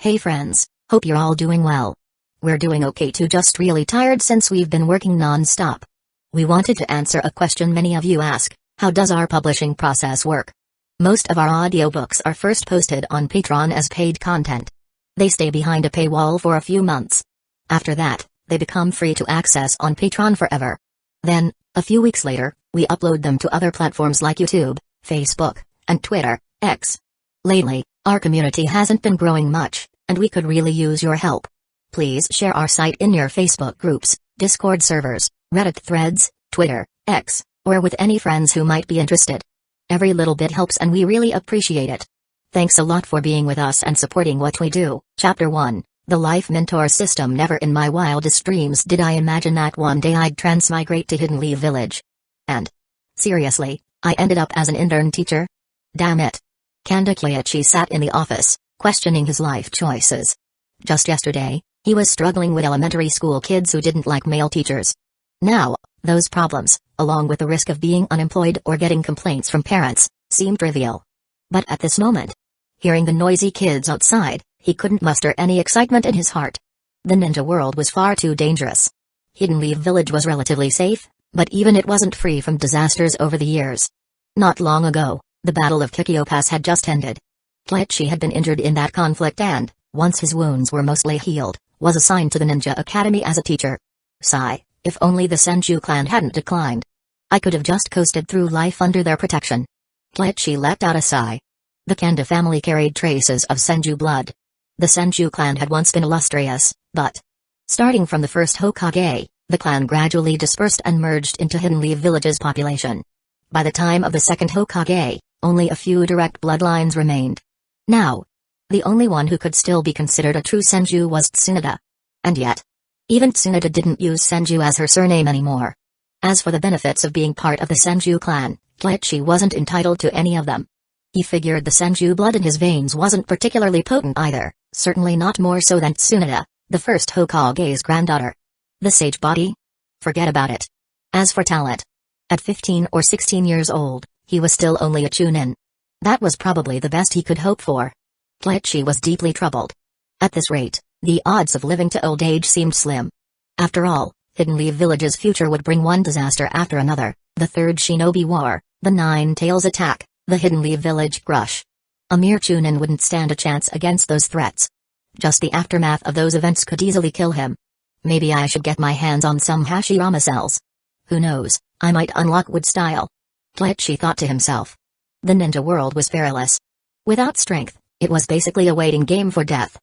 Hey friends, hope you're all doing well. We're doing okay too, just really tired since we've been working non-stop. We wanted to answer a question many of you ask: how does our publishing process work? Most of our audiobooks are first posted on Patreon as paid content. They stay behind a paywall for a few months. After that, they become free to access on Patreon forever. Then, a few weeks later, we upload them to other platforms like YouTube, Facebook, and Twitter, X. Lately, our community hasn't been growing much, and we could really use your help. Please share our site in your Facebook groups, Discord servers, Reddit threads, Twitter, X, or with any friends who might be interested. Every little bit helps and we really appreciate it. Thanks a lot for being with us and supporting what we do. Chapter 1, The Life Mentor System. Never in my wildest dreams did I imagine that one day I'd transmigrate to Hidden Leaf Village. And seriously, I ended up as an intern teacher? Damn it. Kanda Kyoichi sat in the office, questioning his life choices. Just yesterday, he was struggling with elementary school kids who didn't like male teachers. Now, those problems, along with the risk of being unemployed or getting complaints from parents, seemed trivial. But at this moment, hearing the noisy kids outside, he couldn't muster any excitement in his heart. The ninja world was far too dangerous. Hidden Leaf Village was relatively safe, but even it wasn't free from disasters over the years. Not long ago, the Battle of Kikyo Pass had just ended. Kyoichi had been injured in that conflict and, once his wounds were mostly healed, was assigned to the Ninja Academy as a teacher. Sigh, if only the Senju clan hadn't declined. I could have just coasted through life under their protection. Kyoichi let out a sigh. The Kanda family carried traces of Senju blood. The Senju clan had once been illustrious, but starting from the first Hokage, the clan gradually dispersed and merged into Hidden Leaf Village's population. By the time of the second Hokage, only a few direct bloodlines remained. Now, the only one who could still be considered a true Senju was Tsunade. And yet, even Tsunade didn't use Senju as her surname anymore. As for the benefits of being part of the Senju clan, Kyoichi wasn't entitled to any of them. He figured the Senju blood in his veins wasn't particularly potent either, certainly not more so than Tsunade, the first Hokage's granddaughter. The sage body? Forget about it. As for talent, at 15 or 16 years old, he was still only a chunin. That was probably the best he could hope for. Kyoichi was deeply troubled. At this rate, the odds of living to old age seemed slim. After all, Hidden Leaf Village's future would bring one disaster after another: the Third Shinobi War, the Nine Tails attack, the Hidden Leaf Village crush. A mere chunin wouldn't stand a chance against those threats. Just the aftermath of those events could easily kill him. Maybe I should get my hands on some Hashirama cells. Who knows, I might unlock wood style. Kyoichi thought to himself. The ninja world was perilous. Without strength, it was basically a waiting game for death.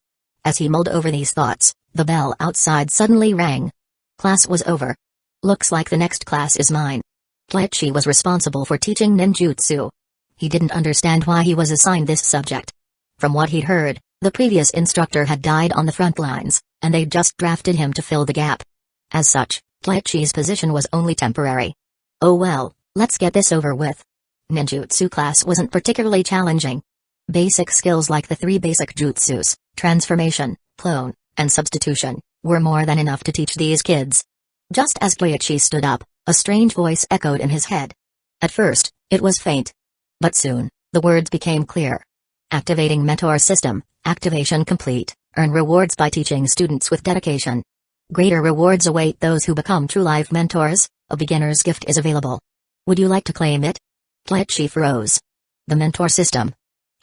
As he mulled over these thoughts, the bell outside suddenly rang. Class was over. Looks like the next class is mine. Kyoichi was responsible for teaching ninjutsu. He didn't understand why he was assigned this subject. From what he'd heard, the previous instructor had died on the front lines, and they'd just drafted him to fill the gap. As such, Kyoichi's position was only temporary. Oh well, let's get this over with. Ninjutsu class wasn't particularly challenging. Basic skills like the three basic jutsus, transformation, clone, and substitution, were more than enough to teach these kids. Just as Kyoichi stood up, a strange voice echoed in his head. At first, it was faint. But soon, the words became clear. Activating mentor system, activation complete, earn rewards by teaching students with dedication. Greater rewards await those who become true life mentors. A beginner's gift is available. Would you like to claim it? Kyoichi froze. The mentor system.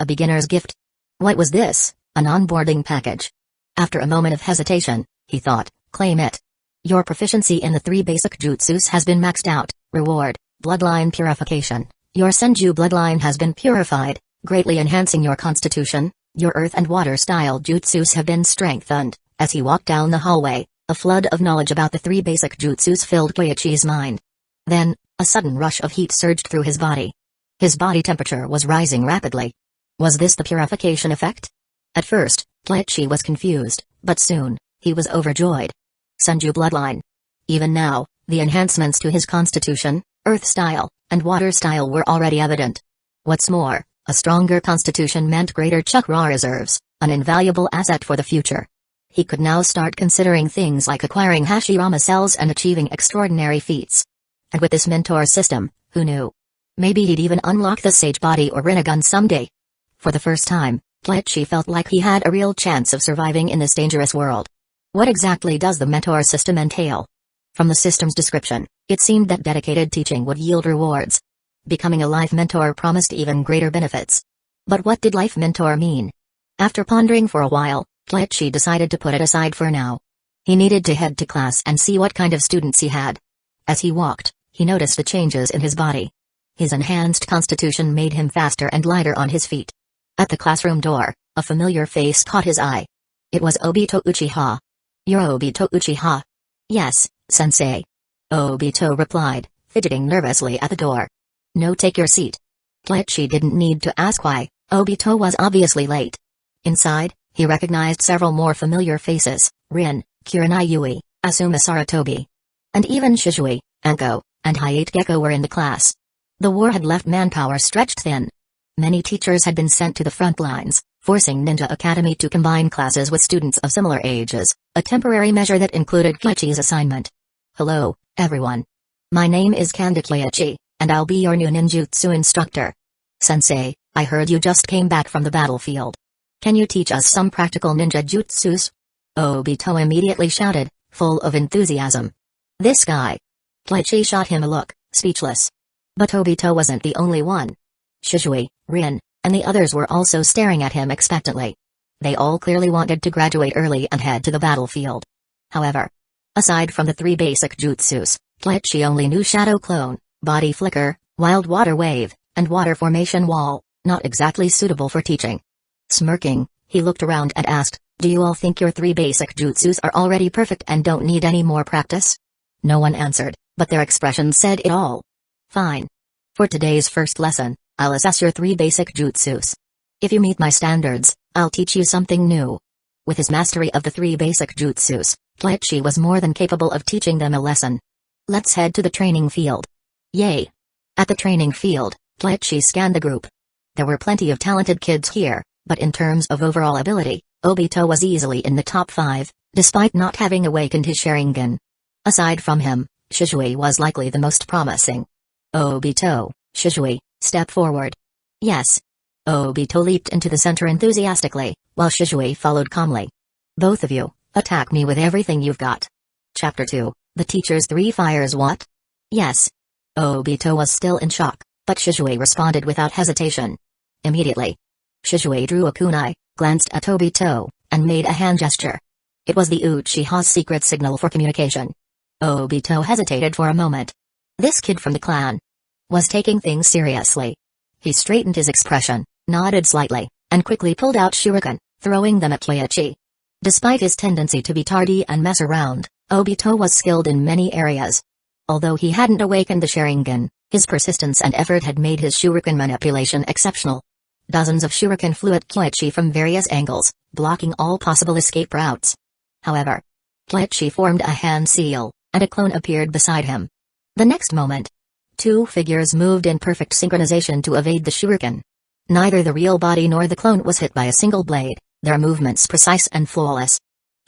A beginner's gift? What was this, an onboarding package? After a moment of hesitation, he thought, claim it. Your proficiency in the three basic jutsus has been maxed out. Reward, bloodline purification. Your Senju bloodline has been purified, greatly enhancing your constitution. Your earth and water style jutsus have been strengthened. As he walked down the hallway, a flood of knowledge about the three basic jutsus filled Kyoichi's mind. Then, a sudden rush of heat surged through his body. His body temperature was rising rapidly. Was this the purification effect? At first, Kyoichi was confused, but soon, he was overjoyed. Senju bloodline. Even now, the enhancements to his constitution, earth style, and water style were already evident. What's more, a stronger constitution meant greater chakra reserves, an invaluable asset for the future. He could now start considering things like acquiring Hashirama cells and achieving extraordinary feats. And with this mentor system, who knew? Maybe he'd even unlock the Sage Body or Rinnegan someday. For the first time, Kleichi felt like he had a real chance of surviving in this dangerous world. What exactly does the mentor system entail? From the system's description, it seemed that dedicated teaching would yield rewards. Becoming a life mentor promised even greater benefits. But what did life mentor mean? After pondering for a while, Kleichi decided to put it aside for now. He needed to head to class and see what kind of students he had. As he walked, he noticed the changes in his body. His enhanced constitution made him faster and lighter on his feet. At the classroom door, a familiar face caught his eye. It was Obito Uchiha. "You're Obito Uchiha?" "Yes, sensei." Obito replied, fidgeting nervously at the door. "No, take your seat." Kleichi didn't need to ask why. Obito was obviously late. Inside, he recognized several more familiar faces: Rin, Kurenai Yui, Asuma Saratobi. And even Shishui, Anko, and Hayate Gecko were in the class. The war had left manpower stretched thin. Many teachers had been sent to the front lines, forcing Ninja Academy to combine classes with students of similar ages, a temporary measure that included Kleichi's assignment. "Hello, everyone. My name is Kanda Kleichi, and I'll be your new ninjutsu instructor." "Sensei, I heard you just came back from the battlefield. Can you teach us some practical ninja jutsus?" Obito immediately shouted, full of enthusiasm. "This guy." Kleichi shot him a look, speechless. But Obito wasn't the only one. Shishui, Rin, and the others were also staring at him expectantly. They all clearly wanted to graduate early and head to the battlefield. However, aside from the 3 basic jutsus, Kleichi only knew Shadow Clone, Body Flicker, Wild Water Wave, and Water Formation Wall, not exactly suitable for teaching. Smirking, he looked around and asked, "Do you all think your 3 basic jutsus are already perfect and don't need any more practice?" No one answered, but their expressions said it all. "Fine. For today's first lesson, I'll assess your 3 basic jutsus. If you meet my standards, I'll teach you something new." With his mastery of the 3 basic jutsus, Kleichi was more than capable of teaching them a lesson. "Let's head to the training field." "Yay!" At the training field, Kleichi scanned the group. There were plenty of talented kids here, but in terms of overall ability, Obito was easily in the top 5, despite not having awakened his Sharingan. Aside from him, Shishui was likely the most promising. "Obito, Shishui, step forward." "Yes." Obito leaped into the center enthusiastically, while Shishui followed calmly. "Both of you, attack me with everything you've got." Chapter 2, The Teacher's 3 Fires. What? "Yes." Obito was still in shock, but Shishui responded without hesitation. Immediately, Shishui drew a kunai, glanced at Obito, and made a hand gesture. It was the Uchiha's secret signal for communication. Obito hesitated for a moment. This kid from the clan was taking things seriously. He straightened his expression, nodded slightly, and quickly pulled out shuriken, throwing them at Kleichi. Despite his tendency to be tardy and mess around, Obito was skilled in many areas. Although he hadn't awakened the Sharingan, his persistence and effort had made his shuriken manipulation exceptional. Dozens of shuriken flew at Kleichi from various angles, blocking all possible escape routes. However, Kleichi formed a hand seal, and a clone appeared beside him. The next moment, 2 figures moved in perfect synchronization to evade the shuriken. Neither the real body nor the clone was hit by a single blade, their movements precise and flawless.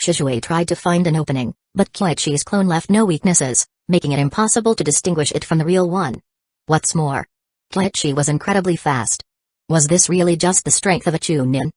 Shishui tried to find an opening, but Kleichi's clone left no weaknesses, making it impossible to distinguish it from the real one. What's more, Kleichi was incredibly fast. Was this really just the strength of a Chunin?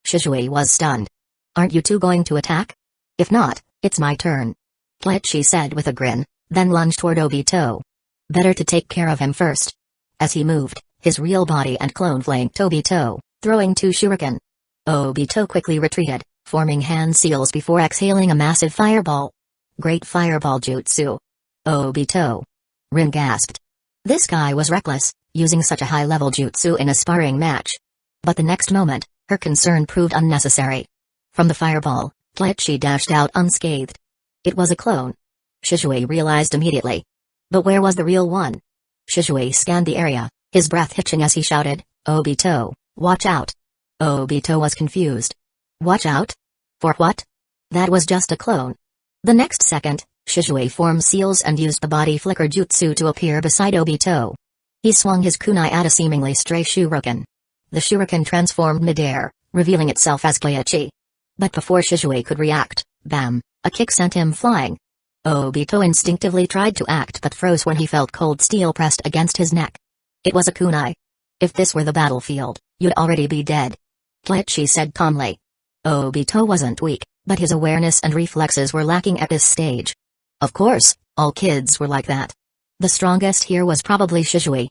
Shishui was stunned. "Aren't you two going to attack?" "If not, it's my turn," Kleichi said with a grin, then lunged toward Obito. Better to take care of him first. As he moved, his real body and clone flanked Obito, throwing 2 shuriken. Obito quickly retreated, forming hand seals before exhaling a massive fireball. "Great fireball jutsu." "Obito." Rin gasped. This guy was reckless, using such a high-level jutsu in a sparring match. But the next moment, her concern proved unnecessary. From the fireball, Kleichi dashed out unscathed. It was a clone. Shishui realized immediately. But where was the real one? Shishui scanned the area, his breath hitching as he shouted, "Obito, watch out." Obito was confused. Watch out? For what? That was just a clone. The next second, Shishui formed seals and used the body flicker jutsu to appear beside Obito. He swung his kunai at a seemingly stray shuriken. The shuriken transformed midair, revealing itself as Kleichi. But before Shishui could react, bam, a kick sent him flying. Obito instinctively tried to act but froze when he felt cold steel pressed against his neck. It was a kunai. If this were the battlefield, you'd already be dead. Kleichi said calmly. Obito wasn't weak, but his awareness and reflexes were lacking at this stage. Of course, all kids were like that. The strongest here was probably Shisui.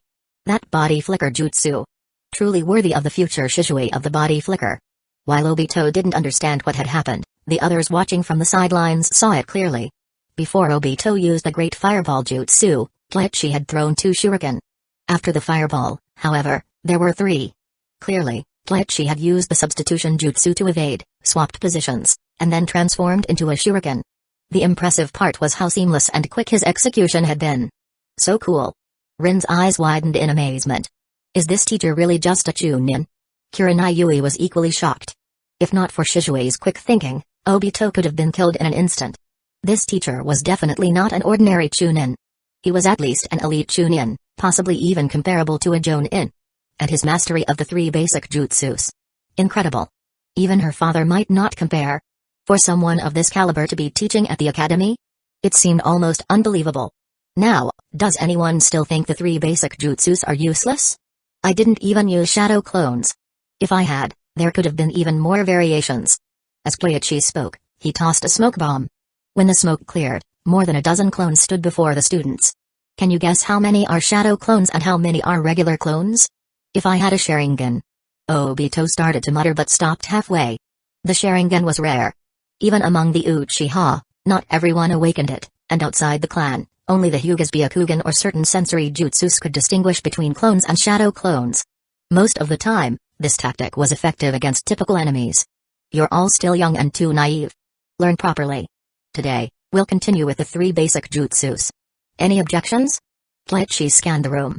That body flicker jutsu. Truly worthy of the future Shisui of the body flicker. While Obito didn't understand what had happened, the others watching from the sidelines saw it clearly. Before Obito used the great fireball jutsu, Kleichi had thrown 2 shuriken. After the fireball, however, there were 3. Clearly, Kleichi had used the substitution jutsu to evade, swapped positions, and then transformed into a shuriken. The impressive part was how seamless and quick his execution had been. So cool. Rin's eyes widened in amazement. Is this teacher really just a Chunin? Kurenai was equally shocked. If not for Shisui's quick thinking, Obito could have been killed in an instant. This teacher was definitely not an ordinary Chunin. He was at least an elite Chunin, possibly even comparable to a Jonin. And his mastery of the 3 basic jutsus. Incredible. Even her father might not compare. For someone of this caliber to be teaching at the academy? It seemed almost unbelievable. Now, does anyone still think the 3 basic jutsus are useless? I didn't even use shadow clones. If I had, there could have been even more variations. As Kleichi spoke, he tossed a smoke bomb. When the smoke cleared, more than a dozen clones stood before the students. Can you guess how many are shadow clones and how many are regular clones? If I had a Sharingan. Obito started to mutter but stopped halfway. The Sharingan was rare. Even among the Uchiha, not everyone awakened it, and outside the clan, only the Hyugas Byakugan or certain sensory jutsus could distinguish between clones and shadow clones. Most of the time, this tactic was effective against typical enemies. You're all still young and too naive. Learn properly. Today, we'll continue with the 3 basic jutsus. Any objections? Kleichi scanned the room.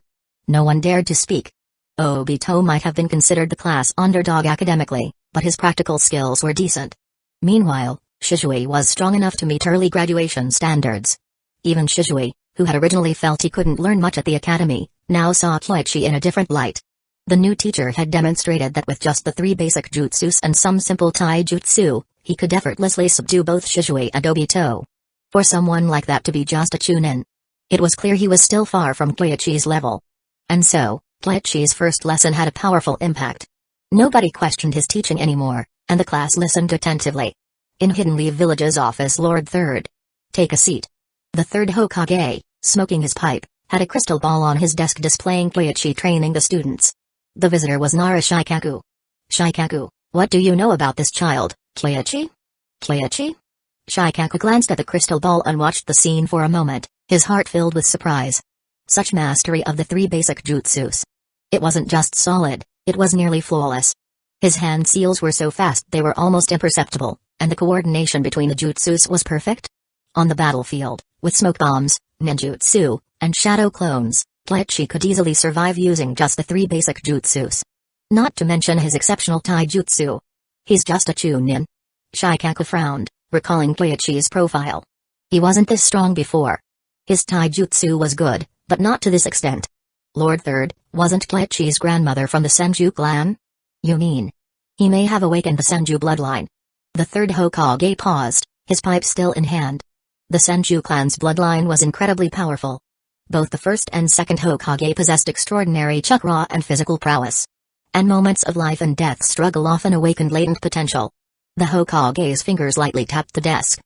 No one dared to speak. Obito might have been considered the class underdog academically, but his practical skills were decent. Meanwhile, Shisui was strong enough to meet early graduation standards. Even Shisui, who had originally felt he couldn't learn much at the academy, now saw Kleichi in a different light. The new teacher had demonstrated that with just the 3 basic jutsus and some simple taijutsu, he could effortlessly subdue both Shisui and Obito. For someone like that to be just a Chunin. It was clear he was still far from Kleichi's level. And so, Kleichi's first lesson had a powerful impact. Nobody questioned his teaching anymore, and the class listened attentively. In Hidden Leaf Village's office, Lord Third. Take a seat. The 3rd Hokage, smoking his pipe, had a crystal ball on his desk displaying Kleichi training the students. The visitor was Nara Shikaku. Shikaku, what do you know about this child, Kleichi? Kleichi? Shikaku glanced at the crystal ball and watched the scene for a moment, his heart filled with surprise. Such mastery of the 3 basic jutsus. It wasn't just solid, it was nearly flawless. His hand seals were so fast they were almost imperceptible, and the coordination between the jutsus was perfect. On the battlefield, with smoke bombs, ninjutsu, and shadow clones, Kleichi could easily survive using just the 3 basic jutsus. Not to mention his exceptional taijutsu. He's just a Chunin. Shikaku frowned, recalling Kleichi's profile. He wasn't this strong before. His taijutsu was good, but not to this extent. Lord Third, wasn't Kleichi's grandmother from the Senju clan? You mean? He may have awakened the Senju bloodline. The 3rd Hokage paused, his pipe still in hand. The Senju clan's bloodline was incredibly powerful. Both the 1st and 2nd Hokage possessed extraordinary chakra and physical prowess. And moments of life and death struggle often awakened latent potential. The Hokage's fingers lightly tapped the desk.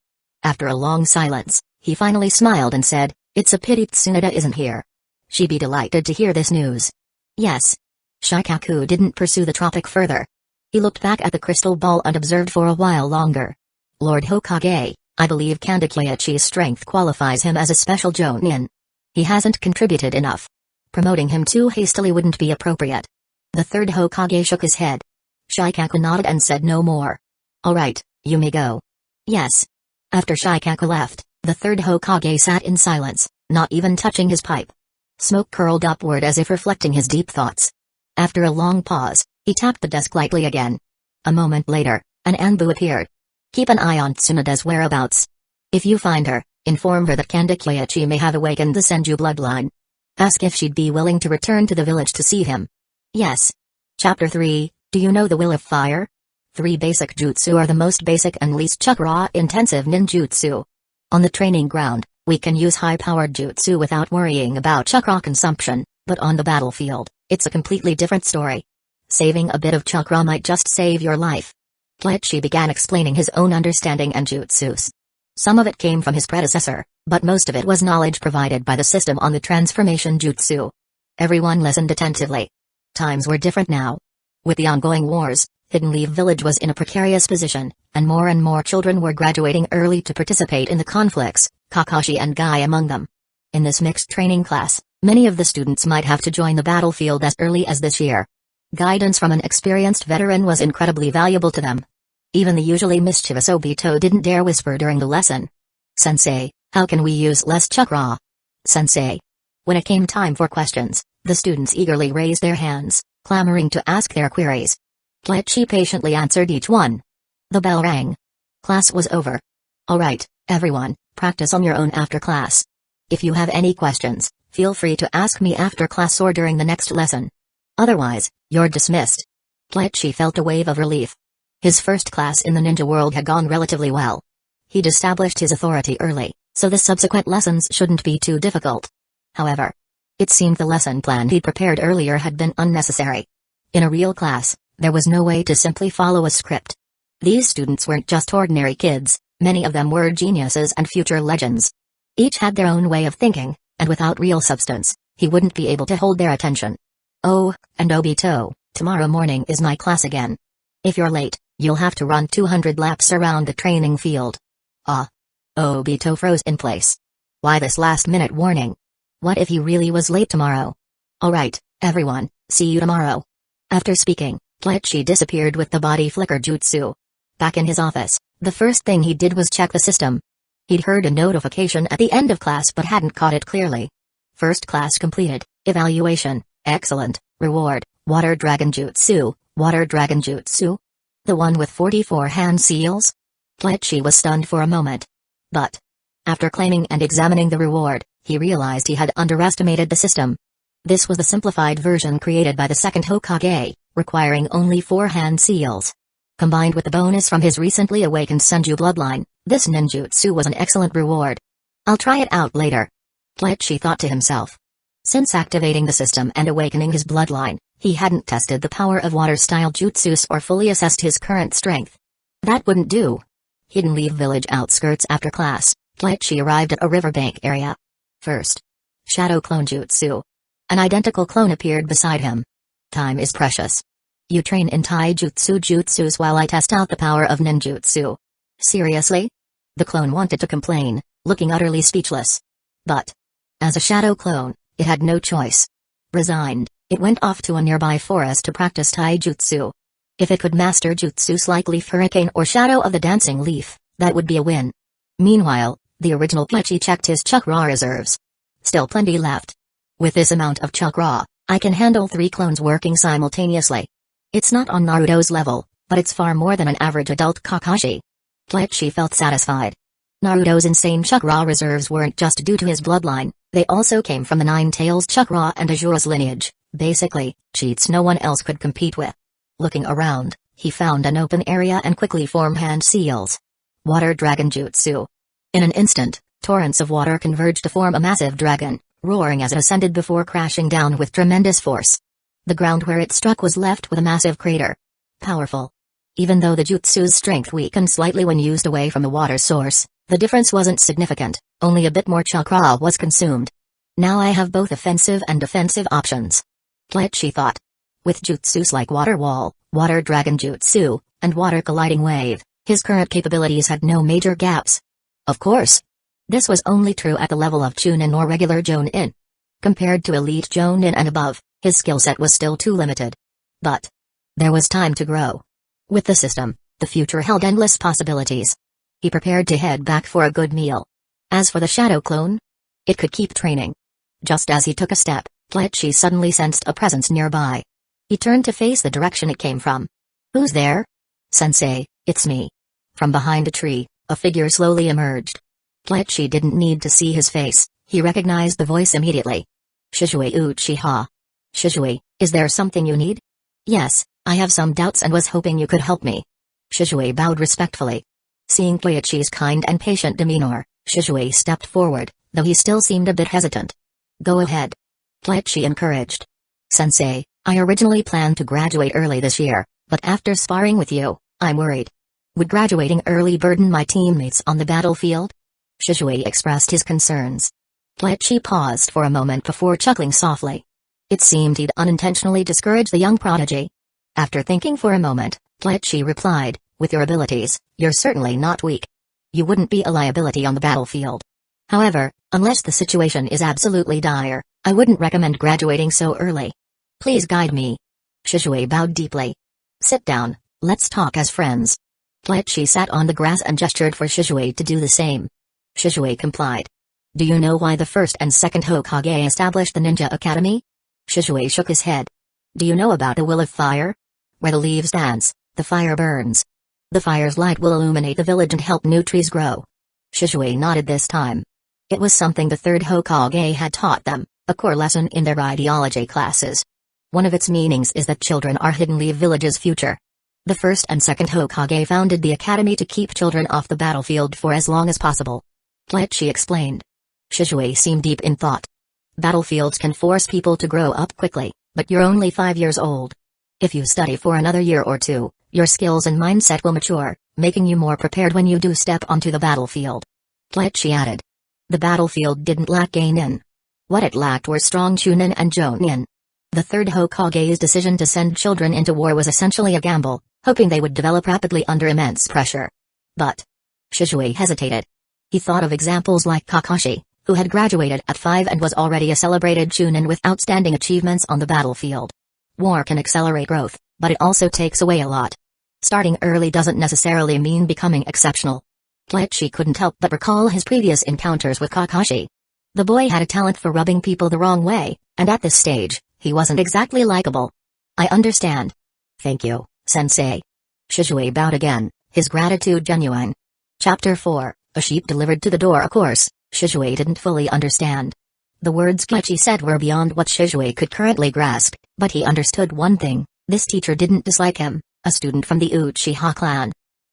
After a long silence, he finally smiled and said, "It's a pity Tsunade isn't here. She'd be delighted to hear this news." Yes. Shikaku didn't pursue the topic further. He looked back at the crystal ball and observed for a while longer. Lord Hokage, I believe Kanda Kleichi's strength qualifies him as a special Jonin. He hasn't contributed enough. Promoting him too hastily wouldn't be appropriate. The 3rd Hokage shook his head. Shikaku nodded and said no more. All right, you may go. Yes. After Shikaku left, the 3rd Hokage sat in silence, not even touching his pipe. Smoke curled upward as if reflecting his deep thoughts. After a long pause, he tapped the desk lightly again. A moment later, an Anbu appeared. Keep an eye on Tsunade's whereabouts. If you find her, inform her that Kanda Kleichi may have awakened the Senju bloodline. Ask if she'd be willing to return to the village to see him. Yes. Chapter 3, Do you know the Will of Fire? 3 basic jutsu are the most basic and least chakra-intensive ninjutsu. On the training ground, we can use high-powered jutsu without worrying about chakra consumption, but on the battlefield, it's a completely different story. Saving a bit of chakra might just save your life. Daichi began explaining his own understanding and jutsus. Some of it came from his predecessor, but most of it was knowledge provided by the system on the transformation jutsu. Everyone listened attentively. Times were different now. With the ongoing wars, Hidden Leaf Village was in a precarious position, and more children were graduating early to participate in the conflicts, Kakashi and Guy among them. In this mixed training class, many of the students might have to join the battlefield as early as this year. Guidance from an experienced veteran was incredibly valuable to them. Even the usually mischievous Obito didn't dare whisper during the lesson. "Sensei, how can we use less chakra?" "Sensei." When it came time for questions, the students eagerly raised their hands, clamoring to ask their queries. Daichi patiently answered each one. The bell rang. Class was over. "Alright, everyone, practice on your own after class. If you have any questions, feel free to ask me after class or during the next lesson. Otherwise, you're dismissed." Daichi felt a wave of relief. His first class in the ninja world had gone relatively well. He'd established his authority early, so the subsequent lessons shouldn't be too difficult. However, it seemed the lesson plan he'd prepared earlier had been unnecessary. In a real class, there was no way to simply follow a script. These students weren't just ordinary kids, many of them were geniuses and future legends. Each had their own way of thinking, and without real substance, he wouldn't be able to hold their attention. "Oh, and Obito, tomorrow morning is my class again. If you're late, you'll have to run 200 laps around the training field." Obito froze in place. Why this last-minute warning? What if he really was late tomorrow? "Alright, everyone, see you tomorrow." After speaking, Daichi disappeared with the body flicker jutsu. Back in his office, the first thing he did was check the system. He'd heard a notification at the end of class but hadn't caught it clearly. First class completed, evaluation, excellent, reward, water dragon jutsu, water dragon jutsu? The one with 44 hand seals? Daichi was stunned for a moment. But, after claiming and examining the reward, he realized he had underestimated the system. This was the simplified version created by the second Hokage, requiring only 4 hand seals. Combined with the bonus from his recently awakened Senju bloodline, this ninjutsu was an excellent reward. "I'll try it out later," Daichi thought to himself. Since activating the system and awakening his bloodline, he hadn't tested the power of water-style jutsus or fully assessed his current strength. That wouldn't do. Hidden Leaf Village outskirts after class, Daichi arrived at a riverbank area. First, Shadow Clone Jutsu. An identical clone appeared beside him. "Time is precious. You train in taijutsu jutsus while I test out the power of ninjutsu." "Seriously?" The clone wanted to complain, looking utterly speechless. But, as a shadow clone, it had no choice. Resigned, it went off to a nearby forest to practice taijutsu. If it could master jutsus like Leaf Hurricane or Shadow of the Dancing Leaf, that would be a win. Meanwhile, the original Daichi checked his chakra reserves. Still plenty left. "With this amount of chakra, I can handle 3 clones working simultaneously. It's not on Naruto's level, but it's far more than an average adult Kakashi." Daichi felt satisfied. Naruto's insane chakra reserves weren't just due to his bloodline, they also came from the Nine Tails chakra and Azura's lineage, basically, cheats no one else could compete with. Looking around, he found an open area and quickly formed hand seals. Water Dragon Jutsu. In an instant, torrents of water converged to form a massive dragon, roaring as it ascended before crashing down with tremendous force. The ground where it struck was left with a massive crater. Powerful. Even though the jutsu's strength weakened slightly when used away from the water source, the difference wasn't significant, only a bit more chakra was consumed. "Now I have both offensive and defensive options," Daichi thought. With jutsus like Water Wall, Water Dragon Jutsu, and Water Colliding Wave, his current capabilities had no major gaps. Of course, this was only true at the level of Chunin or regular Jonin. Compared to elite Jonin and above, his skill set was still too limited. But there was time to grow. With the system, the future held endless possibilities. He prepared to head back for a good meal. As for the shadow clone, it could keep training. Just as he took a step, Daichi suddenly sensed a presence nearby. He turned to face the direction it came from. "Who's there?" "Sensei, it's me." From behind a tree, a figure slowly emerged. Daichi didn't need to see his face, he recognized the voice immediately. "Shizue Uchiha." "Shizue, is there something you need?" "Yes, I have some doubts and was hoping you could help me." Shizue bowed respectfully. Seeing Daichi's kind and patient demeanor, Shizue stepped forward, though he still seemed a bit hesitant. "Go ahead," Daichi encouraged. "Sensei, I originally planned to graduate early this year, but after sparring with you, I'm worried. Would graduating early burden my teammates on the battlefield? Shishui expressed his concerns. Kleichi paused for a moment before chuckling softly. It seemed he'd unintentionally discouraged the young prodigy. After thinking for a moment, Kleichi replied, with your abilities, you're certainly not weak. You wouldn't be a liability on the battlefield. However, unless the situation is absolutely dire, I wouldn't recommend graduating so early. Please guide me. Shishui bowed deeply. Sit down, let's talk as friends. Kleichi sat on the grass and gestured for Shishui to do the same. Shishui complied. Do you know why the first and second Hokage established the Ninja Academy? Shishui shook his head. Do you know about the Will of Fire? Where the leaves dance, the fire burns. The fire's light will illuminate the village and help new trees grow. Shishui nodded this time. It was something the third Hokage had taught them, a core lesson in their ideology classes. One of its meanings is that children are Hidden Leaf Village's future. The first and second Hokage founded the academy to keep children off the battlefield for as long as possible. Kleichi explained. Shishui seemed deep in thought. Battlefields can force people to grow up quickly, but you're only 5 years old. If you study for another year or two, your skills and mindset will mature, making you more prepared when you do step onto the battlefield. Kleichi added. The battlefield didn't lack Geinin. What it lacked were strong Chunin and Jonin. The third Hokage's decision to send children into war was essentially a gamble, hoping they would develop rapidly under immense pressure. But Shishui hesitated. He thought of examples like Kakashi, who had graduated at 5 and was already a celebrated Chunin with outstanding achievements on the battlefield. War can accelerate growth, but it also takes away a lot. Starting early doesn't necessarily mean becoming exceptional. Kleichi couldn't help but recall his previous encounters with Kakashi. The boy had a talent for rubbing people the wrong way, and at this stage, he wasn't exactly likable. I understand. Thank you, sensei. Shishui bowed again, his gratitude genuine. Chapter 4, A Sheep Delivered to the Door. Of course, Shishui didn't fully understand. The words Kleichi said were beyond what Shishui could currently grasp, but he understood one thing: this teacher didn't dislike him, a student from the Uchiha clan.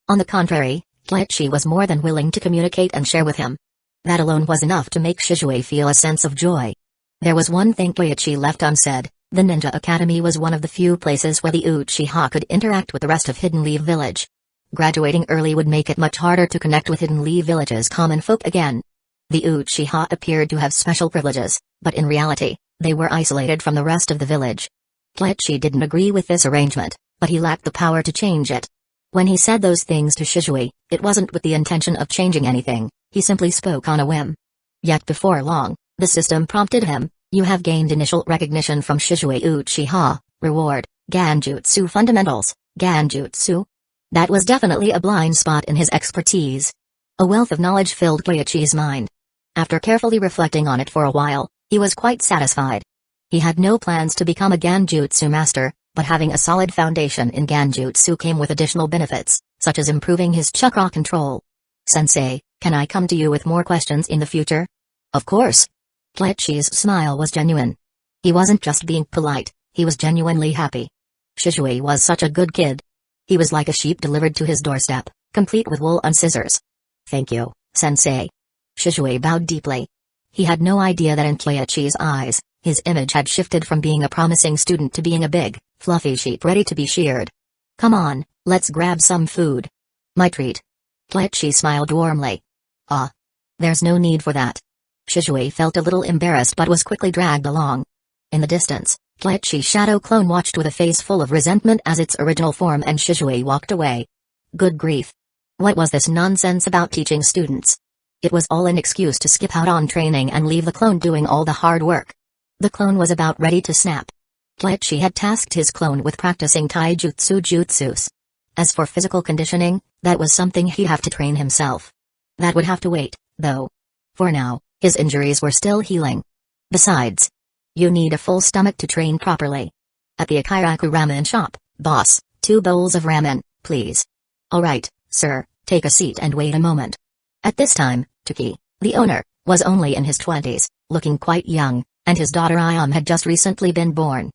On the contrary, Kleichi was more than willing to communicate and share with him. That alone was enough to make Shishui feel a sense of joy. There was one thing Kleichi left unsaid: the Ninja Academy was one of the few places where the Uchiha could interact with the rest of Hidden Leaf Village. Graduating early would make it much harder to connect with Hidden Leaf Village's common folk again. The Uchiha appeared to have special privileges, but in reality, they were isolated from the rest of the village. Kleichi didn't agree with this arrangement, but he lacked the power to change it. When he said those things to Shishui, it wasn't with the intention of changing anything, he simply spoke on a whim. Yet before long, the system prompted him: you have gained initial recognition from Shishui Uchiha, reward, Ganjutsu Fundamentals, Ganjutsu. That was definitely a blind spot in his expertise. A wealth of knowledge filled Kleichi's mind. After carefully reflecting on it for a while, he was quite satisfied. He had no plans to become a Ganjutsu master, but having a solid foundation in Ganjutsu came with additional benefits, such as improving his chakra control. Sensei, can I come to you with more questions in the future? Of course. Kleichi's smile was genuine. He wasn't just being polite, he was genuinely happy. Shishui was such a good kid. He was like a sheep delivered to his doorstep, complete with wool and scissors. Thank you, sensei. Shishui bowed deeply. He had no idea that in Kleichi's eyes, his image had shifted from being a promising student to being a big, fluffy sheep ready to be sheared. Come on, let's grab some food. My treat. Kleichi smiled warmly. Ah. There's no need for that. Shishui felt a little embarrassed but was quickly dragged along. In the distance, Kleichi's shadow clone watched with a face full of resentment as its original form and Shishui walked away. Good grief. What was this nonsense about teaching students? It was all an excuse to skip out on training and leave the clone doing all the hard work. The clone was about ready to snap. Kleichi had tasked his clone with practicing taijutsu jutsus. As for physical conditioning, that was something he'd have to train himself. That would have to wait, though. For now, his injuries were still healing. Besides, you need a full stomach to train properly. At the Akiraku ramen shop, boss, 2 bowls of ramen, please. Alright, sir, take a seat and wait a moment. At this time, Tuki, the owner, was only in his 20s, looking quite young, and his daughter Ayam had just recently been born.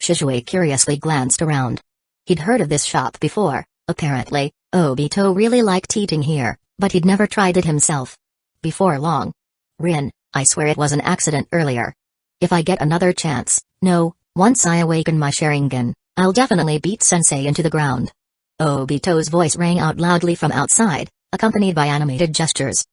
Shishui curiously glanced around. He'd heard of this shop before, apparently. Obito really liked eating here, but he'd never tried it himself. Before long. Rin, I swear it was an accident earlier. If I get another chance, no Once I awaken my Sharingan, I'll definitely beat Sensei into the ground. Obito's voice rang out loudly from outside, accompanied by animated gestures.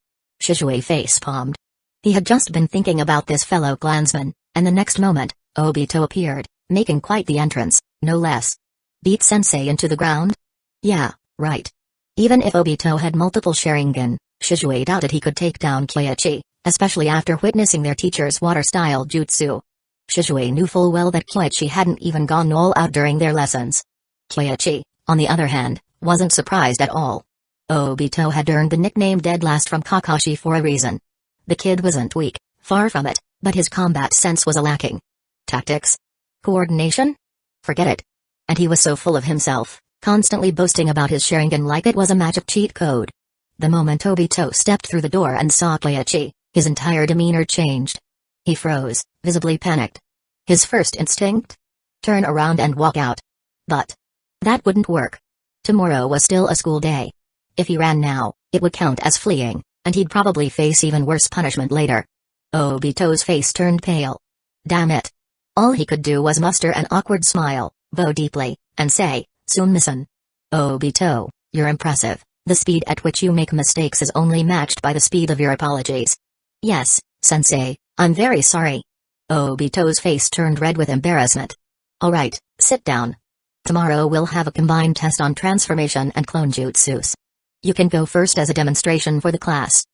Shizue face-palmed. He had just been thinking about this fellow clansman, and the next moment, Obito appeared, making quite the entrance, no less. Beat Sensei into the ground? Yeah, right. Even if Obito had multiple Sharingan, Shizue doubted he could take down Kyoichi, especially after witnessing their teacher's water-style jutsu. Shizue knew full well that Kyoichi hadn't even gone all out during their lessons. Kyoichi, on the other hand, wasn't surprised at all. Obito had earned the nickname Dead Last from Kakashi for a reason. The kid wasn't weak, far from it, but his combat sense was lacking. Tactics? Coordination? Forget it. And he was so full of himself, constantly boasting about his Sharingan like it was a magic cheat code. The moment Obito stepped through the door and saw Kyoichi, his entire demeanor changed. He froze, visibly panicked. His first instinct? Turn around and walk out. But that wouldn't work. Tomorrow was still a school day. If he ran now, it would count as fleeing, and he'd probably face even worse punishment later. Obito's face turned pale. Damn it. All he could do was muster an awkward smile, bow deeply, and say, "Sumimasen." Obito, you're impressive. The speed at which you make mistakes is only matched by the speed of your apologies. Yes, sensei, I'm very sorry. Obito's face turned red with embarrassment. Alright, sit down. Tomorrow we'll have a combined test on transformation and clone jutsus. You can go first as a demonstration for the class.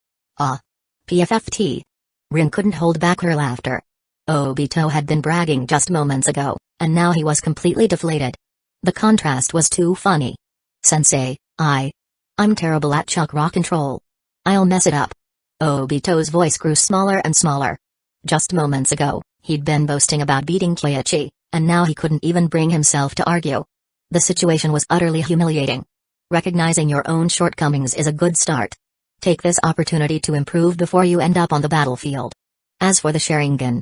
PFFT. Rin couldn't hold back her laughter. Obito had been bragging just moments ago, and now he was completely deflated. The contrast was too funny. Sensei, I'm terrible at chakra control. I'll mess it up. Obito's voice grew smaller and smaller. Just moments ago, he'd been boasting about beating Kyoichi, and now he couldn't even bring himself to argue. The situation was utterly humiliating. Recognizing your own shortcomings is a good start. Take this opportunity to improve before you end up on the battlefield. As for the Sharingan,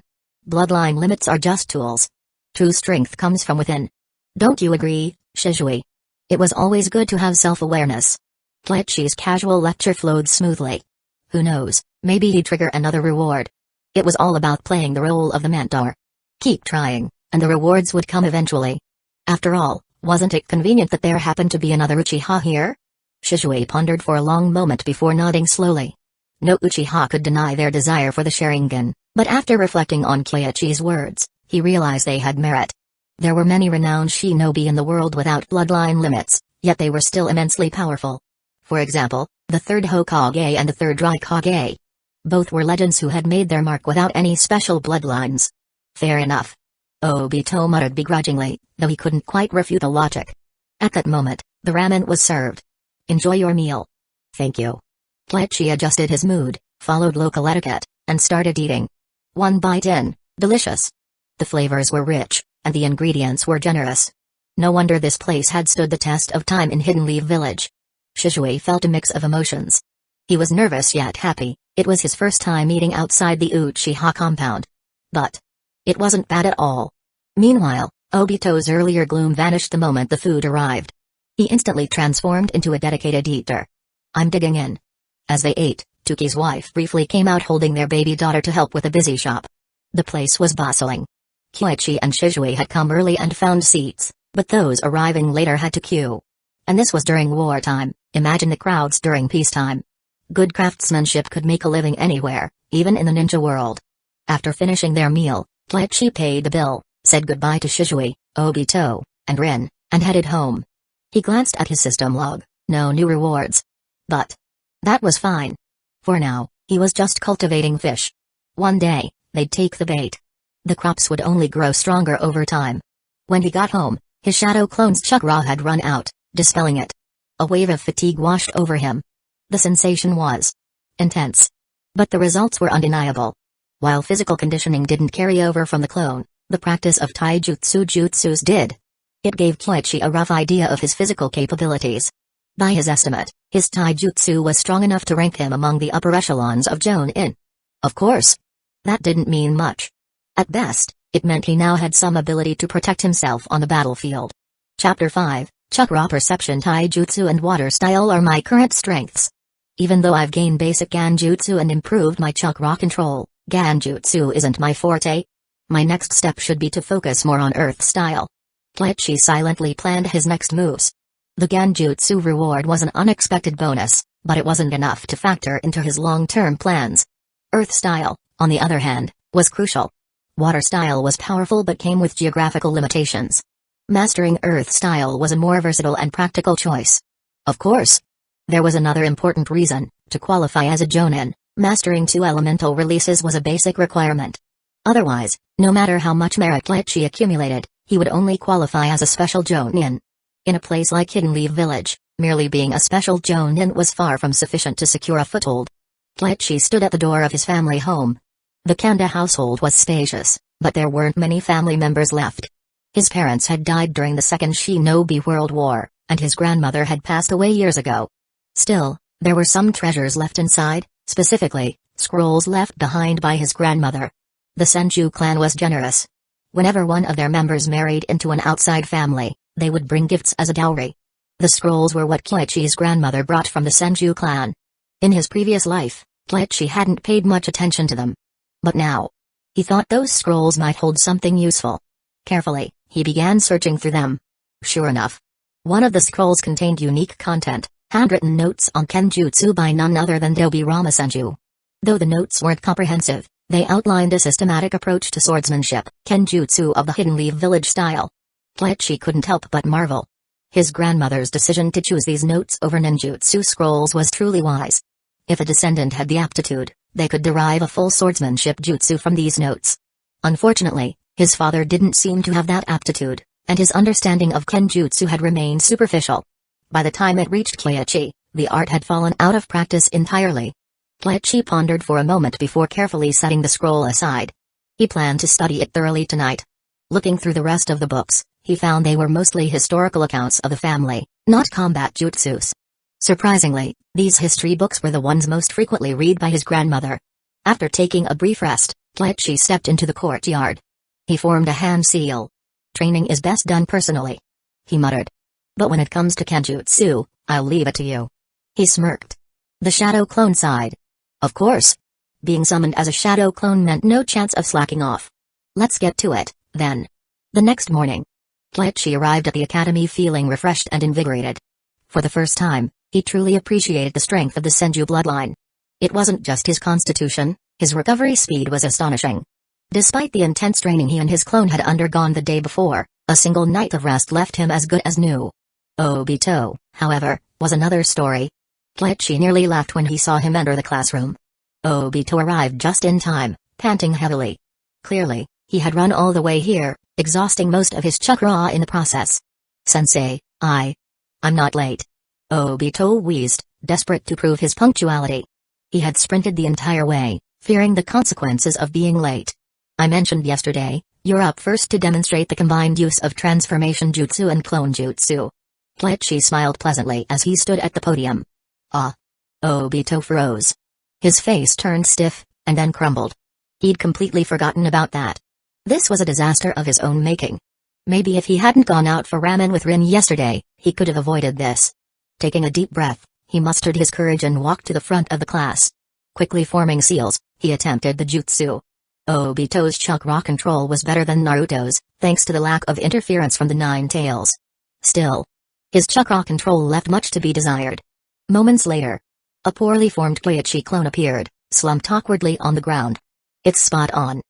bloodline limits are just tools. True strength comes from within. Don't you agree, Shizue? It was always good to have self-awareness. Kyoichi's casual lecture flowed smoothly. Who knows, maybe he'd trigger another reward. It was all about playing the role of the mentor. Keep trying, and the rewards would come eventually. After all, wasn't it convenient that there happened to be another Uchiha here? Shizue pondered for a long moment before nodding slowly. No Uchiha could deny their desire for the Sharingan, but after reflecting on Kyoichi's words, he realized they had merit. There were many renowned shinobi in the world without bloodline limits, yet they were still immensely powerful. For example, the third Hokage and the third Raikage. Both were legends who had made their mark without any special bloodlines. Fair enough. Obito muttered begrudgingly, though he couldn't quite refute the logic. At that moment, the ramen was served. Enjoy your meal. Thank you. Kyoichi adjusted his mood, followed local etiquette, and started eating. One bite in, delicious. The flavors were rich, and the ingredients were generous. No wonder this place had stood the test of time in Hidden Leaf Village. Shizue felt a mix of emotions. He was nervous yet happy. It was his first time eating outside the Uchiha compound. But it wasn't bad at all. Meanwhile, Obito's earlier gloom vanished the moment the food arrived. He instantly transformed into a dedicated eater. I'm digging in. As they ate, Tuki's wife briefly came out holding their baby daughter to help with the busy shop. The place was bustling. Kyoichi and Shizue had come early and found seats, but those arriving later had to queue. And this was during wartime, imagine the crowds during peacetime. Good craftsmanship could make a living anywhere, even in the ninja world. After finishing their meal, Kyoichi paid the bill, said goodbye to Shizue, Obito, and Rin, and headed home. He glanced at his system log, no new rewards. But that was fine. For now, he was just cultivating fish. One day, they'd take the bait. The crops would only grow stronger over time. When he got home, his shadow clone's chakra had run out, dispelling it. A wave of fatigue washed over him. The sensation was intense. But the results were undeniable. While physical conditioning didn't carry over from the clone, the practice of taijutsu jutsus did. It gave Kyoichi a rough idea of his physical capabilities. By his estimate, his taijutsu was strong enough to rank him among the upper echelons of Jonin. Of course, that didn't mean much. At best, it meant he now had some ability to protect himself on the battlefield. Chapter 5, Chakra Perception. Taijutsu and Water Style are my current strengths. Even though I've gained basic Ganjutsu and improved my chakra control, Ganjutsu isn't my forte. My next step should be to focus more on earth style. Kleichi silently planned his next moves. The Genjutsu reward was an unexpected bonus, but it wasn't enough to factor into his long-term plans. Earth style, on the other hand, was crucial. Water style was powerful but came with geographical limitations. Mastering earth style was a more versatile and practical choice. Of course, there was another important reason: to qualify as a Jonin, mastering 2 elemental releases was a basic requirement. Otherwise, no matter how much merit Kleichi accumulated, he would only qualify as a special Jonin. In a place like Hidden Leaf Village, merely being a special Jonin was far from sufficient to secure a foothold. Kleichi stood at the door of his family home. The Kanda household was spacious, but there weren't many family members left. His parents had died during the Second Shinobi World War, and his grandmother had passed away years ago. Still, there were some treasures left inside, specifically, scrolls left behind by his grandmother. The Senju clan was generous. Whenever one of their members married into an outside family, they would bring gifts as a dowry. The scrolls were what Kleichi's grandmother brought from the Senju clan. In his previous life, Kleichi hadn't paid much attention to them. But now, he thought those scrolls might hold something useful. Carefully, he began searching through them. Sure enough, one of the scrolls contained unique content, handwritten notes on Kenjutsu by none other than Dobirama Senju. Though the notes weren't comprehensive, they outlined a systematic approach to swordsmanship, Kenjutsu of the Hidden Leaf Village style. Kleichi couldn't help but marvel. His grandmother's decision to choose these notes over ninjutsu scrolls was truly wise. If a descendant had the aptitude, they could derive a full swordsmanship jutsu from these notes. Unfortunately, his father didn't seem to have that aptitude, and his understanding of kenjutsu had remained superficial. By the time it reached Kleichi, the art had fallen out of practice entirely. Kleichi pondered for a moment before carefully setting the scroll aside. He planned to study it thoroughly tonight. Looking through the rest of the books, he found they were mostly historical accounts of the family, not combat jutsus. Surprisingly, these history books were the ones most frequently read by his grandmother. After taking a brief rest, Kleichi stepped into the courtyard. He formed a hand seal. Training is best done personally, he muttered. But when it comes to kenjutsu, I'll leave it to you. He smirked. The shadow clone sighed. Of course. Being summoned as a shadow clone meant no chance of slacking off. Let's get to it, then. The next morning, Kleichi arrived at the academy feeling refreshed and invigorated. For the first time, he truly appreciated the strength of the Senju bloodline. It wasn't just his constitution, his recovery speed was astonishing. Despite the intense training he and his clone had undergone the day before, a single night of rest left him as good as new. Obito, however, was another story. Kleichi nearly laughed when he saw him enter the classroom. Obito arrived just in time, panting heavily. Clearly, he had run all the way here, exhausting most of his chakra in the process. Sensei, I'm not late. Obito wheezed, desperate to prove his punctuality. He had sprinted the entire way, fearing the consequences of being late. I mentioned yesterday, you're up first to demonstrate the combined use of transformation jutsu and clone jutsu. Kleichi smiled pleasantly as he stood at the podium. Ah. Obito froze. His face turned stiff, and then crumbled. He'd completely forgotten about that. This was a disaster of his own making. Maybe if he hadn't gone out for ramen with Rin yesterday, he could have avoided this. Taking a deep breath, he mustered his courage and walked to the front of the class. Quickly forming seals, he attempted the jutsu. Obito's chakra control was better than Naruto's, thanks to the lack of interference from the Nine Tails. Still, his chakra control left much to be desired. Moments later, a poorly formed Kleichi clone appeared, slumped awkwardly on the ground. It's spot on.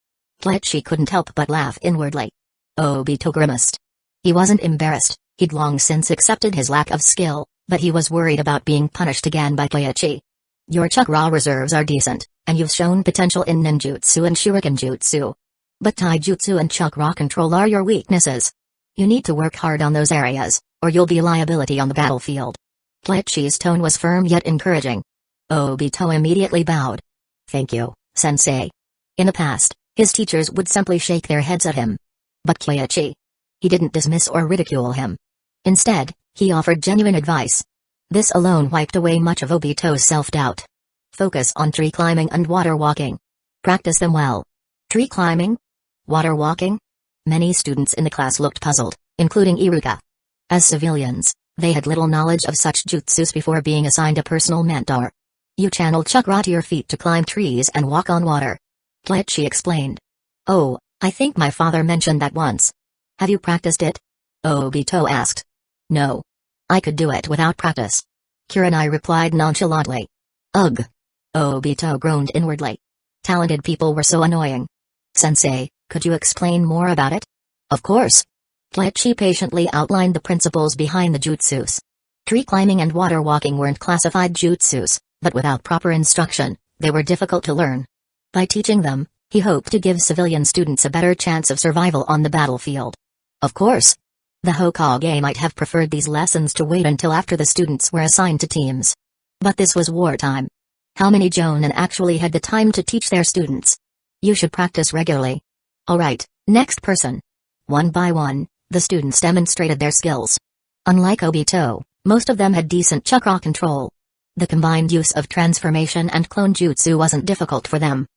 Kleichi couldn't help but laugh inwardly. Obito grimaced. He wasn't embarrassed, he'd long since accepted his lack of skill, but he was worried about being punished again by Kleichi. Your chakra reserves are decent, and you've shown potential in ninjutsu and shuriken jutsu. But taijutsu and chakra control are your weaknesses. You need to work hard on those areas, or you'll be a liability on the battlefield. Kleichi's tone was firm yet encouraging. Obito immediately bowed. Thank you, sensei. In the past, his teachers would simply shake their heads at him. But Kleichi, he didn't dismiss or ridicule him. Instead, he offered genuine advice. This alone wiped away much of Obito's self-doubt. Focus on tree climbing and water walking. Practice them well. Tree climbing? Water walking? Many students in the class looked puzzled, including Iruka. As civilians, they had little knowledge of such jutsus before being assigned a personal mentor. You channel chakra to your feet to climb trees and walk on water. Kleichi explained. Oh, I think my father mentioned that once. Have you practiced it? Obito asked. No. I could do it without practice. Kurenai replied nonchalantly. Ugh. Obito groaned inwardly. Talented people were so annoying. Sensei, could you explain more about it? Of course. Kleichi patiently outlined the principles behind the jutsus. Tree climbing and water walking weren't classified jutsus, but without proper instruction, they were difficult to learn. By teaching them, he hoped to give civilian students a better chance of survival on the battlefield. Of course. The Hokage might have preferred these lessons to wait until after the students were assigned to teams. But this was wartime. How many Jonin actually had the time to teach their students? You should practice regularly. Alright, next person. One by one, the students demonstrated their skills. Unlike Obito, most of them had decent chakra control. The combined use of transformation and clone jutsu wasn't difficult for them.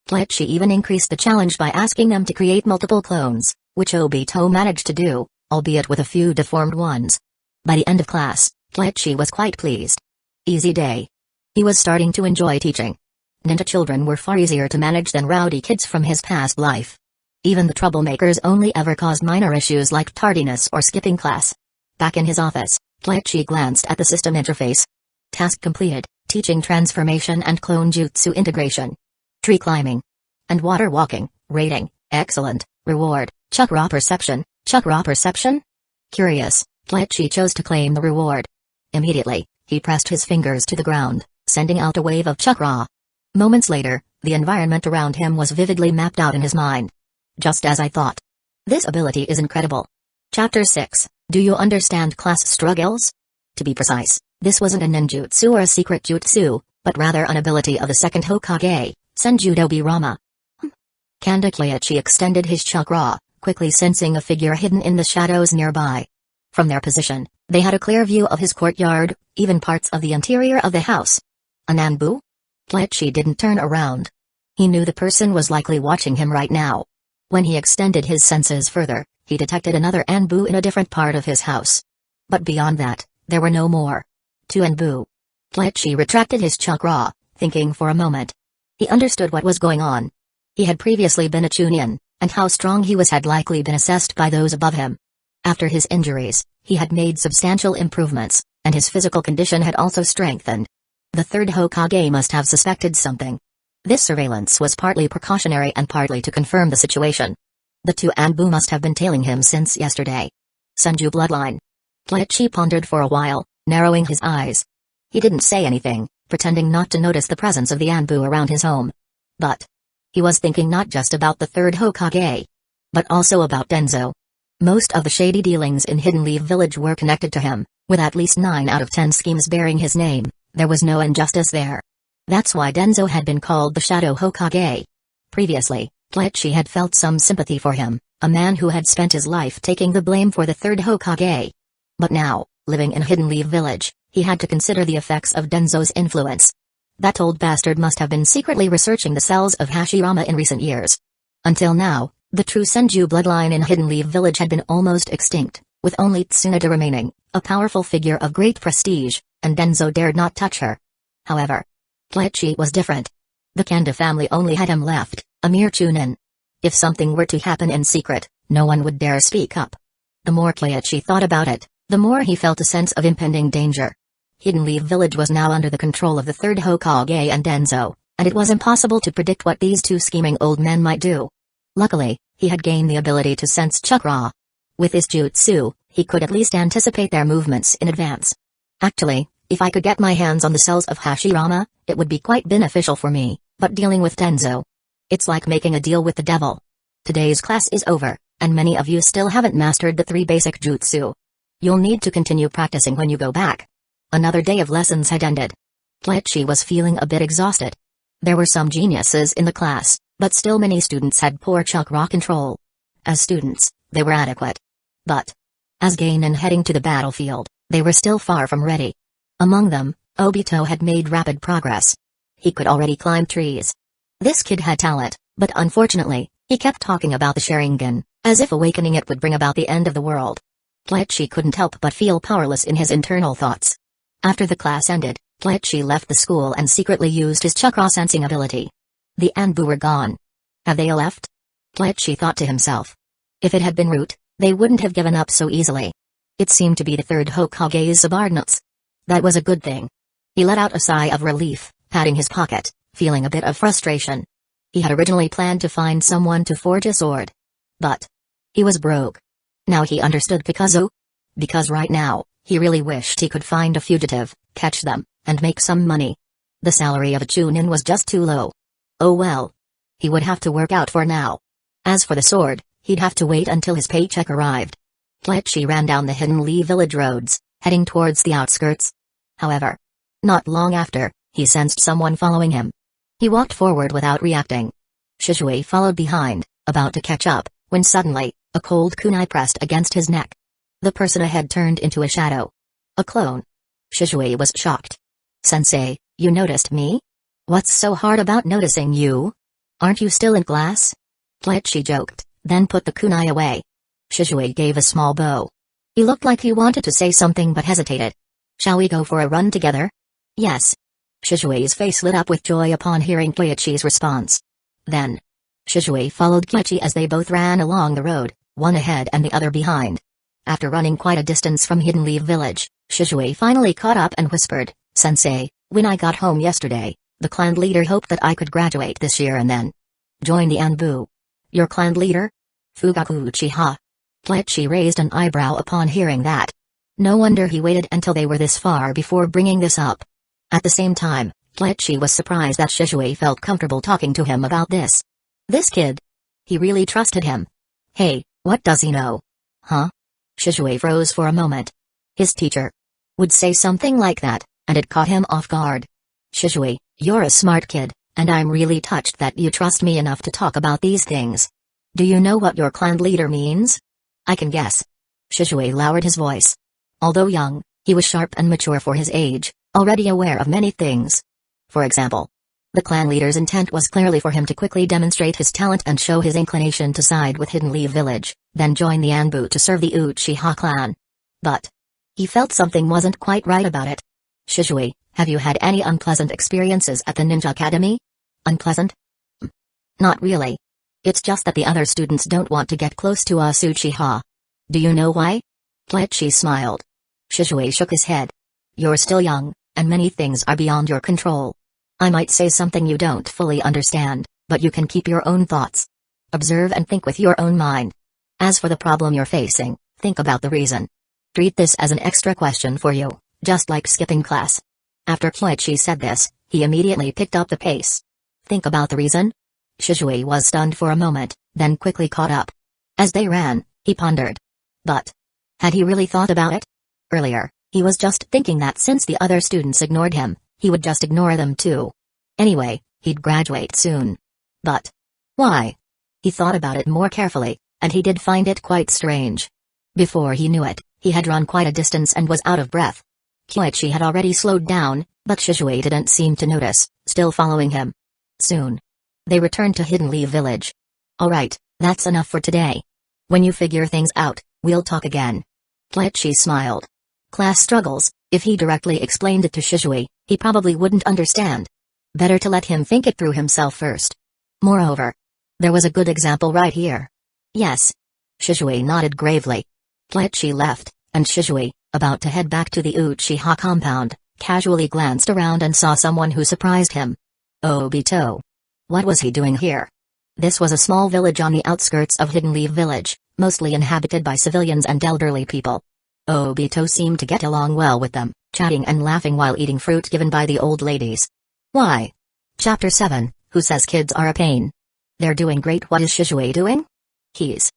Kleichi even increased the challenge by asking them to create multiple clones, which Obito managed to do, albeit with a few deformed ones. By the end of class, Kleichi was quite pleased. Easy day. He was starting to enjoy teaching. Ninja children were far easier to manage than rowdy kids from his past life. Even the troublemakers only ever caused minor issues like tardiness or skipping class. Back in his office, Kleichi glanced at the system interface. Task completed, teaching transformation and clone jutsu integration. Tree climbing. And water walking, rating, excellent, reward, chakra perception, chakra perception? Curious, Kleichi chose to claim the reward. Immediately, he pressed his fingers to the ground, sending out a wave of chakra. Moments later, the environment around him was vividly mapped out in his mind. Just as I thought. This ability is incredible. Chapter 6, Do you understand class struggles? To be precise, this wasn't a ninjutsu or a secret jutsu, but rather an ability of the second Hokage, Senjudobi Rama. Kanda Kleichi extended his chakra, quickly sensing a figure hidden in the shadows nearby. From their position, they had a clear view of his courtyard, even parts of the interior of the house. A Nanbu? Kleichi didn't turn around. He knew the person was likely watching him right now. When he extended his senses further, he detected another Anbu in a different part of his house. But beyond that, there were no more. Two Anbu. Kleichi retracted his chakra, thinking for a moment. He understood what was going on. He had previously been a Chunin, and how strong he was had likely been assessed by those above him. After his injuries, he had made substantial improvements, and his physical condition had also strengthened. The third Hokage must have suspected something. This surveillance was partly precautionary and partly to confirm the situation. The two Anbu must have been tailing him since yesterday. Senju bloodline. Kleichi pondered for a while, narrowing his eyes. He didn't say anything, pretending not to notice the presence of the Anbu around his home. But he was thinking not just about the third Hokage, but also about Denzo. Most of the shady dealings in Hidden Leaf Village were connected to him, with at least 9 out of 10 schemes bearing his name. There was no injustice there. That's why Denzo had been called the Shadow Hokage. Previously, Kleichi had felt some sympathy for him, a man who had spent his life taking the blame for the third Hokage. But now, living in Hidden Leaf Village, he had to consider the effects of Denzo's influence. That old bastard must have been secretly researching the cells of Hashirama in recent years. Until now, the true Senju bloodline in Hidden Leaf Village had been almost extinct, with only Tsunade remaining, a powerful figure of great prestige, and Denzo dared not touch her. However, Kleichi was different. The Kanda family only had him left, a mere Chunin. If something were to happen in secret, no one would dare speak up. The more Kleichi thought about it, the more he felt a sense of impending danger. Hidden Leaf Village was now under the control of the third Hokage and Denzo, and it was impossible to predict what these two scheming old men might do. Luckily, he had gained the ability to sense chakra. With his jutsu, he could at least anticipate their movements in advance. Actually, if I could get my hands on the cells of Hashirama, it would be quite beneficial for me, but dealing with Denzo, it's like making a deal with the devil. Today's class is over, and many of you still haven't mastered the 3 basic jutsu. You'll need to continue practicing when you go back. Another day of lessons had ended. Kleichi was feeling a bit exhausted. There were some geniuses in the class, but still many students had poor chakra control. As students, they were adequate. But as Genin heading to the battlefield, they were still far from ready. Among them, Obito had made rapid progress. He could already climb trees. This kid had talent, but unfortunately, he kept talking about the Sharingan, as if awakening it would bring about the end of the world. Kleichi couldn't help but feel powerless in his internal thoughts. After the class ended, Kleichi left the school and secretly used his chakra sensing ability. The Anbu were gone. Have they left? Kleichi thought to himself. If it had been root, they wouldn't have given up so easily. It seemed to be the third Hokage's subordinates. That was a good thing. He let out a sigh of relief, patting his pocket, feeling a bit of frustration. He had originally planned to find someone to forge a sword. But he was broke. Now he understood Picasso. Because right now, he really wished he could find a fugitive, catch them, and make some money. The salary of a chunin was just too low. Oh well. He would have to work out for now. As for the sword, he'd have to wait until his paycheck arrived. Kleichi ran down the Hidden Lee village roads, heading towards the outskirts. However, not long after, he sensed someone following him. He walked forward without reacting. Shisui followed behind, about to catch up, when suddenly, a cold kunai pressed against his neck. The person ahead turned into a shadow. A clone. Shisui was shocked. Sensei, you noticed me? What's so hard about noticing you? Aren't you still in class? Kleichi joked, then put the kunai away. Shisui gave a small bow. He looked like he wanted to say something but hesitated. Shall we go for a run together? Yes. Shishui's face lit up with joy upon hearing Kleichi's response. Then, Shisui followed Kleichi as they both ran along the road, one ahead and the other behind. After running quite a distance from Hidden Leaf Village, Shisui finally caught up and whispered, Sensei, when I got home yesterday, the clan leader hoped that I could graduate this year and then join the Anbu. Your clan leader? Fugaku Uchiha. Kleichi raised an eyebrow upon hearing that. No wonder he waited until they were this far before bringing this up. At the same time, Kleichi was surprised that Shisui felt comfortable talking to him about this. This kid. He really trusted him. Hey, what does he know? Huh? Shisui froze for a moment. His teacher would say something like that, and it caught him off guard. Shisui, you're a smart kid, and I'm really touched that you trust me enough to talk about these things. Do you know what your clan leader means? I can guess. Shisui lowered his voice. Although young, he was sharp and mature for his age, already aware of many things. For example, the clan leader's intent was clearly for him to quickly demonstrate his talent and show his inclination to side with Hidden Leaf Village, then join the Anbu to serve the Uchiha clan. But he felt something wasn't quite right about it. Shisui, have you had any unpleasant experiences at the Ninja Academy? Unpleasant? Not really. It's just that the other students don't want to get close to us Uchiha. Do you know why? Kleichi smiled. Shisui shook his head. You're still young, and many things are beyond your control. I might say something you don't fully understand, but you can keep your own thoughts. Observe and think with your own mind. As for the problem you're facing, think about the reason. Treat this as an extra question for you, just like skipping class. After Kleichi said this, he immediately picked up the pace. Think about the reason? Shisui was stunned for a moment, then quickly caught up. As they ran, he pondered. But had he really thought about it? Earlier, he was just thinking that since the other students ignored him, he would just ignore them too. Anyway, he'd graduate soon. But why? He thought about it more carefully, and he did find it quite strange. Before he knew it, he had run quite a distance and was out of breath. Kleichi had already slowed down, but Shisui didn't seem to notice, still following him. Soon, they returned to Hidden Leaf Village. Alright, that's enough for today. When you figure things out, we'll talk again. Kleichi smiled. Class struggles, if he directly explained it to Shisui, he probably wouldn't understand. Better to let him think it through himself first. Moreover, there was a good example right here. Yes. Shisui nodded gravely. Kleichi left, and Shisui, about to head back to the Uchiha compound, casually glanced around and saw someone who surprised him. Obito. What was he doing here? This was a small village on the outskirts of Hidden Leaf Village, mostly inhabited by civilians and elderly people. Obito seemed to get along well with them, chatting and laughing while eating fruit given by the old ladies. Why? Chapter 7, Who Says Kids Are a Pain? They're doing great. What is Shisui doing? He's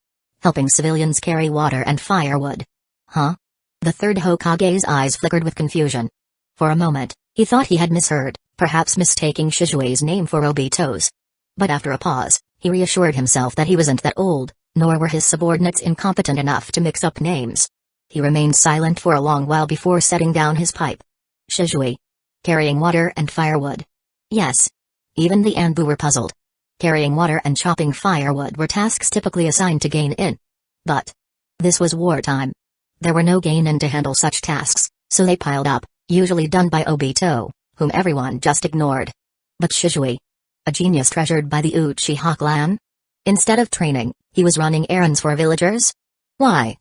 helping civilians carry water and firewood. Huh? The third Hokage's eyes flickered with confusion. For a moment, he thought he had misheard, perhaps mistaking Shishui's name for Obito's. But after a pause, he reassured himself that he wasn't that old, nor were his subordinates incompetent enough to mix up names. He remained silent for a long while before setting down his pipe. Shisui. Carrying water and firewood. Yes. Even the Anbu were puzzled. Carrying water and chopping firewood were tasks typically assigned to Genin. But this was wartime. There were no Genin to handle such tasks, so they piled up, usually done by Obito, whom everyone just ignored. But Shisui, a genius treasured by the Uchiha clan? Instead of training, he was running errands for villagers? Why?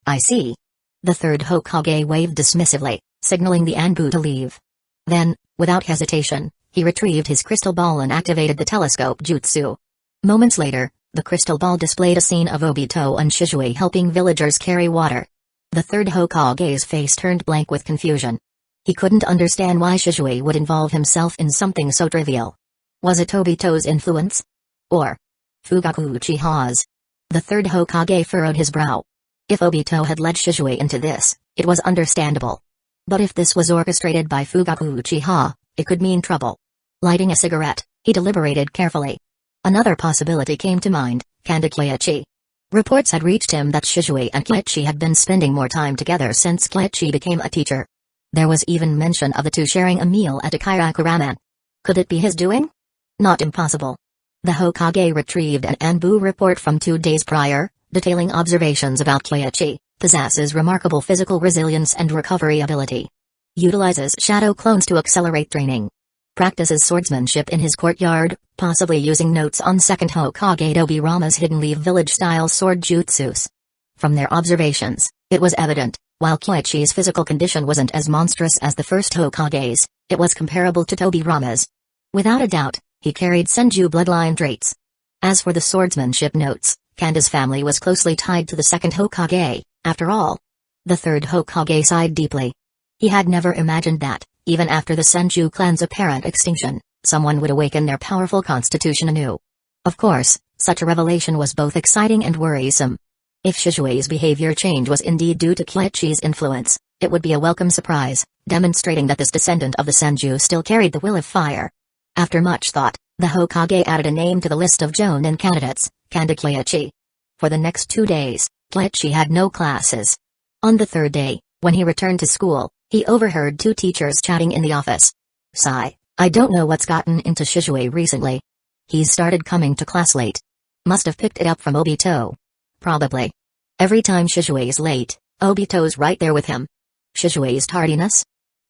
I see. The third Hokage waved dismissively, signaling the Anbu to leave. Then, without hesitation, he retrieved his crystal ball and activated the telescope jutsu. Moments later, the crystal ball displayed a scene of Obito and Shizue helping villagers carry water. The third Hokage's face turned blank with confusion. He couldn't understand why Shizue would involve himself in something so trivial. Was it Obito's influence? Or Fugaku Uchiha's? The third Hokage furrowed his brow. If Obito had led Shizue into this, it was understandable. But if this was orchestrated by Fugaku Uchiha, it could mean trouble. Lighting a cigarette, he deliberated carefully. Another possibility came to mind, Kanda Kyoichi. Reports had reached him that Shizue and Kyoichi had been spending more time together since Kyoichi became a teacher. There was even mention of the two sharing a meal at a Kairaku ramen. Could it be his doing? Not impossible. The Hokage retrieved an Anbu report from 2 days prior, detailing observations about Kyoichi, possesses remarkable physical resilience and recovery ability. Utilizes shadow clones to accelerate training. Practices swordsmanship in his courtyard, possibly using notes on second Hokage Tobirama's hidden leaf village-style sword jutsus. From their observations, it was evident, while Kyoichi's physical condition wasn't as monstrous as the first Hokage's, it was comparable to Tobirama's. Without a doubt, he carried Senju bloodline traits. As for the swordsmanship notes, Kanda's family was closely tied to the second Hokage, after all. The third Hokage sighed deeply. He had never imagined that, even after the Senju clan's apparent extinction, someone would awaken their powerful constitution anew. Of course, such a revelation was both exciting and worrisome. If Shizue's behavior change was indeed due to Kyoichi's influence, it would be a welcome surprise, demonstrating that this descendant of the Senju still carried the will of fire. After much thought, the Hokage added a name to the list of Jonin candidates, Kanda Kyoichi. For the next 2 days, Kyoichi had no classes. On the third day, when he returned to school, he overheard 2 teachers chatting in the office. Sigh, I don't know what's gotten into Shizue recently. He's started coming to class late. Must have picked it up from Obito. Probably. Every time Shizue's late, Obito's right there with him. Shizue's tardiness?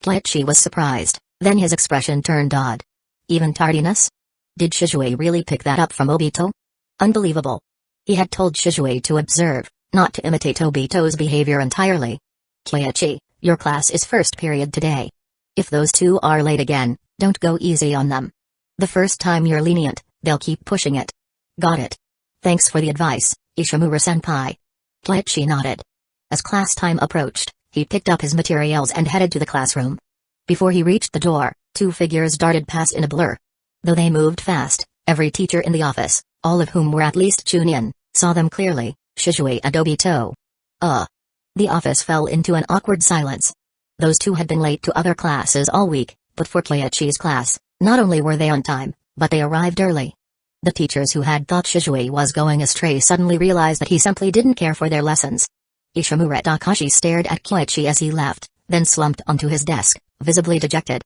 Kyoichi was surprised, then his expression turned odd. Even tardiness? Did Shizue really pick that up from Obito? Unbelievable. He had told Shizue to observe, not to imitate Obito's behavior entirely. Kyoichi, your class is first period today. If those 2 are late again, don't go easy on them. The first time you're lenient, they'll keep pushing it. Got it. Thanks for the advice, Ishimura-senpai. Kyoichi nodded. As class time approached, he picked up his materials and headed to the classroom. Before he reached the door, 2 figures darted past in a blur. Though they moved fast, every teacher in the office, all of whom were at least Chunin, saw them clearly, Shizue and Obito. The office fell into an awkward silence. Those 2 had been late to other classes all week, but for Kyoichi's class, not only were they on time, but they arrived early. The teachers who had thought Shizue was going astray suddenly realized that he simply didn't care for their lessons. Ishimura Takashi stared at Kyoichi as he left, then slumped onto his desk, visibly dejected.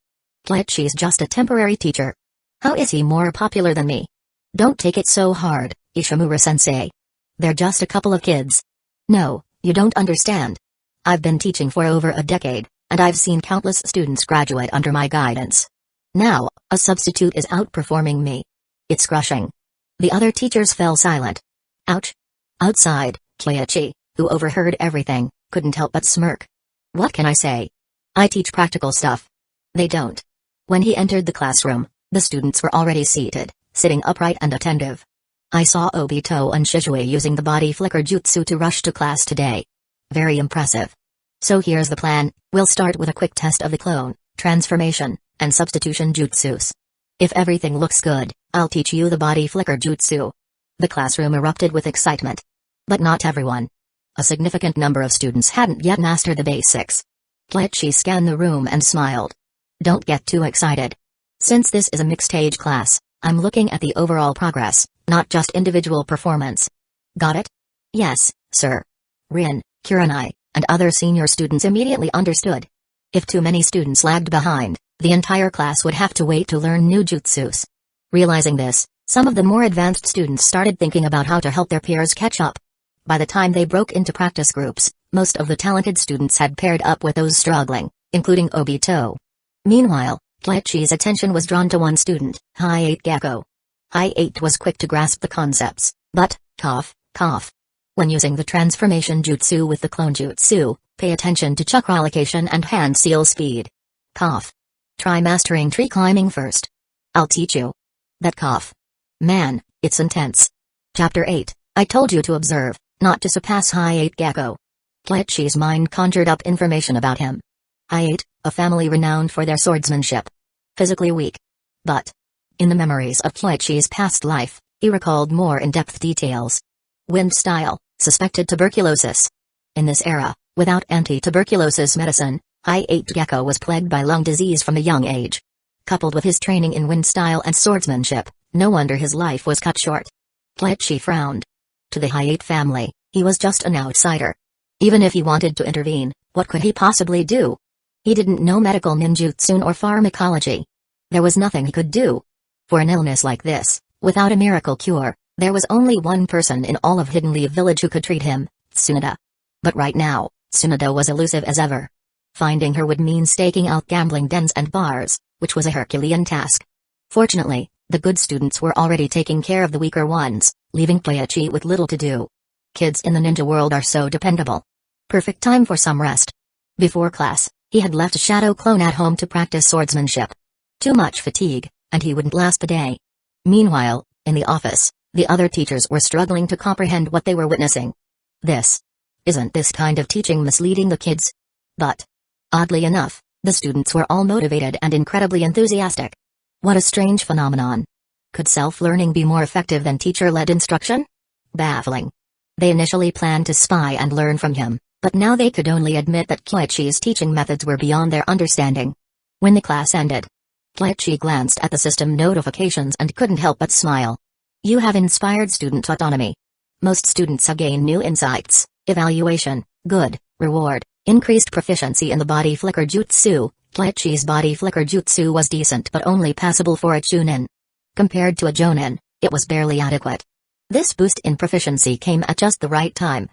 Kyoichi's just a temporary teacher. How is he more popular than me? Don't take it so hard, Ishimura-sensei. They're just a couple of kids. No, you don't understand. I've been teaching for over a decade, and I've seen countless students graduate under my guidance. Now, a substitute is outperforming me. It's crushing. The other teachers fell silent. Ouch. Outside, Kyoichi, who overheard everything, couldn't help but smirk. What can I say? I teach practical stuff. They don't. When he entered the classroom, the students were already seated, sitting upright and attentive. I saw Obito and Shizue using the body flicker jutsu to rush to class today. Very impressive. So here's the plan, we'll start with a quick test of the clone, transformation, and substitution jutsus. If everything looks good, I'll teach you the body flicker jutsu. The classroom erupted with excitement. But not everyone. A significant number of students hadn't yet mastered the basics. Kyoichi scanned the room and smiled. Don't get too excited. Since this is a mixed-age class, I'm looking at the overall progress, not just individual performance. Got it? Yes, sir. Rin, Kurenai, and other senior students immediately understood. If too many students lagged behind, the entire class would have to wait to learn new jutsus. Realizing this, some of the more advanced students started thinking about how to help their peers catch up. By the time they broke into practice groups, most of the talented students had paired up with those struggling, including Obito. Meanwhile, Kyoichi's attention was drawn to one student, Hiate Gecko. Hi-8 was quick to grasp the concepts, but, cough, cough. When using the transformation jutsu with the clone jutsu, pay attention to chakra allocation and hand seal speed. Cough. Try mastering tree climbing first. I'll teach you. That cough. Man, it's intense. Chapter 8, I told you to observe, not to surpass Hi-8 Gecko. Kyoichi's mind conjured up information about him. Hi-8, a family renowned for their swordsmanship. Physically weak. But, in the memories of Kyoichi's past life, he recalled more in-depth details. Wind style, suspected tuberculosis. In this era, without anti-tuberculosis medicine, Hi-8 Gecko was plagued by lung disease from a young age. Coupled with his training in wind style and swordsmanship, no wonder his life was cut short. Kyoichi frowned. To the Hi-8 family, he was just an outsider. Even if he wanted to intervene, what could he possibly do? He didn't know medical ninjutsu or pharmacology. There was nothing he could do. For an illness like this, without a miracle cure, there was only one person in all of Hidden Leaf Village who could treat him, Tsunade. But right now, Tsunade was elusive as ever. Finding her would mean staking out gambling dens and bars, which was a Herculean task. Fortunately, the good students were already taking care of the weaker ones, leaving Kyoichi with little to do. Kids in the ninja world are so dependable. Perfect time for some rest. Before class, he had left a shadow clone at home to practice swordsmanship. Too much fatigue, and he wouldn't last the day. Meanwhile, in the office, the other teachers were struggling to comprehend what they were witnessing. Isn't this kind of teaching misleading the kids? But, oddly enough, the students were all motivated and incredibly enthusiastic. What a strange phenomenon. Could self-learning be more effective than teacher-led instruction? Baffling. They initially planned to spy and learn from him, but now they could only admit that Kyoichi's teaching methods were beyond their understanding. When the class ended, Kyoichi glanced at the system notifications and couldn't help but smile. You have inspired student autonomy. Most students have gained new insights, evaluation, good, reward, increased proficiency in the body flicker jutsu. Kyoichi's body flicker jutsu was decent but only passable for a chunin. Compared to a jonin, it was barely adequate. This boost in proficiency came at just the right time.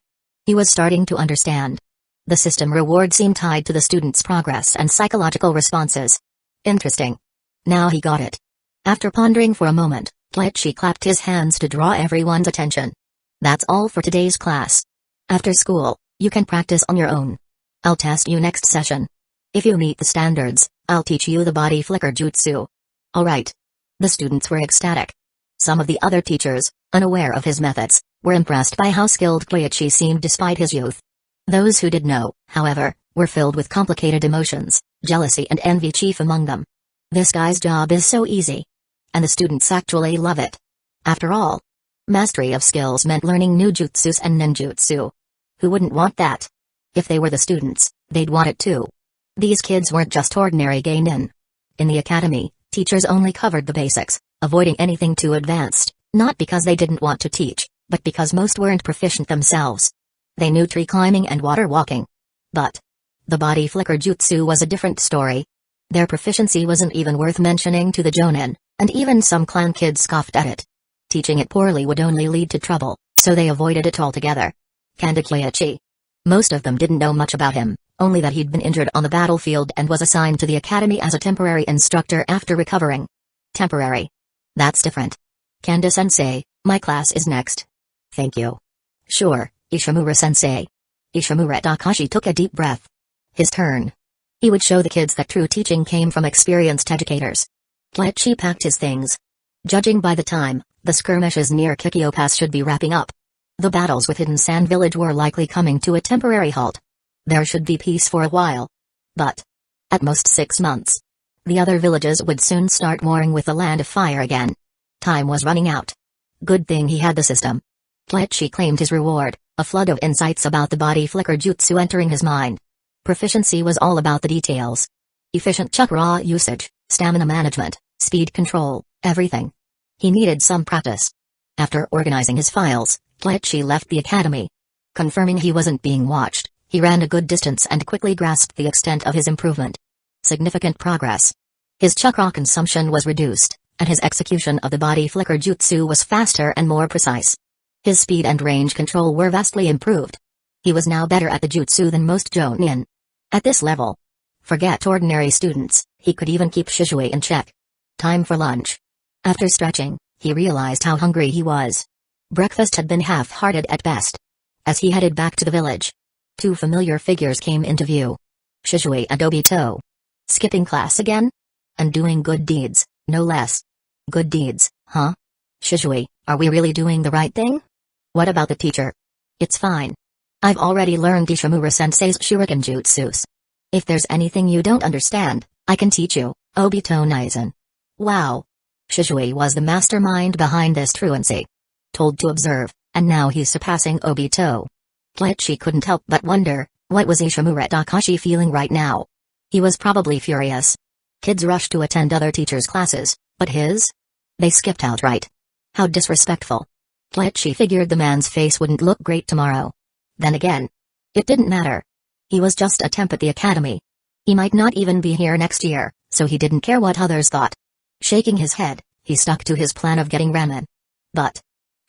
He was starting to understand. The system reward seemed tied to the student's progress and psychological responses. Interesting. Now he got it. After pondering for a moment, Kyoichi clapped his hands to draw everyone's attention. That's all for today's class. After school, you can practice on your own. I'll test you next session. If you meet the standards, I'll teach you the body flicker jutsu. Alright. The students were ecstatic. Some of the other teachers, unaware of his methods, were impressed by how skilled Kyoichi seemed despite his youth. Those who did know, however, were filled with complicated emotions, jealousy and envy chief among them. This guy's job is so easy. And the students actually love it. After all, mastery of skills meant learning new jutsus and ninjutsu. Who wouldn't want that? If they were the students, they'd want it too. These kids weren't just ordinary geinin. In the academy, teachers only covered the basics, avoiding anything too advanced, not because they didn't want to teach, but because most weren't proficient themselves. They knew tree climbing and water walking. But the body flicker jutsu was a different story. Their proficiency wasn't even worth mentioning to the jonin, and even some clan kids scoffed at it. Teaching it poorly would only lead to trouble, so they avoided it altogether. Kanda Kyoichi. Most of them didn't know much about him, only that he'd been injured on the battlefield and was assigned to the academy as a temporary instructor after recovering. Temporary. That's different. Kanda-sensei, my class is next. Thank you. Sure, Ishimura-sensei. Ishimura Takashi took a deep breath. His turn. He would show the kids that true teaching came from experienced educators. Kyoichi packed his things. Judging by the time, the skirmishes near Kikyo Pass should be wrapping up. The battles with Hidden Sand Village were likely coming to a temporary halt. There should be peace for a while. But at most 6 months. The other villages would soon start warring with the Land of Fire again. Time was running out. Good thing he had the system. Kyoichi claimed his reward, a flood of insights about the body flicker jutsu entering his mind. Proficiency was all about the details. Efficient chakra usage, stamina management, speed control, everything. He needed some practice. After organizing his files, Kyoichi left the academy. Confirming he wasn't being watched, he ran a good distance and quickly grasped the extent of his improvement. Significant progress. His chakra consumption was reduced, and his execution of the body flicker jutsu was faster and more precise. His speed and range control were vastly improved. He was now better at the jutsu than most jonin. At this level, forget ordinary students, he could even keep Shizue in check. Time for lunch. After stretching, He realized how hungry he was. Breakfast had been half-hearted at best. As he headed back to the village, two familiar figures came into view. Shishui and Obito. Skipping class again? And doing good deeds, no less. Good deeds, huh? Shishui, are we really doing the right thing? What about the teacher? It's fine. I've already learned Ishimura-sensei's shuriken jutsus. If there's anything you don't understand, I can teach you, Obito Naizen. Wow. Shishui was the mastermind behind this truancy. Told to observe, and now he's surpassing Obito. Kleichi couldn't help but wonder, what was Ishimura Takashi feeling right now? He was probably furious. Kids rushed to attend other teachers' classes, but his? They skipped outright. How disrespectful. Kleichi figured the man's face wouldn't look great tomorrow. Then again, it didn't matter. He was just a temp at the academy. He might not even be here next year, so he didn't care what others thought. Shaking his head, he stuck to his plan of getting ramen. But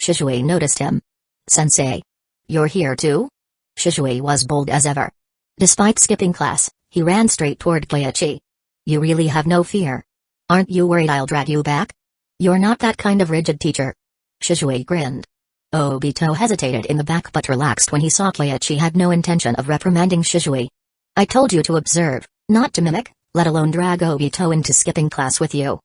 Shishui noticed him. Sensei. You're here too? Shishui was bold as ever. Despite skipping class, he ran straight toward Kleichi. You really have no fear? Aren't you worried I'll drag you back? You're not that kind of rigid teacher. Shishui grinned. Obito hesitated in the back but relaxed when he saw Kleichi had no intention of reprimanding Shishui. I told you to observe, not to mimic, let alone drag Obito into skipping class with you.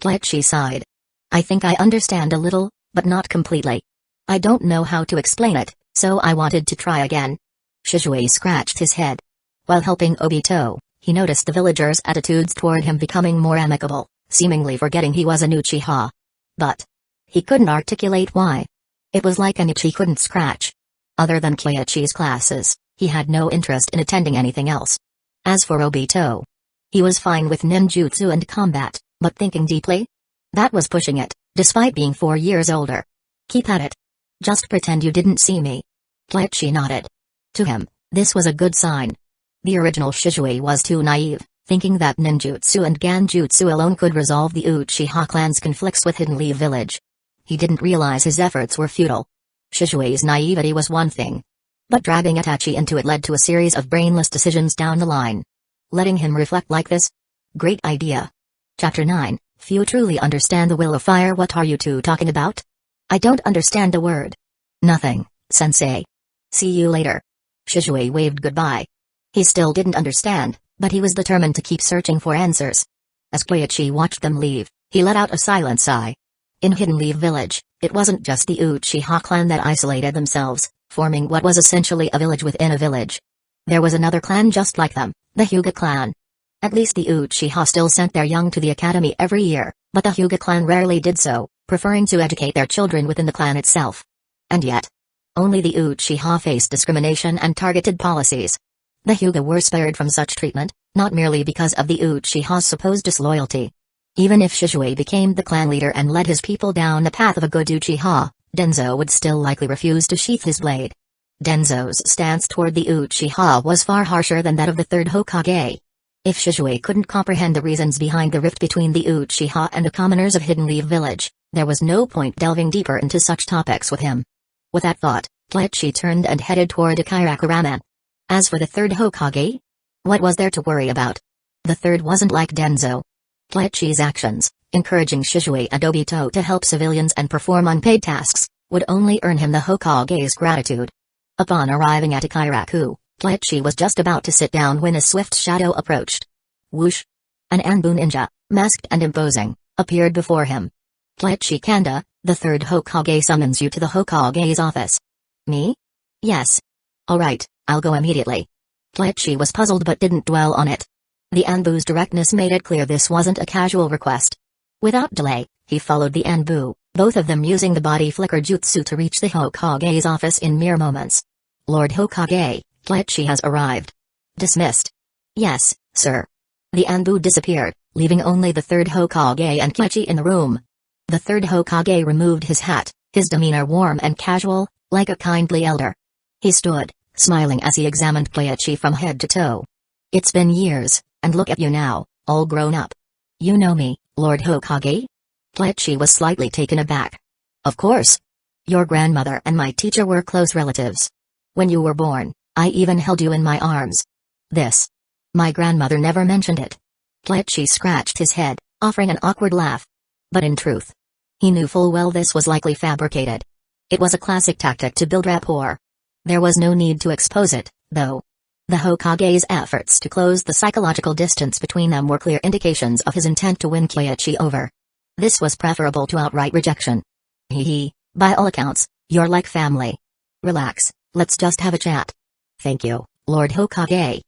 Kleichi sighed. I think I understand a little, but not completely. I don't know how to explain it, so I wanted to try again. Shishui scratched his head. While helping Obito, he noticed the villagers' attitudes toward him becoming more amicable, seemingly forgetting he was an Uchiha. But he couldn't articulate why. It was like an itch he couldn't scratch. Other than Kleichi's classes, he had no interest in attending anything else. As for Obito, he was fine with ninjutsu and combat, but thinking deeply? That was pushing it, despite being 4 years older. Keep at it. Just pretend you didn't see me. Kleichi nodded. To him, this was a good sign. The original Shishui was too naive, thinking that ninjutsu and ganjutsu alone could resolve the Uchiha clan's conflicts with Hidden Leaf Village. He didn't realize his efforts were futile. Shishui's naivety was one thing, but dragging Itachi into it led to a series of brainless decisions down the line. Letting him reflect like this? Great idea. Chapter 9, Few truly understand the will of fire. What are you two talking about? I don't understand a word. Nothing, sensei. See you later. Shishui waved goodbye. He still didn't understand, but he was determined to keep searching for answers. As Kleichi watched them leave, he let out a silent sigh. In Hidden Leaf Village, it wasn't just the Uchiha clan that isolated themselves, forming what was essentially a village within a village. There was another clan just like them, the Hyuga clan. At least the Uchiha still sent their young to the academy every year, but the Hyuga clan rarely did so, preferring to educate their children within the clan itself. And yet, only the Uchiha faced discrimination and targeted policies. The Hyuga were spared from such treatment, not merely because of the Uchiha's supposed disloyalty. Even if Shishui became the clan leader and led his people down the path of a good Uchiha, Denzo would still likely refuse to sheath his blade. Denzo's stance toward the Uchiha was far harsher than that of the third Hokage. If Shishui couldn't comprehend the reasons behind the rift between the Uchiha and the commoners of Hidden Leaf Village, there was no point delving deeper into such topics with him. With that thought, Kleichi turned and headed toward Ikiraku Ramen. As for the third Hokage? What was there to worry about? The third wasn't like Denzo. Kleichi's actions, encouraging Shishui and Obito to help civilians and perform unpaid tasks, would only earn him the Hokage's gratitude. Upon arriving at Ikiraku, Kleichi was just about to sit down when a swift shadow approached. Whoosh! An Anbu ninja, masked and imposing, appeared before him. Kleichi Kanda, the third Hokage summons you to the Hokage's office. Me? Yes. Alright, I'll go immediately. Kleichi was puzzled but didn't dwell on it. The Anbu's directness made it clear this wasn't a casual request. Without delay, he followed the Anbu, both of them using the body flicker jutsu to reach the Hokage's office in mere moments. Lord Hokage, Kleichi has arrived. Dismissed. Yes, sir. The Anbu disappeared, leaving only the third Hokage and Kleichi in the room. The third Hokage removed his hat, his demeanor warm and casual, like a kindly elder. He stood, smiling as he examined Kleichi from head to toe. It's been years, and look at you now, all grown up. You know me, Lord Hokage? Kleichi was slightly taken aback. Of course. Your grandmother and my teacher were close relatives. When you were born, I even held you in my arms. This. My grandmother never mentioned it. Kleichi scratched his head, offering an awkward laugh. But in truth, He knew full well this was likely fabricated. It was a classic tactic to build rapport. There was no need to expose it, though. The Hokage's efforts to close the psychological distance between them were clear indications of his intent to win Keiichi over. This was preferable to outright rejection. By all accounts, you're like family. Relax, let's just have a chat. Thank you, Lord Hokage.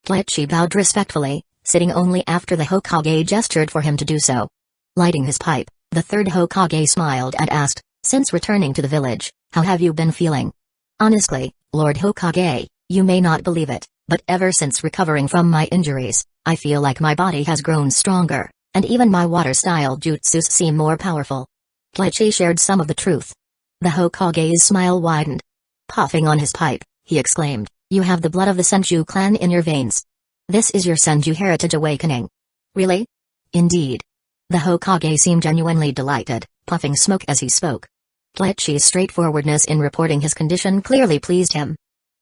Keiichi bowed respectfully, sitting only after the Hokage gestured for him to do so. Lighting his pipe, the third Hokage smiled and asked, since returning to the village, how have you been feeling? Honestly, Lord Hokage, you may not believe it, but ever since recovering from my injuries, I feel like my body has grown stronger, and even my water-style jutsus seem more powerful. Keiichi shared some of the truth. The Hokage's smile widened. Puffing on his pipe, he exclaimed, you have the blood of the Senju clan in your veins. This is your Senju heritage awakening. Really? Indeed. The Hokage seemed genuinely delighted, puffing smoke as he spoke. Keiichi's straightforwardness in reporting his condition clearly pleased him.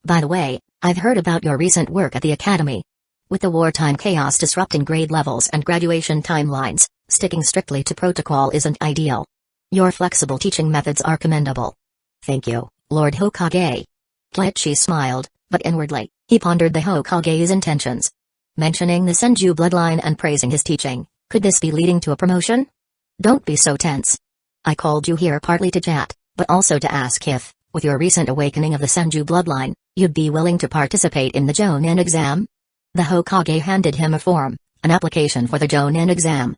By the way, I've heard about your recent work at the academy. With the wartime chaos disrupting grade levels and graduation timelines, sticking strictly to protocol isn't ideal. Your flexible teaching methods are commendable. Thank you, Lord Hokage. Keiichi smiled, but inwardly, he pondered the Hokage's intentions. Mentioning the Senju bloodline and praising his teaching, could this be leading to a promotion? Don't be so tense. I called you here partly to chat, but also to ask if, with your recent awakening of the Senju bloodline, you'd be willing to participate in the Jonin exam? The Hokage handed him a form, an application for the Jonin exam.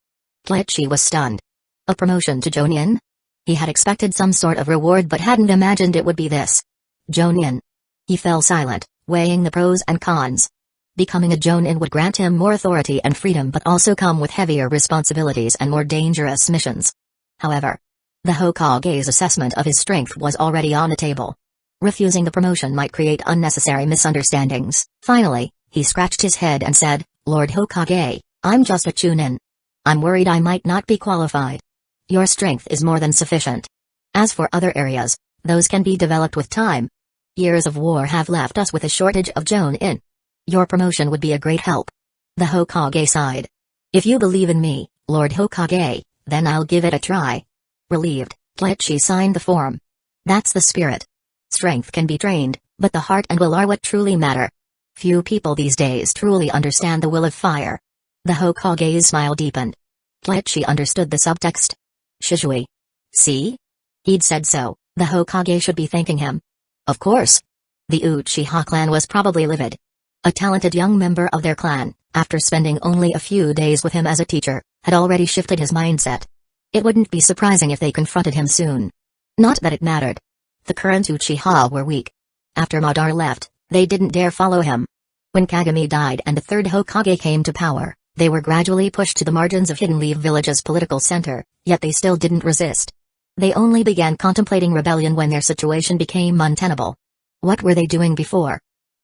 Keiichi was stunned. A promotion to Jonin? He had expected some sort of reward but hadn't imagined it would be this. Jonin. He fell silent, weighing the pros and cons. Becoming a Jonin would grant him more authority and freedom but also come with heavier responsibilities and more dangerous missions. However, the Hokage's assessment of his strength was already on the table. Refusing the promotion might create unnecessary misunderstandings. Finally, he scratched his head and said, Lord Hokage, I'm just a Chunin. I'm worried I might not be qualified. Your strength is more than sufficient. As for other areas, those can be developed with time. Years of war have left us with a shortage of Jonin. Your promotion would be a great help. The Hokage sighed. If you believe in me, Lord Hokage, then I'll give it a try. Relieved, Keiichi signed the form. That's the spirit. Strength can be trained, but the heart and will are what truly matter. Few people these days truly understand the will of fire. The Hokage's smile deepened. Keiichi understood the subtext. Shisui. See? He'd said so, the Hokage should be thanking him. Of course. The Uchiha clan was probably livid. A talented young member of their clan, after spending only a few days with him as a teacher, had already shifted his mindset. It wouldn't be surprising if they confronted him soon. Not that it mattered. The current Uchiha were weak. After Madara left, they didn't dare follow him. When Kagami died and the third Hokage came to power, they were gradually pushed to the margins of Hidden Leaf Village's political center, yet they still didn't resist. They only began contemplating rebellion when their situation became untenable. What were they doing before?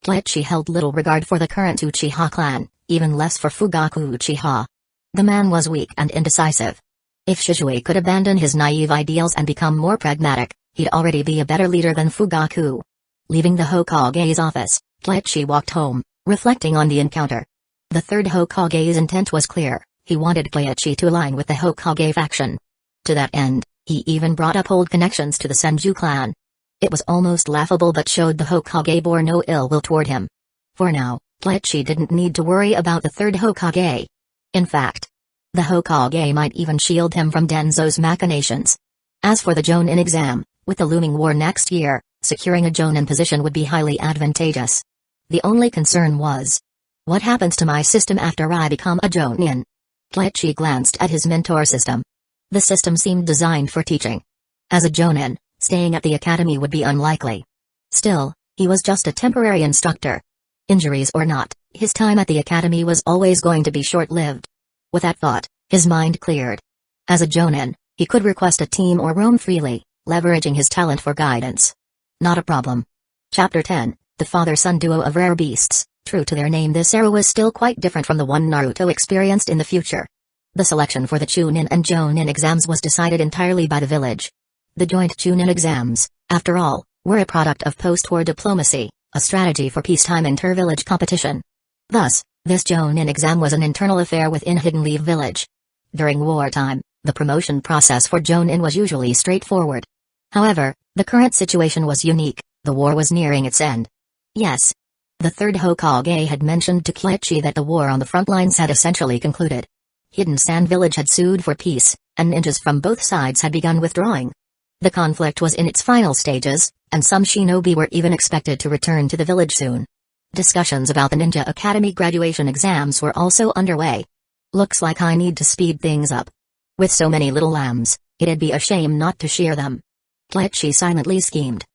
Keiichi held little regard for the current Uchiha clan, even less for Fugaku Uchiha. The man was weak and indecisive. If Shisui could abandon his naive ideals and become more pragmatic, he'd already be a better leader than Fugaku. Leaving the Hokage's office, Keiichi walked home, reflecting on the encounter. The third Hokage's intent was clear, he wanted Keiichi to align with the Hokage faction. To that end, he even brought up old connections to the Senju clan. It was almost laughable but showed the Hokage bore no ill will toward him. For now, Keiichi didn't need to worry about the third Hokage. In fact, the Hokage might even shield him from Denzo's machinations. As for the Jonin exam, with the looming war next year, securing a Jonin position would be highly advantageous. The only concern was, what happens to my system after I become a Jonin? Keiichi glanced at his mentor system. The system seemed designed for teaching. As a Jonin, staying at the academy would be unlikely. Still, he was just a temporary instructor. Injuries or not, his time at the academy was always going to be short-lived. With that thought, his mind cleared. As a Jonin, he could request a team or roam freely, leveraging his talent for guidance. Not a problem. Chapter 10, The Father-Son Duo of Rare Beasts. True to their name, this era was still quite different from the one Naruto experienced in the future. The selection for the Chunin and Jonin exams was decided entirely by the village. The joint Chunin exams, after all, were a product of post-war diplomacy, a strategy for peacetime inter-village competition. Thus, this Jonin exam was an internal affair within Hidden Leaf Village. During wartime, The promotion process for Jonin was usually straightforward. However, the current situation was unique. The war was nearing its end. Yes. The third Hokage had mentioned to Kleichi that the war on the front lines had essentially concluded. Hidden Sand Village had sued for peace, and ninjas from both sides had begun withdrawing. The conflict was in its final stages, and some shinobi were even expected to return to the village soon. Discussions about the Ninja Academy graduation exams were also underway. Looks like I need to speed things up. With so many little lambs, it'd be a shame not to shear them. Kleichi silently schemed.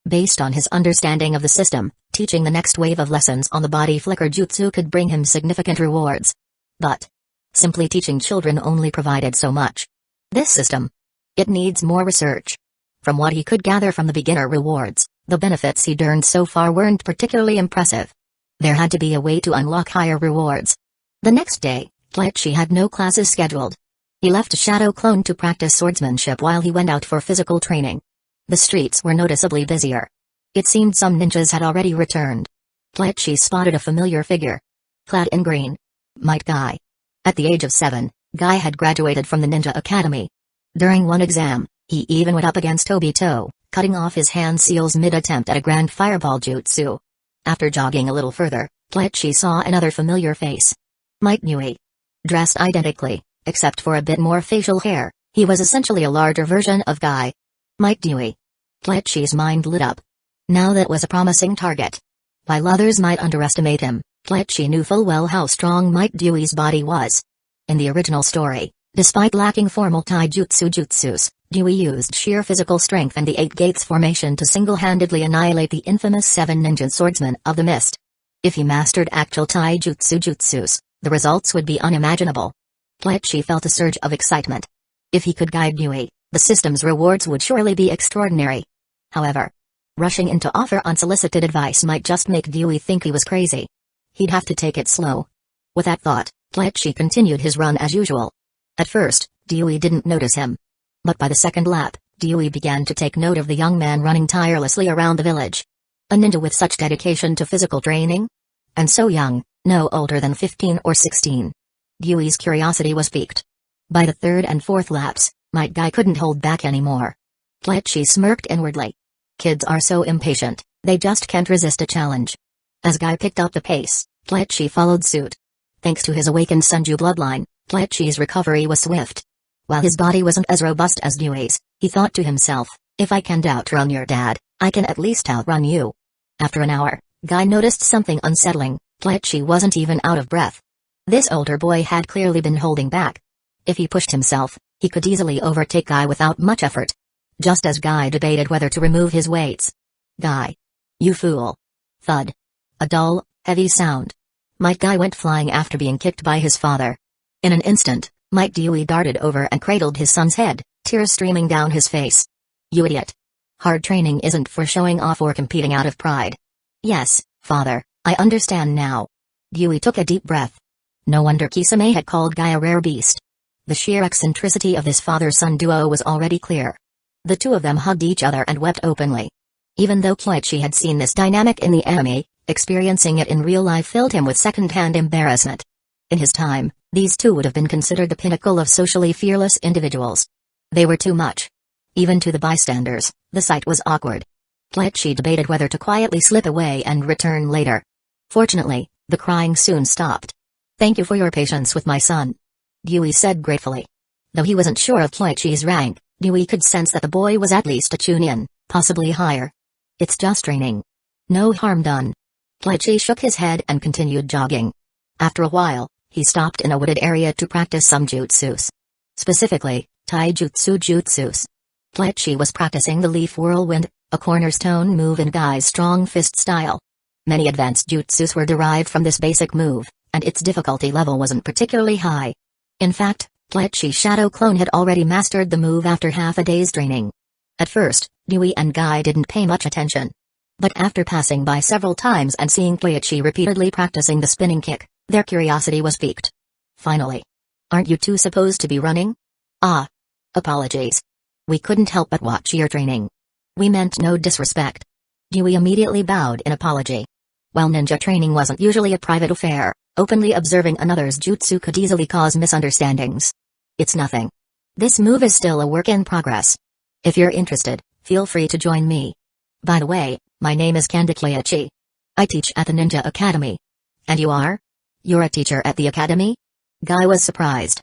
Based on his understanding of the system, teaching the next wave of lessons on the body flicker jutsu could bring him significant rewards. But simply teaching children only provided so much. This system, it needs more research. From what he could gather from the beginner rewards, the benefits he'd earned so far weren't particularly impressive. There had to be a way to unlock higher rewards. The next day, Kleichi had no classes scheduled. He left a shadow clone to practice swordsmanship while he went out for physical training. The streets were noticeably busier. It seemed some ninjas had already returned. Kleichi spotted a familiar figure. Clad in green. Might Guy. At the age of 7, Guy had graduated from the Ninja Academy. During one exam, he even went up against Obito, cutting off his hand seals mid-attempt at a grand fireball jutsu. After jogging a little further, Kleichi saw another familiar face. Might Nui. Dressed identically, except for a bit more facial hair, he was essentially a larger version of Guy. Might Nui. Kleichi's mind lit up. Now that was a promising target. While others might underestimate him, Kleichi knew full well how strong Might Dewey's body was. In the original story, despite lacking formal taijutsu jutsus, Dewey used sheer physical strength and the Eight Gates formation to single-handedly annihilate the infamous 7 ninja swordsmen of the mist. If he mastered actual taijutsu jutsus, the results would be unimaginable. Kleichi felt a surge of excitement. If he could guide Dewey, the system's rewards would surely be extraordinary. However, rushing in to offer unsolicited advice might just make Dewey think he was crazy. He'd have to take it slow. With that thought, Kleichi continued his run as usual. At first, Dewey didn't notice him. But by the second lap, Dewey began to take note of the young man running tirelessly around the village. A ninja with such dedication to physical training? And so young, no older than 15 or 16. Dewey's curiosity was piqued. By the third and fourth laps, Might Guy couldn't hold back anymore. Kleichi smirked inwardly. Kids are so impatient, they just can't resist a challenge. As Guy picked up the pace, Kleichi followed suit. Thanks to his awakened Sunju bloodline, Kleichi's recovery was swift. While his body wasn't as robust as Dewey's, he thought to himself, if I can't outrun your dad, I can at least outrun you. After an hour, Guy noticed something unsettling. Kleichi wasn't even out of breath. This older boy had clearly been holding back. If he pushed himself, he could easily overtake Guy without much effort. Just as Guy debated whether to remove his weights. Guy. You fool. Thud. A dull, heavy sound. Might Guy went flying after being kicked by his father. In an instant, Might Dewey darted over and cradled his son's head, tears streaming down his face. You idiot. Hard training isn't for showing off or competing out of pride. Yes, father, I understand now. Dewey took a deep breath. No wonder Kisame had called Guy a rare beast. The sheer eccentricity of this father-son duo was already clear. The two of them hugged each other and wept openly. Even though Kleichi had seen this dynamic in the anime, experiencing it in real life filled him with second-hand embarrassment. In his time, these two would have been considered the pinnacle of socially fearless individuals. They were too much. Even to the bystanders, the sight was awkward. Kleichi debated whether to quietly slip away and return later. Fortunately, the crying soon stopped. Thank you for your patience with my son. Dewey said gratefully. Though he wasn't sure of Kleichi's rank, Dewey could sense that the boy was at least a Chunin, possibly higher. It's just training. No harm done. Kleichi shook his head and continued jogging. After a while, he stopped in a wooded area to practice some jutsus. Specifically, taijutsu jutsus. Kleichi was practicing the leaf whirlwind, a cornerstone move in Guy's strong fist style. Many advanced jutsus were derived from this basic move, and its difficulty level wasn't particularly high. In fact, Kleichi's shadow clone had already mastered the move after half a day's training. At first, Dewey and Guy didn't pay much attention. But after passing by several times and seeing Kleichi repeatedly practicing the spinning kick, their curiosity was piqued. Finally. Aren't you two supposed to be running? Ah. Apologies. We couldn't help but watch your training. We meant no disrespect. Dewey immediately bowed in apology. While ninja training wasn't usually a private affair, openly observing another's jutsu could easily cause misunderstandings. It's nothing. This move is still a work in progress. If you're interested, feel free to join me. By the way, my name is Kandakiachi. I teach at the Ninja Academy. And you are? You're a teacher at the academy? Guy was surprised.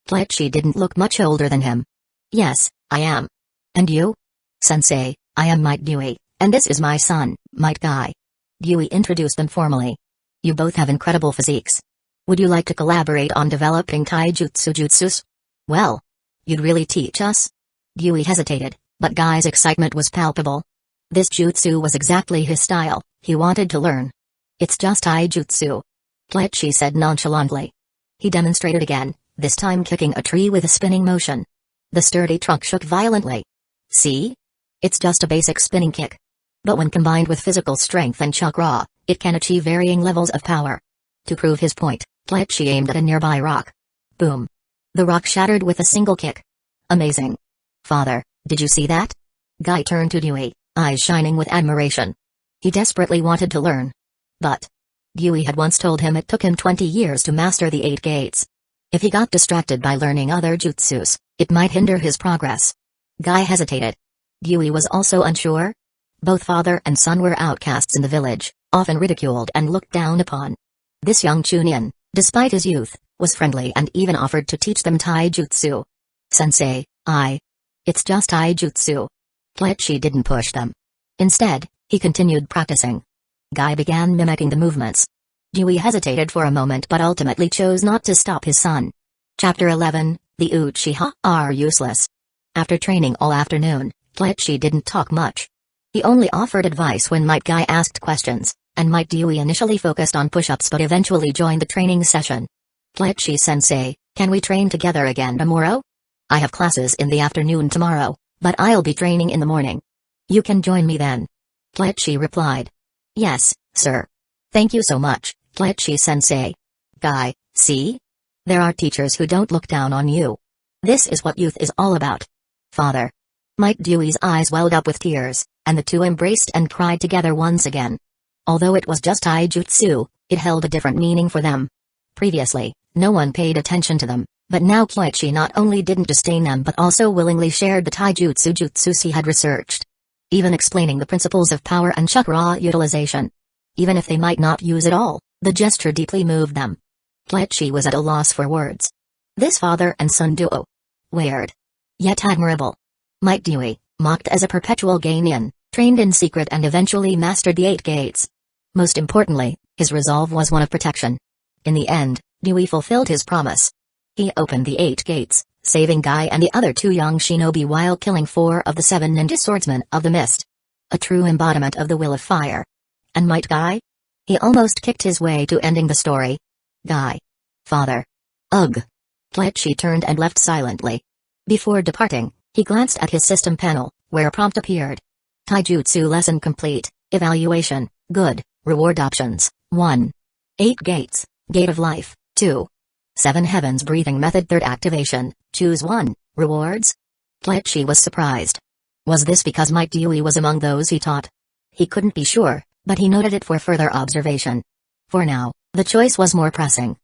Kleichi didn't look much older than him. Yes, I am. And you? Sensei, I am Might Dewey, and this is my son, Might Guy. Dewey introduced them formally. You both have incredible physiques. Would you like to collaborate on developing taijutsu jutsus? Well, you'd really teach us? Dewey hesitated, but Guy's excitement was palpable. This jutsu was exactly his style, he wanted to learn. It's just taijutsu. Kleichi said nonchalantly. He demonstrated again, this time kicking a tree with a spinning motion. The sturdy trunk shook violently. See? It's just a basic spinning kick. But when combined with physical strength and chakra, it can achieve varying levels of power. To prove his point, Kleichi aimed at a nearby rock. Boom. The rock shattered with a single kick. Amazing. Father, did you see that? Guy turned to Dewey, eyes shining with admiration. He desperately wanted to learn. But Dewey had once told him it took him 20 years to master the 8 gates. If he got distracted by learning other jutsus, it might hinder his progress. Guy hesitated. Dewey was also unsure. Both father and son were outcasts in the village, often ridiculed and looked down upon. This young Chunin, despite his youth, was friendly and even offered to teach them taijutsu. Sensei, it's just taijutsu. Kleichi didn't push them. Instead, he continued practicing. Guy began mimicking the movements. Dewey hesitated for a moment but ultimately chose not to stop his son. Chapter 11, The Uchiha are useless. After training all afternoon, Kleichi didn't talk much. He only offered advice when Might Guy asked questions, and Might Dewey initially focused on push-ups but eventually joined the training session. Kleichi-sensei, can we train together again tomorrow? I have classes in the afternoon tomorrow, but I'll be training in the morning. You can join me then. Kleichi replied. Yes, sir. Thank you so much, Kleichi-sensei. Guy, see? There are teachers who don't look down on you. This is what youth is all about. Father. Might Dewey's eyes welled up with tears, and the two embraced and cried together once again. Although it was just taijutsu, it held a different meaning for them. Previously, no one paid attention to them, but now Kleichi not only didn't disdain them but also willingly shared the taijutsu jutsus he had researched. Even explaining the principles of power and chakra utilization. Even if they might not use it all, the gesture deeply moved them. Kleichi was at a loss for words. This father and son duo. Weird. Yet admirable. Might Dewey, mocked as a perpetual Gainian, trained in secret and eventually mastered the 8 gates. Most importantly, his resolve was one of protection. In the end, Dewey fulfilled his promise. He opened the 8 gates, saving Guy and the other 2 young shinobi while killing 4 of the 7 ninja swordsmen of the mist. A true embodiment of the will of fire. And Might Guy? He almost kicked his way to ending the story. Guy. Father. Ugh. Kleichi turned and left silently. Before departing, he glanced at his system panel, where a prompt appeared. Taijutsu lesson complete, evaluation, good, reward options, 1. 8 gates, gate of life, 2. 7 heavens breathing method 3rd activation, choose 1, rewards? Kleichi was surprised. Was this because Might Dewey was among those he taught? He couldn't be sure, but he noted it for further observation. For now, the choice was more pressing.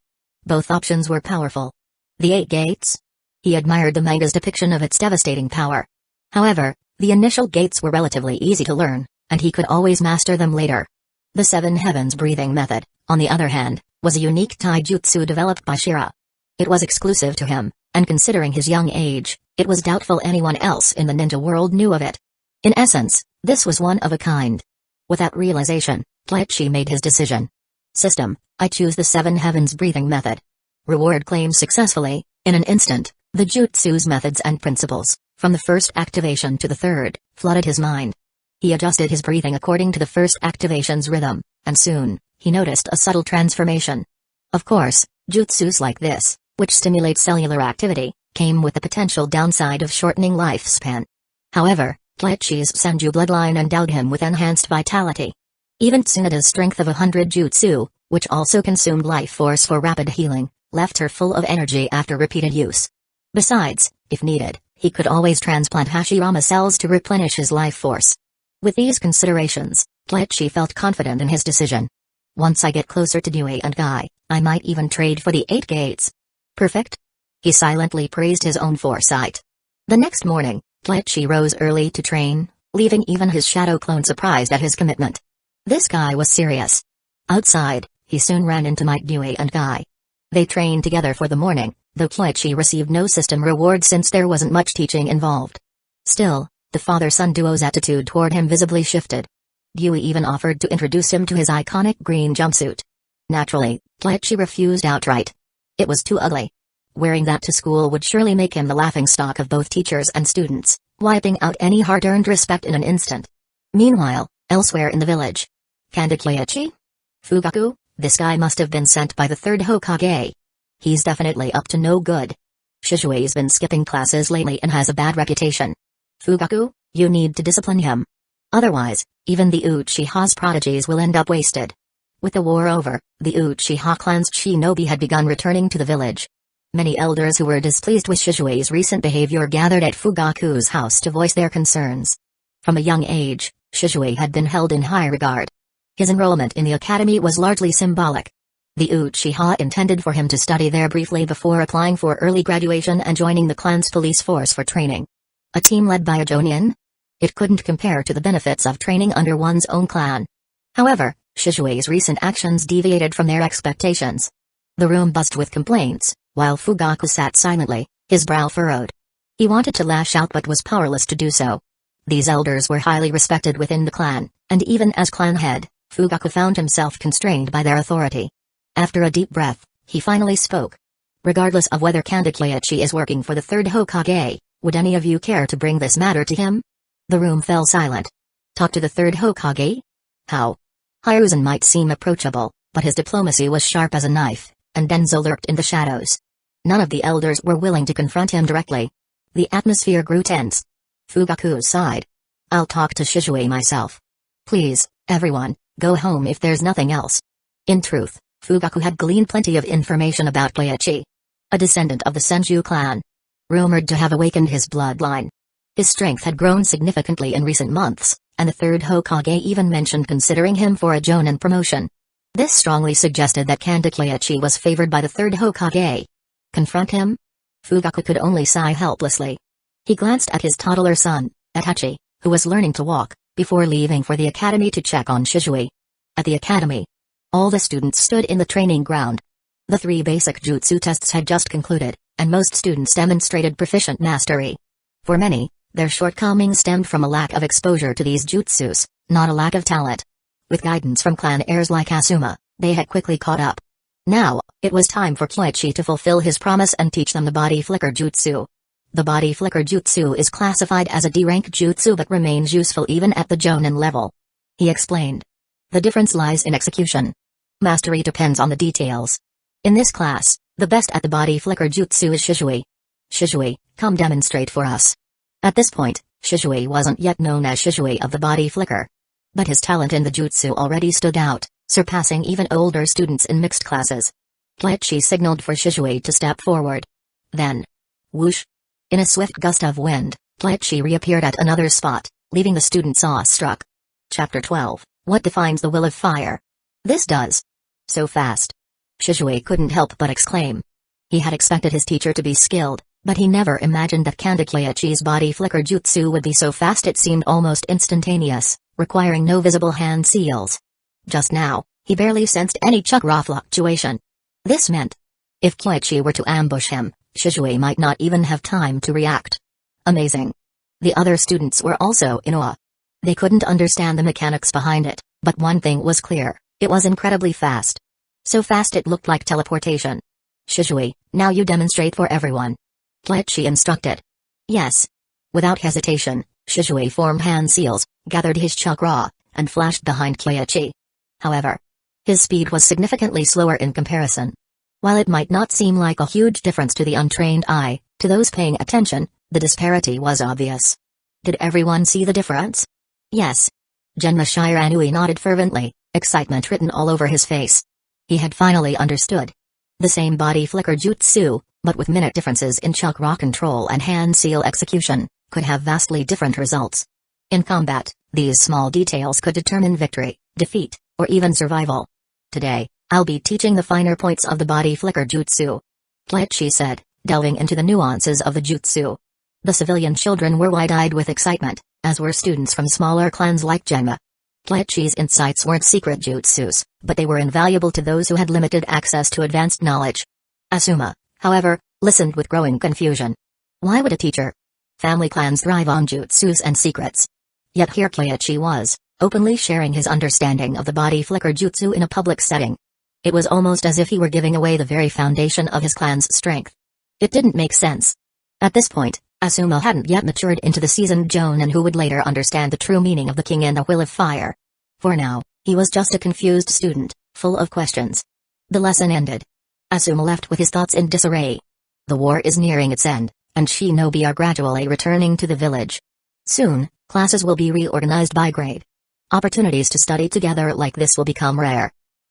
Both options were powerful. The 8 gates? He admired the manga's depiction of its devastating power. However, the initial gates were relatively easy to learn, and he could always master them later. The 7 heavens breathing method, on the other hand, was a unique taijutsu developed by Shira. It was exclusive to him, and considering his young age, it was doubtful anyone else in the ninja world knew of it. In essence, this was one of a kind. With that realization, Kleichi made his decision. System, I choose the 7 heavens breathing method. Reward claimed successfully, in an instant, the jutsu's methods and principles, from the 1st activation to the 3rd, flooded his mind. He adjusted his breathing according to the 1st activation's rhythm, and soon, he noticed a subtle transformation. Of course, jutsus like this, which stimulate cellular activity, came with the potential downside of shortening lifespan. However, Kleichi's Senju bloodline endowed him with enhanced vitality. Even Tsunada's strength of 100 jutsu, which also consumed life force for rapid healing, left her full of energy after repeated use. Besides, if needed, he could always transplant Hashirama cells to replenish his life force. With these considerations, Kleichi felt confident in his decision. Once I get closer to Dewey and Guy, I might even trade for the 8 gates. Perfect? He silently praised his own foresight. The next morning, Kleichi rose early to train, leaving even his shadow clone surprised at his commitment. This guy was serious. Outside, he soon ran into Mike Dewey and Guy. They trained together for the morning, though Kleichi received no system reward since there wasn't much teaching involved. Still, the father-son duo's attitude toward him visibly shifted. Dewey even offered to introduce him to his iconic green jumpsuit. Naturally, Kleichi refused outright. It was too ugly. Wearing that to school would surely make him the laughingstock of both teachers and students, wiping out any hard-earned respect in an instant. Meanwhile, elsewhere in the village. Kanda Kleichi? Fugaku, this guy must have been sent by the third Hokage. He's definitely up to no good. Shishui's been skipping classes lately and has a bad reputation. Fugaku, you need to discipline him. Otherwise, even the Uchiha's prodigies will end up wasted. With the war over, the Uchiha clan's shinobi had begun returning to the village. Many elders who were displeased with Shishui's recent behavior gathered at Fugaku's house to voice their concerns. From a young age, Shishui had been held in high regard. His enrollment in the academy was largely symbolic. The Uchiha intended for him to study there briefly before applying for early graduation and joining the clan's police force for training. A team led by a Jonin? It couldn't compare to the benefits of training under one's own clan. However, Shishui's recent actions deviated from their expectations. The room buzzed with complaints, while Fugaku sat silently, his brow furrowed. He wanted to lash out but was powerless to do so. These elders were highly respected within the clan, and even as clan head, Fugaku found himself constrained by their authority. After a deep breath, he finally spoke. Regardless of whether Kanda Kleichi is working for the third Hokage, would any of you care to bring this matter to him? The room fell silent. Talk to the third Hokage? How? Hiruzen might seem approachable, but his diplomacy was sharp as a knife, and Denzo lurked in the shadows. None of the elders were willing to confront him directly. The atmosphere grew tense. Fugaku sighed. I'll talk to Shishui myself. Please, everyone, go home if there's nothing else. In truth, Fugaku had gleaned plenty of information about Kleichi. A descendant of the Senju clan. Rumored to have awakened his bloodline. His strength had grown significantly in recent months, and the third Hokage even mentioned considering him for a Jonin promotion. This strongly suggested that Kanda Kleichi was favored by the third Hokage. Confront him? Fugaku could only sigh helplessly. He glanced at his toddler son, Itachi, who was learning to walk, before leaving for the academy to check on Shishui. At the academy, all the students stood in the training ground. The 3 basic jutsu tests had just concluded, and most students demonstrated proficient mastery. For many, their shortcomings stemmed from a lack of exposure to these jutsus, not a lack of talent. With guidance from clan heirs like Asuma, they had quickly caught up. Now, it was time for Kleichi to fulfill his promise and teach them the body flicker jutsu. The body flicker jutsu is classified as a D-rank jutsu but remains useful even at the Jonin level. He explained. The difference lies in execution. Mastery depends on the details. In this class, the best at the body flicker jutsu is Shishui. Shishui, come demonstrate for us. At this point, Shishui wasn't yet known as Shishui of the body flicker. But his talent in the jutsu already stood out, surpassing even older students in mixed classes. Kleichi signaled for Shishui to step forward. Then, whoosh! In a swift gust of wind, Kleichi reappeared at another spot, leaving the students awestruck. Chapter 12, What defines the will of fire? This does. So fast. Shishui couldn't help but exclaim. He had expected his teacher to be skilled, but he never imagined that Kanda Kleichi's body flicker jutsu would be so fast it seemed almost instantaneous, requiring no visible hand seals. Just now, he barely sensed any chakra fluctuation. This meant, if Kleichi were to ambush him, Shishui might not even have time to react. Amazing. The other students were also in awe. They couldn't understand the mechanics behind it, but one thing was clear, it was incredibly fast. So fast it looked like teleportation. Shishui, now you demonstrate for everyone. Kleichi instructed. Yes. Without hesitation, Shishui formed hand seals, gathered his chakra, and flashed behind Kleichi. However, his speed was significantly slower in comparison. While it might not seem like a huge difference to the untrained eye, to those paying attention, the disparity was obvious. Did everyone see the difference? Yes. Genma Shiranui nodded fervently, excitement written all over his face. He had finally understood. The same body flicker jutsu, but with minute differences in chakra control and hand seal execution, could have vastly different results. In combat, these small details could determine victory, defeat, or even survival. Today, I'll be teaching the finer points of the body flicker jutsu. Kleichi said, delving into the nuances of the jutsu. The civilian children were wide-eyed with excitement, as were students from smaller clans like Genma. Kleichi's insights weren't secret jutsus, but they were invaluable to those who had limited access to advanced knowledge. Asuma, however, listened with growing confusion. Why would a teacher? Family clans thrive on jutsus and secrets. Yet here Kleichi was, openly sharing his understanding of the body flicker jutsu in a public setting. It was almost as if he were giving away the very foundation of his clan's strength. It didn't make sense. At this point, Asuma hadn't yet matured into the seasoned jonin who would later understand the true meaning of the king and the will of fire. For now, he was just a confused student, full of questions. The lesson ended. Asuma left with his thoughts in disarray. The war is nearing its end, and shinobi are gradually returning to the village. Soon, classes will be reorganized by grade. Opportunities to study together like this will become rare.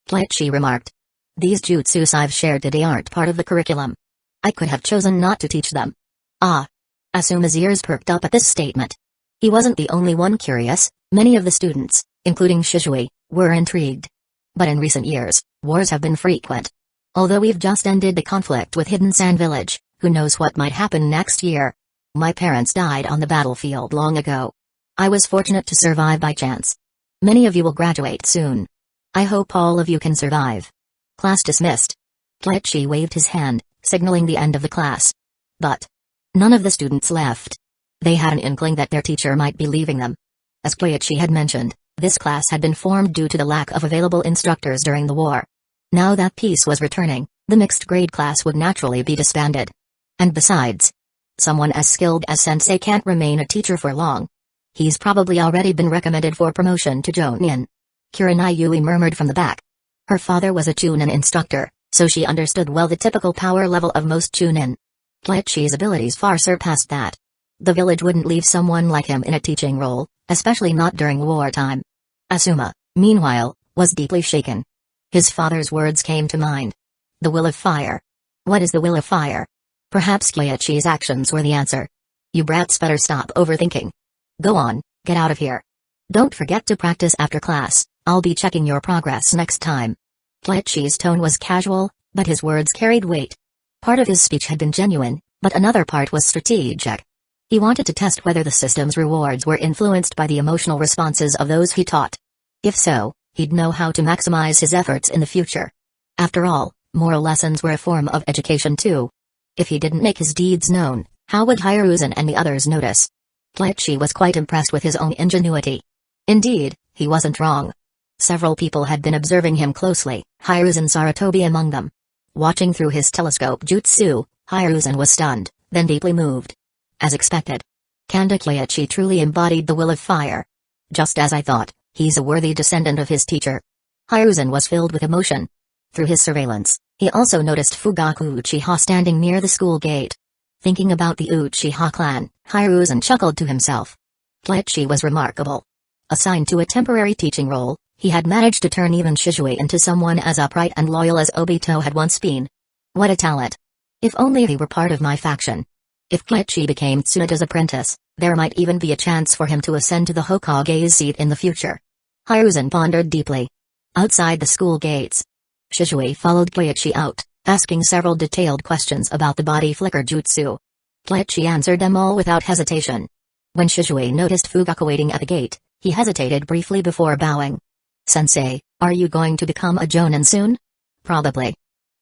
Kleichi remarked. These jutsus I've shared today aren't part of the curriculum. I could have chosen not to teach them. Ah. Asuma's ears perked up at this statement. He wasn't the only one curious, many of the students, including Shishui, were intrigued. But in recent years, wars have been frequent. Although we've just ended the conflict with Hidden Sand Village, who knows what might happen next year? My parents died on the battlefield long ago. I was fortunate to survive by chance. Many of you will graduate soon. I hope all of you can survive. Class dismissed. Kleichi waved his hand, signaling the end of the class. But none of the students left. They had an inkling that their teacher might be leaving them. As Kleichi had mentioned, this class had been formed due to the lack of available instructors during the war. Now that peace was returning, the mixed grade class would naturally be disbanded. And besides, someone as skilled as Sensei can't remain a teacher for long. He's probably already been recommended for promotion to Jonin. Kurenai murmured from the back. Her father was a Chunin instructor, so she understood well the typical power level of most Chunin. Kleichi's abilities far surpassed that. The village wouldn't leave someone like him in a teaching role, especially not during wartime. Asuma, meanwhile, was deeply shaken. His father's words came to mind. The will of fire. What is the will of fire? Perhaps Kleichi's actions were the answer. You brats better stop overthinking. Go on, get out of here. Don't forget to practice after class. I'll be checking your progress next time. Kleichi's tone was casual, but his words carried weight. Part of his speech had been genuine, but another part was strategic. He wanted to test whether the system's rewards were influenced by the emotional responses of those he taught. If so, he'd know how to maximize his efforts in the future. After all, moral lessons were a form of education too. If he didn't make his deeds known, how would Hiruzen and the others notice? Kleichi was quite impressed with his own ingenuity. Indeed, he wasn't wrong. Several people had been observing him closely, Hiruzen Sarutobi among them. Watching through his telescope jutsu, Hiruzen was stunned, then deeply moved. As expected. Kanda Kleichi truly embodied the will of fire. Just as I thought, he's a worthy descendant of his teacher. Hiruzen was filled with emotion. Through his surveillance, he also noticed Fugaku Uchiha standing near the school gate. Thinking about the Uchiha clan, Hiruzen chuckled to himself. Kleichi was remarkable. Assigned to a temporary teaching role, he had managed to turn even Shishui into someone as upright and loyal as Obito had once been. What a talent. If only he were part of my faction. If Kleichi became Tsunada's apprentice, there might even be a chance for him to ascend to the Hokage's seat in the future. Hiruzen pondered deeply. Outside the school gates, Shishui followed Kleichi out, asking several detailed questions about the body flicker jutsu. Kleichi answered them all without hesitation. When Shishui noticed Fugaku waiting at the gate, he hesitated briefly before bowing. Sensei, are you going to become a Jonin soon? Probably.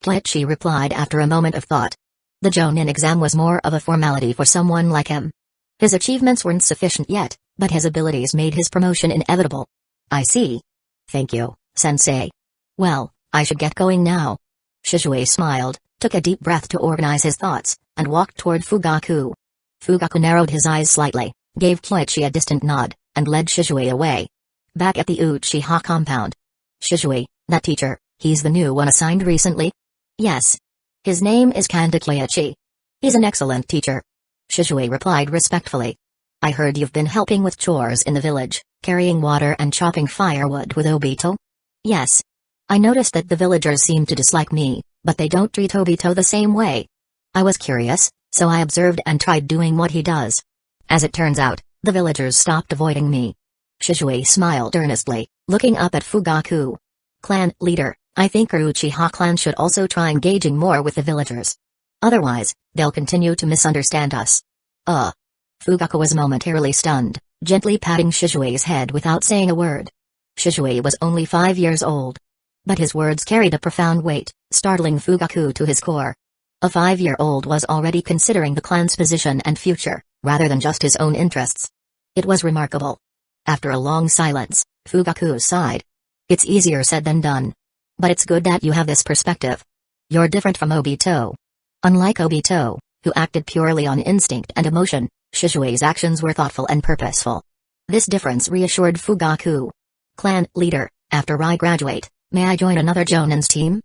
Kleichi replied after a moment of thought. The Jonin exam was more of a formality for someone like him. His achievements weren't sufficient yet, but his abilities made his promotion inevitable. I see. Thank you, Sensei. Well, I should get going now. Shishui smiled, took a deep breath to organize his thoughts, and walked toward Fugaku. Fugaku narrowed his eyes slightly, gave Kleichi a distant nod, and led Shishui away. Back at the Uchiha compound. Shishui, that teacher, he's the new one assigned recently? Yes. His name is Kanda Kleichi. He's an excellent teacher. Shishui replied respectfully. I heard you've been helping with chores in the village, carrying water and chopping firewood with Obito? Yes. I noticed that the villagers seem to dislike me, but they don't treat Obito the same way. I was curious, so I observed and tried doing what he does. As it turns out, the villagers stopped avoiding me. Shishui smiled earnestly, looking up at Fugaku. Clan leader, I think our Uchiha clan should also try engaging more with the villagers. Otherwise, they'll continue to misunderstand us. Fugaku was momentarily stunned, gently patting Shizue's head without saying a word. Shizue was only 5 years old. But his words carried a profound weight, startling Fugaku to his core. A 5-year-old was already considering the clan's position and future, rather than just his own interests. It was remarkable. After a long silence, Fugaku sighed. It's easier said than done. But it's good that you have this perspective. You're different from Obito. Unlike Obito, who acted purely on instinct and emotion, Shizue's actions were thoughtful and purposeful. This difference reassured Fugaku. Clan leader, after I graduate, may I join another Jonin's team?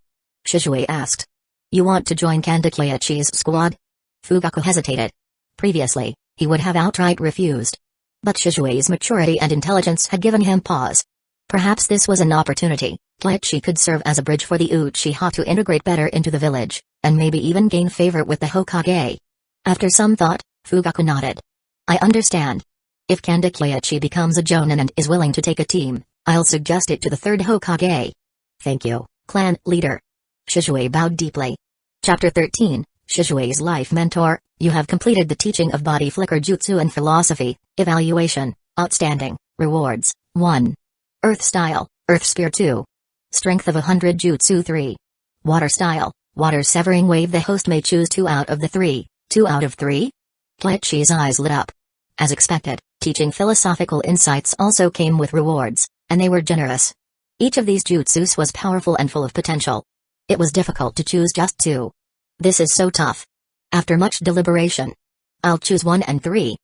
Shizue asked. You want to join Kandakuyachi's squad? Fugaku hesitated. Previously, he would have outright refused. But Shizue's maturity and intelligence had given him pause. Perhaps this was an opportunity. Keiichi could serve as a bridge for the Uchiha to integrate better into the village, and maybe even gain favor with the Hokage. After some thought, Fugaku nodded. I understand. If Kandakuyachi becomes a Jonin and is willing to take a team, I'll suggest it to the third Hokage. Thank you, clan leader. Shizue bowed deeply. Chapter 13, Shizue's Life Mentor. You have completed the teaching of body flicker jutsu and philosophy. Evaluation, outstanding. Rewards, 1. Earth Style, Earth Spear 2. Strength of 100 Jutsu 3. Water Style, Water Severing Wave. The host may choose 2 out of the 3. 2 out of 3? Keiichi's eyes lit up. As expected, teaching philosophical insights also came with rewards, and they were generous. Each of these jutsus was powerful and full of potential. It was difficult to choose just 2. This is so tough. After much deliberation, I'll choose 1 and 3.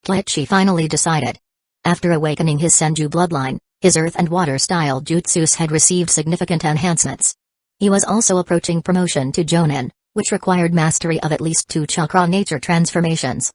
Keiichi finally decided. After awakening his Senju bloodline, his earth and water style jutsus had received significant enhancements. He was also approaching promotion to Jonin, which required mastery of at least 2 chakra nature transformations.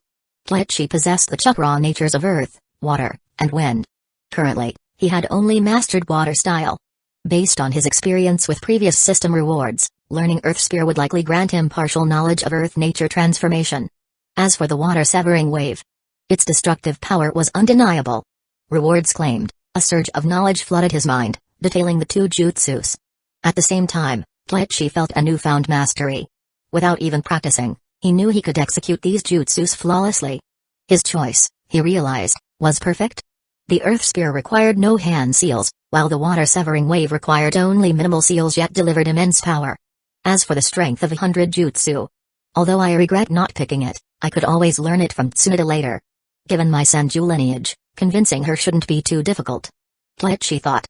Keiichi possessed the chakra natures of earth, water, and wind. Currently, he had only mastered water style. Based on his experience with previous system rewards, learning Earth Spear would likely grant him partial knowledge of earth nature transformation. As for the water severing wave, its destructive power was undeniable. Rewards claimed. A surge of knowledge flooded his mind, detailing the 2 jutsus. At the same time, Keiichi felt a newfound mastery. Without even practicing, he knew he could execute these jutsus flawlessly. His choice, he realized, was perfect. The Earth Spear required no hand seals, while the Water Severing Wave required only minimal seals yet delivered immense power. As for the strength of 100 jutsu, although I regret not picking it, I could always learn it from Tsunade later. Given my Senju lineage, convincing her shouldn't be too difficult. Keiichi thought.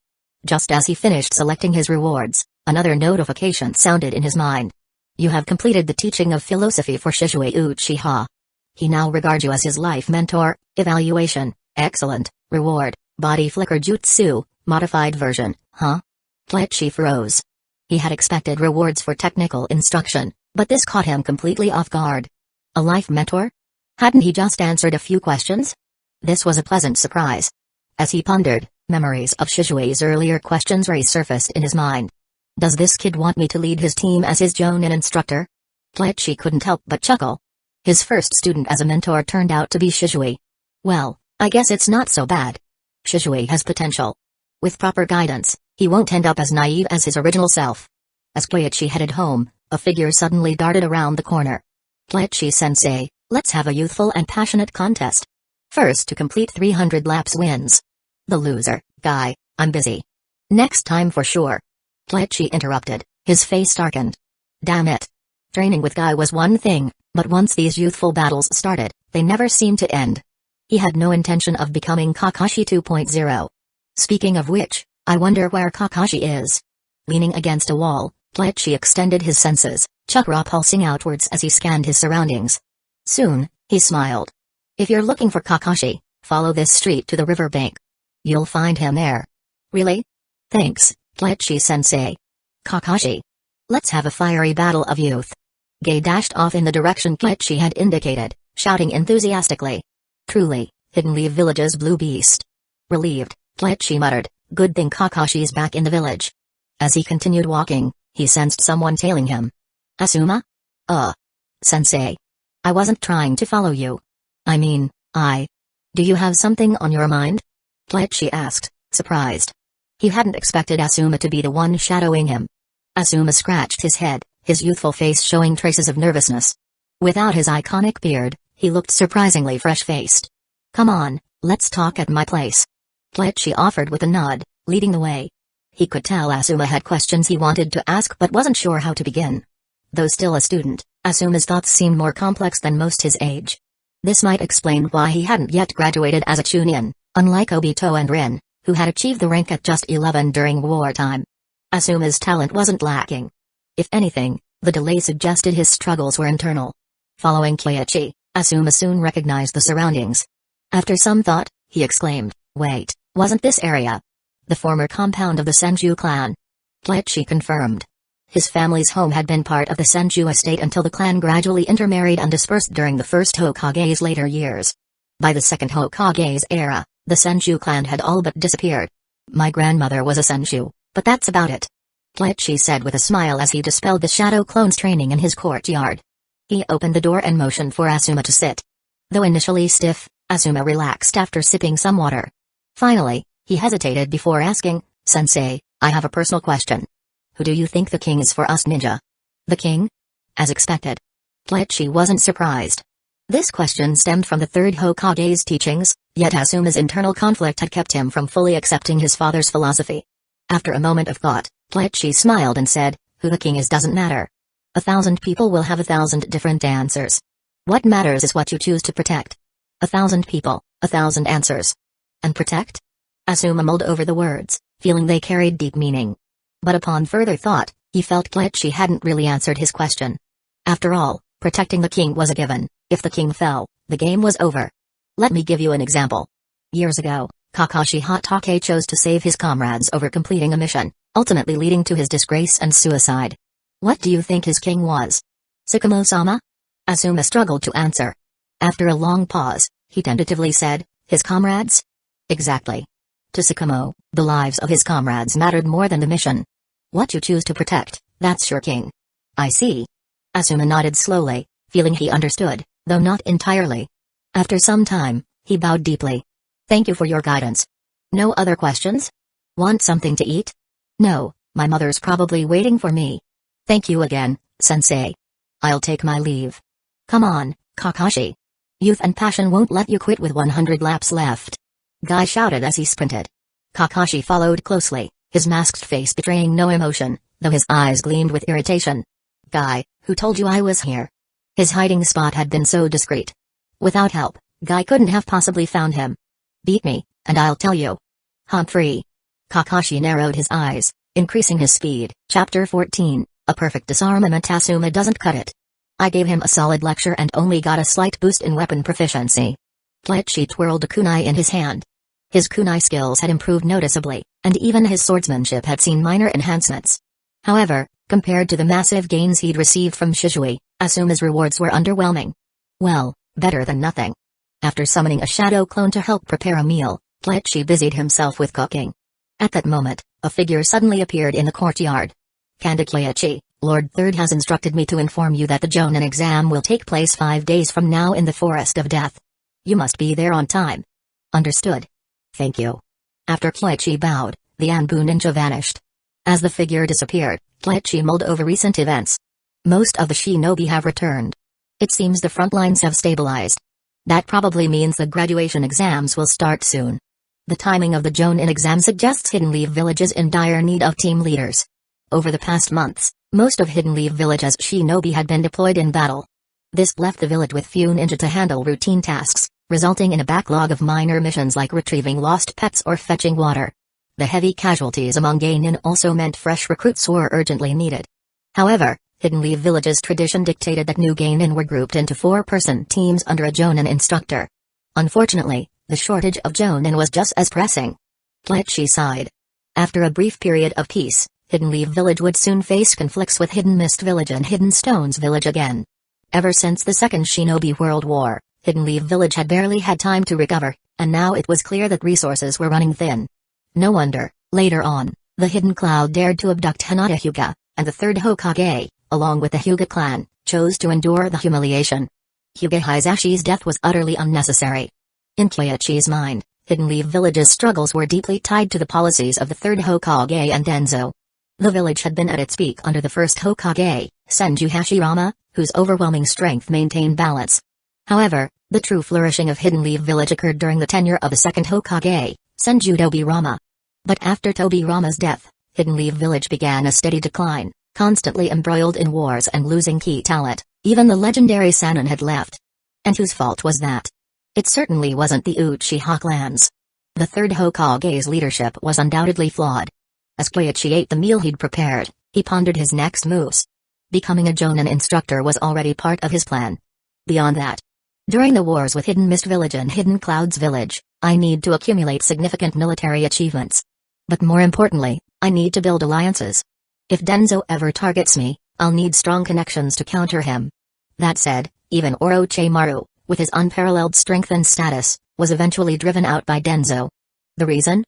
Just as he finished selecting his rewards, another notification sounded in his mind. You have completed the teaching of philosophy for Shizue Uchiha. He now regards you as his life mentor. Evaluation, excellent. Reward, body flicker jutsu, modified version, huh? Keiichi froze. He had expected rewards for technical instruction, but this caught him completely off guard. A life mentor? Hadn't he just answered a few questions? This was a pleasant surprise. As he pondered, memories of Shizue's earlier questions resurfaced in his mind. Does this kid want me to lead his team as his Jonin instructor? Keiichi couldn't help but chuckle. His first student as a mentor turned out to be Shizue. Well, I guess it's not so bad. Shizue has potential. With proper guidance, he won't end up as naive as his original self. As Keiichi headed home, a figure suddenly darted around the corner. Keiichi-sensei, let's have a youthful and passionate contest. First to complete 300 laps wins. The loser, guy, I'm busy. Next time for sure. Keiichi interrupted, his face darkened. Damn it. Training with Guy was one thing, but once these youthful battles started, they never seemed to end. He had no intention of becoming Kakashi 2.0. Speaking of which, I wonder where Kakashi is. Leaning against a wall, Keiichi extended his senses, chakra pulsing outwards as he scanned his surroundings. Soon, he smiled. If you're looking for Kakashi, follow this street to the riverbank. You'll find him there. Really? Thanks, Keiichi-sensei. Kakashi. Let's have a fiery battle of youth. Gay dashed off in the direction Keiichi had indicated, shouting enthusiastically. Truly, Hidden Leaf Village's blue beast. Relieved, Keiichi muttered, good thing Kakashi's back in the village. As he continued walking, he sensed someone tailing him. Asuma? Sensei. I wasn't trying to follow you. I mean, Do you have something on your mind? Keiichi asked, surprised. He hadn't expected Asuma to be the one shadowing him. Asuma scratched his head, his youthful face showing traces of nervousness. Without his iconic beard, he looked surprisingly fresh-faced. "Come on, let's talk at my place," Kleichi offered with a nod, leading the way. He could tell Asuma had questions he wanted to ask but wasn't sure how to begin. Though still a student, Asuma's thoughts seemed more complex than most his age. This might explain why he hadn't yet graduated as a Chunin, unlike Obito and Rin, who had achieved the rank at just 11 during wartime. Asuma's talent wasn't lacking. If anything, the delay suggested his struggles were internal. Following Kleichi, Asuma soon recognized the surroundings. After some thought, he exclaimed, "Wait, wasn't this area the former compound of the Senju clan?" Kleichi confirmed. His family's home had been part of the Senju estate until the clan gradually intermarried and dispersed during the first Hokage's later years. By the second Hokage's era, the Senju clan had all but disappeared. "My grandmother was a Senju, but that's about it," Kleichi said with a smile as he dispelled the shadow clones training in his courtyard. He opened the door and motioned for Asuma to sit. Though initially stiff, Asuma relaxed after sipping some water. Finally, he hesitated before asking, "Sensei, I have a personal question. Who do you think the king is for us ninja?" "The king?" As expected. Kleichi wasn't surprised. This question stemmed from the third Hokage's teachings, yet Asuma's internal conflict had kept him from fully accepting his father's philosophy. After a moment of thought, Kleichi smiled and said, "Who the king is doesn't matter. 1,000 people will have 1,000 different answers. What matters is what you choose to protect. 1,000 people, 1,000 answers. And protect?" Asuma mulled over the words, feeling they carried deep meaning. But upon further thought, he felt Kleichi hadn't really answered his question. After all, protecting the king was a given. If the king fell, the game was over. Let me give you an example. Years ago, Kakashi Hatake chose to save his comrades over completing a mission, ultimately leading to his disgrace and suicide. What do you think his king was? Tsukumo-sama? Asuma struggled to answer. After a long pause, he tentatively said, "His comrades?" Exactly. To Tsukumo, the lives of his comrades mattered more than the mission. What you choose to protect, that's your king. I see. Asuma nodded slowly, feeling he understood, though not entirely. After some time, he bowed deeply. "Thank you for your guidance. No other questions? Want something to eat?" "No, my mother's probably waiting for me." "Thank you again, sensei. I'll take my leave." "Come on, Kakashi. Youth and passion won't let you quit with 100 laps left," Guy shouted as he sprinted. Kakashi followed closely, his masked face betraying no emotion, though his eyes gleamed with irritation. "Guy, who told you I was here?" His hiding spot had been so discreet. Without help, Guy couldn't have possibly found him. "Beat me, and I'll tell you." "Humphrey." Kakashi narrowed his eyes, increasing his speed. Chapter 14, A Perfect Disarmament. Asuma doesn't cut it. I gave him a solid lecture and only got a slight boost in weapon proficiency. Kleichi twirled a kunai in his hand. His kunai skills had improved noticeably, and even his swordsmanship had seen minor enhancements. However, compared to the massive gains he'd received from Shizui, Asuma's rewards were underwhelming. Well, better than nothing. After summoning a shadow clone to help prepare a meal, Kleichi busied himself with cooking. At that moment, a figure suddenly appeared in the courtyard. "Kanda Kleichi, Lord Third has instructed me to inform you that the Jonin exam will take place 5 days from now in the Forest of Death. You must be there on time." "Understood. Thank you." After Kleichi bowed, the Anbu ninja vanished. As the figure disappeared, Kleichi mulled over recent events. Most of the shinobi have returned. It seems the front lines have stabilized. That probably means the graduation exams will start soon. The timing of the Jonin exam suggests Hidden Leaf Village is in dire need of team leaders. Over the past months, most of Hidden Leaf Village's shinobi had been deployed in battle. This left the village with few ninja to handle routine tasks, resulting in a backlog of minor missions like retrieving lost pets or fetching water. The heavy casualties among geinin also meant fresh recruits were urgently needed. However, Hidden Leaf Village's tradition dictated that new geinin were grouped into 4-person teams under a jonin instructor. Unfortunately, the shortage of jonin was just as pressing. Kleichi sighed. After a brief period of peace, Hidden Leaf Village would soon face conflicts with Hidden Mist Village and Hidden Stones Village again. Ever since the Second Shinobi World War, Hidden Leaf Village had barely had time to recover, and now it was clear that resources were running thin. No wonder, later on, the Hidden Cloud dared to abduct Hinata Hyuga, and the third Hokage, along with the Hyuga clan, chose to endure the humiliation. Hyuga Hisashi's death was utterly unnecessary. In Kleichi's mind, Hidden Leaf Village's struggles were deeply tied to the policies of the third Hokage and Denzo. The village had been at its peak under the first Hokage, Senju Hashirama, whose overwhelming strength maintained balance. However, the true flourishing of Hidden Leaf Village occurred during the tenure of the second Hokage, Senju Tobirama. But after Tobirama's death, Hidden Leaf Village began a steady decline, constantly embroiled in wars and losing key talent. Even the legendary Sannin had left. And whose fault was that? It certainly wasn't the Uchiha clans. The third Hokage's leadership was undoubtedly flawed. As Koichi ate the meal he'd prepared, he pondered his next moves. Becoming a Jonin instructor was already part of his plan. Beyond that, during the wars with Hidden Mist Village and Hidden Clouds Village, I need to accumulate significant military achievements. But more importantly, I need to build alliances. If Denzo ever targets me, I'll need strong connections to counter him. That said, even Orochimaru, with his unparalleled strength and status, was eventually driven out by Denzo. The reason?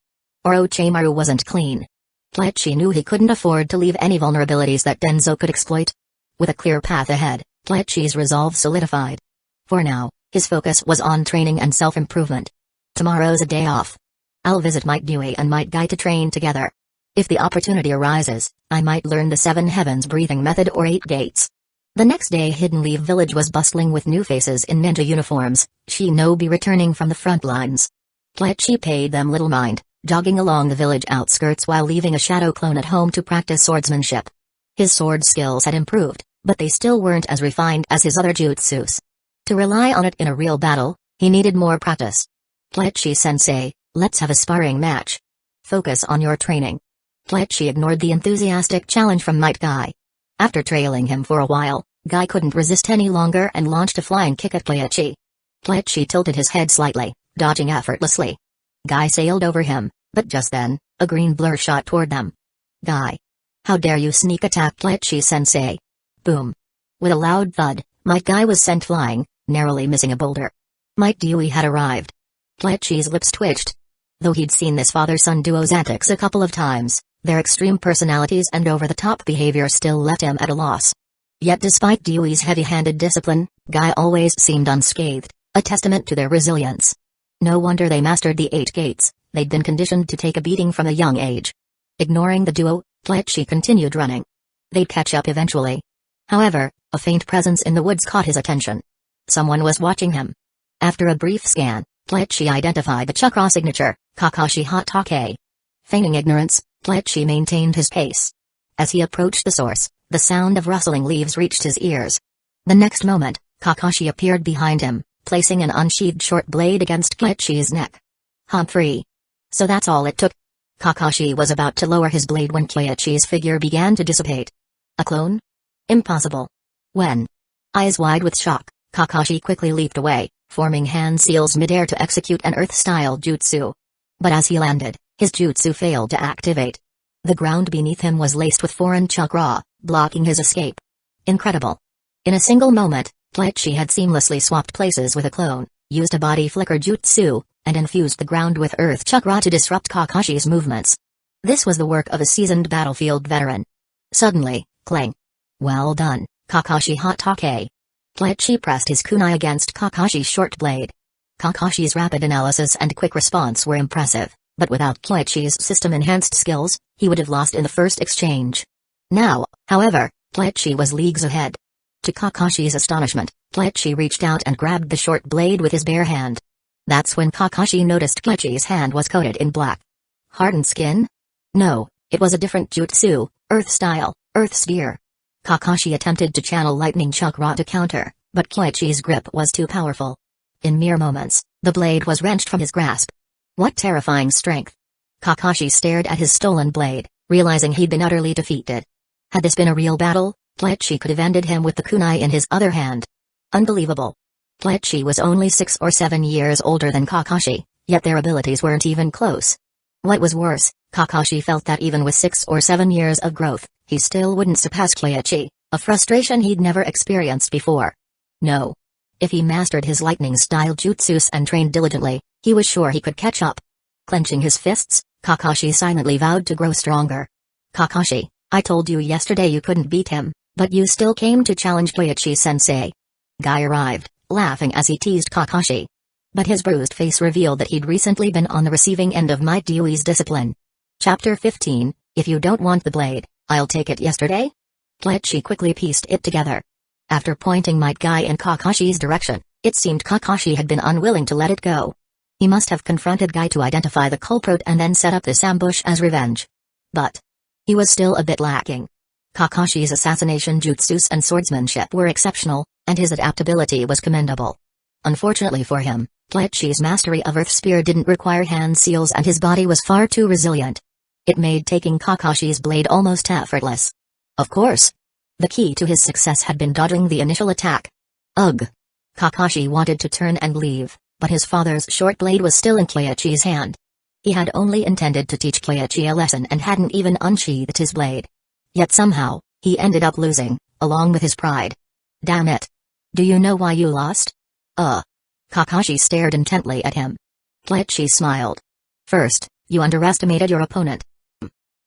Orochimaru wasn't clean. Koichi knew he couldn't afford to leave any vulnerabilities that Denzo could exploit. With a clear path ahead, Koichi's resolve solidified. For now, his focus was on training and self-improvement. Tomorrow's a day off. I'll visit Might Dewey and Might Guy to train together. If the opportunity arises, I might learn the Seven Heavens breathing method or 8 gates. The next day Hidden Leaf Village was bustling with new faces in ninja uniforms, shinobi returning from the front lines. Koichi paid them little mind, jogging along the village outskirts while leaving a shadow clone at home to practice swordsmanship. His sword skills had improved, but they still weren't as refined as his other jutsus. To rely on it in a real battle, he needed more practice. Koichi-sensei, let's have a sparring match. Focus on your training. Koichi ignored the enthusiastic challenge from Might Guy. After trailing him for a while, Guy couldn't resist any longer and launched a flying kick at Koichi. Koichi tilted his head slightly, dodging effortlessly. Guy sailed over him, but just then, a green blur shot toward them. Guy! How dare you sneak attack Koichi-sensei! Boom! With a loud thud, Might Guy was sent flying, narrowly missing a boulder. Might Dewey had arrived. Koichi's lips twitched. Though he'd seen this father-son duo's antics a couple of times, their extreme personalities and over-the-top behavior still left him at a loss. Yet despite Dewey's heavy-handed discipline, Guy always seemed unscathed, a testament to their resilience. No wonder they mastered the 8 gates, they'd been conditioned to take a beating from a young age. Ignoring the duo, Koichi continued running. They'd catch up eventually. However, a faint presence in the woods caught his attention. Someone was watching him. After a brief scan, Koichi identified the chakra signature, Kakashi Hatake. Feigning ignorance, Koichi maintained his pace. As he approached the source, the sound of rustling leaves reached his ears. The next moment, Kakashi appeared behind him, placing an unsheathed short blade against Koichi's neck. Humphrey. So that's all it took. Kakashi was about to lower his blade when Koichi's figure began to dissipate. A clone? Impossible. When? Eyes wide with shock, Kakashi quickly leaped away, forming hand seals midair to execute an earth-style jutsu. But as he landed, his jutsu failed to activate. The ground beneath him was laced with foreign chakra, blocking his escape. Incredible. In a single moment, Koichi had seamlessly swapped places with a clone, used a body flicker jutsu, and infused the ground with earth chakra to disrupt Kakashi's movements. This was the work of a seasoned battlefield veteran. Suddenly, clang. Well done, Kakashi Hatake. Koichi pressed his kunai against Kakashi's short blade. Kakashi's rapid analysis and quick response were impressive, but without Koichi's system-enhanced skills, he would have lost in the first exchange. Now, however, Koichi was leagues ahead. To Kakashi's astonishment, Koichi reached out and grabbed the short blade with his bare hand. That's when Kakashi noticed Koichi's hand was coated in black. Hardened skin? No, it was a different jutsu, earth-style, earth sphere. Kakashi attempted to channel lightning chakra to counter, but Koichi's grip was too powerful. In mere moments, the blade was wrenched from his grasp. What terrifying strength! Kakashi stared at his stolen blade, realizing he'd been utterly defeated. Had this been a real battle, Koichi could have ended him with the kunai in his other hand. Unbelievable. Koichi was only 6 or 7 years older than Kakashi, yet their abilities weren't even close. What was worse, Kakashi felt that even with 6 or 7 years of growth, he still wouldn't surpass Koichi, a frustration he'd never experienced before. No. If he mastered his lightning-style jutsus and trained diligently, he was sure he could catch up. Clenching his fists, Kakashi silently vowed to grow stronger. Kakashi, I told you yesterday you couldn't beat him, but you still came to challenge Koichi-sensei. Guy arrived, laughing as he teased Kakashi. But his bruised face revealed that he'd recently been on the receiving end of Might Dewey's discipline. Chapter 15, If you don't want the blade, I'll take it. Yesterday? Koichi quickly pieced it together. After pointing Might Guy in Kakashi's direction, it seemed Kakashi had been unwilling to let it go. He must have confronted Guy to identify the culprit and then set up this ambush as revenge. But he was still a bit lacking. Kakashi's assassination jutsus and swordsmanship were exceptional, and his adaptability was commendable. Unfortunately for him, Kleichi's mastery of Earth Spear didn't require hand seals and his body was far too resilient. It made taking Kakashi's blade almost effortless. Of course, the key to his success had been dodging the initial attack. Ugh! Kakashi wanted to turn and leave, but his father's short blade was still in Kleichi's hand. He had only intended to teach Kleichi a lesson and hadn't even unsheathed his blade. Yet somehow, he ended up losing, along with his pride. Damn it! Do you know why you lost? Kakashi stared intently at him. Kleichi smiled. First, you underestimated your opponent.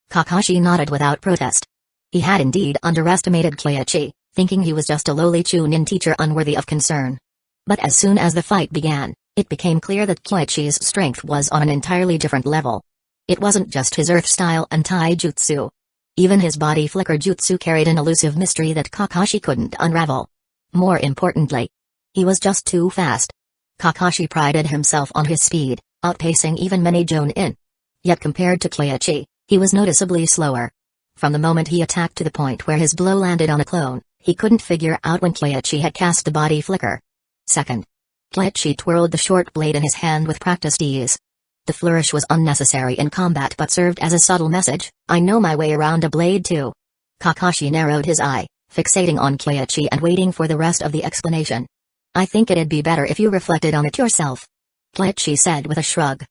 Kakashi nodded without protest. He had indeed underestimated Kleichi, thinking he was just a lowly Chunin teacher unworthy of concern. But as soon as the fight began, it became clear that Kleichi's strength was on an entirely different level. It wasn't just his earth style and taijutsu. Even his body flicker jutsu carried an elusive mystery that Kakashi couldn't unravel. More importantly, he was just too fast. Kakashi prided himself on his speed, outpacing even many Jonin. Yet compared to Kleichi, he was noticeably slower. From the moment he attacked to the point where his blow landed on a clone, he couldn't figure out when Kleichi had cast the body flicker. Second, Kleichi twirled the short blade in his hand with practiced ease. The flourish was unnecessary in combat but served as a subtle message, I know my way around a blade too. Kakashi narrowed his eye, fixating on Kleichi and waiting for the rest of the explanation. I think it'd be better if you reflected on it yourself. Kleichi said with a shrug.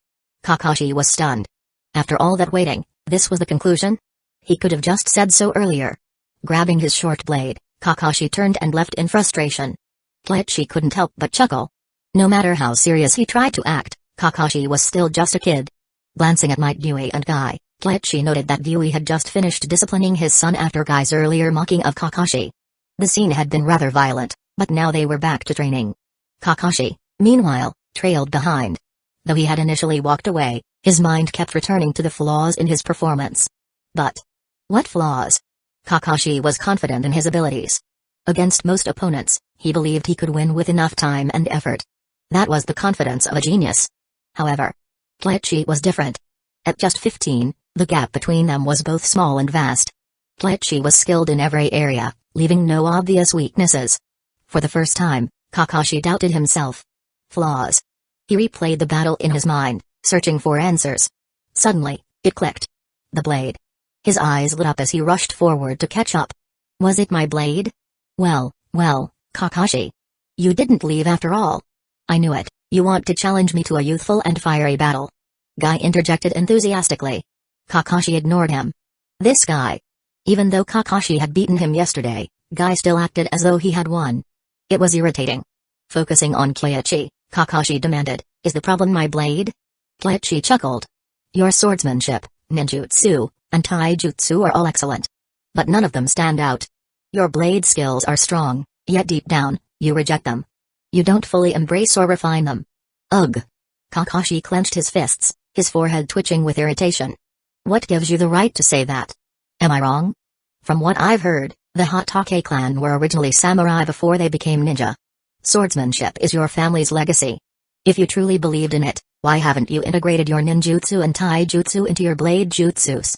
Kakashi was stunned. After all that waiting, this was the conclusion? He could have just said so earlier. Grabbing his short blade, Kakashi turned and left in frustration. Kleichi couldn't help but chuckle. No matter how serious he tried to act, Kakashi was still just a kid. Glancing at Might Dewey and Guy, Kleichi noted that Dewey had just finished disciplining his son after Guy's earlier mocking of Kakashi. The scene had been rather violent, but now they were back to training. Kakashi, meanwhile, trailed behind. Though he had initially walked away, his mind kept returning to the flaws in his performance. But what flaws? Kakashi was confident in his abilities. Against most opponents, he believed he could win with enough time and effort. That was the confidence of a genius. However, Kleichi was different. At just 15, the gap between them was both small and vast. Kleichi was skilled in every area, leaving no obvious weaknesses. For the first time, Kakashi doubted himself. Flaws. He replayed the battle in his mind, searching for answers. Suddenly, it clicked. The blade. His eyes lit up as he rushed forward to catch up. Was it my blade? Well, Kakashi. You didn't leave after all. I knew it, you want to challenge me to a youthful and fiery battle. Guy interjected enthusiastically. Kakashi ignored him. This guy. Even though Kakashi had beaten him yesterday, Guy still acted as though he had won. It was irritating. Focusing on Kleichi, Kakashi demanded, is the problem my blade? Kleichi chuckled. Your swordsmanship, ninjutsu, and taijutsu are all excellent. But none of them stand out. Your blade skills are strong, yet deep down, you reject them. You don't fully embrace or refine them. Ugh. Kakashi clenched his fists, his forehead twitching with irritation. What gives you the right to say that? Am I wrong? From what I've heard, the Hatake clan were originally samurai before they became ninja. Swordsmanship is your family's legacy. If you truly believed in it, why haven't you integrated your ninjutsu and taijutsu into your blade jutsus?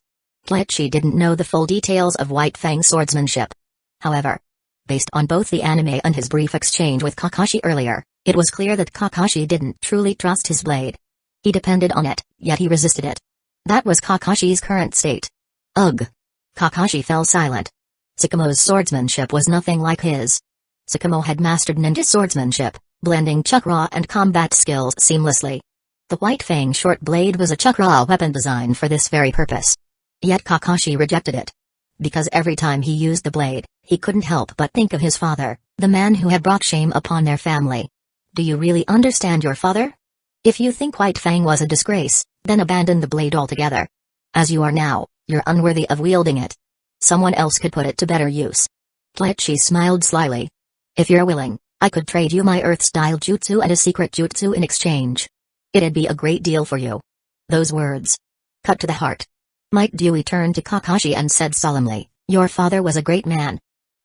Kleichi didn't know the full details of White Fang swordsmanship. However, based on both the anime and his brief exchange with Kakashi earlier, it was clear that Kakashi didn't truly trust his blade. He depended on it, yet he resisted it. That was Kakashi's current state. Ugh. Kakashi fell silent. Tsukumo's swordsmanship was nothing like his. Tsukumo had mastered ninja swordsmanship, blending chakra and combat skills seamlessly. The White Fang short blade was a chakra weapon designed for this very purpose. Yet Kakashi rejected it. Because every time he used the blade, he couldn't help but think of his father, the man who had brought shame upon their family. Do you really understand your father? If you think White Fang was a disgrace, then abandon the blade altogether. As you are now, you're unworthy of wielding it. Someone else could put it to better use. Kleichi smiled slyly. If you're willing, I could trade you my earth-style jutsu and a secret jutsu in exchange. It'd be a great deal for you. Those words cut to the heart. Might Dewey turned to Kakashi and said solemnly, your father was a great man.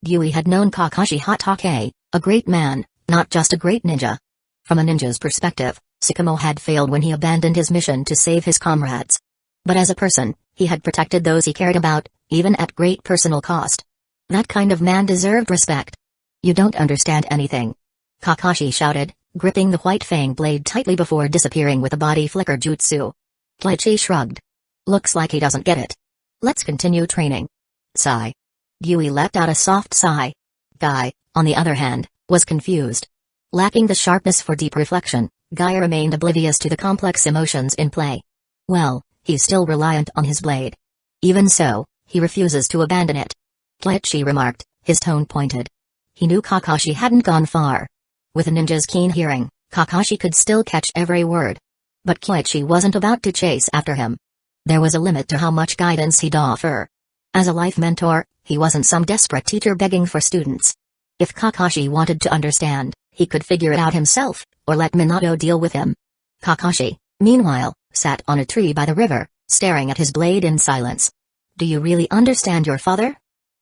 Dewey had known Kakashi Hatake, a great man, not just a great ninja. From a ninja's perspective, Sakamo had failed when he abandoned his mission to save his comrades. But as a person, he had protected those he cared about, even at great personal cost. That kind of man deserved respect. "You don't understand anything," Kakashi shouted, gripping the white fang blade tightly before disappearing with a body flicker jutsu. Kleichi shrugged. "Looks like he doesn't get it. Let's continue training." Sigh. Dewey let out a soft sigh. Guy, on the other hand, was confused. Lacking the sharpness for deep reflection, Guy remained oblivious to the complex emotions in play. Well, he's still reliant on his blade. Even so, he refuses to abandon it. Kleichi remarked, his tone pointed. He knew Kakashi hadn't gone far. With a ninja's keen hearing, Kakashi could still catch every word. But Kleichi wasn't about to chase after him. There was a limit to how much guidance he'd offer. As a life mentor, he wasn't some desperate teacher begging for students. If Kakashi wanted to understand, he could figure it out himself, or let Minato deal with him. Kakashi, meanwhile, sat on a tree by the river, staring at his blade in silence. "Do you really understand your father?"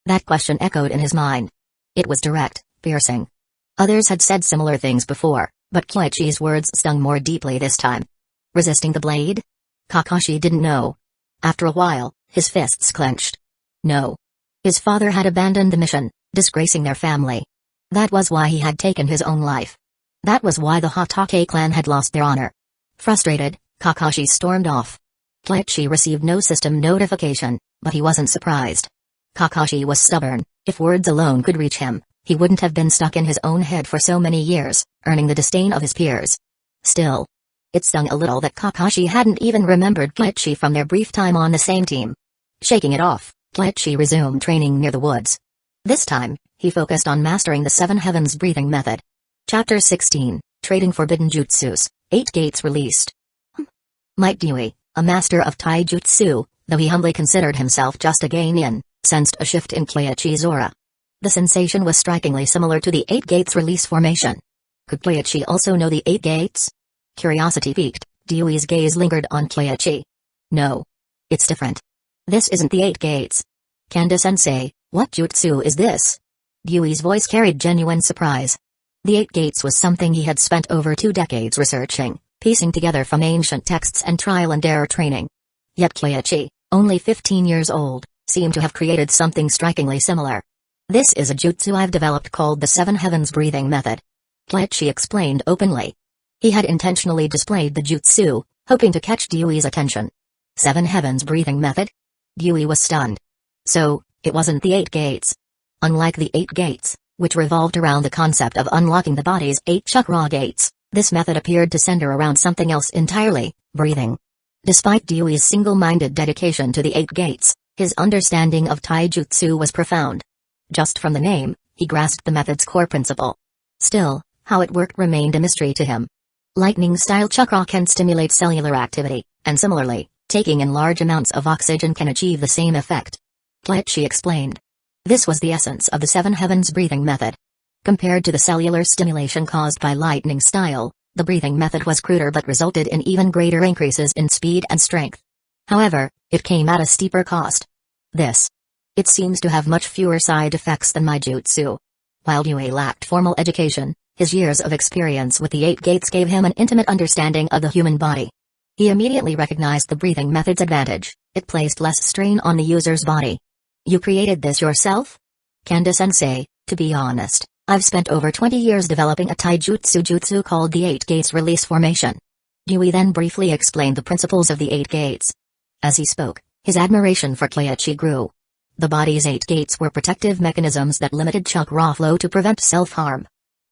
That question echoed in his mind. It was direct, piercing. Others had said similar things before, but Kleichi's words stung more deeply this time. Resisting the blade? Kakashi didn't know. After a while, his fists clenched. No. His father had abandoned the mission, disgracing their family. That was why he had taken his own life. That was why the Hatake clan had lost their honor. Frustrated, Kakashi stormed off. Kleichi received no system notification, but he wasn't surprised. Kakashi was stubborn. If words alone could reach him, he wouldn't have been stuck in his own head for so many years, earning the disdain of his peers. Still, it stung a little that Kakashi hadn't even remembered Kleichi from their brief time on the same team. Shaking it off, Kleichi resumed training near the woods. This time, he focused on mastering the Seven Heavens breathing method. Chapter 16, Trading Forbidden Jutsus, 8 Gates released. Might Dewey, a master of taijutsu, though he humbly considered himself just a genin, sensed a shift in Kleichi's aura. The sensation was strikingly similar to the 8 Gates release formation. Could Kleichi also know the 8 Gates? Curiosity piqued, Dewey's gaze lingered on Kleichi. No. It's different. This isn't the 8 Gates. Kanda-sensei, what jutsu is this? Dewey's voice carried genuine surprise. The 8 Gates was something he had spent over 2 decades researching, piecing together from ancient texts and trial-and-error training. Yet Kleichi, only 15 years old, seemed to have created something strikingly similar. This is a jutsu I've developed called the Seven Heavens breathing method. Kleichi explained openly. He had intentionally displayed the jutsu, hoping to catch Dewey's attention. Seven Heavens breathing method? Dewey was stunned. So, it wasn't the 8 Gates. Unlike the 8 Gates, which revolved around the concept of unlocking the body's 8 chakra gates, this method appeared to center around something else entirely, breathing. Despite Dewey's single-minded dedication to the 8 Gates, his understanding of taijutsu was profound. Just from the name, he grasped the method's core principle. Still, how it worked remained a mystery to him. Lightning-style chakra can stimulate cellular activity, and similarly, taking in large amounts of oxygen can achieve the same effect. Kleichi explained. This was the essence of the Seven Heavens breathing method. Compared to the cellular stimulation caused by lightning style, the breathing method was cruder but resulted in even greater increases in speed and strength. However, it came at a steeper cost. It seems to have much fewer side effects than my jutsu. While Dewey lacked formal education, his years of experience with the 8 Gates gave him an intimate understanding of the human body. He immediately recognized the breathing method's advantage. It placed less strain on the user's body. You created this yourself? Kanda-sensei, to be honest, I've spent over 20 years developing a taijutsu jutsu called the 8 Gates release formation. Dewey then briefly explained the principles of the 8 Gates. As he spoke, his admiration for Kleichi grew. The body's 8 Gates were protective mechanisms that limited chakra flow to prevent self-harm.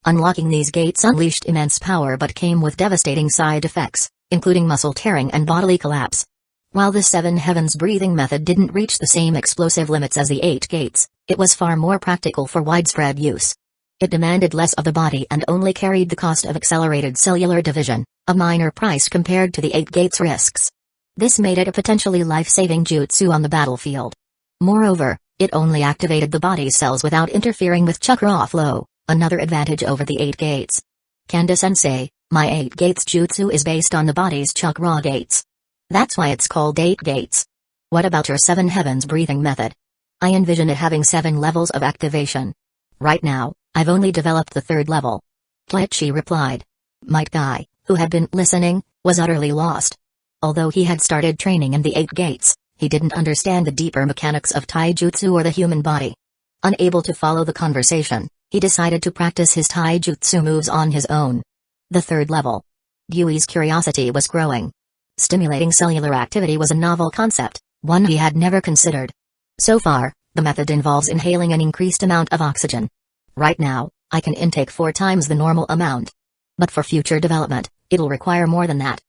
Unlocking these gates unleashed immense power but came with devastating side effects, including muscle tearing and bodily collapse. While the Seven Heavens breathing method didn't reach the same explosive limits as the 8 Gates, it was far more practical for widespread use. It demanded less of the body and only carried the cost of accelerated cellular division, a minor price compared to the 8 Gates risks. This made it a potentially life-saving jutsu on the battlefield. Moreover, it only activated the body's cells without interfering with chakra flow, another advantage over the 8 Gates. Kanda-sensei, my 8 Gates jutsu is based on the body's chakra gates. That's why it's called 8 Gates. What about your Seven Heavens breathing method? I envision it having 7 levels of activation, Right now, I've only developed the third level. Kleichi replied. Might Guy, who had been listening, was utterly lost. Although he had started training in the 8 gates, he didn't understand the deeper mechanics of taijutsu or the human body. Unable to follow the conversation, he decided to practice his taijutsu moves on his own. The third level. Dewey's curiosity was growing. Stimulating cellular activity was a novel concept, one he had never considered. So far, the method involves inhaling an increased amount of oxygen. Right now, I can intake 4 times the normal amount. But for future development, it'll require more than that.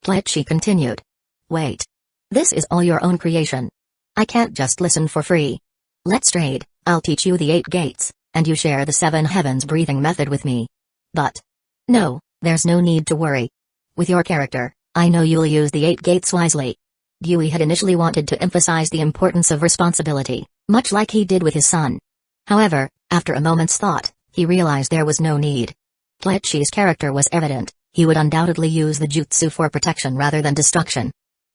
Kleichi continued. Wait. This is all your own creation. I can't just listen for free. Let's trade. I'll teach you the 8 gates, and you share the 7 heavens breathing method with me. But no, there's no need to worry. With your character, I know you'll use the 8 gates wisely. Dewey had initially wanted to emphasize the importance of responsibility, much like he did with his son. However, after a moment's thought, he realized there was no need. Kleichi's character was evident. He would undoubtedly use the jutsu for protection rather than destruction.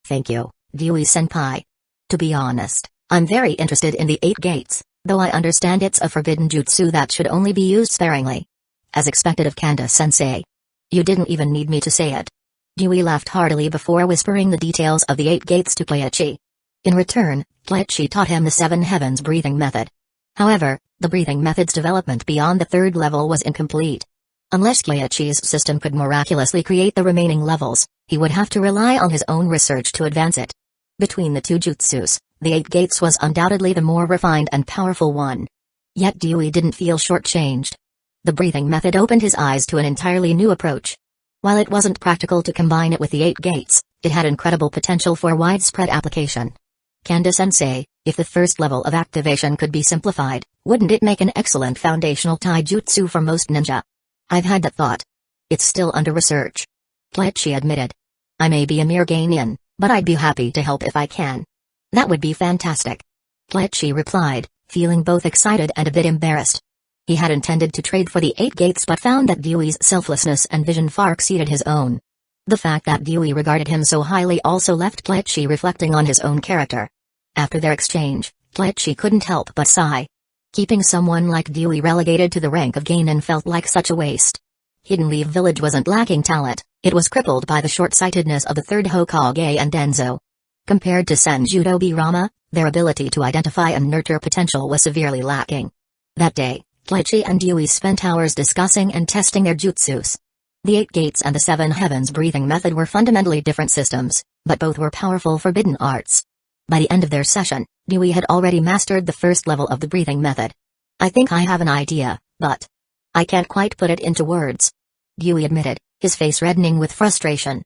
Thank you, Dewey-senpai. To be honest, I'm very interested in the 8 gates, though I understand it's a forbidden jutsu that should only be used sparingly. As expected of Kanda-sensei. You didn't even need me to say it. Dewey laughed heartily before whispering the details of the 8 gates to Kleichi. In return, Kleichi taught him the 7 heavens breathing method. However, the breathing method's development beyond the 3rd level was incomplete. Unless Kleichi's system could miraculously create the remaining levels, he would have to rely on his own research to advance it. Between the 2 jutsus, the 8 gates was undoubtedly the more refined and powerful one. Yet Dewey didn't feel shortchanged. The breathing method opened his eyes to an entirely new approach. While it wasn't practical to combine it with the 8 gates, it had incredible potential for widespread application. Kanda-sensei, if the first level of activation could be simplified, wouldn't it make an excellent foundational taijutsu for most ninja? I've had that thought. It's still under research. Kleichi admitted. I may be a mere Gainian, but I'd be happy to help if I can. That would be fantastic. Kleichi replied, feeling both excited and a bit embarrassed. He had intended to trade for the 8 gates but found that Dewey's selflessness and vision far exceeded his own. The fact that Dewey regarded him so highly also left Kleichi reflecting on his own character. After their exchange, Kleichi couldn't help but sigh. Keeping someone like Dewey relegated to the rank of Gainin felt like such a waste. Hidden Leaf Village wasn't lacking talent, it was crippled by the short-sightedness of the 3rd Hokage and Denzo. Compared to Senjudobi Rama, their ability to identify and nurture potential was severely lacking. That day, Kleichi and Dewey spent hours discussing and testing their jutsus. The 8 gates and the 7 heavens breathing method were fundamentally different systems, but both were powerful forbidden arts. By the end of their session, Dewey had already mastered the first level of the breathing method. I think I have an idea, but I can't quite put it into words. Dewey admitted, his face reddening with frustration.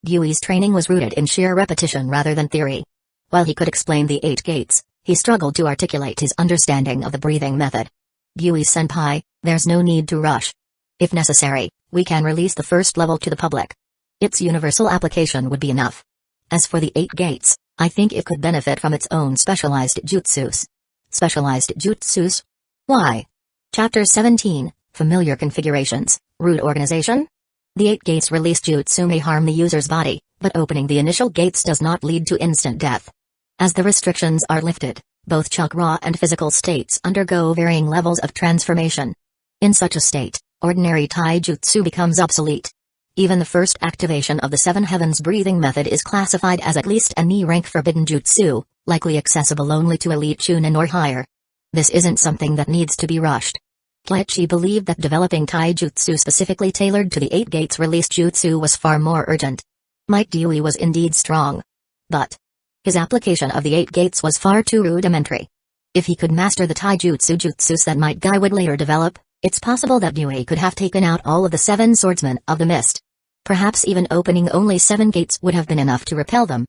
Dewey's training was rooted in sheer repetition rather than theory. While he could explain the 8 gates, he struggled to articulate his understanding of the breathing method. Dewey-senpai, there's no need to rush. If necessary, we can release the first level to the public. Its universal application would be enough. As for the 8 gates, I think it could benefit from its own specialized jutsus. Specialized jutsus? Why? Chapter 17, Familiar Configurations, Root Organization? The 8 gates released jutsu may harm the user's body, but opening the initial gates does not lead to instant death. As the restrictions are lifted, both chakra and physical states undergo varying levels of transformation. In such a state, ordinary taijutsu becomes obsolete. Even the first activation of the 7 heavens breathing method is classified as at least a ni-rank forbidden jutsu, likely accessible only to elite chunin or higher. This isn't something that needs to be rushed. Kleichi believed that developing taijutsu specifically tailored to the 8 gates released jutsu was far more urgent. Might Dewey was indeed strong. But his application of the 8 gates was far too rudimentary. If he could master the taijutsu jutsus that Might Guy would later develop, it's possible that Dewey could have taken out all of the 7 swordsmen of the mist. Perhaps even opening only 7 gates would have been enough to repel them.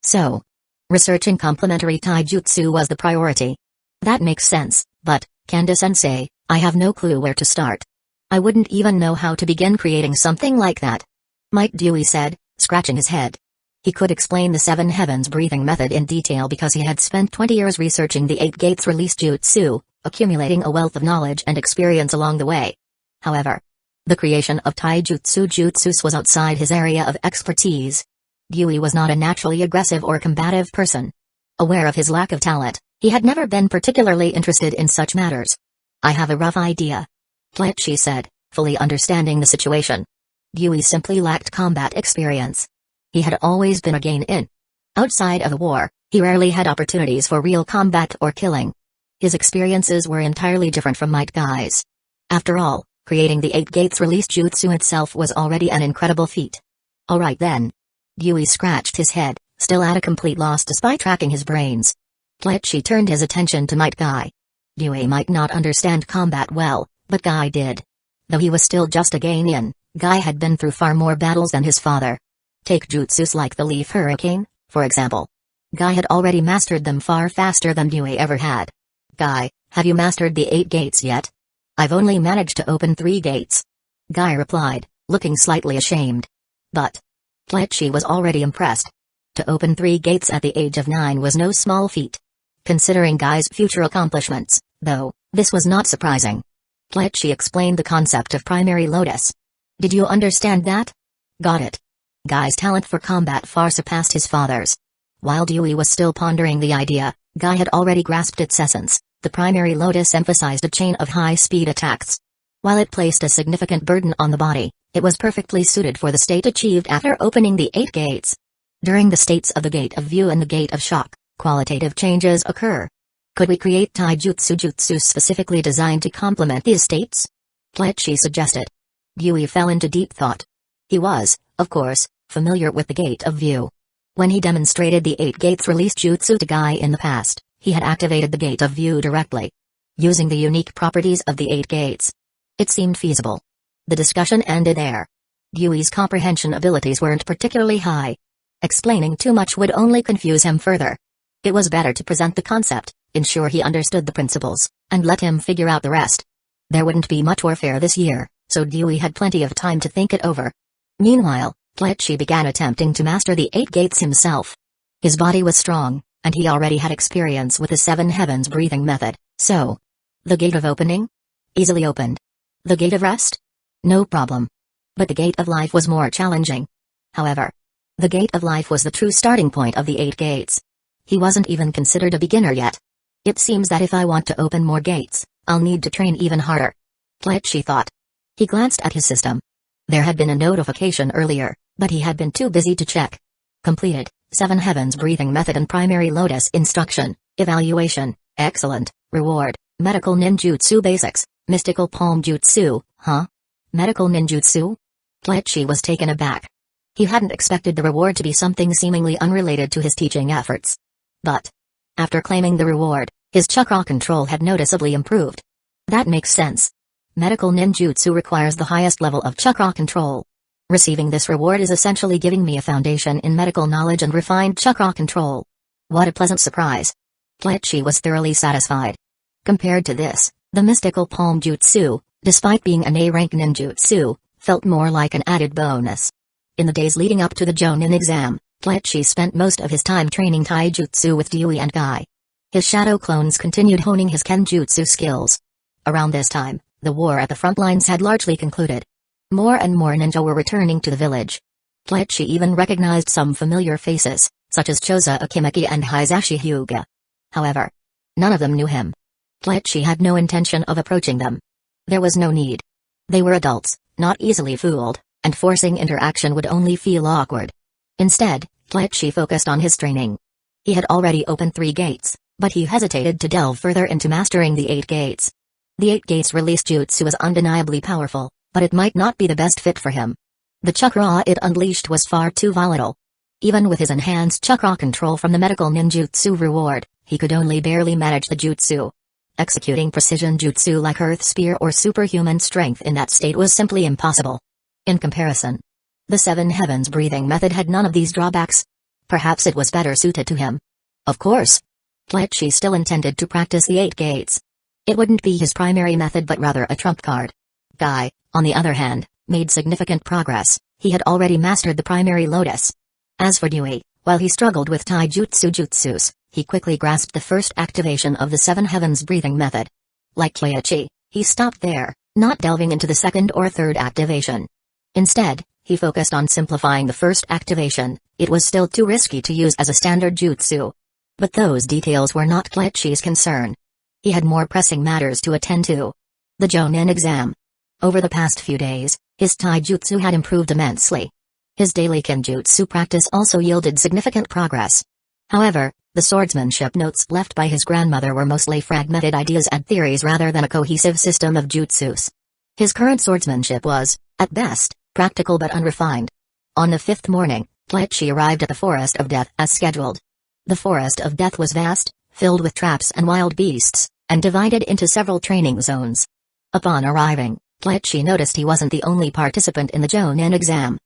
So, researching complementary taijutsu was the priority. That makes sense, but, Kanda-sensei, I have no clue where to start. I wouldn't even know how to begin creating something like that. Might Dewey said, scratching his head. He could explain the 7 heavens breathing method in detail because he had spent 20 years researching the 8 gates release jutsu, accumulating a wealth of knowledge and experience along the way. However, the creation of taijutsu jutsus was outside his area of expertise. Dewey was not a naturally aggressive or combative person. Aware of his lack of talent, he had never been particularly interested in such matters. I have a rough idea. Kletchi said, fully understanding the situation. Dewey simply lacked combat experience. He had always been a gain-in. Outside of a war, he rarely had opportunities for real combat or killing. His experiences were entirely different from Might Guy's. After all, creating the 8 Gates release jutsu itself was already an incredible feat. Alright then. Dewey scratched his head, still at a complete loss despite tracking his brains. Kletchi turned his attention to Might Guy. Dewey might not understand combat well, but Guy did. Though he was still just a gain-in, Guy had been through far more battles than his father. Take jutsus like the Leaf Hurricane, for example. Guy had already mastered them far faster than Dewey ever had. Guy, have you mastered the 8 gates yet? I've only managed to open 3 gates. Guy replied, looking slightly ashamed. But Kletchi was already impressed. To open 3 gates at the age of 9 was no small feat. Considering Guy's future accomplishments, though, this was not surprising. Kletchi explained the concept of primary lotus. Did you understand that? Got it. Guy's talent for combat far surpassed his father's. While Dewey was still pondering the idea, Guy had already grasped its essence. The primary lotus emphasized a chain of high-speed attacks. While it placed a significant burden on the body, it was perfectly suited for the state achieved after opening the 8 gates. During the states of the Gate of View and the Gate of Shock, qualitative changes occur. Could we create taijutsu specifically designed to complement these states? Kletchi suggested. Dewey fell into deep thought. He was, of course, familiar with the Gate of View. When he demonstrated the 8 gates release jutsu to Guy in the past, he had activated the Gate of View directly, using the unique properties of the 8 gates. It seemed feasible. The discussion ended there. Dewey's comprehension abilities weren't particularly high. Explaining too much would only confuse him further. It was better to present the concept, ensure he understood the principles, and let him figure out the rest. There wouldn't be much warfare this year, so Dewey had plenty of time to think it over. Meanwhile, Kletchi began attempting to master the 8 gates himself. His body was strong, and he already had experience with the 7 heavens breathing method, so... The gate of opening? Easily opened. The gate of rest? No problem. But the gate of life was more challenging. However, the gate of life was the true starting point of the 8 gates. He wasn't even considered a beginner yet. It seems that if I want to open more gates, I'll need to train even harder. Kletchi thought. He glanced at his system. There had been a notification earlier, but he had been too busy to check. Completed, 7 heavens breathing method and primary lotus instruction, evaluation, excellent, reward, medical ninjutsu basics, mystical palm jutsu, huh? Medical ninjutsu? Kletchi was taken aback. He hadn't expected the reward to be something seemingly unrelated to his teaching efforts. But, after claiming the reward, his chakra control had noticeably improved. That makes sense. Medical ninjutsu requires the highest level of chakra control. Receiving this reward is essentially giving me a foundation in medical knowledge and refined chakra control. What a pleasant surprise. Kletchi was thoroughly satisfied. Compared to this, the mystical palm jutsu, despite being an A-rank ninjutsu, felt more like an added bonus. In the days leading up to the Jonin exam, Kletchi spent most of his time training taijutsu with Dewey and Guy. His shadow clones continued honing his kenjutsu skills. Around this time, the war at the front lines had largely concluded. More and more ninja were returning to the village. Kletchi even recognized some familiar faces, such as Choza Akimaki and Hisashi Hyuga. However, none of them knew him. Kletchi had no intention of approaching them. There was no need. They were adults, not easily fooled, and forcing interaction would only feel awkward. Instead, Kletchi focused on his training. He had already opened 3 gates, but he hesitated to delve further into mastering the 8 gates. The 8 gates release jutsu was undeniably powerful, but it might not be the best fit for him. The chakra it unleashed was far too volatile. Even with his enhanced chakra control from the medical ninjutsu reward, he could only barely manage the jutsu. Executing precision jutsu like Earth Spear or superhuman strength in that state was simply impossible. In comparison, the 7 heavens breathing method had none of these drawbacks. Perhaps it was better suited to him. Of course. Kletchi still intended to practice the 8 gates. It wouldn't be his primary method but rather a trump card. Guy, on the other hand, made significant progress. He had already mastered the primary lotus. As for Dewey, while he struggled with taijutsu jutsus, he quickly grasped the first activation of the 7 heavens breathing method. Like Kletchi, he stopped there, not delving into the second or third activation. Instead, he focused on simplifying the first activation. It was still too risky to use as a standard jutsu. But those details were not Kletchi's concern. He had more pressing matters to attend to. The Jonin exam. Over the past few days, his taijutsu had improved immensely. His daily kenjutsu practice also yielded significant progress. However, the swordsmanship notes left by his grandmother were mostly fragmented ideas and theories rather than a cohesive system of jutsus. His current swordsmanship was, at best, practical but unrefined. On the fifth morning, Kleichi arrived at the Forest of Death as scheduled. The Forest of Death was vast, filled with traps and wild beasts, and divided into several training zones. Upon arriving, Kleichi noticed he wasn't the only participant in the Jonin exam.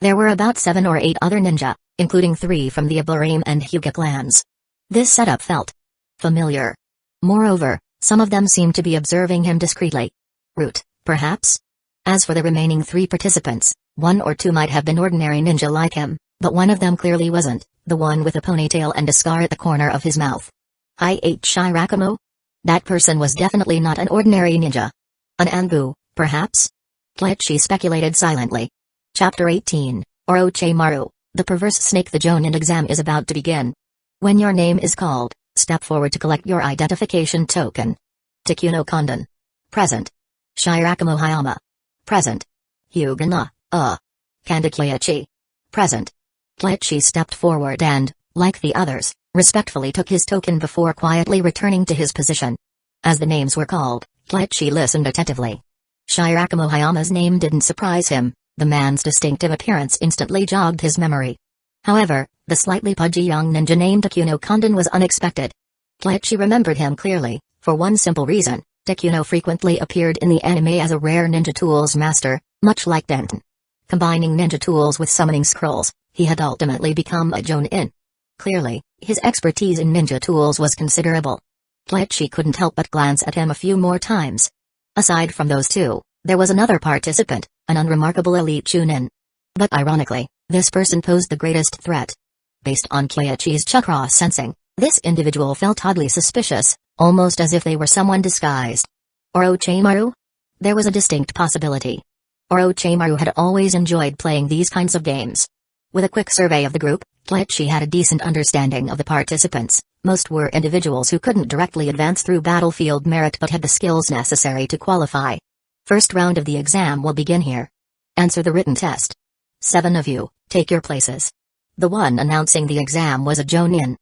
There were about 7 or 8 other ninja, including 3 from the Aburame and Hyuga clans. This setup felt familiar. Moreover, some of them seemed to be observing him discreetly. Root, perhaps? As for the remaining 3 participants, 1 or 2 might have been ordinary ninja like him, but one of them clearly wasn't, the one with a ponytail and a scar at the corner of his mouth. Shirakamu? That person was definitely not an ordinary ninja. An Anbu, perhaps? Kleichi speculated silently. Chapter 18, Orochimaru, the perverse snake. The Jonin exam is about to begin. When your name is called, step forward to collect your identification token. Takuno Kondon. Present. Shirakamu Hayama. Present. Hyuga Kanda Kleichi. Present. Kleichi stepped forward and, like the others, respectfully took his token before quietly returning to his position. As the names were called, Kleichi listened attentively. Shirakamu Hayama's name didn't surprise him. The man's distinctive appearance instantly jogged his memory. However, the slightly pudgy young ninja named Takuno Kondon was unexpected. Kleichi remembered him clearly, for one simple reason: Takuno frequently appeared in the anime as a rare ninja tools master, much like Denton. Combining ninja tools with summoning scrolls, he had ultimately become a Jonin. Clearly, his expertise in ninja tools was considerable. Kleichi couldn't help but glance at him a few more times. Aside from those 2, there was another participant, an unremarkable elite Chunin. But ironically, this person posed the greatest threat. Based on Kleichi's chakra sensing, this individual felt oddly suspicious, almost as if they were someone disguised. Orochimaru? There was a distinct possibility. Orochimaru had always enjoyed playing these kinds of games. With a quick survey of the group, Kleichi had a decent understanding of the participants. Most were individuals who couldn't directly advance through battlefield merit but had the skills necessary to qualify. First round of the exam will begin here. Answer the written test. 7 of you, take your places. The one announcing the exam was a Jonin.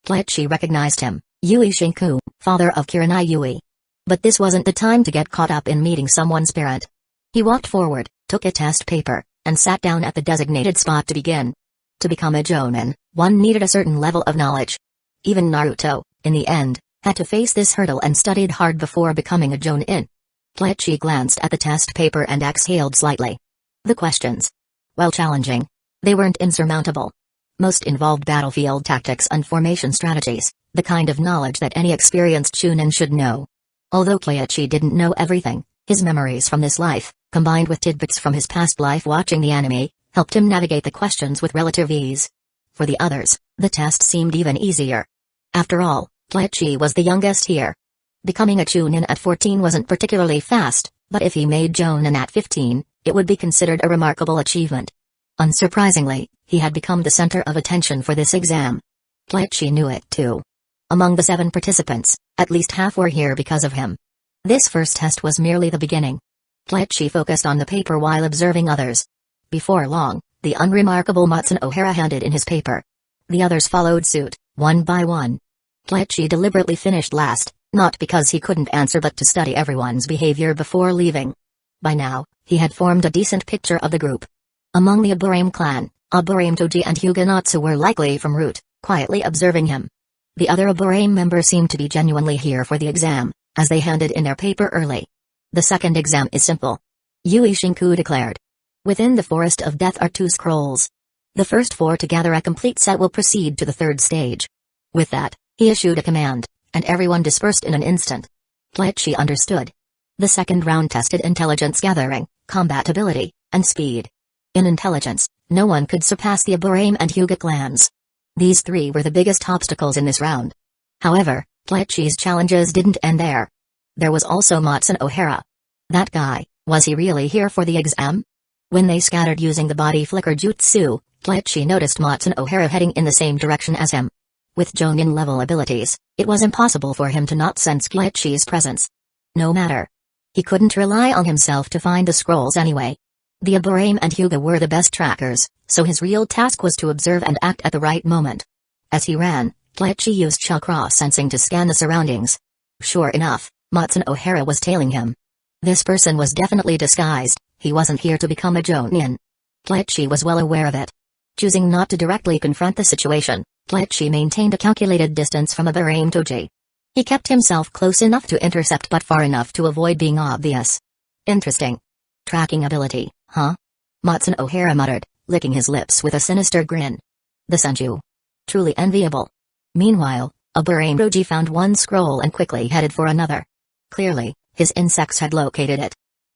Kleichi recognized him, Yui Shinku, father of Kiranai Yui. But this wasn't the time to get caught up in meeting someone's parent. He walked forward, took a test paper, and sat down at the designated spot to begin. To become a Jonin, one needed a certain level of knowledge. Even Naruto, in the end, had to face this hurdle and studied hard before becoming a Jonin. Kleichi glanced at the test paper and exhaled slightly. The questions, while challenging, they weren't insurmountable. Most involved battlefield tactics and formation strategies, the kind of knowledge that any experienced Chunin should know. Although Kleichi didn't know everything, his memories from this life, combined with tidbits from his past life watching the anime, helped him navigate the questions with relative ease. For the others, the test seemed even easier. After all, Kleichi was the youngest here. Becoming a Chunin at 14 wasn't particularly fast, but if he made Jonin at 15, it would be considered a remarkable achievement. Unsurprisingly, he had become the center of attention for this exam. Kleichi knew it too. Among the 7 participants, at least half were here because of him. This first test was merely the beginning. Kleichi focused on the paper while observing others. Before long, the unremarkable Matsun O'Hara handed in his paper. The others followed suit, one by one. Kleichi deliberately finished last, not because he couldn't answer but to study everyone's behavior before leaving. By now, he had formed a decent picture of the group. Among the Aburame clan, Aburame Toji and Huguenotsu were likely from route, quietly observing him. The other Aburame members seemed to be genuinely here for the exam, as they handed in their paper early. The second exam is simple. Yui Shinku declared. Within the Forest of Death are 2 scrolls. The first 4 to gather a complete set will proceed to the 3rd stage. With that, he issued a command, and everyone dispersed in an instant. Kleichi understood. The second round tested intelligence gathering, combat ability, and speed. In intelligence, no one could surpass the Aburame and Hyuga clans. These 3 were the biggest obstacles in this round. However, Kleichi's challenges didn't end there. There was also Matsun O'Hara. That guy, was he really here for the exam? When they scattered using the body flicker jutsu, Kleichi noticed Matsun O'Hara heading in the same direction as him. With Jonin-level abilities, it was impossible for him to not sense Glitchy's presence. No matter. He couldn't rely on himself to find the scrolls anyway. The Aburame and Hyuga were the best trackers, so his real task was to observe and act at the right moment. As he ran, Glitchy used chakra sensing to scan the surroundings. Sure enough, Matsun O'Hara was tailing him. This person was definitely disguised, he wasn't here to become a Jonin. Glitchy was well aware of it. Choosing not to directly confront the situation, Glitchy maintained a calculated distance from Aburame Toji. He kept himself close enough to intercept but far enough to avoid being obvious. Interesting. Tracking ability, huh? Matsun O'Hara muttered, licking his lips with a sinister grin. The Senju. Truly enviable. Meanwhile, Aburame Toji found one scroll and quickly headed for another. Clearly, his insects had located it.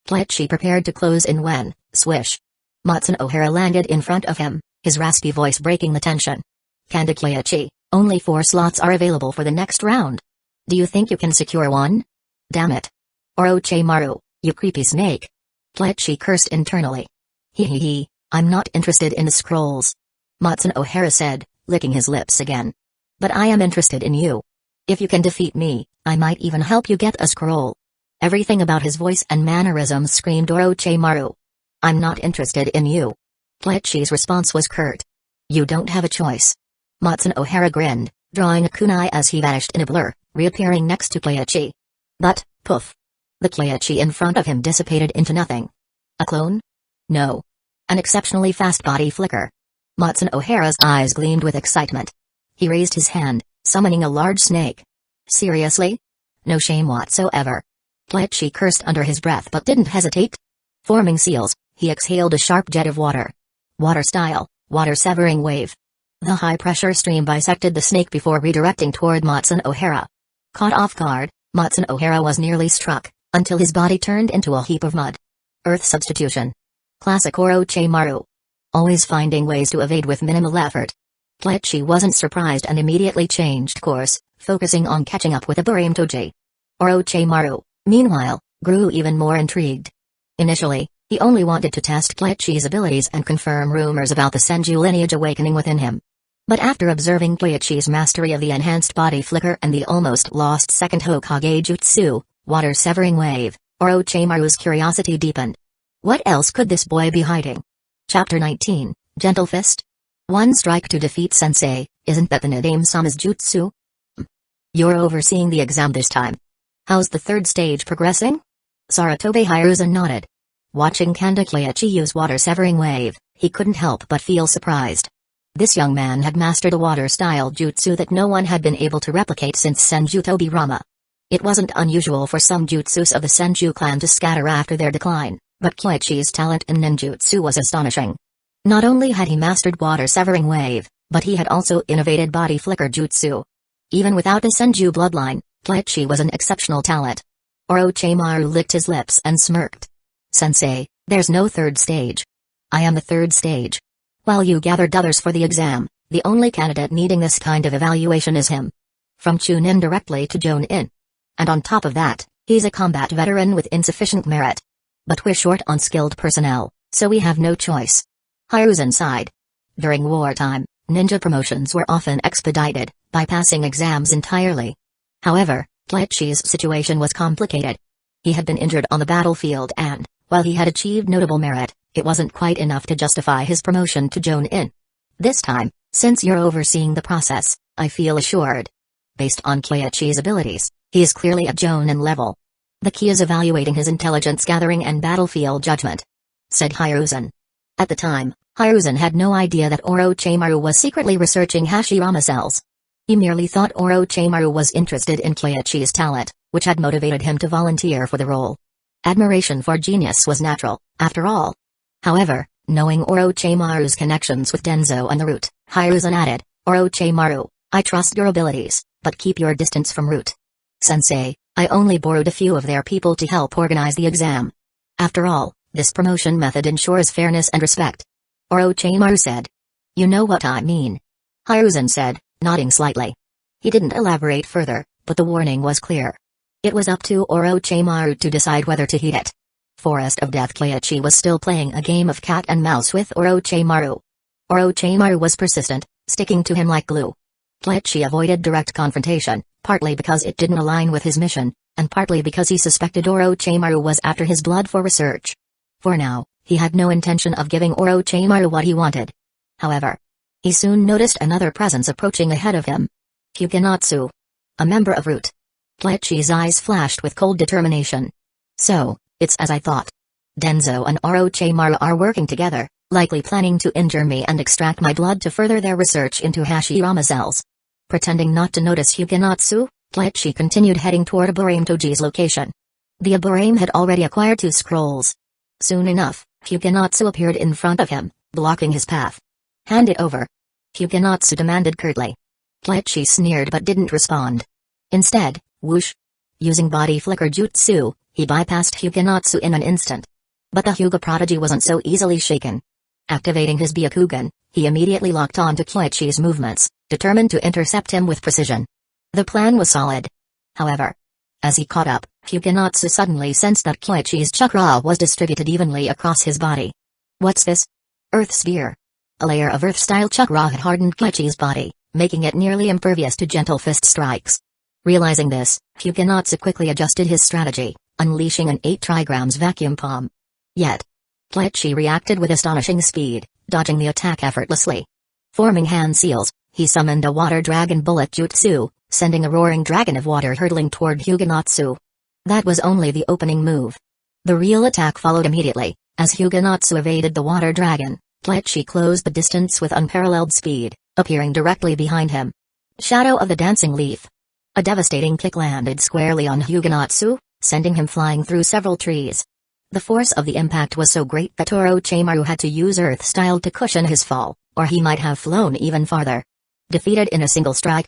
Glitchy prepared to close in when, swish. Matsun O'Hara landed in front of him, his raspy voice breaking the tension. Kanda Glitchy, only 4 slots are available for the next round. Do you think you can secure one? Damn it. Orochimaru, you creepy snake. Glitchy cursed internally. Hee, I'm not interested in the scrolls. Matsun O'Hara said, licking his lips again. But I am interested in you. If you can defeat me, I might even help you get a scroll. Everything about his voice and mannerisms screamed Orochimaru. I'm not interested in you. Glitchy's response was curt. You don't have a choice. Matsun O'Hara grinned, drawing a kunai as he vanished in a blur, reappearing next to Glitchy. But, poof. The Glitchy in front of him dissipated into nothing. A clone? No. An exceptionally fast body flicker. Matsun O'Hara's eyes gleamed with excitement. He raised his hand, summoning a large snake. Seriously? No shame whatsoever. Glitchy cursed under his breath but didn't hesitate. Forming seals, he exhaled a sharp jet of water. Water-style, water-severing wave. The high-pressure stream bisected the snake before redirecting toward Matsun O'Hara. Caught off guard, Matsun O'Hara was nearly struck, until his body turned into a heap of mud. Earth substitution. Classic Orochimaru. Always finding ways to evade with minimal effort. Glitchy wasn't surprised and immediately changed course, focusing on catching up with Aburame Toji. Orochimaru, meanwhile, grew even more intrigued. Initially, he only wanted to test Glitchy's abilities and confirm rumors about the Senju lineage awakening within him. But after observing Glitchy's mastery of the enhanced body flicker and the almost lost second Hokage jutsu, water-severing wave, Orochimaru's curiosity deepened. What else could this boy be hiding? Chapter 19, Gentle Fist? One strike to defeat Sensei, isn't that the Nadame-sama's jutsu? You're overseeing the exam this time. How's the third stage progressing? Saratobe Hiruzen nodded. Watching Kanda Glitchy use water-severing wave, he couldn't help but feel surprised. This young man had mastered a water-style jutsu that no one had been able to replicate since Senju Tobirama. It wasn't unusual for some jutsus of the Senju clan to scatter after their decline, but Glitchy's talent in ninjutsu was astonishing. Not only had he mastered water-severing wave, but he had also innovated body flicker jutsu. Even without a Senju bloodline, Glitchy was an exceptional talent. Orochimaru licked his lips and smirked. Sensei, there's no third stage. I am the third stage. While you gathered others for the exam, the only candidate needing this kind of evaluation is him. From Chunin directly to Jonin. And on top of that, he's a combat veteran with insufficient merit. But we're short on skilled personnel, so we have no choice. Hiruzen sighed. During wartime, ninja promotions were often expedited, bypassing exams entirely. However, Glitchy's situation was complicated. He had been injured on the battlefield and, while he had achieved notable merit, it wasn't quite enough to justify his promotion to Jonin. This time, since you're overseeing the process, I feel assured. Based on Glitchy's abilities, he is clearly at Jonin level. The key is evaluating his intelligence gathering and battlefield judgment, said Hiruzen. At the time, Hiruzen had no idea that Orochimaru was secretly researching Hashirama cells. He merely thought Orochimaru was interested in Glitchy's talent, which had motivated him to volunteer for the role. Admiration for genius was natural, after all. However, knowing Orochimaru's connections with Denzo and the Root, Hiruzen added, Orochimaru, I trust your abilities, but keep your distance from Root. Sensei, I only borrowed a few of their people to help organize the exam. After all, this promotion method ensures fairness and respect. Orochimaru said. You know what I mean. Hiruzen said, nodding slightly. He didn't elaborate further, but the warning was clear. It was up to Orochimaru to decide whether to heed it. Forest of Death Glitchy was still playing a game of cat and mouse with Orochimaru. Orochimaru was persistent, sticking to him like glue. Kleichi avoided direct confrontation, partly because it didn't align with his mission, and partly because he suspected Orochimaru was after his blood for research. For now, he had no intention of giving Orochimaru what he wanted. However, he soon noticed another presence approaching ahead of him. Hyuganatsu. A member of Root. Kleichi's eyes flashed with cold determination. So, it's as I thought. Denzo and Orochimaru are working together, likely planning to injure me and extract my blood to further their research into Hashirama cells. Pretending not to notice Hyuganatsu, Kleichi continued heading toward Aburame Toji's location. The Aburame had already acquired 2 scrolls. Soon enough, Hyuganatsu appeared in front of him, blocking his path. Hand it over. Hyuganatsu demanded curtly. Kleichi sneered but didn't respond. Instead, whoosh. Using body flicker jutsu, he bypassed Hyuganatsu in an instant. But the Hyuga prodigy wasn't so easily shaken. Activating his Byakugan, he immediately locked on to Kleichi's movements, determined to intercept him with precision. The plan was solid. However, as he caught up, Hyuganatsu suddenly sensed that Kleichi's chakra was distributed evenly across his body. What's this? Earth Sphere. A layer of Earth-style chakra had hardened Kleichi's body, making it nearly impervious to gentle fist strikes. Realizing this, Hyuganatsu quickly adjusted his strategy, unleashing an 8 trigrams vacuum palm. Yet, Kleichi reacted with astonishing speed, dodging the attack effortlessly. Forming hand seals, he summoned a water dragon bullet jutsu, sending a roaring dragon of water hurtling toward Hyuganatsu. That was only the opening move. The real attack followed immediately. As Hyuganatsu evaded the water dragon, Kleichi closed the distance with unparalleled speed, appearing directly behind him. Shadow of the Dancing Leaf. A devastating kick landed squarely on Hyuganatsu, sending him flying through several trees. The force of the impact was so great that Orochimaru had to use Earth Style to cushion his fall, or he might have flown even farther. Defeated in a single strike,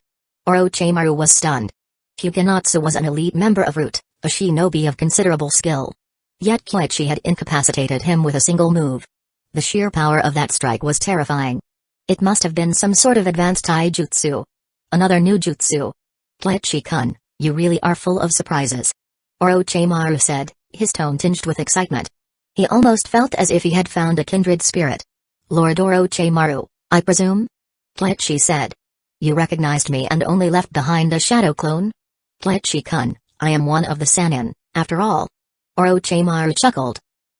Orochimaru was stunned. Hyuganatsu was an elite member of Root, a shinobi of considerable skill. Yet Kleichi had incapacitated him with a single move. The sheer power of that strike was terrifying. It must have been some sort of advanced taijutsu. Another new jutsu. Kleichi-kun, you really are full of surprises. Orochimaru said, his tone tinged with excitement. He almost felt as if he had found a kindred spirit. Lord Orochimaru, I presume? Kleichi said. You recognized me and only left behind a shadow clone? Kleichi-kun, I am one of the Sannin, after all. Orochimaru chuckled.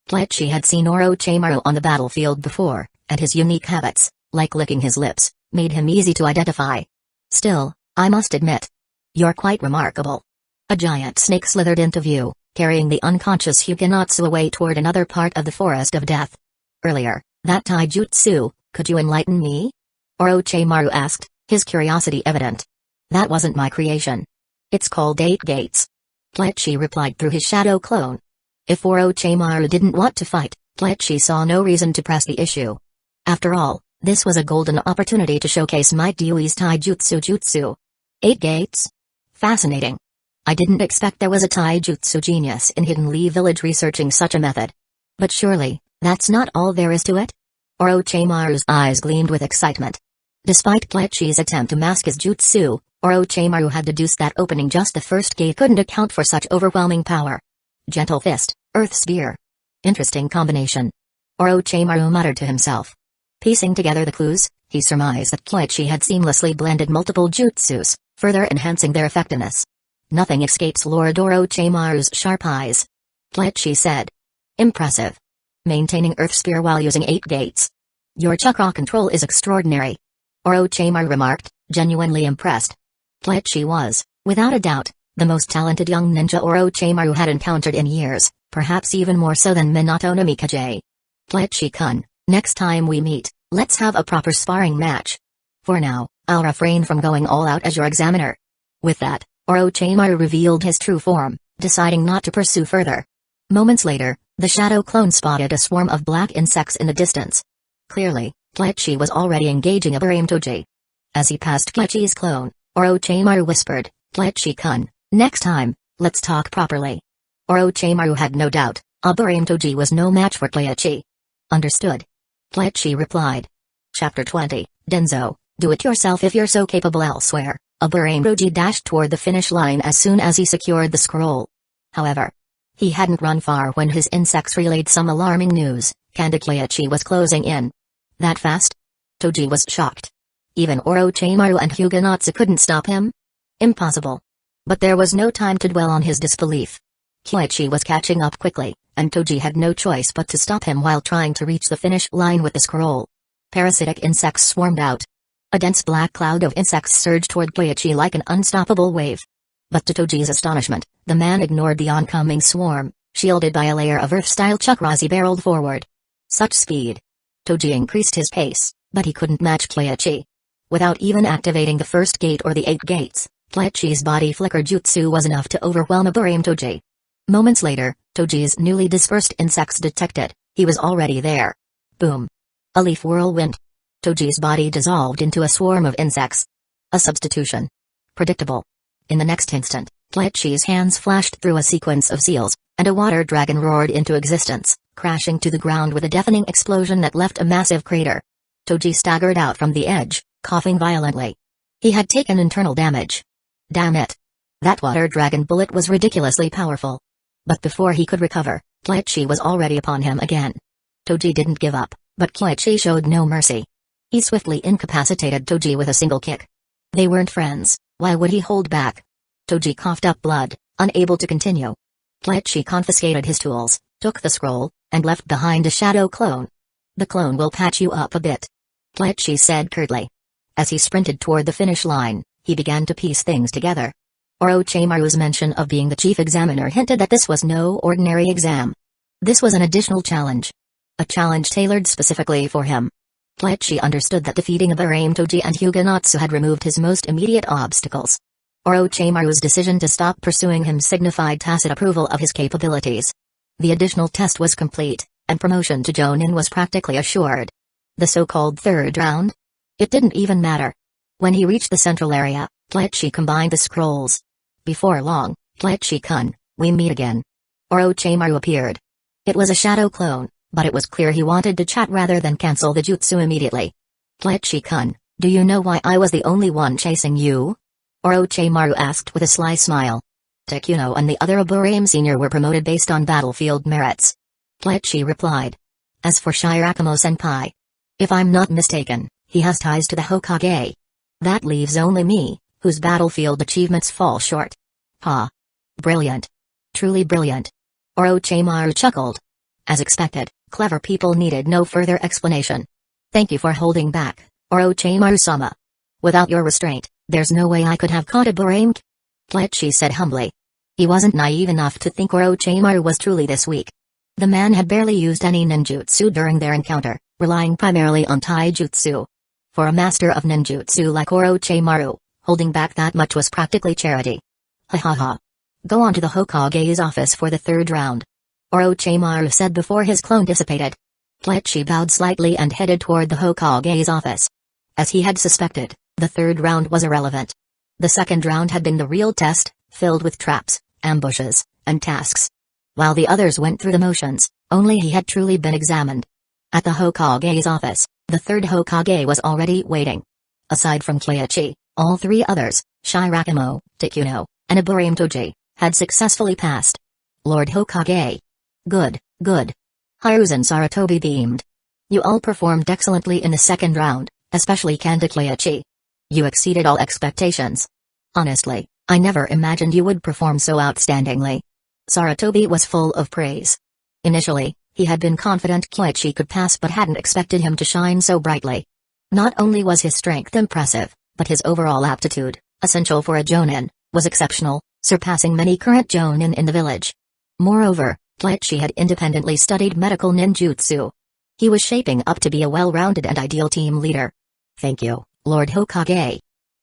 Kleichi had seen Orochimaru on the battlefield before, and his unique habits, like licking his lips, made him easy to identify. Still, I must admit, you're quite remarkable. A giant snake slithered into view, carrying the unconscious Hyuganatsu away toward another part of the Forest of Death. Earlier, that taijutsu, could you enlighten me? Orochimaru asked, his curiosity evident. That wasn't my creation. It's called 8 Gates. Kleichi replied through his shadow clone. If Orochimaru didn't want to fight, Kleichi saw no reason to press the issue. After all, this was a golden opportunity to showcase Might Dewey's taijutsu jutsu. 8 Gates? Fascinating. I didn't expect there was a taijutsu genius in Hidden Lee Village researching such a method. But surely, that's not all there is to it? Orochimaru's eyes gleamed with excitement. Despite Kleichi's attempt to mask his jutsu, Orochimaru had deduced that opening just the first gate couldn't account for such overwhelming power. Gentle Fist, Earth Sphere. Interesting combination. Orochimaru muttered to himself. Piecing together the clues, he surmised that Kleichi had seamlessly blended multiple jutsus, further enhancing their effectiveness. Nothing escapes Lord Orochimaru's sharp eyes. Kleichi said. Impressive. Maintaining Earth Sphere while using 8 gates. Your chakra control is extraordinary. Orochimaru remarked, genuinely impressed. Kleichi was, without a doubt, the most talented young ninja Orochimaru had encountered in years, perhaps even more so than Minato Namikaze. Kleichi-kun, next time we meet, let's have a proper sparring match. For now, I'll refrain from going all out as your examiner. With that, Orochimaru revealed his true form, deciding not to pursue further. Moments later, the shadow clone spotted a swarm of black insects in the distance. Clearly, Kleichi was already engaging Aburame Toji. As he passed Kleichi's clone, Orochimaru whispered, Kleichi-kun, next time, let's talk properly. Orochimaru had no doubt, Aburame Toji was no match for Kleichi. Understood. Kleichi replied. Chapter 20, Denzo, do it yourself if you're so capable elsewhere. Aburame Toji dashed toward the finish line as soon as he secured the scroll. However, he hadn't run far when his insects relayed some alarming news. Kanda Kleichi was closing in. That fast? Toji was shocked. Even Orochimaru and Huguenotsu couldn't stop him? Impossible. But there was no time to dwell on his disbelief. Kyoichi was catching up quickly, and Toji had no choice but to stop him while trying to reach the finish line with the scroll. Parasitic insects swarmed out. A dense black cloud of insects surged toward Kyoichi like an unstoppable wave. But to Toji's astonishment, the man ignored the oncoming swarm. Shielded by a layer of earth-style chakras, he barreled forward. Such speed. Toji increased his pace, but he couldn't match Kyoichi. Without even activating the first gate or the 8 gates, Kyoichi's body flicker jutsu was enough to overwhelm a Burame Toji. Moments later, Toji's newly dispersed insects detected. He was already there. Boom. A leaf whirlwind. Toji's body dissolved into a swarm of insects. A substitution. Predictable. In the next instant, Kyoichi's hands flashed through a sequence of seals, and a water dragon roared into existence, crashing to the ground with a deafening explosion that left a massive crater. Toji staggered out from the edge, coughing violently. He had taken internal damage. Damn it. That water dragon bullet was ridiculously powerful. But before he could recover, Kyoichi was already upon him again. Toji didn't give up, but Kyoichi showed no mercy. He swiftly incapacitated Toji with a single kick. They weren't friends, why would he hold back? Toji coughed up blood, unable to continue. Kyoichi confiscated his tools, took the scroll, and left behind a shadow clone. The clone will patch you up a bit, Kyoichi said curtly. As he sprinted toward the finish line, he began to piece things together. Orochimaru's mention of being the chief examiner hinted that this was no ordinary exam. This was an additional challenge. A challenge tailored specifically for him. Kyoichi understood that defeating Burame Toji and Huguenotsu had removed his most immediate obstacles. Orochimaru's decision to stop pursuing him signified tacit approval of his capabilities. The additional test was complete, and promotion to Jonin was practically assured. The so-called third round? It didn't even matter. When he reached the central area, Kyoichi combined the scrolls. Before long, Kyoichi-kun, we meet again. Orochimaru appeared. It was a shadow clone, but it was clear he wanted to chat rather than cancel the jutsu immediately. Kyoichi-kun, do you know why I was the only one chasing you? Orochimaru asked with a sly smile. Takuno and the other Burame Senior were promoted based on battlefield merits. Kyoichi replied. As for Shirakamo-senpai, if I'm not mistaken, he has ties to the Hokage. That leaves only me, whose battlefield achievements fall short. Ha! Brilliant. Truly brilliant. Orochimaru chuckled. As expected, clever people needed no further explanation. Thank you for holding back, Orochimaru-sama. Without your restraint, there's no way I could have caught a Burame. Kyoichi said humbly. He wasn't naive enough to think Orochimaru was truly this weak. The man had barely used any ninjutsu during their encounter, relying primarily on taijutsu. For a master of ninjutsu like Orochimaru, holding back that much was practically charity. Ha ha ha. Go on to the Hokage's office for the third round. Orochimaru said before his clone dissipated. Kyoichi bowed slightly and headed toward the Hokage's office. As he had suspected, the third round was irrelevant. The second round had been the real test, filled with traps, ambushes, and tasks. While the others went through the motions, only he had truly been examined. At the Hokage's office, the third Hokage was already waiting. Aside from Kyoichi, all three others, Shirakamo, Takuno, and a Burame Toji, had successfully passed. Lord Hokage. Good, good. Hiruzen Sarutobi beamed. You all performed excellently in the second round, especially Kanda Kyoichi. You exceeded all expectations. Honestly, I never imagined you would perform so outstandingly. Sarutobi was full of praise. Initially, he had been confident Kyoichi could pass but hadn't expected him to shine so brightly. Not only was his strength impressive, but his overall aptitude, essential for a Jonin, was exceptional, surpassing many current Jonin in the village. Moreover, Kyoichi had independently studied medical ninjutsu. He was shaping up to be a well-rounded and ideal team leader. Thank you, Lord Hokage.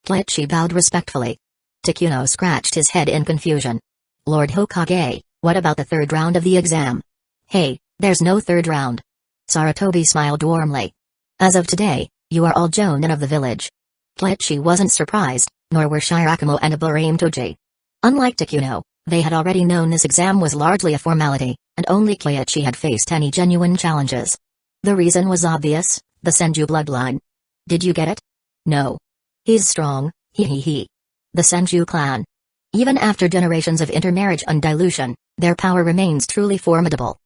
Kyoichi bowed respectfully. Takuno scratched his head in confusion. Lord Hokage, what about the third round of the exam? Hey, there's no third round. Sarutobi smiled warmly. As of today, you are all Jonin of the village. Kyoichi wasn't surprised, nor were Shirakamo and Burame Toji. Unlike Takuno, they had already known this exam was largely a formality, and only Kyoichi had faced any genuine challenges. The reason was obvious, the Senju bloodline. Did you get it? No. He's strong, he. The Senju clan. Even after generations of intermarriage and dilution, their power remains truly formidable.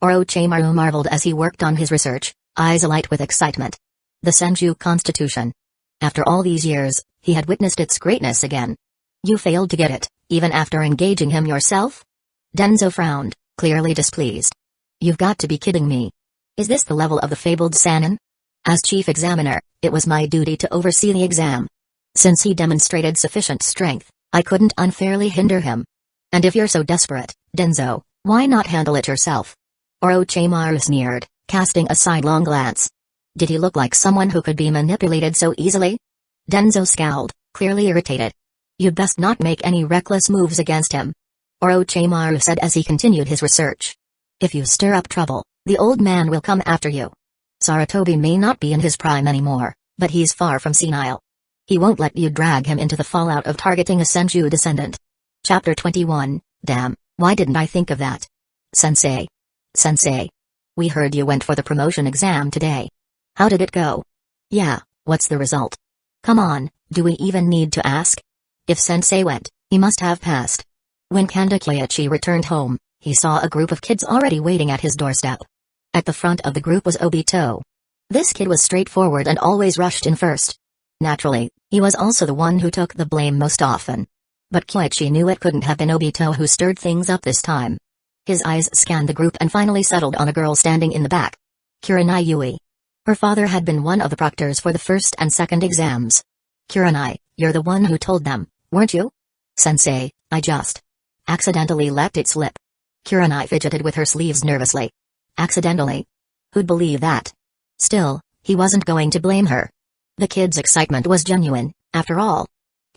Orochimaru marveled as he worked on his research, eyes alight with excitement. The Senju constitution. After all these years, he had witnessed its greatness again. You failed to get it, even after engaging him yourself? Denzo frowned, clearly displeased. You've got to be kidding me. Is this the level of the fabled Sannin? As chief examiner, it was my duty to oversee the exam. Since he demonstrated sufficient strength, I couldn't unfairly hinder him. And if you're so desperate, Denzo, why not handle it yourself? Orochimaru sneered, casting a sidelong glance. Did he look like someone who could be manipulated so easily? Denzo scowled, clearly irritated. You'd best not make any reckless moves against him, Orochimaru said as he continued his research. If you stir up trouble, the old man will come after you. Sarutobi may not be in his prime anymore, but he's far from senile. He won't let you drag him into the fallout of targeting a Senju descendant. Chapter 21, Damn, why didn't I think of that? Sensei. Sensei. We heard you went for the promotion exam today. How did it go? Yeah, what's the result? Come on, do we even need to ask? If Sensei went, he must have passed. When Kanda Kyoichi returned home, he saw a group of kids already waiting at his doorstep. At the front of the group was Obito. This kid was straightforward and always rushed in first. Naturally, he was also the one who took the blame most often. But Kyoichi knew it couldn't have been Obito who stirred things up this time. His eyes scanned the group and finally settled on a girl standing in the back. Kurenai Yui. Her father had been one of the proctors for the first and second exams. Kurenai, you're the one who told them, weren't you? Sensei, I just accidentally let it slip. Kurenai fidgeted with her sleeves nervously. Accidentally? Who'd believe that? Still, he wasn't going to blame her. The kid's excitement was genuine, after all.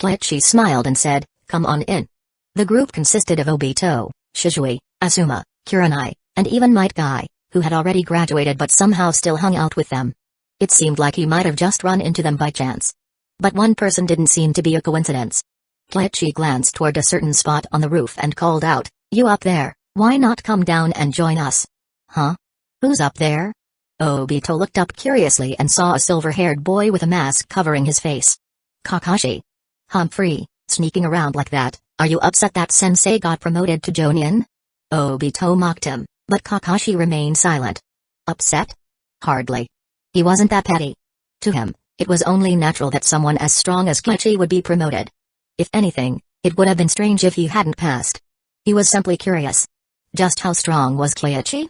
Kyoichi smiled and said, come on in. The group consisted of Obito, Shizui, Asuma, Kurenai, and even Might Guy, who had already graduated but somehow still hung out with them. It seemed like he might have just run into them by chance. But one person didn't seem to be a coincidence. Kyoichi glanced toward a certain spot on the roof and called out, you up there, why not come down and join us? Huh? Who's up there? Obito looked up curiously and saw a silver-haired boy with a mask covering his face. Kakashi. Humphrey, sneaking around like that, are you upset that Sensei got promoted to Jonin? Obito mocked him, but Kakashi remained silent. Upset? Hardly. He wasn't that petty. To him, it was only natural that someone as strong as Kyoichi would be promoted. If anything, it would have been strange if he hadn't passed. He was simply curious. Just how strong was Kyoichi?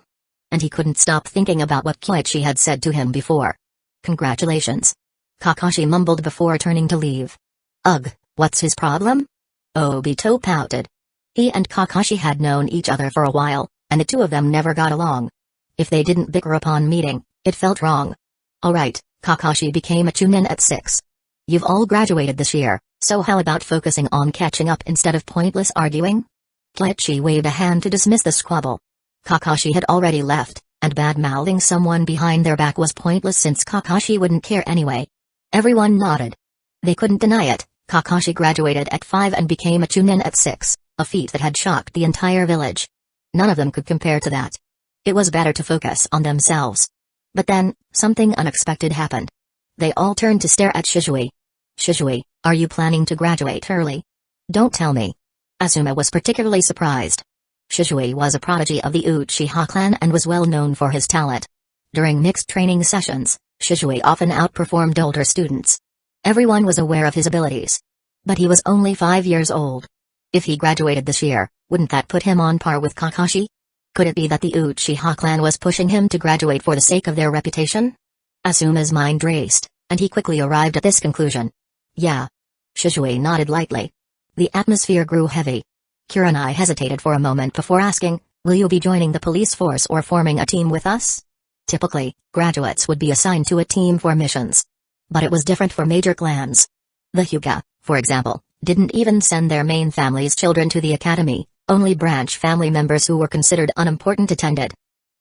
And he couldn't stop thinking about what Kyoichi had said to him before. Congratulations. Kakashi mumbled before turning to leave. Ugh, what's his problem? Obito pouted. He and Kakashi had known each other for a while, and the two of them never got along. If they didn't bicker upon meeting, it felt wrong. Alright, Kakashi became a Chunin at 6. You've all graduated this year, so how about focusing on catching up instead of pointless arguing? Kyoichi waved a hand to dismiss the squabble. Kakashi had already left, and bad-mouthing someone behind their back was pointless since Kakashi wouldn't care anyway. Everyone nodded. They couldn't deny it, Kakashi graduated at 5 and became a Chunin at 6, a feat that had shocked the entire village. None of them could compare to that. It was better to focus on themselves. But then, something unexpected happened. They all turned to stare at Shizui. Shizui, are you planning to graduate early? Don't tell me. Asuma was particularly surprised. Shizui was a prodigy of the Uchiha clan and was well known for his talent. During mixed training sessions, Shizui often outperformed older students. Everyone was aware of his abilities. But he was only 5 years old. If he graduated this year, wouldn't that put him on par with Kakashi? Could it be that the Uchiha clan was pushing him to graduate for the sake of their reputation? Asuma's mind raced, and he quickly arrived at this conclusion. Yeah. Shizui nodded lightly. The atmosphere grew heavy. Kurenai hesitated for a moment before asking, will you be joining the police force or forming a team with us? Typically, graduates would be assigned to a team for missions. But it was different for major clans. The Hyuga, for example, didn't even send their main family's children to the academy, only branch family members who were considered unimportant attended.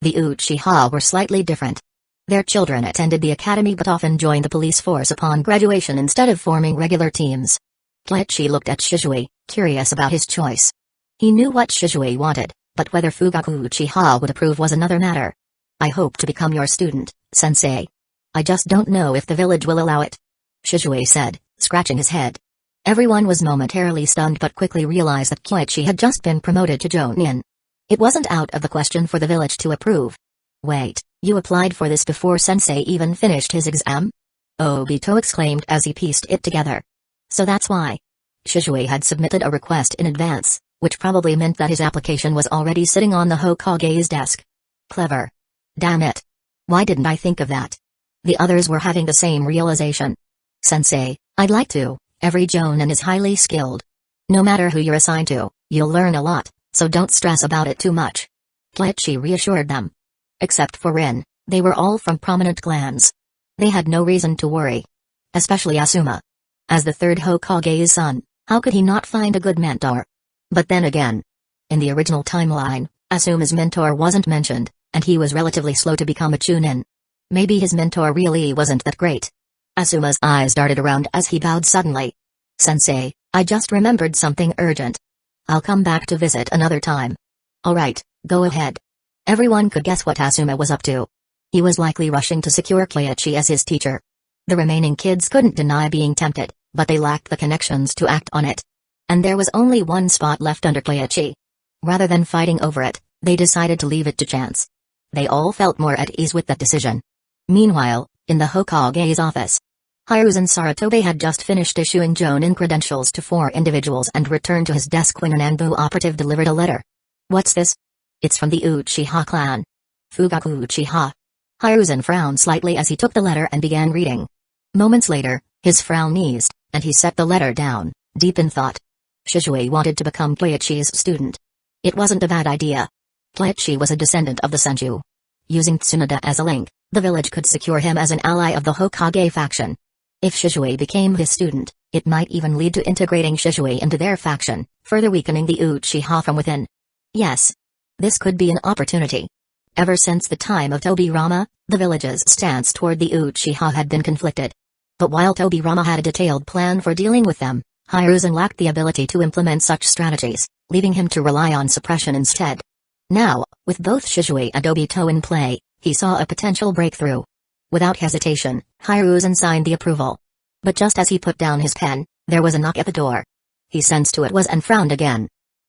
The Uchiha were slightly different. Their children attended the academy but often joined the police force upon graduation instead of forming regular teams. Kyoichi looked at Shizui, curious about his choice. He knew what Shizui wanted, but whether Fugaku Uchiha would approve was another matter. I hope to become your student, Sensei. I just don't know if the village will allow it. Shizui said, scratching his head. Everyone was momentarily stunned but quickly realized that Kyoichi had just been promoted to Jonin. It wasn't out of the question for the village to approve. Wait, you applied for this before Sensei even finished his exam? Obito exclaimed as he pieced it together. So that's why. Shisui had submitted a request in advance, which probably meant that his application was already sitting on the Hokage's desk. Clever. Damn it. Why didn't I think of that? The others were having the same realization. Sensei, I'd like to. Every Jonin is highly skilled. No matter who you're assigned to, you'll learn a lot, so don't stress about it too much. Kleichi reassured them. Except for Rin, they were all from prominent clans. They had no reason to worry. Especially Asuma. As the third Hokage's son, how could he not find a good mentor? But then again, in the original timeline, Asuma's mentor wasn't mentioned, and he was relatively slow to become a Chunin. Maybe his mentor really wasn't that great. Asuma's eyes darted around as he bowed suddenly. Sensei, I just remembered something urgent. I'll come back to visit another time. Alright, go ahead. Everyone could guess what Asuma was up to. He was likely rushing to secure Kleichi as his teacher. The remaining kids couldn't deny being tempted, but they lacked the connections to act on it. And there was only one spot left under Kleichi. Rather than fighting over it, they decided to leave it to chance. They all felt more at ease with that decision. Meanwhile, in the Hokage's office, Hiruzen Sarutobi had just finished issuing Jonin credentials to 4 individuals and returned to his desk when an Anbu operative delivered a letter. What's this? It's from the Uchiha clan. Fugaku Uchiha. Hiruzen frowned slightly as he took the letter and began reading. Moments later, his frown eased, and he set the letter down, deep in thought. Shisui wanted to become Kleichi's student. It wasn't a bad idea. Kleichi was a descendant of the Senju. Using Tsunade as a link, the village could secure him as an ally of the Hokage faction. If Shisui became his student, it might even lead to integrating Shisui into their faction, further weakening the Uchiha from within. Yes. This could be an opportunity. Ever since the time of Tobirama, the village's stance toward the Uchiha had been conflicted. But while Tobirama had a detailed plan for dealing with them, Hiruzen lacked the ability to implement such strategies, leaving him to rely on suppression instead. Now, with both Shisui and Obito in play, he saw a potential breakthrough. Without hesitation, Hiruzen signed the approval. But just as he put down his pen, there was a knock at the door. He sensed who it was and frowned again.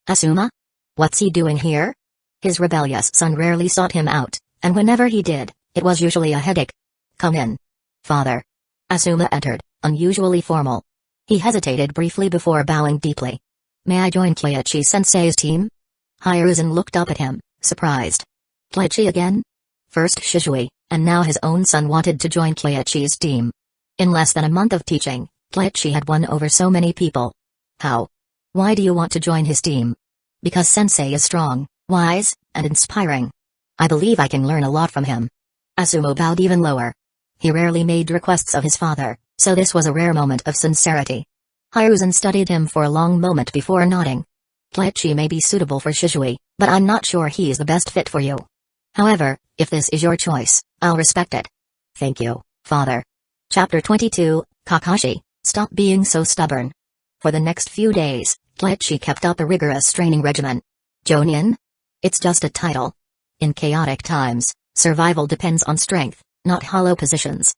Asuma? What's he doing here? His rebellious son rarely sought him out, and whenever he did, it was usually a headache. Come in. Father. Asuma entered, unusually formal. He hesitated briefly before bowing deeply. May I join Kleichi-sensei's team? Hiruzen looked up at him, surprised. Kleichi again? First Shisui, and now his own son wanted to join Kleichi's team. In less than a month of teaching, Kleichi had won over so many people. How? Why do you want to join his team? Because sensei is strong, wise, and inspiring. I believe I can learn a lot from him. Asuma bowed even lower. He rarely made requests of his father, so this was a rare moment of sincerity. Hiruzen studied him for a long moment before nodding. Kleichi may be suitable for Shisui, but I'm not sure he's the best fit for you. However, if this is your choice, I'll respect it. Thank you, father. Chapter 22, Kakashi, stop being so stubborn. For the next few days, Kleichi kept up a rigorous training regimen. Jonin? It's just a title. In chaotic times, survival depends on strength, not hollow positions.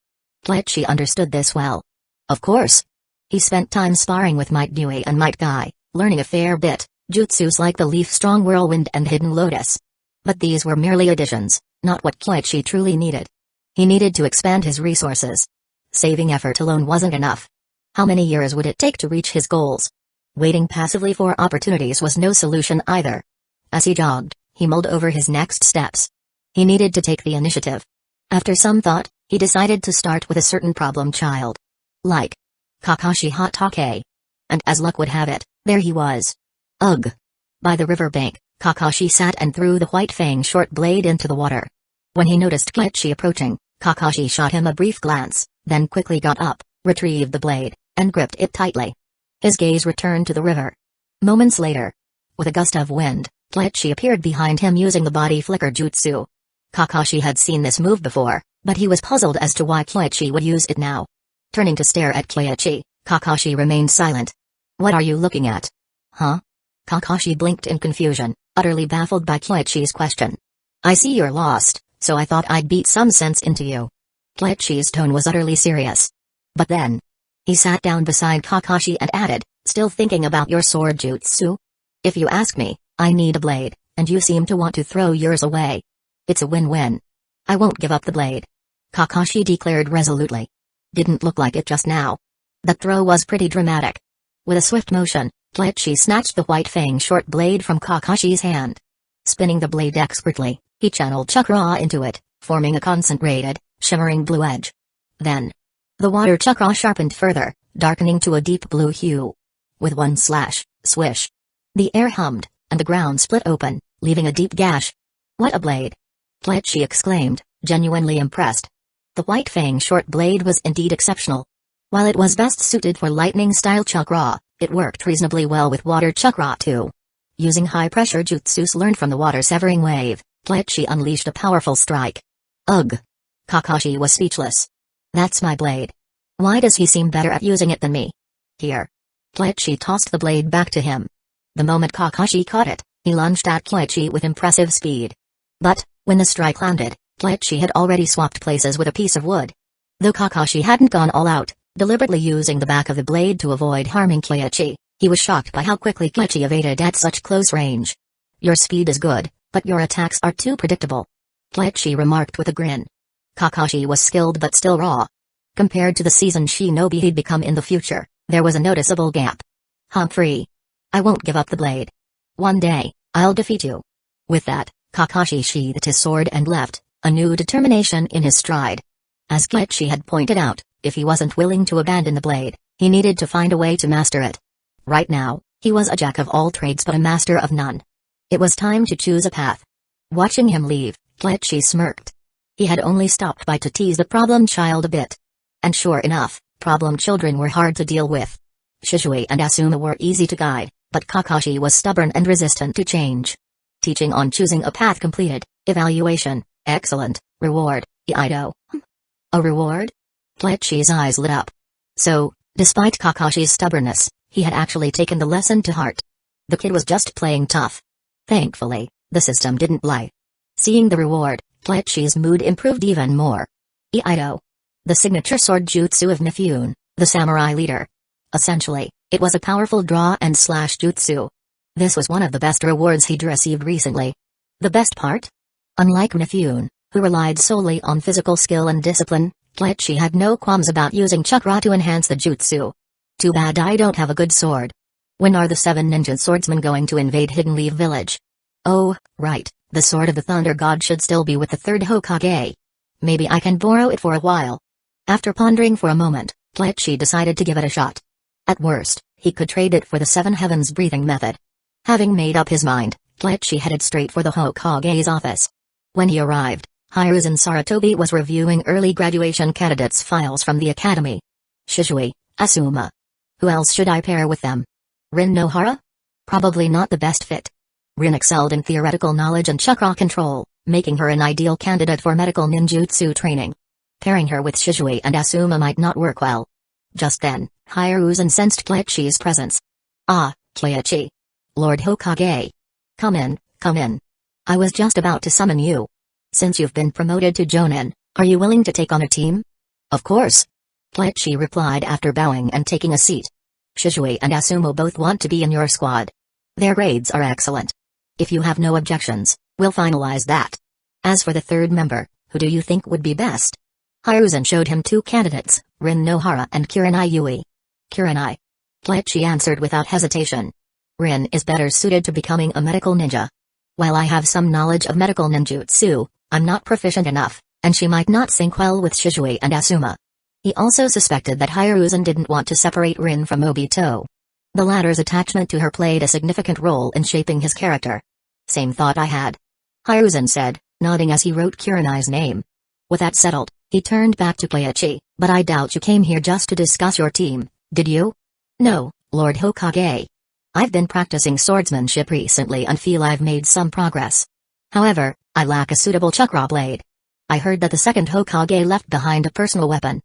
Kleichi understood this well. Of course. He spent time sparring with Might Dewey and Might Guy, learning a fair bit, jutsus like the Leaf Strong Whirlwind and Hidden Lotus. But these were merely additions, not what Kleichi truly needed. He needed to expand his resources. Saving effort alone wasn't enough. How many years would it take to reach his goals? Waiting passively for opportunities was no solution either. As he jogged, he mulled over his next steps. He needed to take the initiative. After some thought, he decided to start with a certain problem child. Like Kakashi Hatake. And as luck would have it, there he was. Ugh. By the riverbank, Kakashi sat and threw the white fang short blade into the water. When he noticed Kleichi approaching, Kakashi shot him a brief glance, then quickly got up, retrieved the blade, and gripped it tightly. His gaze returned to the river. Moments later, with a gust of wind, Kleichi appeared behind him using the body flicker jutsu. Kakashi had seen this move before, but he was puzzled as to why Kleichi would use it now. Turning to stare at Kleichi, Kakashi remained silent. What are you looking at? Huh? Kakashi blinked in confusion, utterly baffled by Kleichi's question. I see you're lost, so I thought I'd beat some sense into you. Kleichi's tone was utterly serious. But then, he sat down beside Kakashi and added, still thinking about your sword jutsu? If you ask me, I need a blade, and you seem to want to throw yours away. It's a win-win. I won't give up the blade. Kakashi declared resolutely. Didn't look like it just now. The throw was pretty dramatic. With a swift motion, Kleichi snatched the white fang short blade from Kakashi's hand. Spinning the blade expertly, he channeled chakra into it, forming a concentrated, shimmering blue edge. Then, the water chakra sharpened further, darkening to a deep blue hue. With one slash, swish. The air hummed, and the ground split open, leaving a deep gash. What a blade! Kleichi exclaimed, genuinely impressed. The white fang short blade was indeed exceptional. While it was best suited for lightning-style chakra, it worked reasonably well with water chakra too. Using high-pressure jutsus learned from the water-severing wave, Kleichi unleashed a powerful strike. Ugh! Kakashi was speechless. That's my blade. Why does he seem better at using it than me? Here. Kleichi tossed the blade back to him. The moment Kakashi caught it, he lunged at Kleichi with impressive speed. But, when the strike landed, Kleichi had already swapped places with a piece of wood. Though Kakashi hadn't gone all out, deliberately using the back of the blade to avoid harming Kleichi, he was shocked by how quickly Kleichi evaded at such close range. Your speed is good, but your attacks are too predictable. Kleichi remarked with a grin. Kakashi was skilled but still raw. Compared to the seasoned shinobi he'd become in the future, there was a noticeable gap. Humphrey. I won't give up the blade. One day, I'll defeat you. With that, Kakashi sheathed his sword and left, a new determination in his stride. As Kleichi had pointed out, if he wasn't willing to abandon the blade, he needed to find a way to master it. Right now, he was a jack of all trades but a master of none. It was time to choose a path. Watching him leave, Kleichi smirked. He had only stopped by to tease the problem child a bit. And sure enough, problem children were hard to deal with. Shisui and Asuma were easy to guide, but Kakashi was stubborn and resistant to change. Teaching on choosing a path completed, evaluation, excellent, reward, Iaido. A reward? Kleichi's eyes lit up. So, despite Kakashi's stubbornness, he had actually taken the lesson to heart. The kid was just playing tough. Thankfully, the system didn't lie. Seeing the reward, Kleichi's mood improved even more. Iaido. The signature sword jutsu of Mifune, the samurai leader. Essentially, it was a powerful draw and slash jutsu. This was one of the best rewards he'd received recently. The best part? Unlike Mifune, who relied solely on physical skill and discipline, Kleichi had no qualms about using chakra to enhance the jutsu. Too bad I don't have a good sword. When are the 7 ninja swordsmen going to invade Hidden Leaf Village? Oh, right, the sword of the Thunder God should still be with the 3rd Hokage. Maybe I can borrow it for a while. After pondering for a moment, Kleichi decided to give it a shot. At worst, he could trade it for the 7 Heavens breathing method. Having made up his mind, Kleichi headed straight for the Hokage's office. When he arrived, Hiruzen Sarutobi was reviewing early graduation candidates' files from the academy. Shisui, Asuma. Who else should I pair with them? Rin Nohara? Probably not the best fit. Rin excelled in theoretical knowledge and chakra control, making her an ideal candidate for medical ninjutsu training. Pairing her with Shisui and Asuma might not work well. Just then, Hiruzen sensed Kleichi's presence. Ah, Kleichi. Lord Hokage. Come in, come in. I was just about to summon you. Since you've been promoted to Jonin, are you willing to take on a team? Of course. Kleichi replied after bowing and taking a seat. Shisui and Asuma both want to be in your squad. Their grades are excellent. If you have no objections, we'll finalize that. As for the 3rd member, who do you think would be best? Hiruzen showed him 2 candidates, Rin Nohara and Kurenai Yui. Kurenai. Kleichi answered without hesitation. Rin is better suited to becoming a medical ninja. While I have some knowledge of medical ninjutsu, I'm not proficient enough, and she might not sync well with Shisui and Asuma. He also suspected that Hiruzen didn't want to separate Rin from Obito. The latter's attachment to her played a significant role in shaping his character. Same thought I had. Hiruzen said, nodding as he wrote Kurenai's name. With that settled, he turned back to Kleichi. But I doubt you came here just to discuss your team, did you? No, Lord Hokage. I've been practicing swordsmanship recently and feel I've made some progress. However, I lack a suitable chakra blade. I heard that the 2nd Hokage left behind a personal weapon.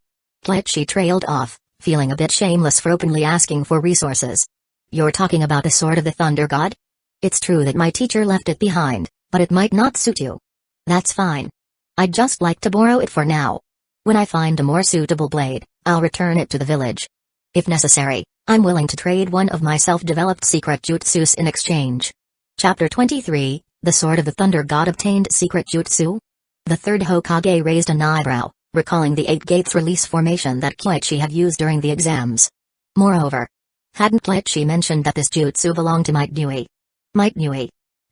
Kleichi trailed off, feeling a bit shameless for openly asking for resources. You're talking about the sword of the Thunder God? It's true that my teacher left it behind, but it might not suit you. That's fine. I'd just like to borrow it for now. When I find a more suitable blade, I'll return it to the village. If necessary, I'm willing to trade one of my self-developed secret jutsus in exchange. Chapter 23, The Sword of the Thunder God obtained secret jutsu? The 3rd Hokage raised an eyebrow, recalling the 8 gates release formation that Koichi had used during the exams. Moreover, hadn't Koichi mentioned that this jutsu belonged to Might Dewey? Might Dewey?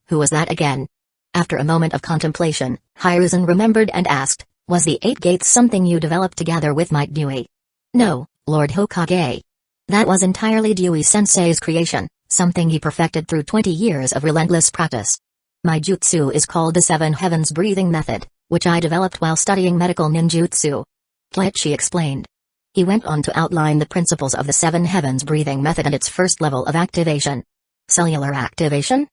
Who was that again? After a moment of contemplation, Hiruzen remembered and asked, was the 8 gates something you developed together with Might Dewey? No, Lord Hokage. That was entirely Dewey-sensei's creation, something he perfected through 20 years of relentless practice. My jutsu is called the 7 Heavens Breathing Method, which I developed while studying medical ninjutsu. Koichi explained. He went on to outline the principles of the 7 Heavens Breathing Method and its first level of activation. Cellular activation?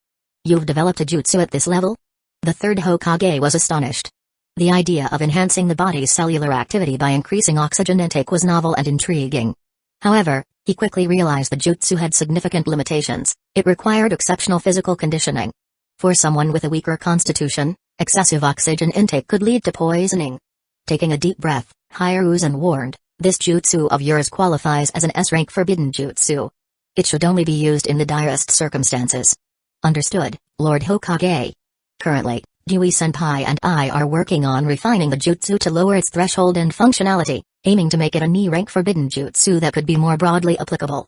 You've developed a jutsu at this level? The third Hokage was astonished. The idea of enhancing the body's cellular activity by increasing oxygen intake was novel and intriguing. However, he quickly realized the jutsu had significant limitations. It required exceptional physical conditioning. For someone with a weaker constitution, excessive oxygen intake could lead to poisoning. Taking a deep breath, Hiruzen warned, this jutsu of yours qualifies as an S-rank forbidden jutsu. It should only be used in the direst circumstances. Understood, Lord Hokage. Currently, Dewey-senpai and I are working on refining the jutsu to lower its threshold and functionality, aiming to make it a ni-rank forbidden jutsu that could be more broadly applicable.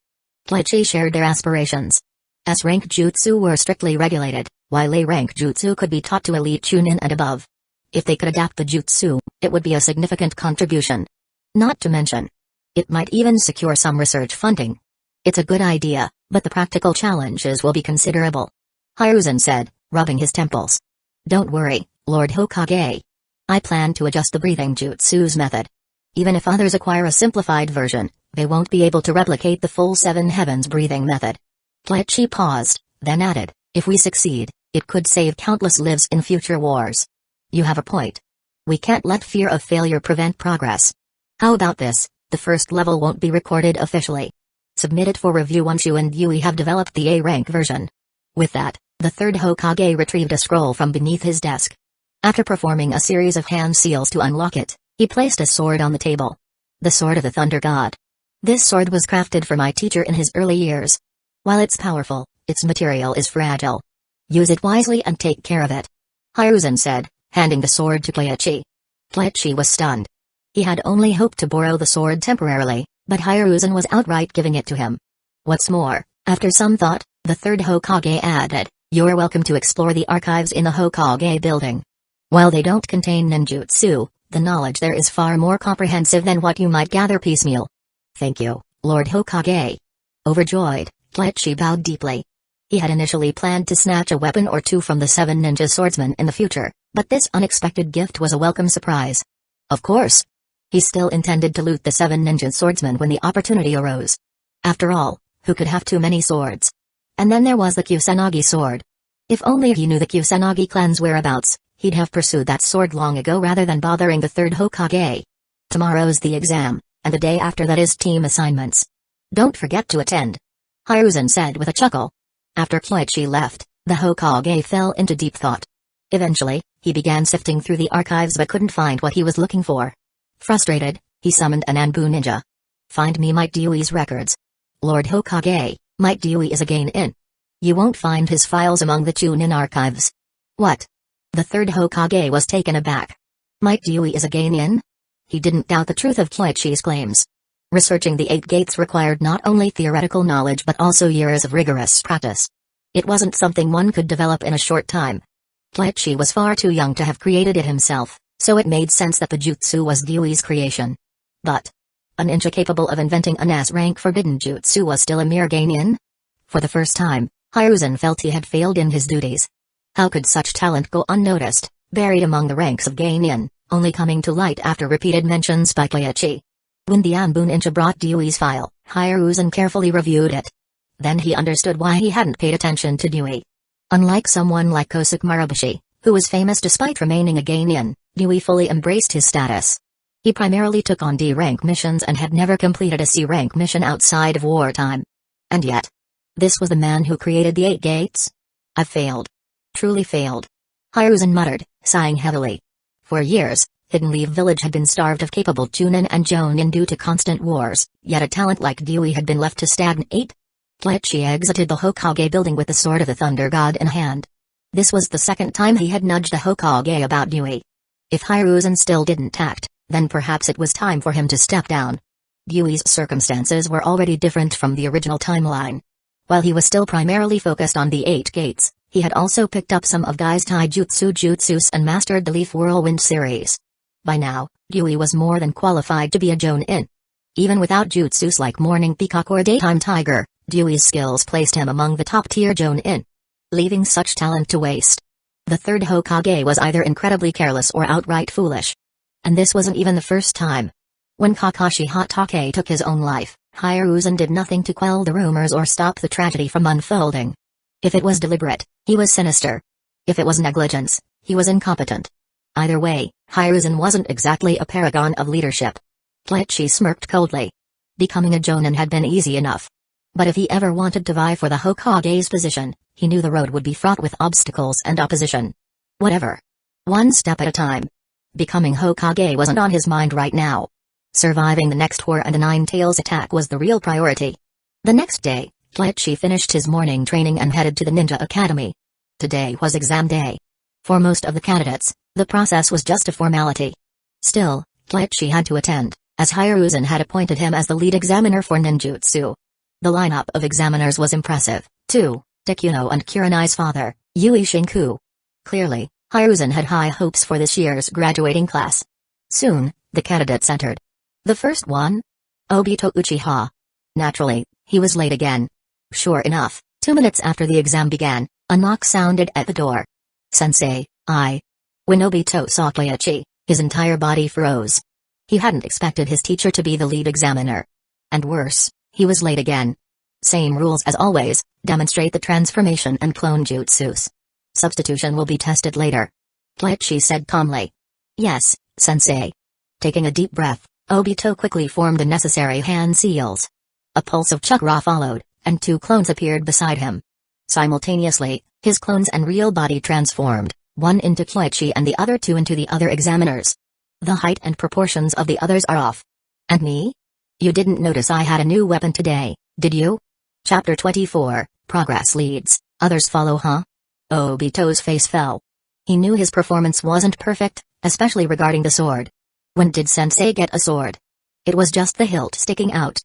Koichi shared their aspirations. S-rank jutsu were strictly regulated, while A-rank jutsu could be taught to elite chunin and above. If they could adapt the jutsu, it would be a significant contribution. Not to mention, it might even secure some research funding. It's a good idea, but the practical challenges will be considerable. Hiruzen said, rubbing his temples. Don't worry, Lord Hokage. I plan to adjust the breathing jutsu's method. Even if others acquire a simplified version, they won't be able to replicate the full 7 Heavens breathing method. Koichi paused, then added, if we succeed, it could save countless lives in future wars. You have a point. We can't let fear of failure prevent progress. How about this, the first level won't be recorded officially. Submit it for review once you and Dewey have developed the A-rank version. With that, the third Hokage retrieved a scroll from beneath his desk. After performing a series of hand seals to unlock it, he placed a sword on the table. The Sword of the Thunder God. This sword was crafted for my teacher in his early years. While it's powerful, its material is fragile. Use it wisely and take care of it. Hiruzen said, handing the sword to Koichi. Koichi was stunned. He had only hoped to borrow the sword temporarily, but Hiruzen was outright giving it to him. What's more, after some thought, the third Hokage added, you're welcome to explore the archives in the Hokage building. While they don't contain ninjutsu, the knowledge there is far more comprehensive than what you might gather piecemeal. Thank you, Lord Hokage. Overjoyed, Koichi bowed deeply. He had initially planned to snatch a weapon or two from the 7 ninja swordsmen in the future, but this unexpected gift was a welcome surprise. Of course. He still intended to loot the 7 ninja swordsmen when the opportunity arose. After all, who could have too many swords? And then there was the Kusanagi sword. If only he knew the Kusanagi clan's whereabouts, he'd have pursued that sword long ago rather than bothering the third Hokage. Tomorrow's the exam, and the day after that is team assignments. Don't forget to attend. Hiruzen said with a chuckle. After Koichi left, the Hokage fell into deep thought. Eventually, he began sifting through the archives but couldn't find what he was looking for. Frustrated, he summoned an Anbu ninja. Find me Might Dewey's records. Lord Hokage, Might Dewey is again in. You won't find his files among the Chunin archives. What? The third Hokage was taken aback. Might Dewey is again in? He didn't doubt the truth of Koichi's claims. Researching the 8 gates required not only theoretical knowledge but also years of rigorous practice. It wasn't something one could develop in a short time. Koichi was far too young to have created it himself, so it made sense that the jutsu was Dewey's creation. But a ninja capable of inventing an S-rank forbidden jutsu was still a mere geinin? For the first time, Hiruzen felt he had failed in his duties. How could such talent go unnoticed, buried among the ranks of geinin, only coming to light after repeated mentions by Koichi? When the Anbu ninja brought Dewey's file, Hiruzen carefully reviewed it. Then he understood why he hadn't paid attention to Dewey. Unlike someone like Kosuke Murabushi, who was famous despite remaining a geinin, Dewey fully embraced his status. He primarily took on D-rank missions and had never completed a C-rank mission outside of wartime. And yet, this was the man who created the 8 gates? I've failed. Truly failed. Hiruzen muttered, sighing heavily. For years, Hidden Leaf Village had been starved of capable Chunin and Jonin due to constant wars, yet a talent like Dewey had been left to stagnate. Koichi exited the Hokage building with the Sword of the Thunder God in hand. This was the second time he had nudged the Hokage about Dewey. If Hiruzen still didn't act, Then perhaps it was time for him to step down. Ryui's circumstances were already different from the original timeline. While he was still primarily focused on the 8 gates, he had also picked up some of Gai's taijutsu jutsus and mastered the Leaf Whirlwind series. By now, Ryui was more than qualified to be a Jonin. Even without jutsus like Morning Peacock or Daytime Tiger, Ryui's skills placed him among the top-tier Jonin. Leaving such talent to waste. The third Hokage was either incredibly careless or outright foolish. And this wasn't even the first time. When Kakashi Hatake took his own life, Hiruzen did nothing to quell the rumors or stop the tragedy from unfolding. If it was deliberate, he was sinister. If it was negligence, he was incompetent. Either way, Hiruzen wasn't exactly a paragon of leadership. Kleichi smirked coldly. Becoming a Jonin had been easy enough. But if he ever wanted to vie for the Hokage's position, he knew the road would be fraught with obstacles and opposition. Whatever. One step at a time. Becoming Hokage wasn't on his mind right now. Surviving the next war and the Nine-Tails attack was the real priority. The next day, Kleichi finished his morning training and headed to the Ninja Academy. Today was exam day. For most of the candidates, the process was just a formality. Still, Kleichi had to attend, as Hiruzen had appointed him as the lead examiner for ninjutsu. The lineup of examiners was impressive, too: Takuno and Kurenai's father, Yui Shinku. Clearly, Hiruzen had high hopes for this year's graduating class. Soon, the candidates entered. The first one? Obito Uchiha. Naturally, he was late again. Sure enough, 2 minutes after the exam began, a knock sounded at the door. "Sensei, I." When Obito saw Kleichi, his entire body froze. He hadn't expected his teacher to be the lead examiner. And worse, he was late again. Same rules as always: demonstrate the transformation and clone jutsus. Substitution will be tested later. Kleichi said calmly. "Yes, sensei." Taking a deep breath, Obito quickly formed the necessary hand seals. A pulse of chakra followed, and 2 clones appeared beside him. Simultaneously, his clones and real body transformed, one into Kleichi and the other 2 into the other examiners. The height and proportions of the others are off. And me? You didn't notice I had a new weapon today, did you? Chapter 24, Progress Leads, Others Follow, huh? Obito's face fell. He knew his performance wasn't perfect, especially regarding the sword. When did Sensei get a sword? It was just the hilt sticking out.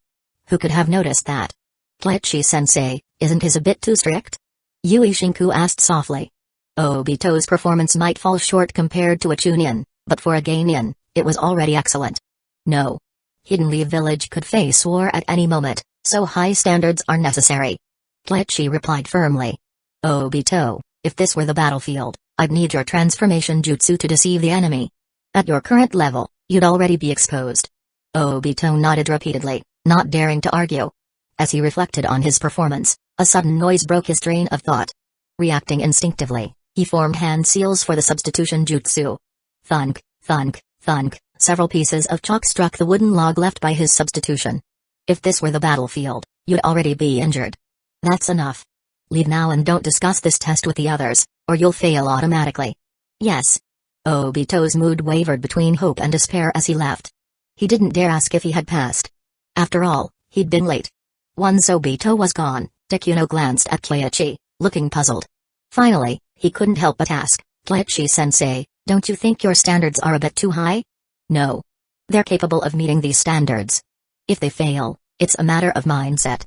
Who could have noticed that? Kleichi-sensei, isn't his a bit too strict? Yui Shinku asked softly. Obito's performance might fall short compared to a Chunin, but for a Geinin, it was already excellent. No. Hidden Leaf Village could face war at any moment, so high standards are necessary. Kleichi replied firmly. Obito, if this were the battlefield, I'd need your transformation jutsu to deceive the enemy. At your current level, you'd already be exposed. Obito nodded repeatedly, not daring to argue. As he reflected on his performance, a sudden noise broke his train of thought. Reacting instinctively, he formed hand seals for the substitution jutsu. Thunk, thunk, thunk, several pieces of chalk struck the wooden log left by his substitution. If this were the battlefield, you'd already be injured. That's enough. Leave now and don't discuss this test with the others, or you'll fail automatically. Yes. Obito's mood wavered between hope and despair as he left. He didn't dare ask if he had passed. After all, he'd been late. Once Obito was gone, Takuno glanced at Kleichi, looking puzzled. Finally, he couldn't help but ask, Kleichi-sensei, don't you think your standards are a bit too high? No. They're capable of meeting these standards. If they fail, it's a matter of mindset.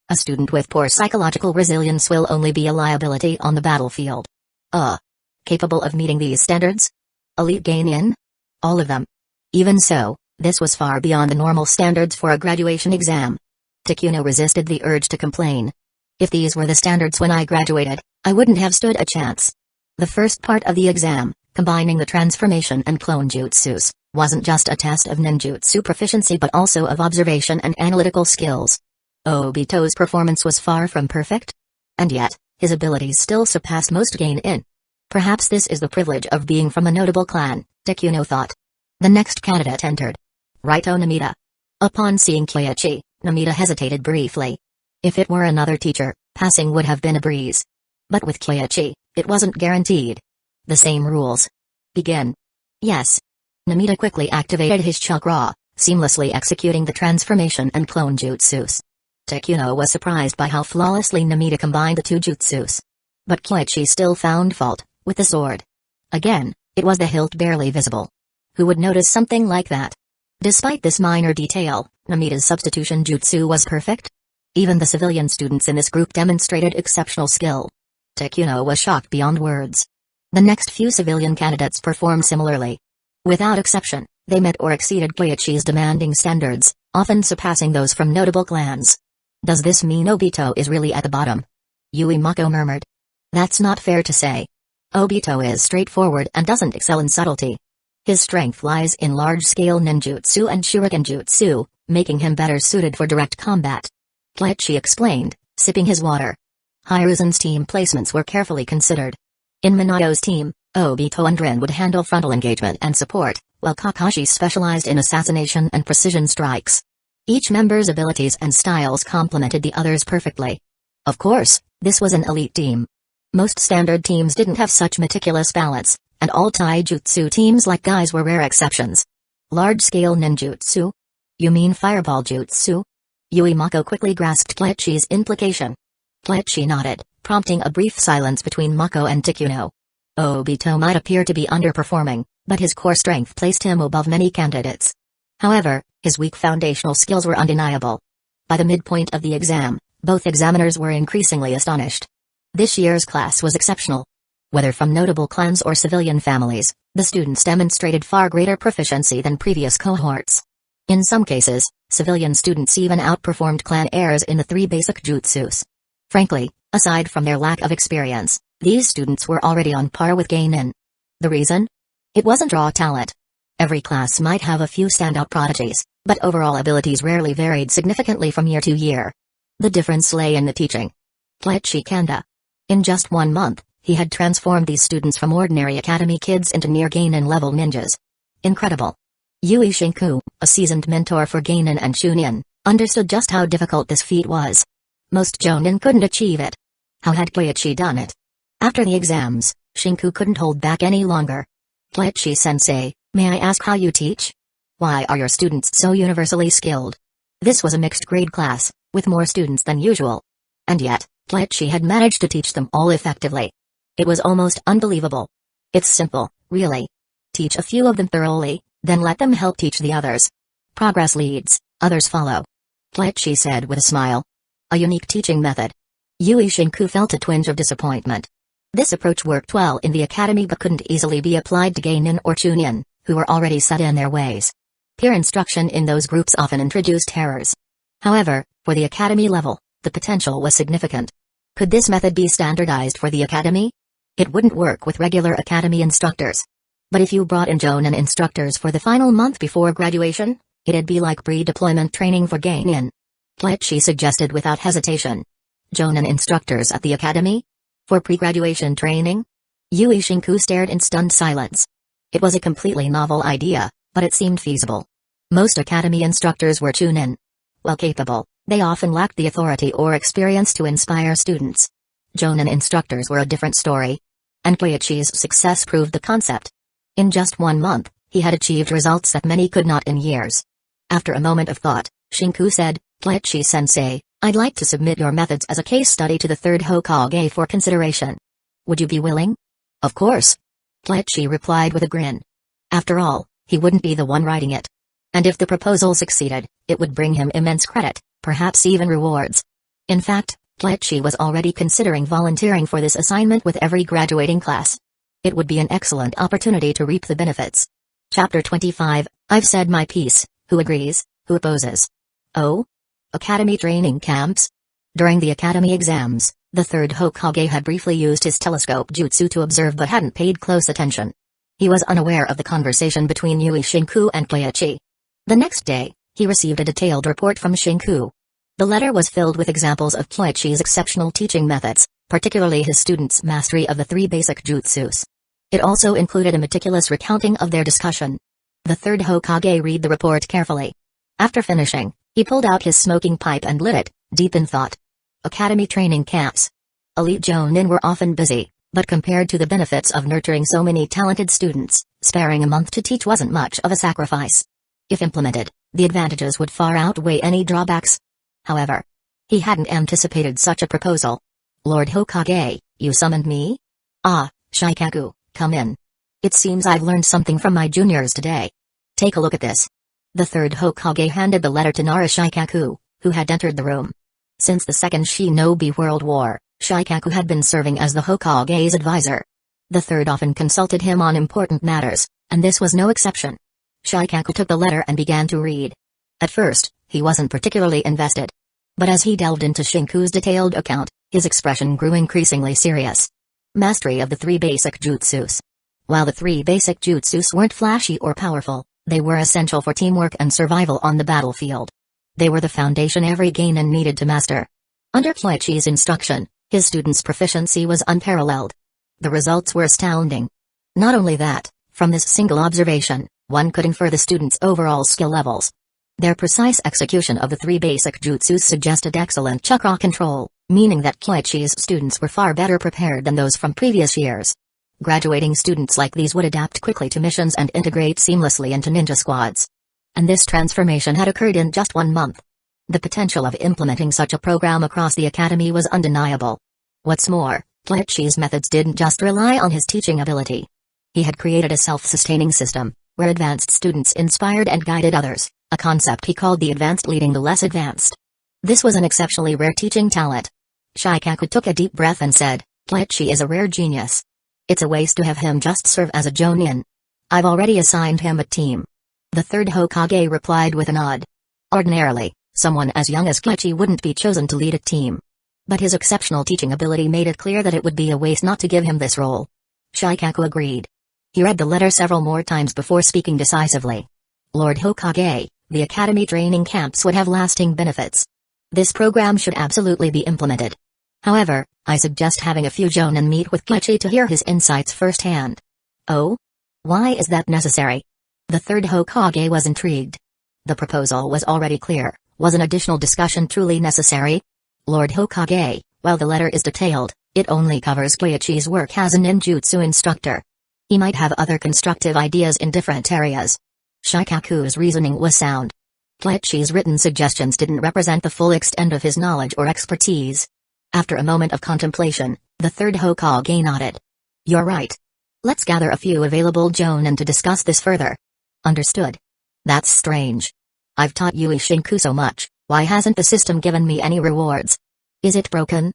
A student with poor psychological resilience will only be a liability on the battlefield. Capable of meeting these standards? Elite Geinin? All of them. Even so, this was far beyond the normal standards for a graduation exam. Takuno resisted the urge to complain. If these were the standards when I graduated, I wouldn't have stood a chance. The first part of the exam, combining the transformation and clone jutsus, wasn't just a test of ninjutsu proficiency but also of observation and analytical skills. Obito's performance was far from perfect. And yet, his abilities still surpassed most Geinin. Perhaps this is the privilege of being from a notable clan, Takuno thought. The next candidate entered. Raito Namida. Upon seeing Kleichi, Namida hesitated briefly. If it were another teacher, passing would have been a breeze. But with Kleichi, it wasn't guaranteed. The same rules. Begin. Yes. Namida quickly activated his chakra, seamlessly executing the transformation and clone jutsus. Takuno was surprised by how flawlessly Namida combined the 2 jutsus. But Kleichi still found fault with the sword. Again, it was the hilt barely visible. Who would notice something like that? Despite this minor detail, Namita's substitution jutsu was perfect. Even the civilian students in this group demonstrated exceptional skill. Takuno was shocked beyond words. The next few civilian candidates performed similarly. Without exception, they met or exceeded Koichi's demanding standards, often surpassing those from notable clans. Does this mean Obito is really at the bottom? Yui Mako murmured. That's not fair to say. Obito is straightforward and doesn't excel in subtlety. His strength lies in large-scale ninjutsu and shuriken jutsu, making him better suited for direct combat. Koichi explained, sipping his water. Hiruzen's team placements were carefully considered. In Minato's team, Obito and Rin would handle frontal engagement and support, while Kakashi specialized in assassination and precision strikes. Each member's abilities and styles complemented the others perfectly. Of course, this was an elite team. Most standard teams didn't have such meticulous balance, and all taijutsu teams like guys were rare exceptions. Large-scale ninjutsu? You mean fireball jutsu? Yui Mako quickly grasped Koichi's implication. Koichi nodded, prompting a brief silence between Mako and Takuno. Obito might appear to be underperforming, but his core strength placed him above many candidates. However, his weak foundational skills were undeniable. By the midpoint of the exam, both examiners were increasingly astonished. This year's class was exceptional. Whether from notable clans or civilian families, the students demonstrated far greater proficiency than previous cohorts. In some cases, civilian students even outperformed clan heirs in the 3 basic jutsus. Frankly, aside from their lack of experience, these students were already on par with Geinin. The reason? It wasn't raw talent. Every class might have a few standout prodigies, but overall abilities rarely varied significantly from year to year. The difference lay in the teaching. Koichi Kanda. In just 1 month, he had transformed these students from ordinary academy kids into near Geinin-level ninjas. Incredible. Yui Shinku, a seasoned mentor for Geinin and Chunin, understood just how difficult this feat was. Most Jonin couldn't achieve it. How had Koichi done it? After the exams, Shinku couldn't hold back any longer. Koichi-sensei, may I ask how you teach? Why are your students so universally skilled? This was a mixed-grade class, with more students than usual. And yet, Koichi had managed to teach them all effectively. It was almost unbelievable. It's simple, really. Teach a few of them thoroughly, then let them help teach the others. Progress leads, others follow. Koichi said with a smile. A unique teaching method. Yui Shinku felt a twinge of disappointment. This approach worked well in the academy but couldn't easily be applied to Geinin or Chunin, who were already set in their ways. Peer instruction in those groups often introduced errors. However, for the academy level, the potential was significant. Could this method be standardized for the academy? It wouldn't work with regular academy instructors. But if you brought in Jonin instructors for the final month before graduation, it'd be like pre-deployment training for Geinin. Koichi suggested without hesitation. Jonin instructors at the academy? For pre-graduation training? Yui Shinku stared in stunned silence. It was a completely novel idea, but it seemed feasible. Most academy instructors were Chunin. While capable, they often lacked the authority or experience to inspire students. Jonin instructors were a different story. And Koichi's success proved the concept. In just 1 month, he had achieved results that many could not in years. After a moment of thought, Shinku said, Koichi-sensei, I'd like to submit your methods as a case study to the 3rd Hokage for consideration. Would you be willing? Of course. Koichi replied with a grin. After all, he wouldn't be the one writing it. And if the proposal succeeded, it would bring him immense credit, perhaps even rewards. In fact, Koichi was already considering volunteering for this assignment with every graduating class. It would be an excellent opportunity to reap the benefits. Chapter 25, I've said my piece. Who agrees, who opposes? Oh? Academy training camps? During the academy exams, the 3rd Hokage had briefly used his telescope jutsu to observe but hadn't paid close attention. He was unaware of the conversation between Yui Shinku and Koichi. The next day, he received a detailed report from Shinku. The letter was filled with examples of Koichi's exceptional teaching methods, particularly his students' mastery of the 3 basic jutsus. It also included a meticulous recounting of their discussion. The 3rd Hokage read the report carefully. After finishing, he pulled out his smoking pipe and lit it, deep in thought. Academy training camps. Elite Jonin were often busy, but compared to the benefits of nurturing so many talented students, sparing a month to teach wasn't much of a sacrifice. If implemented, the advantages would far outweigh any drawbacks. However, he hadn't anticipated such a proposal. Lord Hokage, you summoned me? Ah, Shikaku, come in. It seems I've learned something from my juniors today. Take a look at this. The third Hokage handed the letter to Nara Shikaku, who had entered the room. Since the Second Shinobi World War, Shikaku had been serving as the Hokage's advisor. The third often consulted him on important matters, and this was no exception. Shikaku took the letter and began to read. At first, he wasn't particularly invested. But as he delved into Shinku's detailed account, his expression grew increasingly serious. Mastery of the 3 basic jutsus. While the 3 basic jutsus weren't flashy or powerful, they were essential for teamwork and survival on the battlefield. They were the foundation every genin needed to master. Under Koichi's instruction, his students' proficiency was unparalleled. The results were astounding. Not only that, from this single observation, one could infer the students' overall skill levels. Their precise execution of the 3 basic jutsus suggested excellent chakra control, meaning that Koichi's students were far better prepared than those from previous years. Graduating students like these would adapt quickly to missions and integrate seamlessly into ninja squads. And this transformation had occurred in just 1 month. The potential of implementing such a program across the academy was undeniable. What's more, Koichi's methods didn't just rely on his teaching ability. He had created a self-sustaining system, where advanced students inspired and guided others, a concept he called the advanced leading the less advanced. This was an exceptionally rare teaching talent. Shikaku took a deep breath and said, Koichi is a rare genius. It's a waste to have him just serve as a jonin. I've already assigned him a team. The third Hokage replied with a nod. Ordinarily, someone as young as Koichi wouldn't be chosen to lead a team. But his exceptional teaching ability made it clear that it would be a waste not to give him this role. Shikaku agreed. He read the letter several more times before speaking decisively. Lord Hokage, the academy training camps would have lasting benefits. This program should absolutely be implemented. However, I suggest having a few jonin meet with Koichi to hear his insights firsthand. Oh? Why is that necessary? The third Hokage was intrigued. The proposal was already clear. Was an additional discussion truly necessary? Lord Hokage, while the letter is detailed, it only covers Koichi's work as a ninjutsu instructor. He might have other constructive ideas in different areas. Shikaku's reasoning was sound. Koichi's written suggestions didn't represent the full extent of his knowledge or expertise. After a moment of contemplation, the third Hokage nodded. You're right. Let's gather a few available jonin to discuss this further. Understood. That's strange. I've taught Yui Shinku so much, why hasn't the system given me any rewards? Is it broken?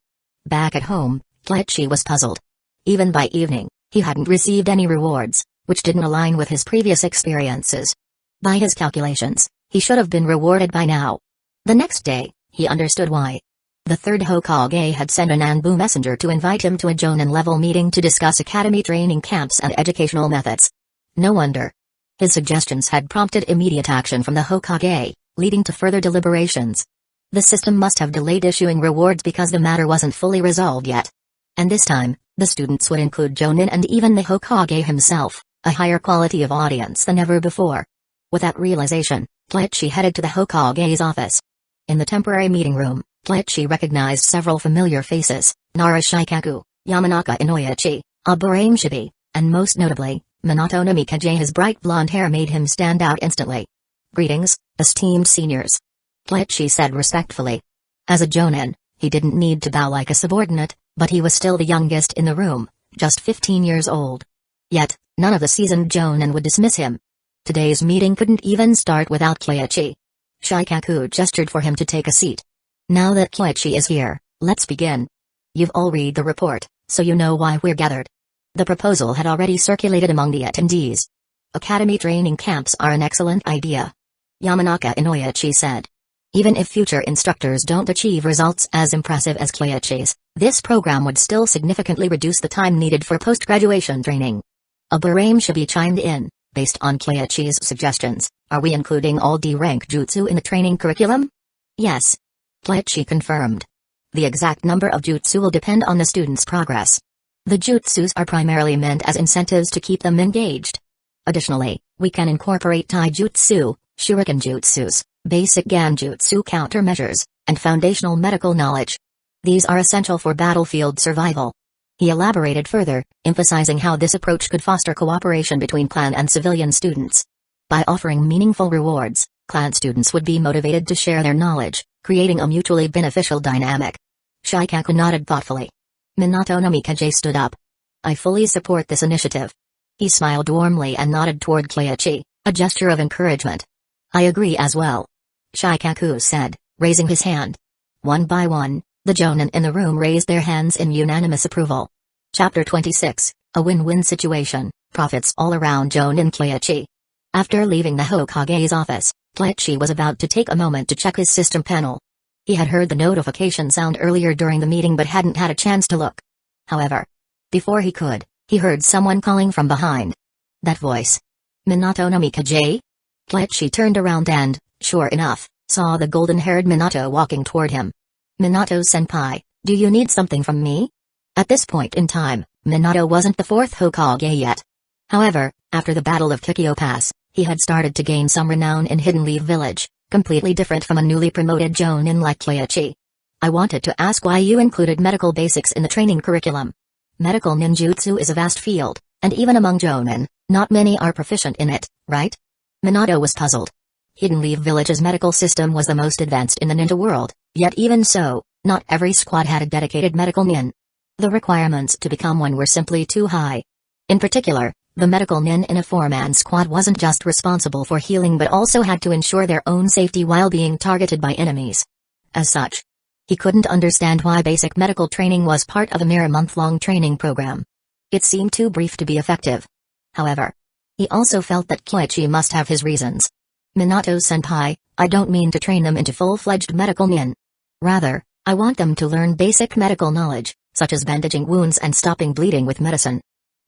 Back at home, Koichi was puzzled. Even by evening, he hadn't received any rewards, which didn't align with his previous experiences. By his calculations, he should have been rewarded by now. The next day, he understood why. The third Hokage had sent an Anbu messenger to invite him to a jonin-level meeting to discuss academy training camps and educational methods. No wonder. His suggestions had prompted immediate action from the Hokage, leading to further deliberations. The system must have delayed issuing rewards because the matter wasn't fully resolved yet. And this time, the students would include jonin and even the Hokage himself, a higher quality of audience than ever before. With that realization, Koichi headed to the Hokage's office. In the temporary meeting room, Koichi recognized several familiar faces: Nara Shikaku, Yamanaka Inoichi, Aburame, and most notably, Minato Namikaze. His bright blonde hair made him stand out instantly. Greetings, esteemed seniors. Koichi said respectfully. As a jonin, he didn't need to bow like a subordinate, but he was still the youngest in the room, just 15 years old. Yet, none of the seasoned jonin would dismiss him. Today's meeting couldn't even start without Koichi. Shikaku gestured for him to take a seat. Now that Koichi is here, let's begin. You've all read the report, so you know why we're gathered. The proposal had already circulated among the attendees. Academy training camps are an excellent idea. Yamanaka Inoichi said. Even if future instructors don't achieve results as impressive as Koichi's, this program would still significantly reduce the time needed for post-graduation training. Aburame chimed in. Based on Koichi's suggestions, are we including all D-rank jutsu in the training curriculum? Yes. Koichi confirmed. The exact number of jutsu will depend on the students' progress. The jutsus are primarily meant as incentives to keep them engaged. Additionally, we can incorporate taijutsu, shuriken jutsus, basic ganjutsu countermeasures, and foundational medical knowledge. These are essential for battlefield survival. He elaborated further, emphasizing how this approach could foster cooperation between clan and civilian students. By offering meaningful rewards, clan students would be motivated to share their knowledge, creating a mutually beneficial dynamic. Shikaku nodded thoughtfully. Minato Namikaze stood up. I fully support this initiative. He smiled warmly and nodded toward Keiichi, a gesture of encouragement. I agree as well. Shikaku said, raising his hand. One by one, the jonin in the room raised their hands in unanimous approval. Chapter 26, a win-win situation, profits all around jonin Keiichi. After leaving the Hokage's office, Keiichi was about to take a moment to check his system panel. He had heard the notification sound earlier during the meeting but hadn't had a chance to look. However, before he could, he heard someone calling from behind. That voice. Minato no Mikaze? Keiichi turned around and, sure enough, saw the golden-haired Minato walking toward him. Minato-senpai, do you need something from me? At this point in time, Minato wasn't the fourth Hokage yet. However, after the Battle of Kikyo Pass, he had started to gain some renown in Hidden Leaf Village, completely different from a newly promoted jonin like Keiichi. I wanted to ask why you included medical basics in the training curriculum. Medical ninjutsu is a vast field, and even among jonin, not many are proficient in it, right? Minato was puzzled. Hidden Leaf Village's medical system was the most advanced in the ninja world, yet even so, not every squad had a dedicated medical nin. The requirements to become one were simply too high. In particular, the medical nin in a four-man squad wasn't just responsible for healing but also had to ensure their own safety while being targeted by enemies. As such, he couldn't understand why basic medical training was part of a mere month-long training program. It seemed too brief to be effective. However, he also felt that Keiichi must have his reasons. Minato-senpai, I don't mean to train them into full-fledged medical nin. Rather, I want them to learn basic medical knowledge, such as bandaging wounds and stopping bleeding with medicine.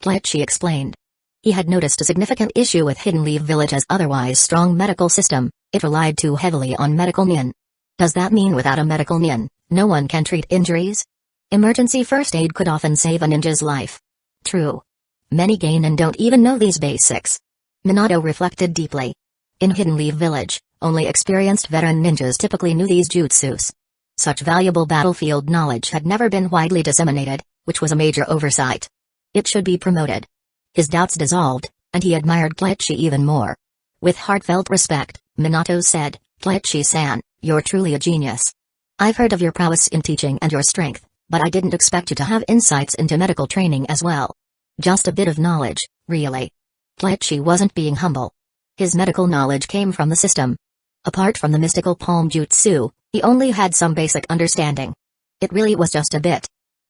Keiichi explained. He had noticed a significant issue with Hidden Leaf Village's otherwise strong medical system. It relied too heavily on medical nin. Does that mean without a medical nin, no one can treat injuries? Emergency first aid could often save a ninja's life. True. Many geinin don't even know these basics. Minato reflected deeply. In Hidden Leaf Village, only experienced veteran ninjas typically knew these jutsus. Such valuable battlefield knowledge had never been widely disseminated, which was a major oversight. It should be promoted. His doubts dissolved, and he admired Keiichi even more. With heartfelt respect, Minato said, Keiichi-san, you're truly a genius. I've heard of your prowess in teaching and your strength, but I didn't expect you to have insights into medical training as well. Just a bit of knowledge, really. Keiichi wasn't being humble. His medical knowledge came from the system. Apart from the mystical palm jutsu, he only had some basic understanding. It really was just a bit.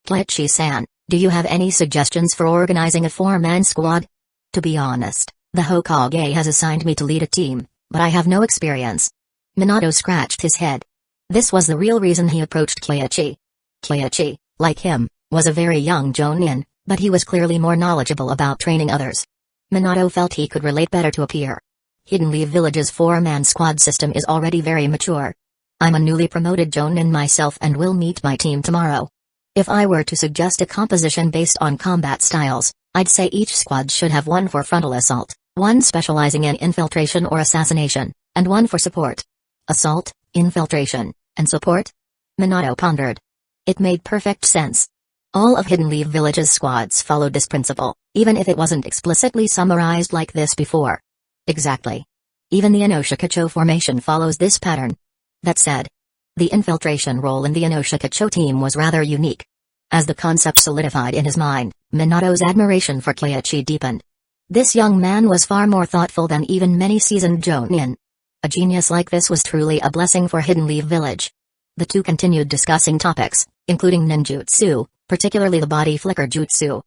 Keiichi-san, do you have any suggestions for organizing a four-man squad? To be honest, the Hokage has assigned me to lead a team, but I have no experience. Minato scratched his head. This was the real reason he approached Keiichi. Keiichi, like him, was a very young jonin, but he was clearly more knowledgeable about training others. Minato felt he could relate better to a peer. Hidden Leaf Village's four-man squad system is already very mature. I'm a newly promoted jonin myself and will meet my team tomorrow. If I were to suggest a composition based on combat styles, I'd say each squad should have one for frontal assault, one specializing in infiltration or assassination, and one for support. Assault, infiltration, and support? Minato pondered. It made perfect sense. All of Hidden Leaf Village's squads followed this principle, even if it wasn't explicitly summarized like this before. Exactly. Even the Inoshikacho formation follows this pattern. That said, the infiltration role in the Inoshikacho team was rather unique. As the concept solidified in his mind, Minato's admiration for Keiichi deepened. This young man was far more thoughtful than even many seasoned jonin. A genius like this was truly a blessing for Hidden Leaf Village. The two continued discussing topics, including ninjutsu, particularly the body flicker jutsu.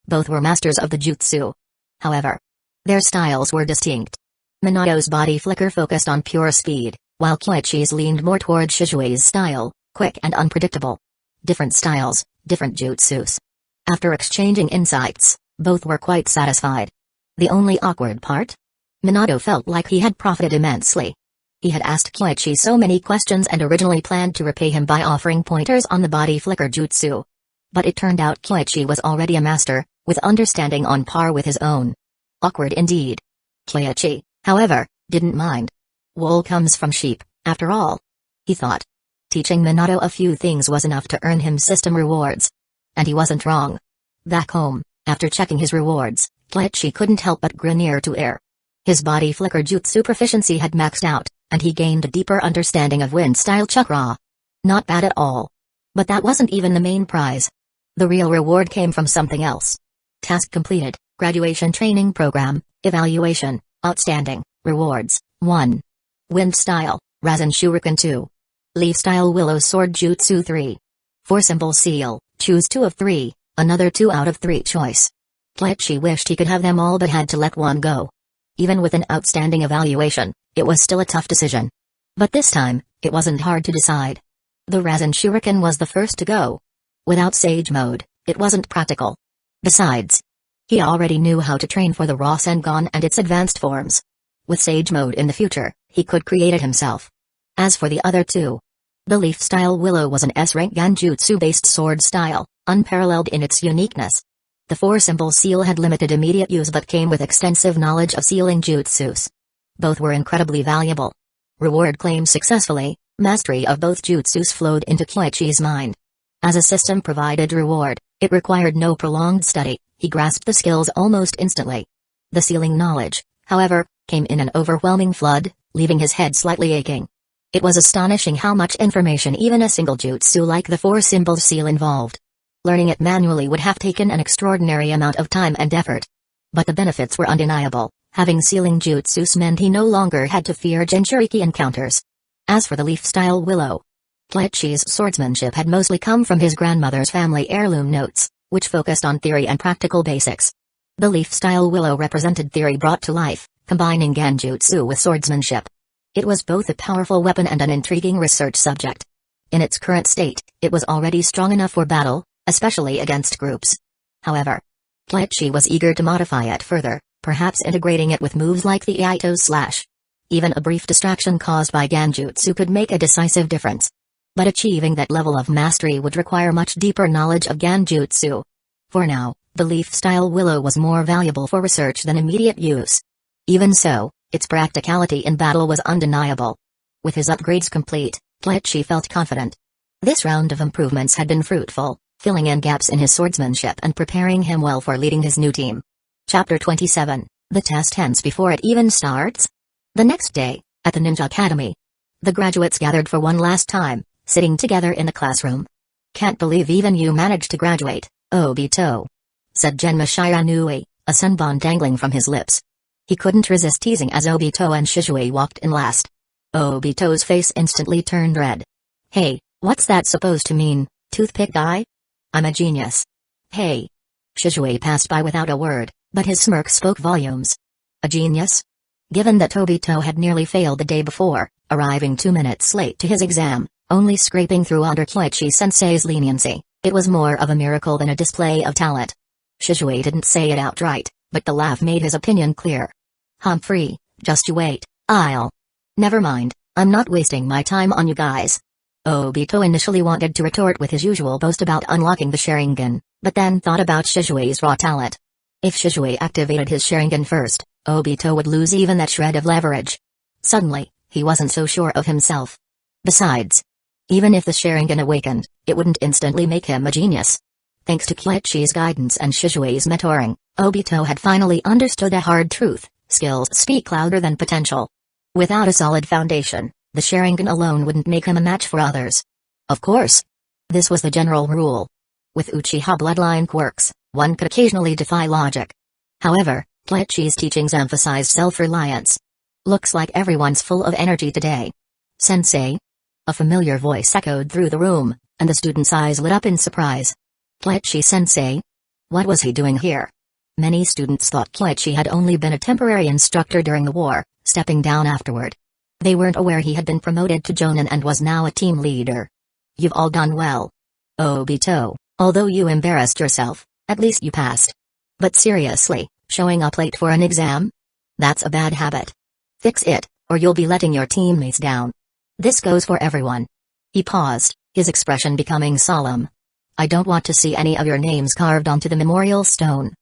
Both were masters of the jutsu. However, their styles were distinct. Minato's body flicker focused on pure speed, while Keiichi's leaned more toward Shizui's style, quick and unpredictable. Different styles, different jutsus. After exchanging insights, both were quite satisfied. The only awkward part? Minato felt like he had profited immensely. He had asked Keiichi so many questions and originally planned to repay him by offering pointers on the body flicker jutsu. But it turned out Keiichi was already a master, with understanding on par with his own. Awkward indeed. Keiichi, however, didn't mind. Wool comes from sheep, after all. He thought. Teaching Minato a few things was enough to earn him system rewards. And he wasn't wrong. Back home, after checking his rewards, Keiichi couldn't help but grin ear to ear. His body flicker jutsu proficiency had maxed out, and he gained a deeper understanding of wind-style chakra. Not bad at all. But that wasn't even the main prize. The real reward came from something else. Task completed, Graduation Training Program, Evaluation, Outstanding, Rewards, 1. Wind Style, Rasen Shuriken 2. Leaf Style Willow Sword Jutsu 3. 4 Symbol Seal, choose 2 of 3, another 2 out of 3 choice. Kleichi wished he could have them all but had to let one go. Even with an outstanding evaluation, it was still a tough decision. But this time, it wasn't hard to decide. The Rasen Shuriken was the first to go. Without Sage Mode, it wasn't practical. Besides, he already knew how to train for the Rasengan and its advanced forms. With Sage Mode in the future, he could create it himself. As for the other 2, the Leaf Style Willow was an S-rank Genjutsu-based sword style, unparalleled in its uniqueness. The 4 Symbol Seal had limited immediate use but came with extensive knowledge of sealing jutsus. Both were incredibly valuable. Reward claimed successfully, mastery of both jutsus flowed into Kleichi's mind. As a system-provided reward, it required no prolonged study, he grasped the skills almost instantly. The sealing knowledge, however, came in an overwhelming flood, leaving his head slightly aching. It was astonishing how much information even a single jutsu like the 4 Symbol Seal involved. Learning it manually would have taken an extraordinary amount of time and effort. But the benefits were undeniable. Having sealing jutsus meant he no longer had to fear Jinchuriki encounters. As for the Leaf Style Willow, Kleichi's swordsmanship had mostly come from his grandmother's family heirloom notes, which focused on theory and practical basics. The Leaf Style Willow represented theory brought to life, combining genjutsu with swordsmanship. It was both a powerful weapon and an intriguing research subject. In its current state, it was already strong enough for battle, especially against groups. However, Kleichi was eager to modify it further, perhaps integrating it with moves like the Iaito's slash. Even a brief distraction caused by genjutsu could make a decisive difference. But achieving that level of mastery would require much deeper knowledge of genjutsu. For now, the Leaf Style Willow was more valuable for research than immediate use. Even so, its practicality in battle was undeniable. With his upgrades complete, Kleichi felt confident. This round of improvements had been fruitful, filling in gaps in his swordsmanship and preparing him well for leading his new team. Chapter 27, The Test Ends Before It Even Starts. The next day, at the Ninja Academy, the graduates gathered for one last time, sitting together in the classroom. "Can't believe even you managed to graduate, Obito," said Genma Shiranui, a sunbon dangling from his lips. He couldn't resist teasing as Obito and Shizue walked in last. Obito's face instantly turned red. "Hey, what's that supposed to mean, toothpick guy? I'm a genius." "Hey." Shizue passed by without a word, but his smirk spoke volumes. A genius? Given that Obito had nearly failed the day before, arriving 2 minutes late to his exam, only scraping through under Kleichi-sensei's leniency, it was more of a miracle than a display of talent. Shizue didn't say it outright, but the laugh made his opinion clear. "Humphrey, just you wait, I'll..." "Never mind, I'm not wasting my time on you guys." Obito initially wanted to retort with his usual boast about unlocking the Sharingan, but then thought about Shizue's raw talent. If Shizue activated his Sharingan first, Obito would lose even that shred of leverage. Suddenly, he wasn't so sure of himself. Besides, even if the Sharingan awakened, it wouldn't instantly make him a genius. Thanks to Kleichi's guidance and Shizue's mentoring, Obito had finally understood a hard truth: skills speak louder than potential. Without a solid foundation, the Sharingan alone wouldn't make him a match for others. Of course, this was the general rule. With Uchiha bloodline quirks, one could occasionally defy logic. However, Kleichi's teachings emphasized self-reliance. "Looks like everyone's full of energy today. Sensei?" A familiar voice echoed through the room, and the students' eyes lit up in surprise. Kleichi-sensei? What was he doing here? Many students thought Kleichi had only been a temporary instructor during the war, stepping down afterward. They weren't aware he had been promoted to Jonin and was now a team leader. "You've all done well. Obito, although you embarrassed yourself, at least you passed. But seriously, showing up late for an exam? That's a bad habit. Fix it, or you'll be letting your teammates down. This goes for everyone." He paused, his expression becoming solemn. "I don't want to see any of your names carved onto the memorial stone."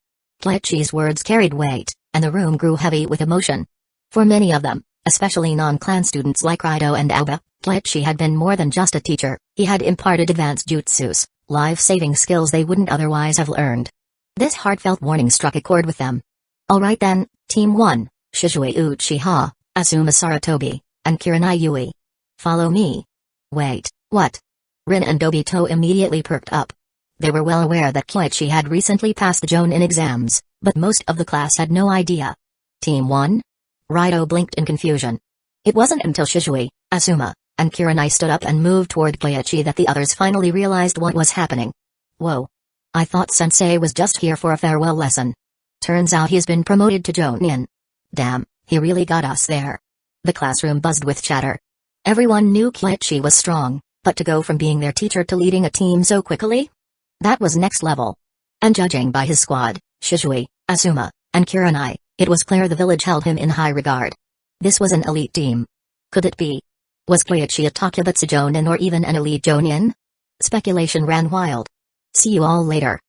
Kleichi's words carried weight, and the room grew heavy with emotion. For many of them, especially non-clan students like Raido and Aoba, Kleichi had been more than just a teacher. He had imparted advanced jutsus, life-saving skills they wouldn't otherwise have learned. This heartfelt warning struck a chord with them. "All right then, Team 1, Shizue Uchiha, Asuma Saratobi, and Kiranai Yui. Follow me." "Wait, what?" Rin and Obito immediately perked up. They were well aware that Kleichi had recently passed the Jonin exams, But most of the class had no idea. Team 1? Raido blinked in confusion. It wasn't until Shizui, Asuma, and Kurenai stood up and moved toward Koichi that the others finally realized what was happening. Whoa. I thought Sensei was just here for a farewell lesson. Turns out he's been promoted to Jonin. Damn, he really got us there. The classroom buzzed with chatter. Everyone knew Koichi was strong, but to go from being their teacher to leading a team so quickly? That was next level. And judging by his squad, Shizui, Asuma, and Kurenai, it was clear the village held him in high regard. This was an elite team. Could it be? Was Koichi a Takebutsu Jonin or even an elite Jonin? Speculation ran wild. See you all later.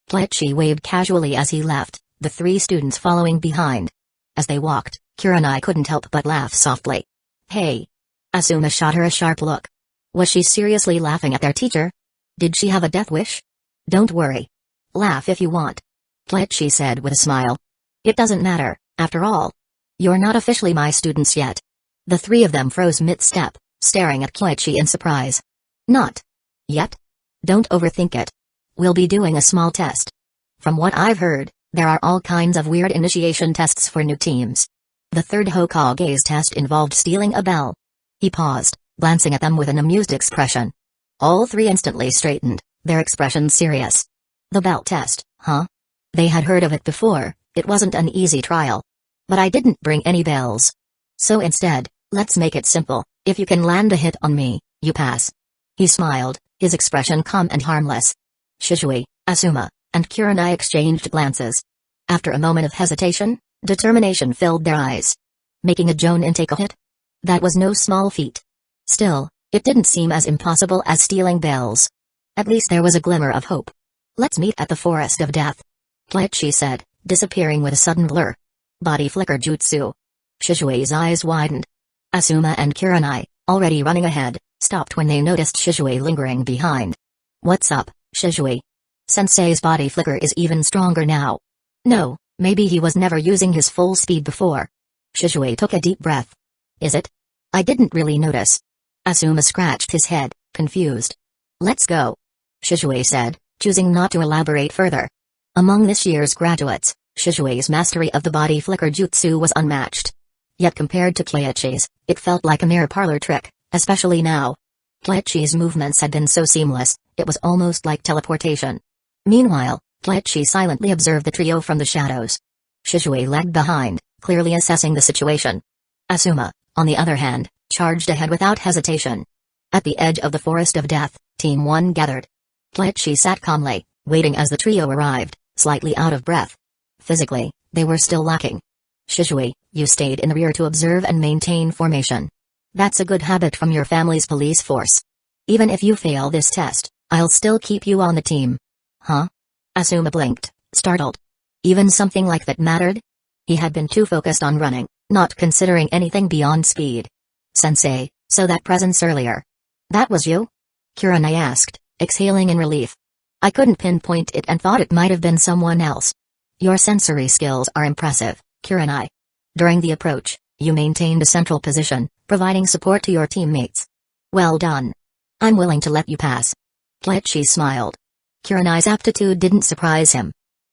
Koichi waved casually as he left, the three students following behind. As they walked, Kurenai couldn't help but laugh softly. Hey! Asuma shot her a sharp look. Was she seriously laughing at their teacher? Did she have a death wish? Don't worry. Laugh if you want. Koichi said with a smile. It doesn't matter, after all. You're not officially my students yet. The three of them froze mid-step, staring at Koichi in surprise. Not yet? Don't overthink it. We'll be doing a small test. From what I've heard, there are all kinds of weird initiation tests for new teams. The third Hokage's test involved stealing a bell. He paused, glancing at them with an amused expression. All three instantly straightened, their expressions serious. The bell test, huh? They had heard of it before, it wasn't an easy trial. But I didn't bring any bells. So instead, let's make it simple. If you can land a hit on me, you pass. He smiled, his expression calm and harmless. Shizui, Asuma, and Kurenai exchanged glances. After a moment of hesitation, determination filled their eyes. Making a Jonin take a hit? That was no small feat. Still, it didn't seem as impossible as stealing bells. At least there was a glimmer of hope. Let's meet at the Forest of Death. Koichi said, disappearing with a sudden blur. Body flicker jutsu. Shizui's eyes widened. Asuma and Kurenai, already running ahead, stopped when they noticed Shizui lingering behind. What's up, Shizui? Sensei's body flicker is even stronger now. No, maybe he was never using his full speed before. Shizui took a deep breath. Is it? I didn't really notice. Asuma scratched his head, confused. Let's go. Shizui said, choosing not to elaborate further. Among this year's graduates, Shizui's mastery of the body flicker jutsu was unmatched. Yet compared to Koichi's, it felt like a mere parlor trick, especially now. Koichi's movements had been so seamless, it was almost like teleportation. Meanwhile, Koichi silently observed the trio from the shadows. Shizui lagged behind, clearly assessing the situation. Asuma, on the other hand, charged ahead without hesitation. At the edge of the Forest of Death, Team 1 gathered. Koichi sat calmly, waiting as the trio arrived, slightly out of breath. Physically, they were still lacking. Shizui, you stayed in the rear to observe and maintain formation. That's a good habit from your family's police force. Even if you fail this test, I'll still keep you on the team. Huh? Asuma blinked, startled. Even something like that mattered? He had been too focused on running, not considering anything beyond speed. Sensei, so that presence earlier. That was you? Kurenai asked, exhaling in relief. I couldn't pinpoint it and thought it might have been someone else. Your sensory skills are impressive, Kurenai. During the approach, you maintained a central position, providing support to your teammates. Well done. I'm willing to let you pass. Koichi smiled. Kurenai's aptitude didn't surprise him.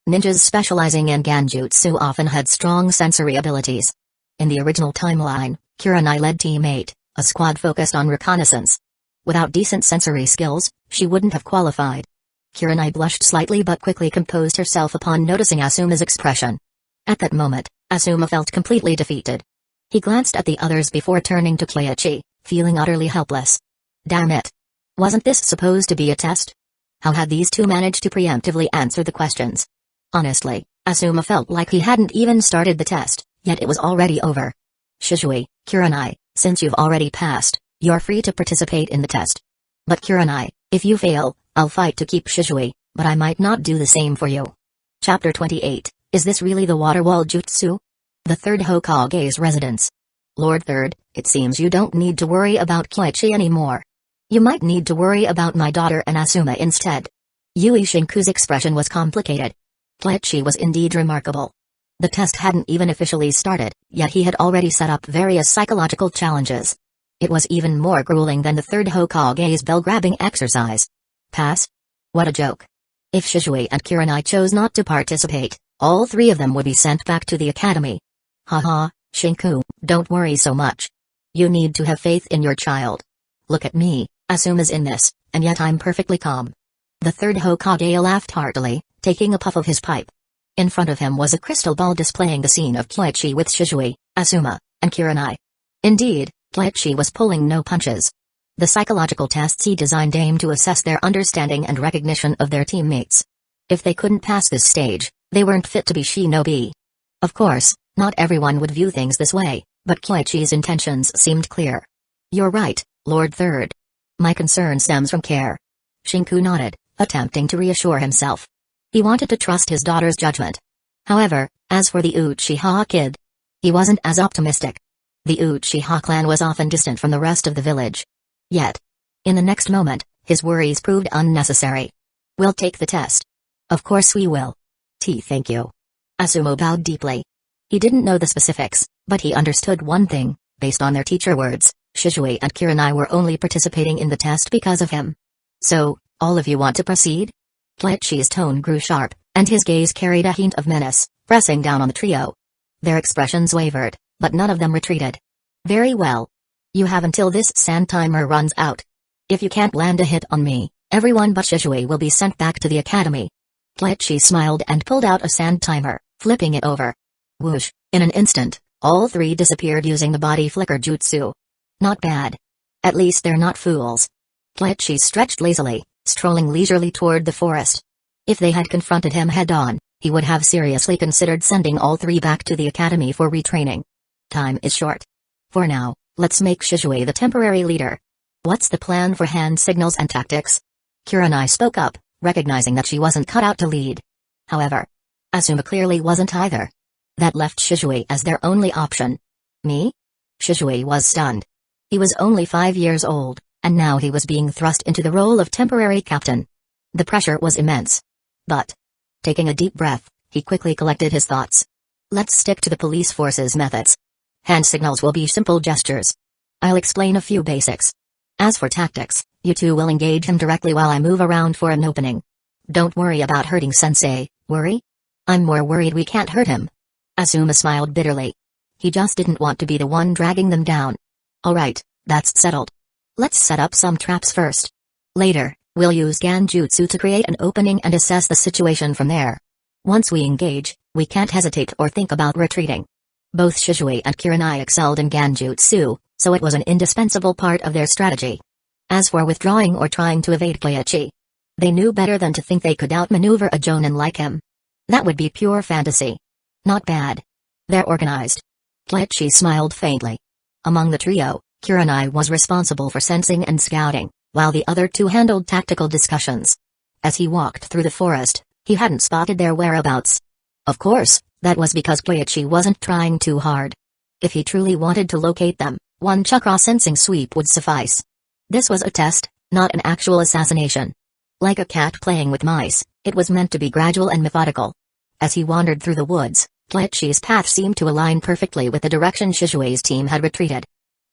Ninjas specializing in Ganjutsu often had strong sensory abilities. In the original timeline, Kurenai led Team 8, a squad focused on reconnaissance. Without decent sensory skills, she wouldn't have qualified. Kurenai blushed slightly but quickly composed herself upon noticing Asuma's expression. At that moment, Asuma felt completely defeated. He glanced at the others before turning to Koichi, feeling utterly helpless. Damn it. Wasn't this supposed to be a test? How had these two managed to preemptively answer the questions? Honestly, Asuma felt like he hadn't even started the test, yet it was already over. Shizui, Kurenai, since you've already passed, you're free to participate in the test. But Kurenai, if you fail, I'll fight to keep Shizui, but I might not do the same for you. Chapter 28, Is this really the water wall jutsu? The third Hokage's residence. Lord Third, it seems you don't need to worry about Koichi anymore. You might need to worry about my daughter and Asuma instead. Yui Shinku's expression was complicated. Koichi was indeed remarkable. The test hadn't even officially started, yet he had already set up various psychological challenges. It was even more grueling than the third Hokage's bell-grabbing exercise. Pass? What a joke. If Shizui and Kurenai chose not to participate, All three of them would be sent back to the academy. Haha, Shinku, don't worry so much. You need to have faith in your child. Look at me, Asuma's in this, and yet I'm perfectly calm. The third Hokage laughed heartily, taking a puff of his pipe. In front of him was a crystal ball displaying the scene of Koichi with Shizui, Asuma, and Kurenai. Indeed, Koichi was pulling no punches. The psychological tests he designed aimed to assess their understanding and recognition of their teammates. If they couldn't pass this stage, they weren't fit to be shinobi. Of course, not everyone would view things this way, but Koichi's intentions seemed clear. You're right, Lord Third. My concern stems from care. Shinku nodded, attempting to reassure himself. He wanted to trust his daughter's judgment. However, as for the Uchiha kid, he wasn't as optimistic. The Uchiha clan was often distant from the rest of the village. Yet, in the next moment, his worries proved unnecessary. We'll take the test. Of course we will. Thank you. Asuma bowed deeply. He didn't know the specifics, but he understood one thing: based on their teacher words, Shizui and Kurenai were only participating in the test because of him. So, all of you want to proceed? Koichi's tone grew sharp, and his gaze carried a hint of menace, pressing down on the trio. Their expressions wavered, but none of them retreated. Very well. You have until this sand timer runs out. If you can't land a hit on me, everyone but Shizui will be sent back to the academy. Koichi smiled and pulled out a sand timer, flipping it over. Whoosh, in an instant, all three disappeared using the body flicker jutsu. Not bad. At least they're not fools. Koichi stretched lazily, strolling leisurely toward the forest. If they had confronted him head-on, he would have seriously considered sending all three back to the academy for retraining. Time is short. For now, let's make Shizui the temporary leader. What's the plan for hand signals and tactics? Kurenai spoke up, recognizing that she wasn't cut out to lead. However, Asuma clearly wasn't either. That left Shizui as their only option. Me? Shizui was stunned. He was only 5 years old, and now he was being thrust into the role of temporary captain. The pressure was immense. But, taking a deep breath, he quickly collected his thoughts. Let's stick to the police force's methods. Hand signals will be simple gestures. I'll explain a few basics. As for tactics, you two will engage him directly while I move around for an opening. Don't worry about hurting Sensei, worry? I'm more worried we can't hurt him. Asuma smiled bitterly. He just didn't want to be the one dragging them down. Alright, that's settled. Let's set up some traps first. Later, we'll use Ganjutsu to create an opening and assess the situation from there. Once we engage, we can't hesitate or think about retreating. Both Shizui and Kurenai excelled in Ganjutsu, so it was an indispensable part of their strategy. As for withdrawing or trying to evade Koichi, they knew better than to think they could outmaneuver a jonin like him. That would be pure fantasy. Not bad. They're organized. Koichi smiled faintly. Among the trio, Kurenai was responsible for sensing and scouting, while the other two handled tactical discussions. As he walked through the forest, he hadn't spotted their whereabouts. Of course, that was because Koichi wasn't trying too hard. If he truly wanted to locate them, one chakra sensing sweep would suffice. This was a test, not an actual assassination. Like a cat playing with mice, it was meant to be gradual and methodical. As he wandered through the woods, Koichi's path seemed to align perfectly with the direction Shizui's team had retreated.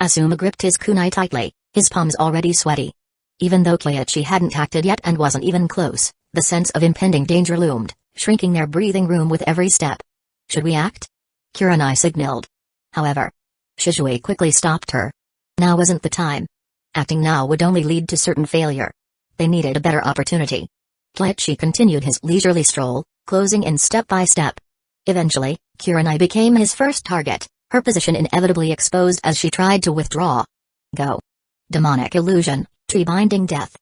Asuma gripped his kunai tightly, his palms already sweaty. Even though Koichi hadn't acted yet and wasn't even close, the sense of impending danger loomed, shrinking their breathing room with every step. Should we act? Kurenai signaled. However, Shizui quickly stopped her. Now wasn't the time. Acting now would only lead to certain failure. They needed a better opportunity. Koichi continued his leisurely stroll, closing in step by step. Eventually, Kurenai became his first target, her position inevitably exposed as she tried to withdraw. Go. Demonic illusion, tree-binding death.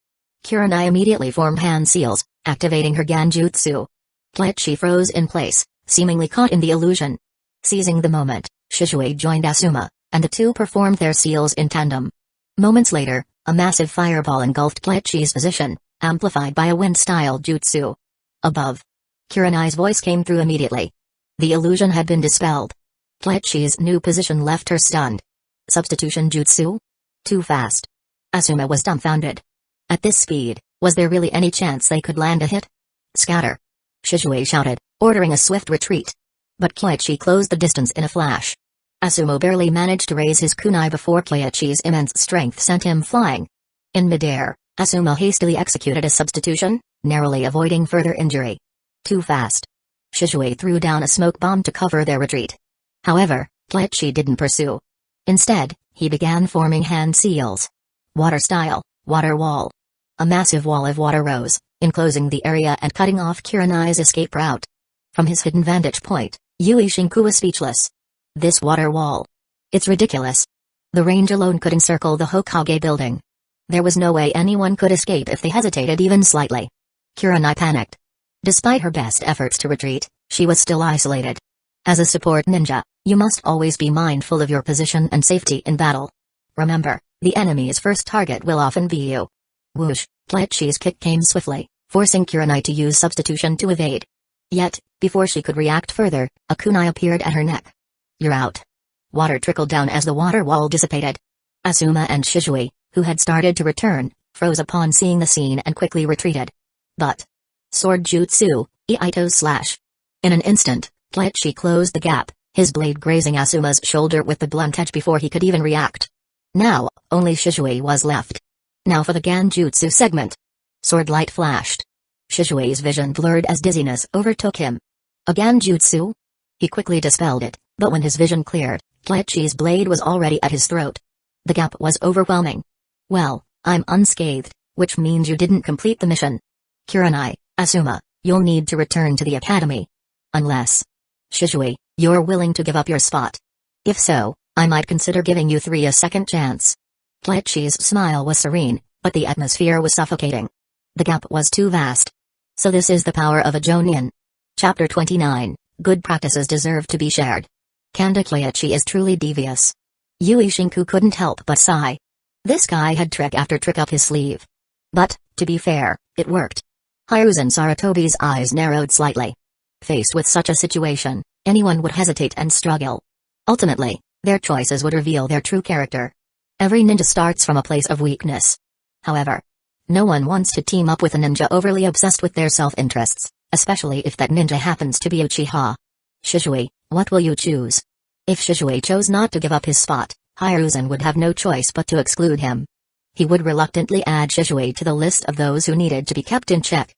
Kurenai immediately formed hand seals, activating her Ganjutsu. Koichi froze in place, seemingly caught in the illusion. Seizing the moment, Shizui joined Asuma, and the two performed their seals in tandem. Moments later, a massive fireball engulfed Koichi's position, amplified by a wind-style jutsu. Above. Kurenai's voice came through immediately. The illusion had been dispelled. Koichi's new position left her stunned. Substitution jutsu? Too fast. Asuma was dumbfounded. At this speed, was there really any chance they could land a hit? Scatter! Shizui shouted, ordering a swift retreat. But Koichi closed the distance in a flash. Asuma barely managed to raise his kunai before Koichi's immense strength sent him flying. In midair, Asuma hastily executed a substitution, narrowly avoiding further injury. Too fast. Shizue threw down a smoke bomb to cover their retreat. However, Kleichi didn't pursue. Instead, he began forming hand seals. Water style, water wall. A massive wall of water rose, enclosing the area and cutting off Kurenai's escape route. From his hidden vantage point, Yui Shinku was speechless. This water wall. It's ridiculous. The range alone could encircle the Hokage building. There was no way anyone could escape if they hesitated even slightly. Kurenai panicked. Despite her best efforts to retreat, she was still isolated. As a support ninja, you must always be mindful of your position and safety in battle. Remember, the enemy's first target will often be you. Whoosh, Kleichi's kick came swiftly, forcing Kurenai to use substitution to evade. Yet, before she could react further, a kunai appeared at her neck. You're out. Water trickled down as the water wall dissipated. Asuma and Shizue, who had started to return, froze upon seeing the scene and quickly retreated. But sword jutsu, Iaito's slash. In an instant, Kleichi closed the gap, his blade grazing Asuma's shoulder with the blunt edge before he could even react. Now, only Shizue was left. Now for the Ganjutsu segment. Sword light flashed. Shizue's vision blurred as dizziness overtook him. A Ganjutsu? He quickly dispelled it, but when his vision cleared, Kleichi's blade was already at his throat. The gap was overwhelming. Well, I'm unscathed, which means you didn't complete the mission. Kurenai, Asuma, you'll need to return to the academy. Unless, Shizue, you're willing to give up your spot. If so, I might consider giving you three a second chance. Kleichi's smile was serene, but the atmosphere was suffocating. The gap was too vast. So this is the power of a Jonin. Chapter 29, Good Practices Deserve to be Shared. Kanda Kleichi is truly devious. Yui Shinku couldn't help but sigh. This guy had trick after trick up his sleeve. But, to be fair, it worked. Hiruzen Sarutobi's eyes narrowed slightly. Faced with such a situation, anyone would hesitate and struggle. Ultimately, their choices would reveal their true character. Every ninja starts from a place of weakness. However, no one wants to team up with a ninja overly obsessed with their self-interests, especially if that ninja happens to be Uchiha. Shizue, what will you choose? If Shizue chose not to give up his spot, Hiruzen would have no choice but to exclude him. He would reluctantly add Shizue to the list of those who needed to be kept in check.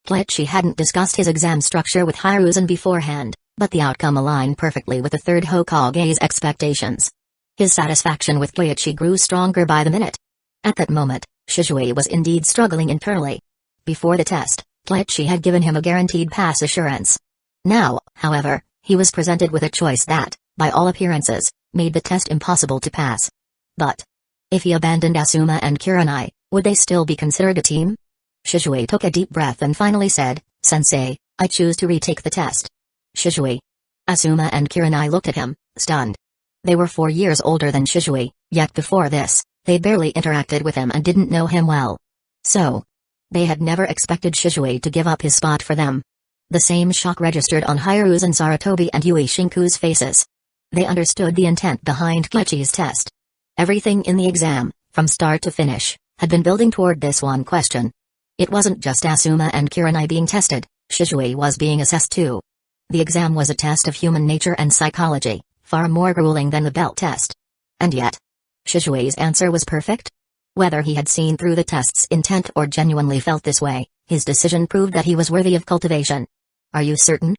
Kleichi hadn't discussed his exam structure with Hiruzen beforehand, but the outcome aligned perfectly with the third Hokage's expectations. His satisfaction with Kleichi grew stronger by the minute. At that moment, Shizue was indeed struggling internally. Before the test, Kleichi had given him a guaranteed pass assurance. Now, however, he was presented with a choice that, by all appearances, made the test impossible to pass. But if he abandoned Asuma and Kurenai, would they still be considered a team? Shizue took a deep breath and finally said, Sensei, I choose to retake the test. Shizue. Asuma and Kurenai looked at him, stunned. They were 4 years older than Shizue, yet before this, they barely interacted with him and didn't know him well. So, they had never expected Shizue to give up his spot for them. The same shock registered on Hiruzen Sarutobi and Yui Shinku's faces. They understood the intent behind Kleichi's test. Everything in the exam, from start to finish, had been building toward this one question. It wasn't just Asuma and Kurenai being tested, Shizue was being assessed too. The exam was a test of human nature and psychology, far more grueling than the belt test. And yet, Shizue's answer was perfect? Whether he had seen through the test's intent or genuinely felt this way, his decision proved that he was worthy of cultivation. Are you certain?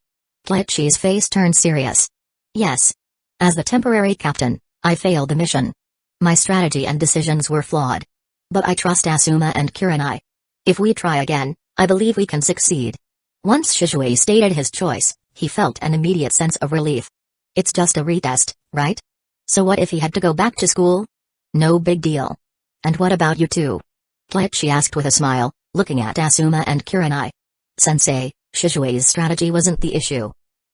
Kleichi's face turned serious. Yes. As the temporary captain, I failed the mission. My strategy and decisions were flawed. But I trust Asuma and Kurenai. If we try again, I believe we can succeed. Once Shizue stated his choice, he felt an immediate sense of relief. It's just a retest, right? So what if he had to go back to school? No big deal. And what about you two? Kleichi asked with a smile, looking at Asuma and Kurenai. Sensei, Shizue's strategy wasn't the issue.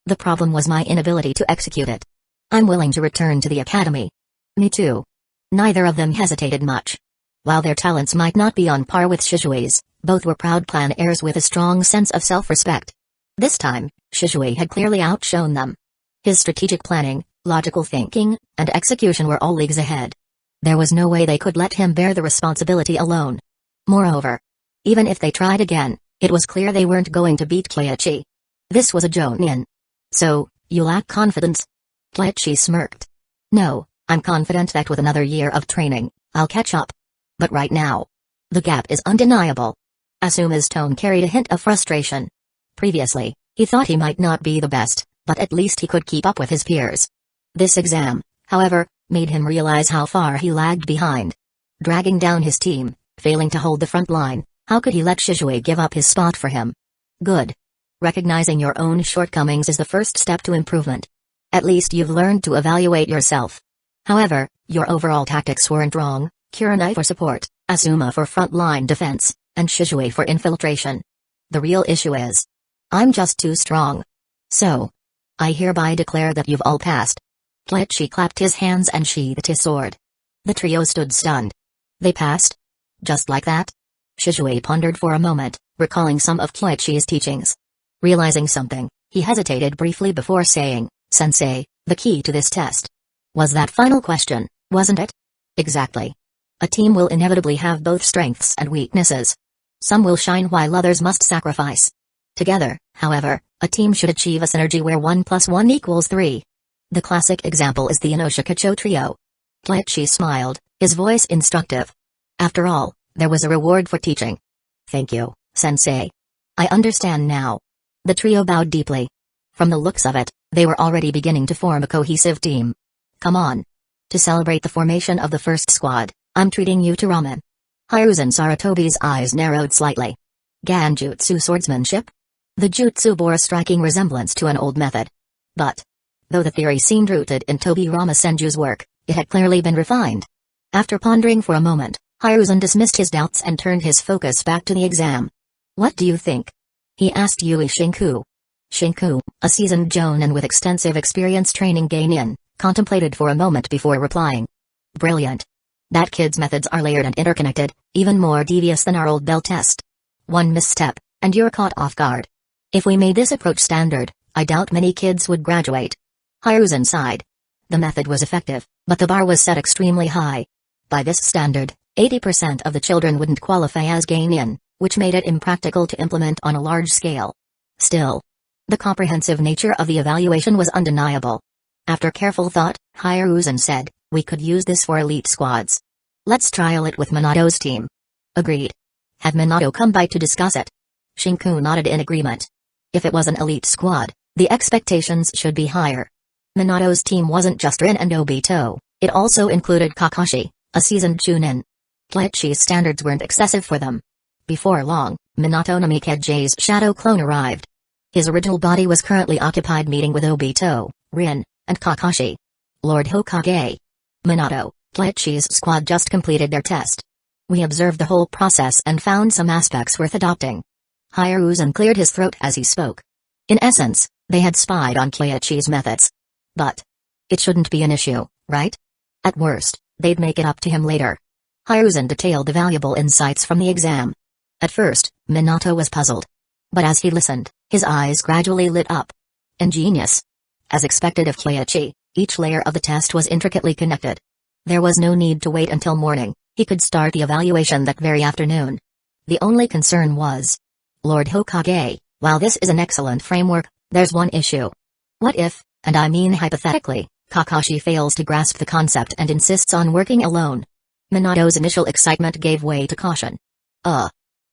The problem was my inability to execute it. I'm willing to return to the academy. Me too. Neither of them hesitated much. While their talents might not be on par with Shizue's, both were proud clan heirs with a strong sense of self-respect. This time, Shizue had clearly outshone them. His strategic planning, logical thinking, and execution were all leagues ahead. There was no way they could let him bear the responsibility alone. Moreover, even if they tried again, it was clear they weren't going to beat Kleichi. This was a Jonin. So, you lack confidence? Kleichi smirked. No, I'm confident that with another year of training, I'll catch up. But right now, the gap is undeniable. Asuma's tone carried a hint of frustration. Previously, He thought he might not be the best, but at least he could keep up with his peers. This exam, however, made him realize how far he lagged behind. Dragging down his team, failing to hold the front line, how could he let Shizue give up his spot for him? Good. Recognizing your own shortcomings is the first step to improvement. At least you've learned to evaluate yourself. However, your overall tactics weren't wrong, Kurenai for support, Asuma for front-line defense, and Shizue for infiltration. The real issue is, I'm just too strong. So, I hereby declare that you've all passed. Kleichi clapped his hands and sheathed his sword. The trio stood stunned. They passed? Just like that? Shizue pondered for a moment, recalling some of Kleichi's teachings. Realizing something, he hesitated briefly before saying, Sensei, the key to this test was that final question, wasn't it? Exactly. A team will inevitably have both strengths and weaknesses. Some will shine while others must sacrifice. Together, however, a team should achieve a synergy where 1 + 1 = 3. The classic example is the Inoshikacho trio. Kleichi smiled, his voice instructive. After all, there was a reward for teaching. Thank you, Sensei. I understand now. The trio bowed deeply. From the looks of it, they were already beginning to form a cohesive team. Come on. To celebrate the formation of the first squad, I'm treating you to ramen. Hiruzen Saratobi's eyes narrowed slightly. Ganjutsu swordsmanship? The jutsu bore a striking resemblance to an old method. But, though the theory seemed rooted in Tobirama Senju's work, it had clearly been refined. After pondering for a moment, Hiruzen dismissed his doubts and turned his focus back to the exam. What do you think? He asked Yui Shinku. Shinku, a seasoned jonin with extensive experience training Geinin, contemplated for a moment before replying. Brilliant. That kid's methods are layered and interconnected, even more devious than our old bell test. One misstep, and you're caught off guard. If we made this approach standard, I doubt many kids would graduate. Hiruzen sighed. The method was effective, but the bar was set extremely high. By this standard, 80% of the children wouldn't qualify as Geinin, which made it impractical to implement on a large scale. Still, the comprehensive nature of the evaluation was undeniable. After careful thought, Hiruzen said, we could use this for elite squads. Let's trial it with Minato's team. Agreed. Have Minato come by to discuss it. Shinku nodded in agreement. If it was an elite squad, the expectations should be higher. Minato's team wasn't just Rin and Obito, it also included Kakashi, a seasoned chunin. Kleichi's standards weren't excessive for them. Before long, Minato Namikage's shadow clone arrived. His original body was currently occupied meeting with Obito, Rin, and Kakashi. Lord Hokage. Minato, Kleichi's squad just completed their test. We observed the whole process and found some aspects worth adopting. Hiruzen cleared his throat as he spoke. In essence, they had spied on Kleichi's methods. But it shouldn't be an issue, right? At worst, they'd make it up to him later. Hiruzen detailed the valuable insights from the exam. At first, Minato was puzzled. But as he listened, his eyes gradually lit up. Ingenious. As expected of Kleichi, each layer of the test was intricately connected. There was no need to wait until morning, he could start the evaluation that very afternoon. The only concern was, Lord Hokage, while this is an excellent framework, there's one issue. What if, and I mean hypothetically, Kakashi fails to grasp the concept and insists on working alone? Minato's initial excitement gave way to caution.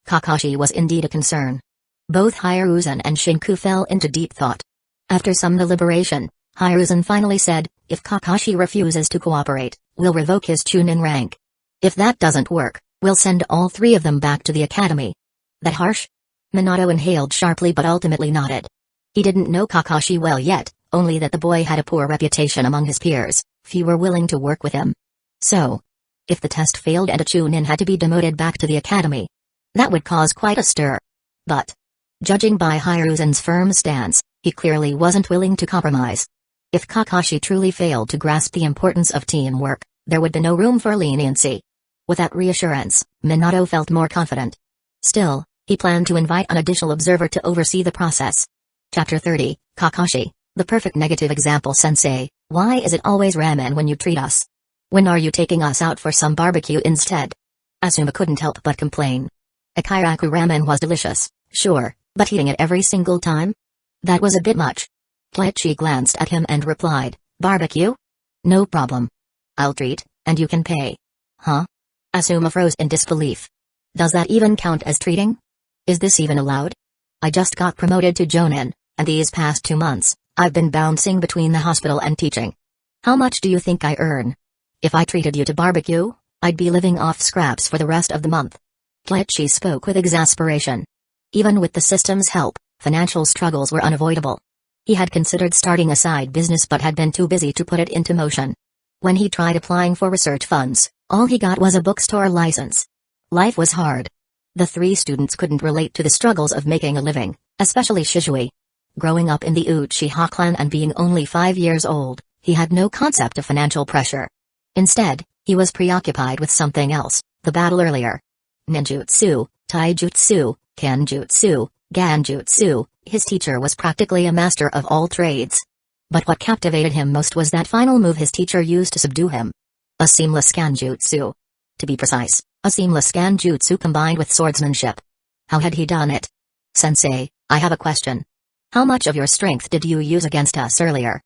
Kakashi was indeed a concern. Both Hiruzen and Shinku fell into deep thought. After some deliberation, Hiruzen finally said, if Kakashi refuses to cooperate, we'll revoke his chunin rank. If that doesn't work, we'll send all three of them back to the academy. That harsh? Minato inhaled sharply but ultimately nodded. He didn't know Kakashi well yet, only that the boy had a poor reputation among his peers, few were willing to work with him. So, if the test failed and a chunin had to be demoted back to the academy, that would cause quite a stir. But, judging by Hiruzen's firm stance, he clearly wasn't willing to compromise. If Kakashi truly failed to grasp the importance of teamwork, there would be no room for leniency. With that reassurance, Minato felt more confident. Still, he planned to invite an additional observer to oversee the process. Chapter 30, Kakashi, the perfect negative example. Sensei, why is it always ramen when you treat us? When are you taking us out for some barbecue instead? Asuma couldn't help but complain. Akiraku ramen was delicious, sure, but eating it every single time? That was a bit much. Kleichi glanced at him and replied, barbecue? No problem. I'll treat, and you can pay. Huh? Asuma froze in disbelief. Does that even count as treating? Is this even allowed? I just got promoted to Jonin, And these past 2 months, I've been bouncing between the hospital and teaching. How much do you think I earn? If I treated you to barbecue, I'd be living off scraps for the rest of the month. Kelechi spoke with exasperation. Even with the system's help, financial struggles were unavoidable. He had considered starting a side business but had been too busy to put it into motion. When he tried applying for research funds, all he got was a bookstore license. Life was hard. The three students couldn't relate to the struggles of making a living, especially Shizui. Growing up in the Uchiha clan and being only 5 years old, he had no concept of financial pressure. Instead, he was preoccupied with something else, the battle earlier. Ninjutsu, taijutsu, kenjutsu, ganjutsu, his teacher was practically a master of all trades. But what captivated him most was that final move his teacher used to subdue him. A seamless ganjutsu. To be precise, a seamless ganjutsu combined with swordsmanship. How had he done it? Sensei, I have a question. How much of your strength did you use against us earlier?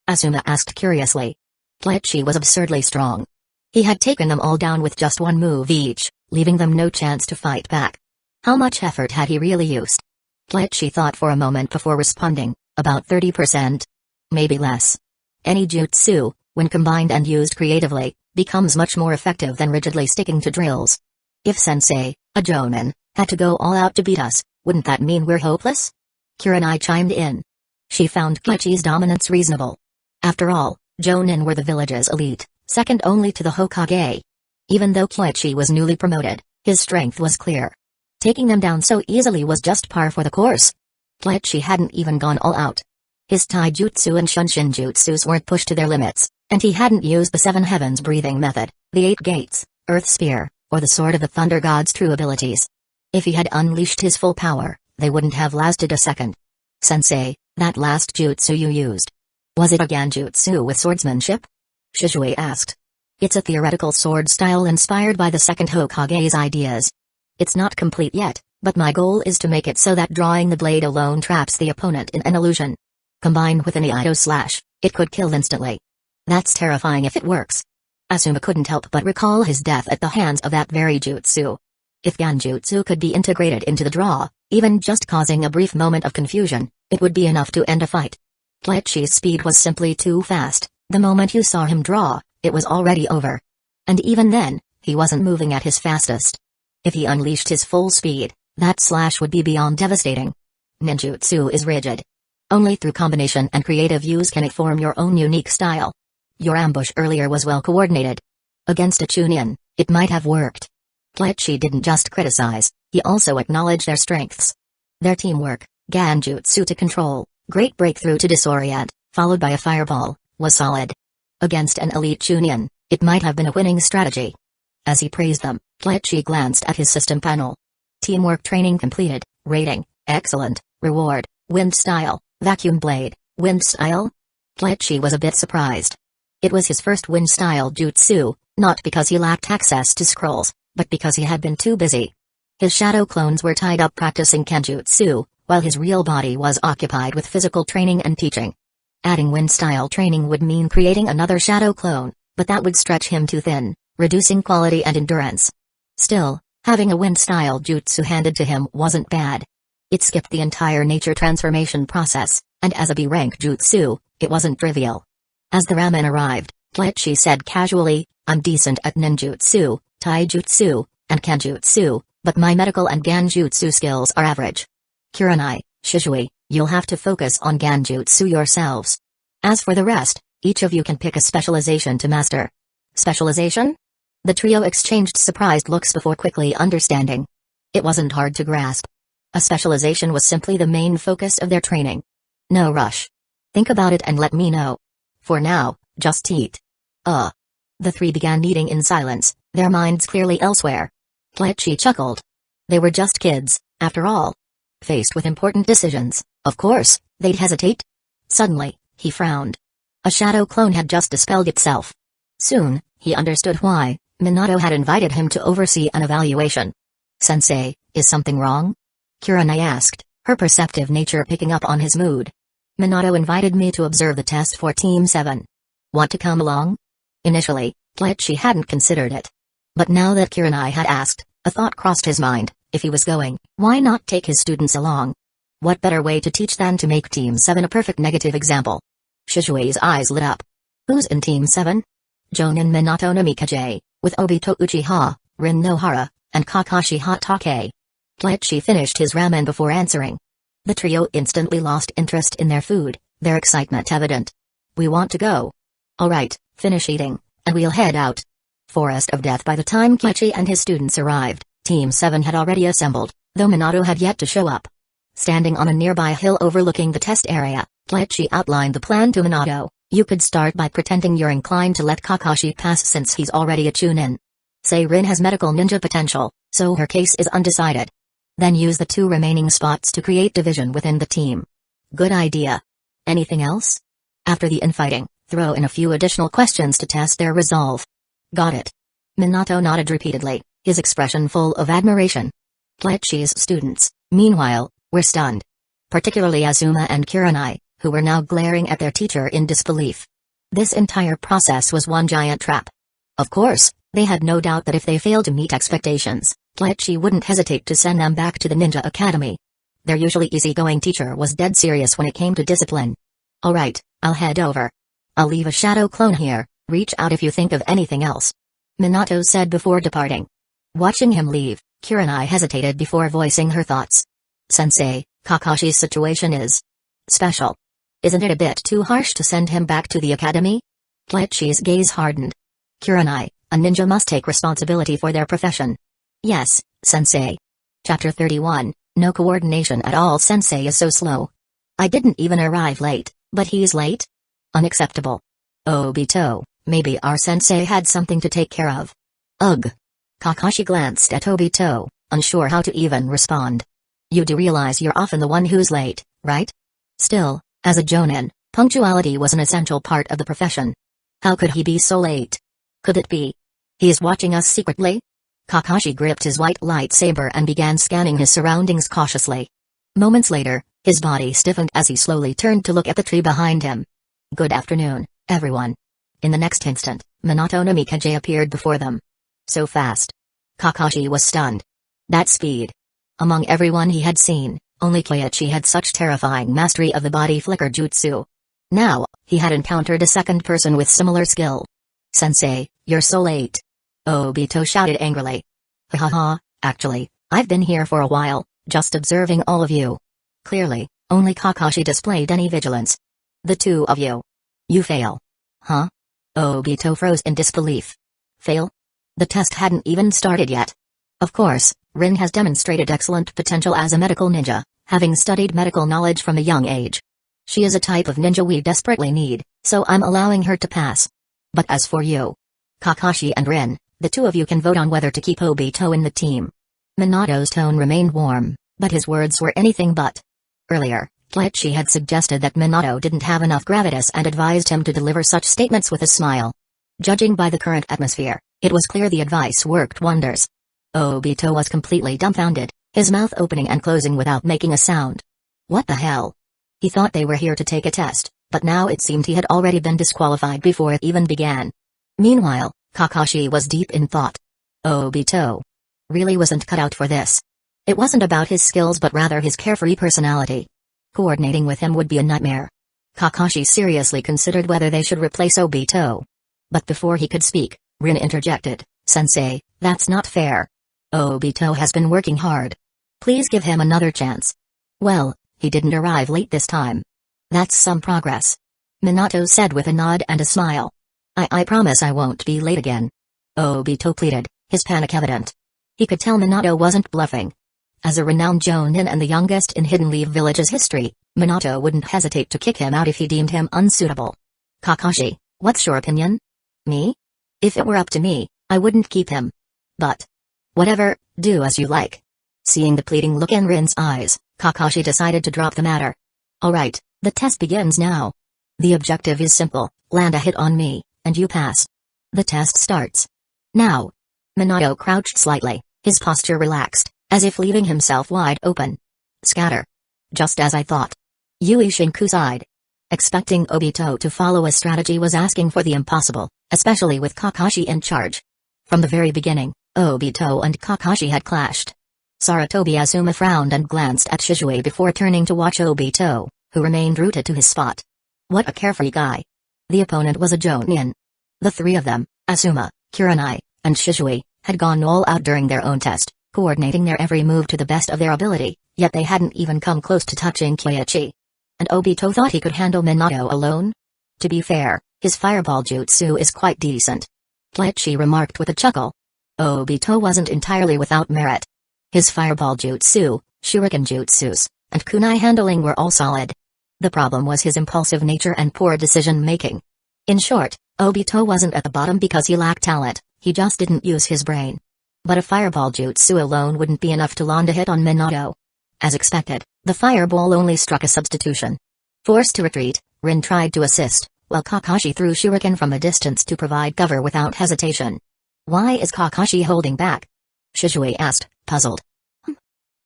Asuma asked curiously. Kelechi was absurdly strong. He had taken them all down with just one move each, leaving them no chance to fight back. How much effort had he really used? Kelechi thought for a moment before responding, about 30%. Maybe less. Any jutsu, when combined and used creatively, becomes much more effective than rigidly sticking to drills. If Sensei, a jonin, had to go all out to beat us, wouldn't that mean we're hopeless? Kurenai chimed in. She found Kelechi's dominance reasonable. After all, jonin were the village's elite, second only to the Hokage. Even though Kelechi was newly promoted, his strength was clear. Taking them down so easily was just par for the course. Kelechi hadn't even gone all out. His taijutsu and shunshinjutsus weren't pushed to their limits, and he hadn't used the Seven Heavens breathing method, the Eight Gates, Earth Spear, or the Sword of the Thunder God's true abilities. If he had unleashed his full power, they wouldn't have lasted a second. Sensei, that last jutsu you used. Was it a ganjutsu with swordsmanship? Shizui asked. It's a theoretical sword style inspired by the second Hokage's ideas. It's not complete yet, but my goal is to make it so that drawing the blade alone traps the opponent in an illusion. Combined with an Iaido slash, it could kill instantly. That's terrifying if it works. Asuma couldn't help but recall his death at the hands of that very jutsu. If ganjutsu could be integrated into the draw, even just causing a brief moment of confusion, it would be enough to end a fight. Kelechi's speed was simply too fast. The moment you saw him draw, it was already over. And even then, he wasn't moving at his fastest. If he unleashed his full speed, that slash would be beyond devastating. Ninjutsu is rigid. Only through combination and creative use can it form your own unique style. Your ambush earlier was well coordinated. Against a Chunin, it might have worked. Kelechi didn't just criticize, he also acknowledged their strengths. Their teamwork, ganjutsu to control, great breakthrough to disorient, followed by a fireball, was solid. Against an elite Chunin, it might have been a winning strategy. As he praised them, Kelechi glanced at his system panel. Teamwork training completed, rating, excellent, reward, wind style, vacuum blade, wind style? Kelechi was a bit surprised. It was his first wind style jutsu, not because he lacked access to scrolls, but because he had been too busy. His shadow clones were tied up practicing kenjutsu, while his real body was occupied with physical training and teaching. Adding wind style training would mean creating another shadow clone, but that would stretch him too thin, reducing quality and endurance. Still, having a wind style jutsu handed to him wasn't bad. It skipped the entire nature transformation process, and as a B-rank jutsu, it wasn't trivial. As the ramen arrived, Kelechi said casually, I'm decent at ninjutsu, taijutsu, and kenjutsu, but my medical and ganjutsu skills are average. Kurenai, Shizui, you'll have to focus on ganjutsu yourselves. As for the rest, each of you can pick a specialization to master. Specialization? The trio exchanged surprised looks before quickly understanding. It wasn't hard to grasp. A specialization was simply the main focus of their training. No rush. Think about it and let me know. For now, just eat. The three began eating in silence, their minds clearly elsewhere. Kelechi chuckled. They were just kids, after all. Faced with important decisions, of course, they'd hesitate. Suddenly, he frowned. A shadow clone had just dispelled itself. Soon, he understood why. Minato had invited him to oversee an evaluation. Sensei, is something wrong? Kurenai asked, her perceptive nature picking up on his mood. Minato invited me to observe the test for Team 7. Want to come along? Initially, Kelechi hadn't considered it. But now that Kurenai had asked, a thought crossed his mind, if he was going, why not take his students along? What better way to teach than to make Team 7 a perfect negative example? Shishui's eyes lit up. Who's in Team 7? Jonin Minato Namikaze, with Obito Uchiha, Rin Nohara, and Kakashi Hatake. Keiichi finished his ramen before answering. The trio instantly lost interest in their food, their excitement evident. We want to go. Alright, finish eating, and we'll head out. Forest of Death. By the time Keiichi and his students arrived, Team 7 had already assembled, though Minato had yet to show up. Standing on a nearby hill overlooking the test area, Keiichi outlined the plan to Minato. You could start by pretending you're inclined to let Kakashi pass since he's already a Chunin. Say Rin has medical ninja potential, so her case is undecided. Then use the 2 remaining spots to create division within the team. Good idea. Anything else? After the infighting, throw in a few additional questions to test their resolve. Got it. Minato nodded repeatedly, his expression full of admiration. Keiichi's students, meanwhile, were stunned. Particularly Azuma and Kurenai, who were now glaring at their teacher in disbelief. This entire process was one giant trap. Of course, they had no doubt that if they failed to meet expectations, Keiichi wouldn't hesitate to send them back to the Ninja Academy. Their usually easygoing teacher was dead serious when it came to discipline. Alright, I'll head over. I'll leave a shadow clone here, reach out if you think of anything else. Minato said before departing. Watching him leave, Kurenai hesitated before voicing her thoughts. Sensei, Kakashi's situation is special. Isn't it a bit too harsh to send him back to the academy? Keiichi's gaze hardened. Kurenai, a ninja must take responsibility for their profession. Yes, sensei. Chapter 31, No coordination at all. Sensei is so slow. I didn't even arrive late, but he's late? Unacceptable. Obito, maybe our sensei had something to take care of. Ugh. Kakashi glanced at Obito, unsure how to even respond. You do realize you're often the one who's late, right? Still, as a Jonin, punctuality was an essential part of the profession. How could he be so late? Could it be he's watching us secretly? Kakashi gripped his white lightsaber and began scanning his surroundings cautiously. Moments later, his body stiffened as he slowly turned to look at the tree behind him. Good afternoon, everyone. In the next instant, Minato Namikaze appeared before them. So fast. Kakashi was stunned. That speed. Among everyone he had seen, only Keiichi had such terrifying mastery of the body flicker jutsu. Now, he had encountered a second person with similar skill. Sensei, you're so late. Obito shouted angrily. Haha, actually, I've been here for a while, just observing all of you. Clearly, only Kakashi displayed any vigilance. The 2 of you. You fail. Huh? Obito froze in disbelief. Fail? The test hadn't even started yet. Of course, Rin has demonstrated excellent potential as a medical ninja, having studied medical knowledge from a young age. She is a type of ninja we desperately need, so I'm allowing her to pass. But as for you, Kakashi and Rin, the 2 of you can vote on whether to keep Obito in the team. Minato's tone remained warm, but his words were anything but. Earlier, Keiichi had suggested that Minato didn't have enough gravitas and advised him to deliver such statements with a smile. Judging by the current atmosphere, it was clear the advice worked wonders. Obito was completely dumbfounded, his mouth opening and closing without making a sound. What the hell? He thought they were here to take a test, but now it seemed he had already been disqualified before it even began. Meanwhile, Kakashi was deep in thought. Obito really wasn't cut out for this. It wasn't about his skills but rather his carefree personality. Coordinating with him would be a nightmare. Kakashi seriously considered whether they should replace Obito. But before he could speak, Rin interjected, Sensei, that's not fair. Obito has been working hard. Please give him another chance. Well, he didn't arrive late this time. That's some progress. Minato said with a nod and a smile. I promise I won't be late again. Obito pleaded, his panic evident. He could tell Minato wasn't bluffing. As a renowned Jonin and the youngest in Hidden Leaf Village's history, Minato wouldn't hesitate to kick him out if he deemed him unsuitable. Kakashi, what's your opinion? Me? If it were up to me, I wouldn't keep him. But whatever, do as you like. Seeing the pleading look in Rin's eyes, Kakashi decided to drop the matter. Alright, the test begins now. The objective is simple, land a hit on me, and you pass. The test starts now. Minato crouched slightly, his posture relaxed, as if leaving himself wide open. Scatter. Just as I thought. Yui Shinku sighed. Expecting Obito to follow a strategy was asking for the impossible, especially with Kakashi in charge. From the very beginning, Obito and Kakashi had clashed. Saratobi Azuma frowned and glanced at Shizue before turning to watch Obito, who remained rooted to his spot. What a carefree guy. The opponent was a Jonin. The three of them, Azuma, Kurenai, and Shizue, had gone all out during their own test, coordinating their every move to the best of their ability, yet they hadn't even come close to touching Keiichi. And Obito thought he could handle Minato alone? To be fair, his fireball jutsu is quite decent. Keiichi remarked with a chuckle. Obito wasn't entirely without merit. His fireball jutsu, shuriken jutsus, and kunai handling were all solid. The problem was his impulsive nature and poor decision-making. In short, Obito wasn't at the bottom because he lacked talent, he just didn't use his brain. But a fireball jutsu alone wouldn't be enough to land a hit on Minato. As expected, the fireball only struck a substitution. Forced to retreat, Rin tried to assist, while Kakashi threw shuriken from a distance to provide cover without hesitation. Why is Kakashi holding back? Shizue asked, puzzled.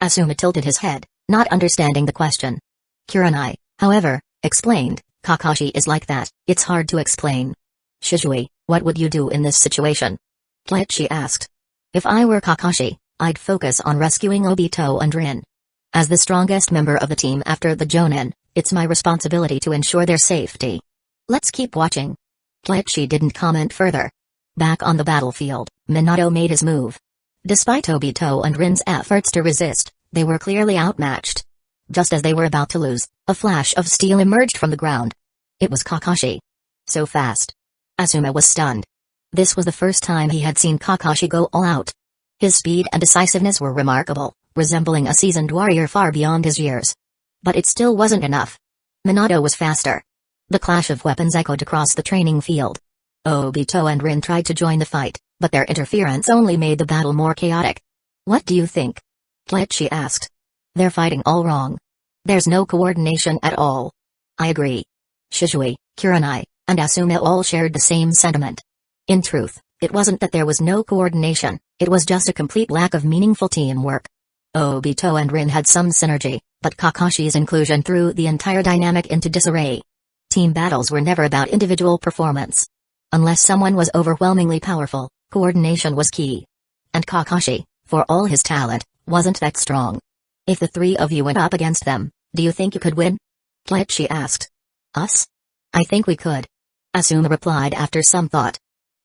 Azuma tilted his head, not understanding the question. Kurenai, however, explained, Kakashi is like that, it's hard to explain. Shizue, what would you do in this situation? Keiichi asked. If I were Kakashi, I'd focus on rescuing Obito and Rin. As the strongest member of the team after the Jonin, it's my responsibility to ensure their safety. Let's keep watching. Keiichi didn't comment further. Back on the battlefield, Minato made his move. Despite Obito and Rin's efforts to resist, they were clearly outmatched. Just as they were about to lose, a flash of steel emerged from the ground. It was Kakashi. So fast. Azuma was stunned. This was the first time he had seen Kakashi go all out. His speed and decisiveness were remarkable, resembling a seasoned warrior far beyond his years. But it still wasn't enough. Minato was faster. The clash of weapons echoed across the training field. Obito and Rin tried to join the fight, but their interference only made the battle more chaotic. What do you think? Keiichi asked. They're fighting all wrong. There's no coordination at all. I agree. Shizue, Kurenai, and Azuma all shared the same sentiment. In truth, it wasn't that there was no coordination, it was just a complete lack of meaningful teamwork. Obito and Rin had some synergy, but Kakashi's inclusion threw the entire dynamic into disarray. Team battles were never about individual performance. Unless someone was overwhelmingly powerful, coordination was key. And Kakashi, for all his talent, wasn't that strong. If the three of you went up against them, do you think you could win? Keiichi asked. Us? I think we could. Azuma replied after some thought.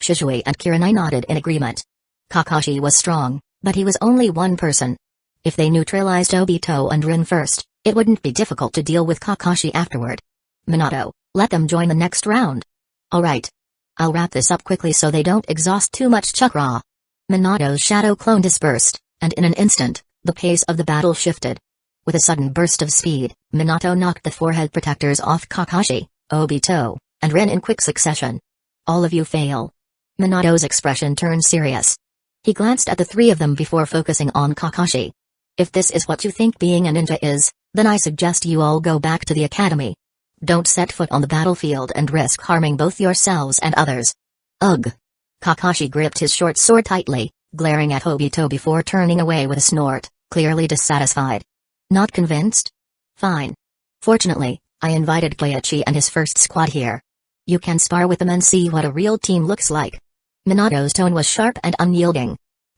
Shizue and Kurenai nodded in agreement. Kakashi was strong, but he was only one person. If they neutralized Obito and Rin first, it wouldn't be difficult to deal with Kakashi afterward. Minato, let them join the next round. Alright. I'll wrap this up quickly so they don't exhaust too much chakra. Minato's shadow clone dispersed, and in an instant, the pace of the battle shifted. With a sudden burst of speed, Minato knocked the forehead protectors off Kakashi, Obito, and Rin in quick succession. All of you fail. Minato's expression turned serious. He glanced at the three of them before focusing on Kakashi. If this is what you think being a ninja is, then I suggest you all go back to the academy. Don't set foot on the battlefield and risk harming both yourselves and others. Ugh. Kakashi gripped his short sword tightly, glaring at Obito before turning away with a snort, clearly dissatisfied. Not convinced? Fine. Fortunately, I invited Keiichi and his first squad here. You can spar with them and see what a real team looks like. Minato's tone was sharp and unyielding.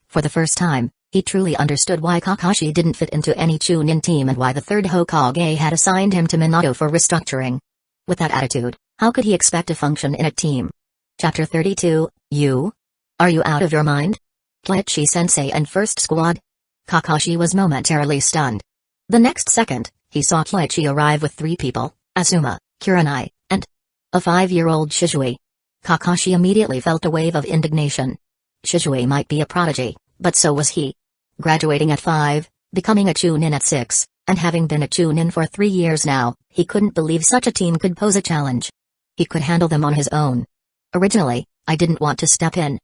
For the first time, he truly understood why Kakashi didn't fit into any Chunin team and why the third Hokage had assigned him to Minato for restructuring. With that attitude, how could he expect to function in a team? Chapter 32, You? Are you out of your mind? Keiichi-sensei and first squad? Kakashi was momentarily stunned. The next second, he saw Keiichi arrive with three people, Azuma, Kurenai, and a 5-year-old Shizue. Kakashi immediately felt a wave of indignation. Shizue might be a prodigy, but so was he. Graduating at 5, becoming a Chunin at 6, and having been a Chunin for 3 years now, he couldn't believe such a team could pose a challenge. He could handle them on his own. Originally, I didn't want to step in.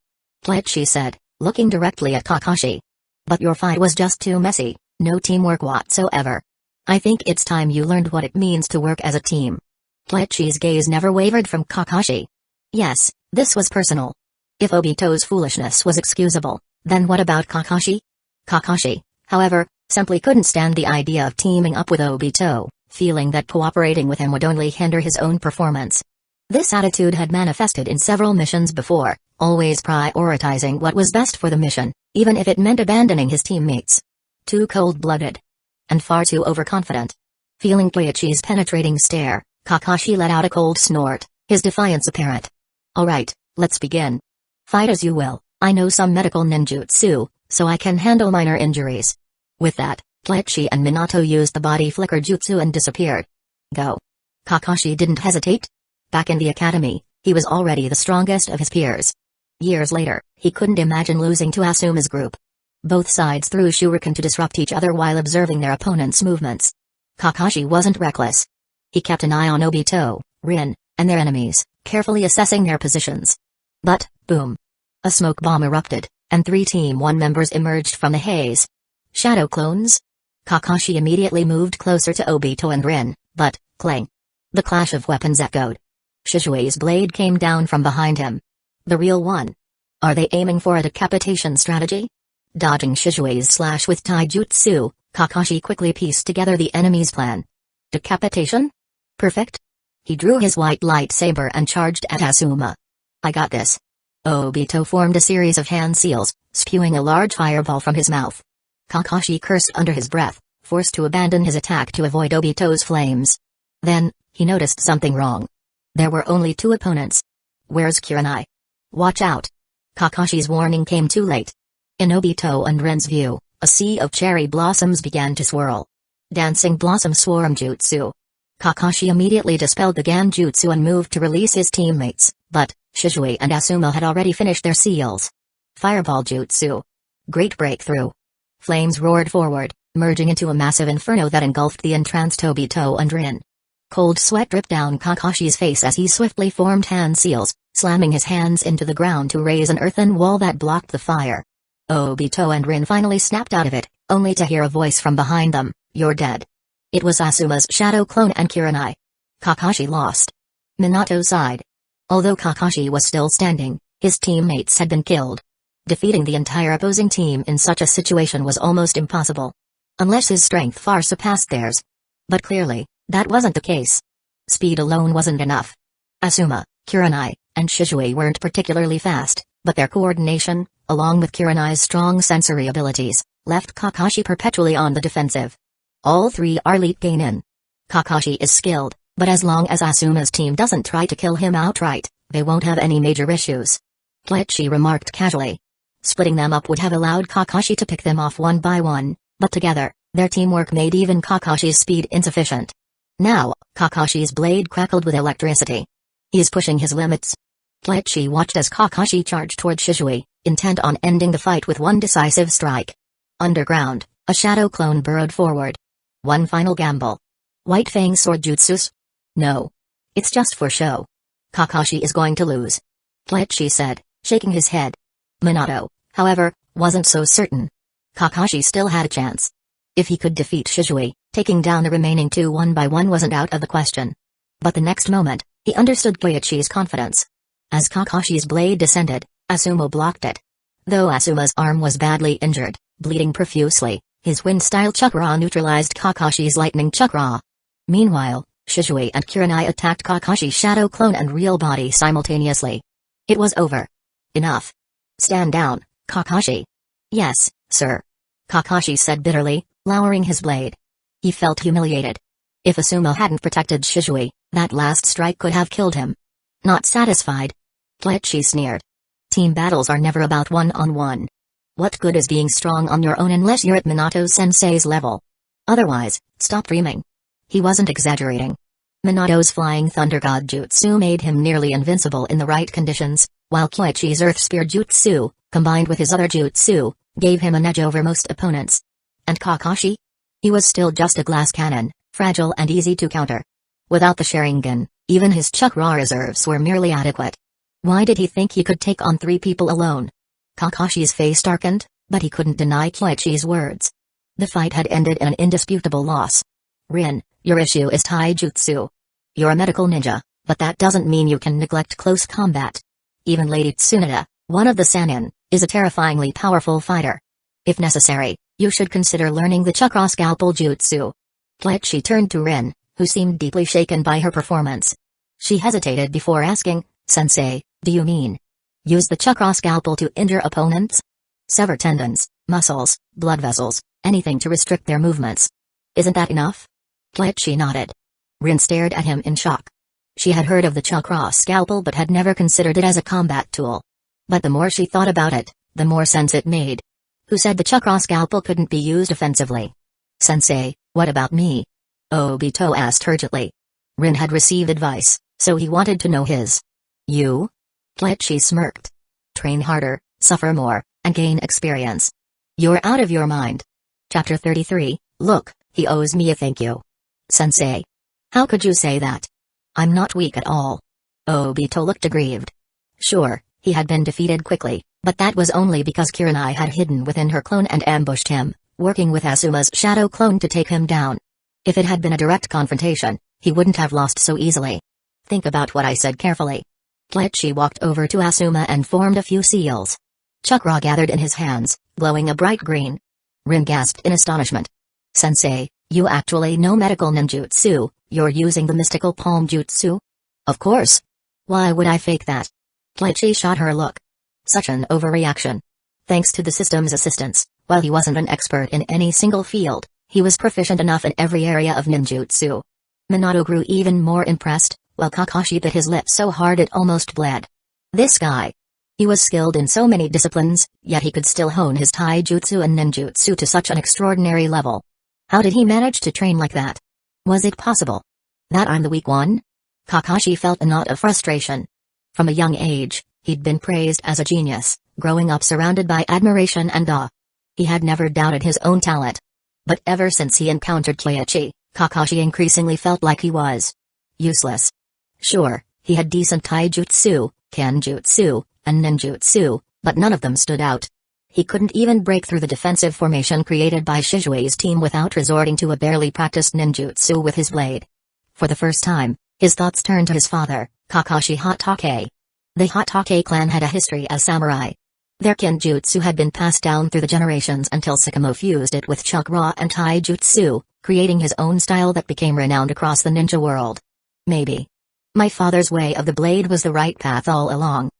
Keiichi said, looking directly at Kakashi. But your fight was just too messy, no teamwork whatsoever. I think it's time you learned what it means to work as a team. Keiichi's gaze never wavered from Kakashi. Yes, this was personal. If Obito's foolishness was excusable, then what about Kakashi? Kakashi, however, simply couldn't stand the idea of teaming up with Obito, feeling that cooperating with him would only hinder his own performance. This attitude had manifested in several missions before, always prioritizing what was best for the mission, even if it meant abandoning his teammates. Too cold-blooded. And far too overconfident. Feeling Koichi's penetrating stare, Kakashi let out a cold snort, his defiance apparent. Alright, let's begin. Fight as you will, I know some medical ninjutsu, so I can handle minor injuries. With that, Koichi and Minato used the body flicker jutsu and disappeared. Go. Kakashi didn't hesitate. Back in the academy, he was already the strongest of his peers. Years later, he couldn't imagine losing to Asuma's group. Both sides threw shuriken to disrupt each other while observing their opponents' movements. Kakashi wasn't reckless. He kept an eye on Obito, Rin, and their enemies, carefully assessing their positions. But, boom. A smoke bomb erupted, and 3 Team 1 members emerged from the haze. Shadow clones? Kakashi immediately moved closer to Obito and Rin, but, clang. The clash of weapons echoed. Shishui's blade came down from behind him. The real one. Are they aiming for a decapitation strategy? Dodging Shishui's slash with taijutsu, Kakashi quickly pieced together the enemy's plan. Decapitation? Perfect. He drew his white lightsaber and charged at Asuma. I got this. Obito formed a series of hand seals, spewing a large fireball from his mouth. Kakashi cursed under his breath, forced to abandon his attack to avoid Obito's flames. Then, he noticed something wrong. There were only 2 opponents. Where's Kurenai? Watch out. Kakashi's warning came too late. In Obito and Ren's view, a sea of cherry blossoms began to swirl. Dancing Blossom Swarm Jutsu. Kakashi immediately dispelled the Ganjutsu and moved to release his teammates, but Shishui and Asuma had already finished their seals. Fireball Jutsu. Great breakthrough. Flames roared forward, merging into a massive inferno that engulfed the entranced Obito and Rin. Cold sweat dripped down Kakashi's face as he swiftly formed hand seals, slamming his hands into the ground to raise an earthen wall that blocked the fire. Obito and Rin finally snapped out of it, only to hear a voice from behind them, "You're dead." It was Asuma's shadow clone and Kurenai. Kakashi lost. Minato sighed. Although Kakashi was still standing, his teammates had been killed. Defeating the entire opposing team in such a situation was almost impossible. Unless his strength far surpassed theirs. But clearly, that wasn't the case. Speed alone wasn't enough. Asuma, Kurenai, and Shishui weren't particularly fast, but their coordination, along with Kurenai's strong sensory abilities, left Kakashi perpetually on the defensive. All 3 are elite Genin. Kakashi is skilled, but as long as Asuma's team doesn't try to kill him outright, they won't have any major issues. Koichi remarked casually. Splitting them up would have allowed Kakashi to pick them off one by one, but together, their teamwork made even Kakashi's speed insufficient. Now, Kakashi's blade crackled with electricity. He is pushing his limits. Koichi watched as Kakashi charged toward Shishui, intent on ending the fight with one decisive strike. Underground, a shadow clone burrowed forward. One final gamble. White Fang sword jutsus? No. It's just for show. Kakashi is going to lose. Koichi said, shaking his head. Minato, however, wasn't so certain. Kakashi still had a chance. If he could defeat Shishui, taking down the remaining 2 one by one wasn't out of the question. But the next moment, he understood Koichi's confidence. As Kakashi's blade descended, Asuma blocked it. Though Asuma's arm was badly injured, bleeding profusely, his wind-style chakra neutralized Kakashi's lightning chakra. Meanwhile, Shishui and Kurenai attacked Kakashi's shadow clone and real body simultaneously. It was over. Enough. Stand down, Kakashi. Yes, sir. Kakashi said bitterly, lowering his blade. He felt humiliated. If Asuma hadn't protected Shishui, that last strike could have killed him. Not satisfied. Koichi sneered. Team battles are never about one-on-one. What good is being strong on your own unless you're at Minato-sensei's level? Otherwise, stop dreaming. He wasn't exaggerating. Minato's flying thunder god jutsu made him nearly invincible in the right conditions, while Koichi's earth spear jutsu, combined with his other jutsu, gave him an edge over most opponents. And Kakashi? He was still just a glass cannon, fragile and easy to counter. Without the Sharingan, even his chakra reserves were merely adequate. Why did he think he could take on 3 people alone? Kakashi's face darkened, but he couldn't deny Koichi's words. The fight had ended in an indisputable loss. Rin, your issue is taijutsu. You're a medical ninja, but that doesn't mean you can neglect close combat. Even Lady Tsunade, one of the Sannin, is a terrifyingly powerful fighter. If necessary, you should consider learning the chakra scalpel jutsu. Koichi turned to Rin, who seemed deeply shaken by her performance. She hesitated before asking, Sensei, do you mean use the chakra scalpel to injure opponents? Sever tendons, muscles, blood vessels, Anything to restrict their movements. Isn't that enough? Kleichi nodded. Rin stared at him in shock. She had heard of the chakra scalpel but had never considered it as a combat tool. But the more she thought about it, the more sense it made. Who said the chakra scalpel couldn't be used offensively? Sensei, what about me? Obito asked urgently. Rin had received advice, so he wanted to know his. You? Kleichi smirked. Train harder, suffer more, and gain experience. You're out of your mind. Chapter 33, look, he owes me a thank you. Sensei. How could you say that? I'm not weak at all. Obito looked aggrieved. Sure, he had been defeated quickly, but that was only because Kurenai had hidden within her clone and ambushed him, working with Asuma's shadow clone to take him down. If it had been a direct confrontation, he wouldn't have lost so easily. Think about what I said carefully. Kleichi walked over to Asuma and formed a few seals. Chakra gathered in his hands, glowing a bright green. Rin gasped in astonishment. Sensei, you actually know medical ninjutsu, you're using the mystical palm jutsu? Of course. Why would I fake that? Kleichi shot her a look. Such an overreaction. Thanks to the system's assistance, while he wasn't an expert in any single field, he was proficient enough in every area of ninjutsu. Minato grew even more impressed, while Kakashi bit his lip so hard it almost bled. This guy. He was skilled in so many disciplines, yet he could still hone his taijutsu and ninjutsu to such an extraordinary level. How did he manage to train like that? Was it possible that I'm the weak one? Kakashi felt a knot of frustration. From a young age, he'd been praised as a genius, growing up surrounded by admiration and awe. He had never doubted his own talent. But ever since he encountered Kleichi, Kakashi increasingly felt like he was useless. Sure, he had decent taijutsu, kenjutsu, and ninjutsu, but none of them stood out. He couldn't even break through the defensive formation created by Shizue's team without resorting to a barely practiced ninjutsu with his blade. For the first time, his thoughts turned to his father, Kakashi Hatake. The Hatake clan had a history as samurai. Their kenjutsu had been passed down through the generations until Sakamo fused it with chakra and taijutsu, creating his own style that became renowned across the ninja world. Maybe my father's way of the blade was the right path all along.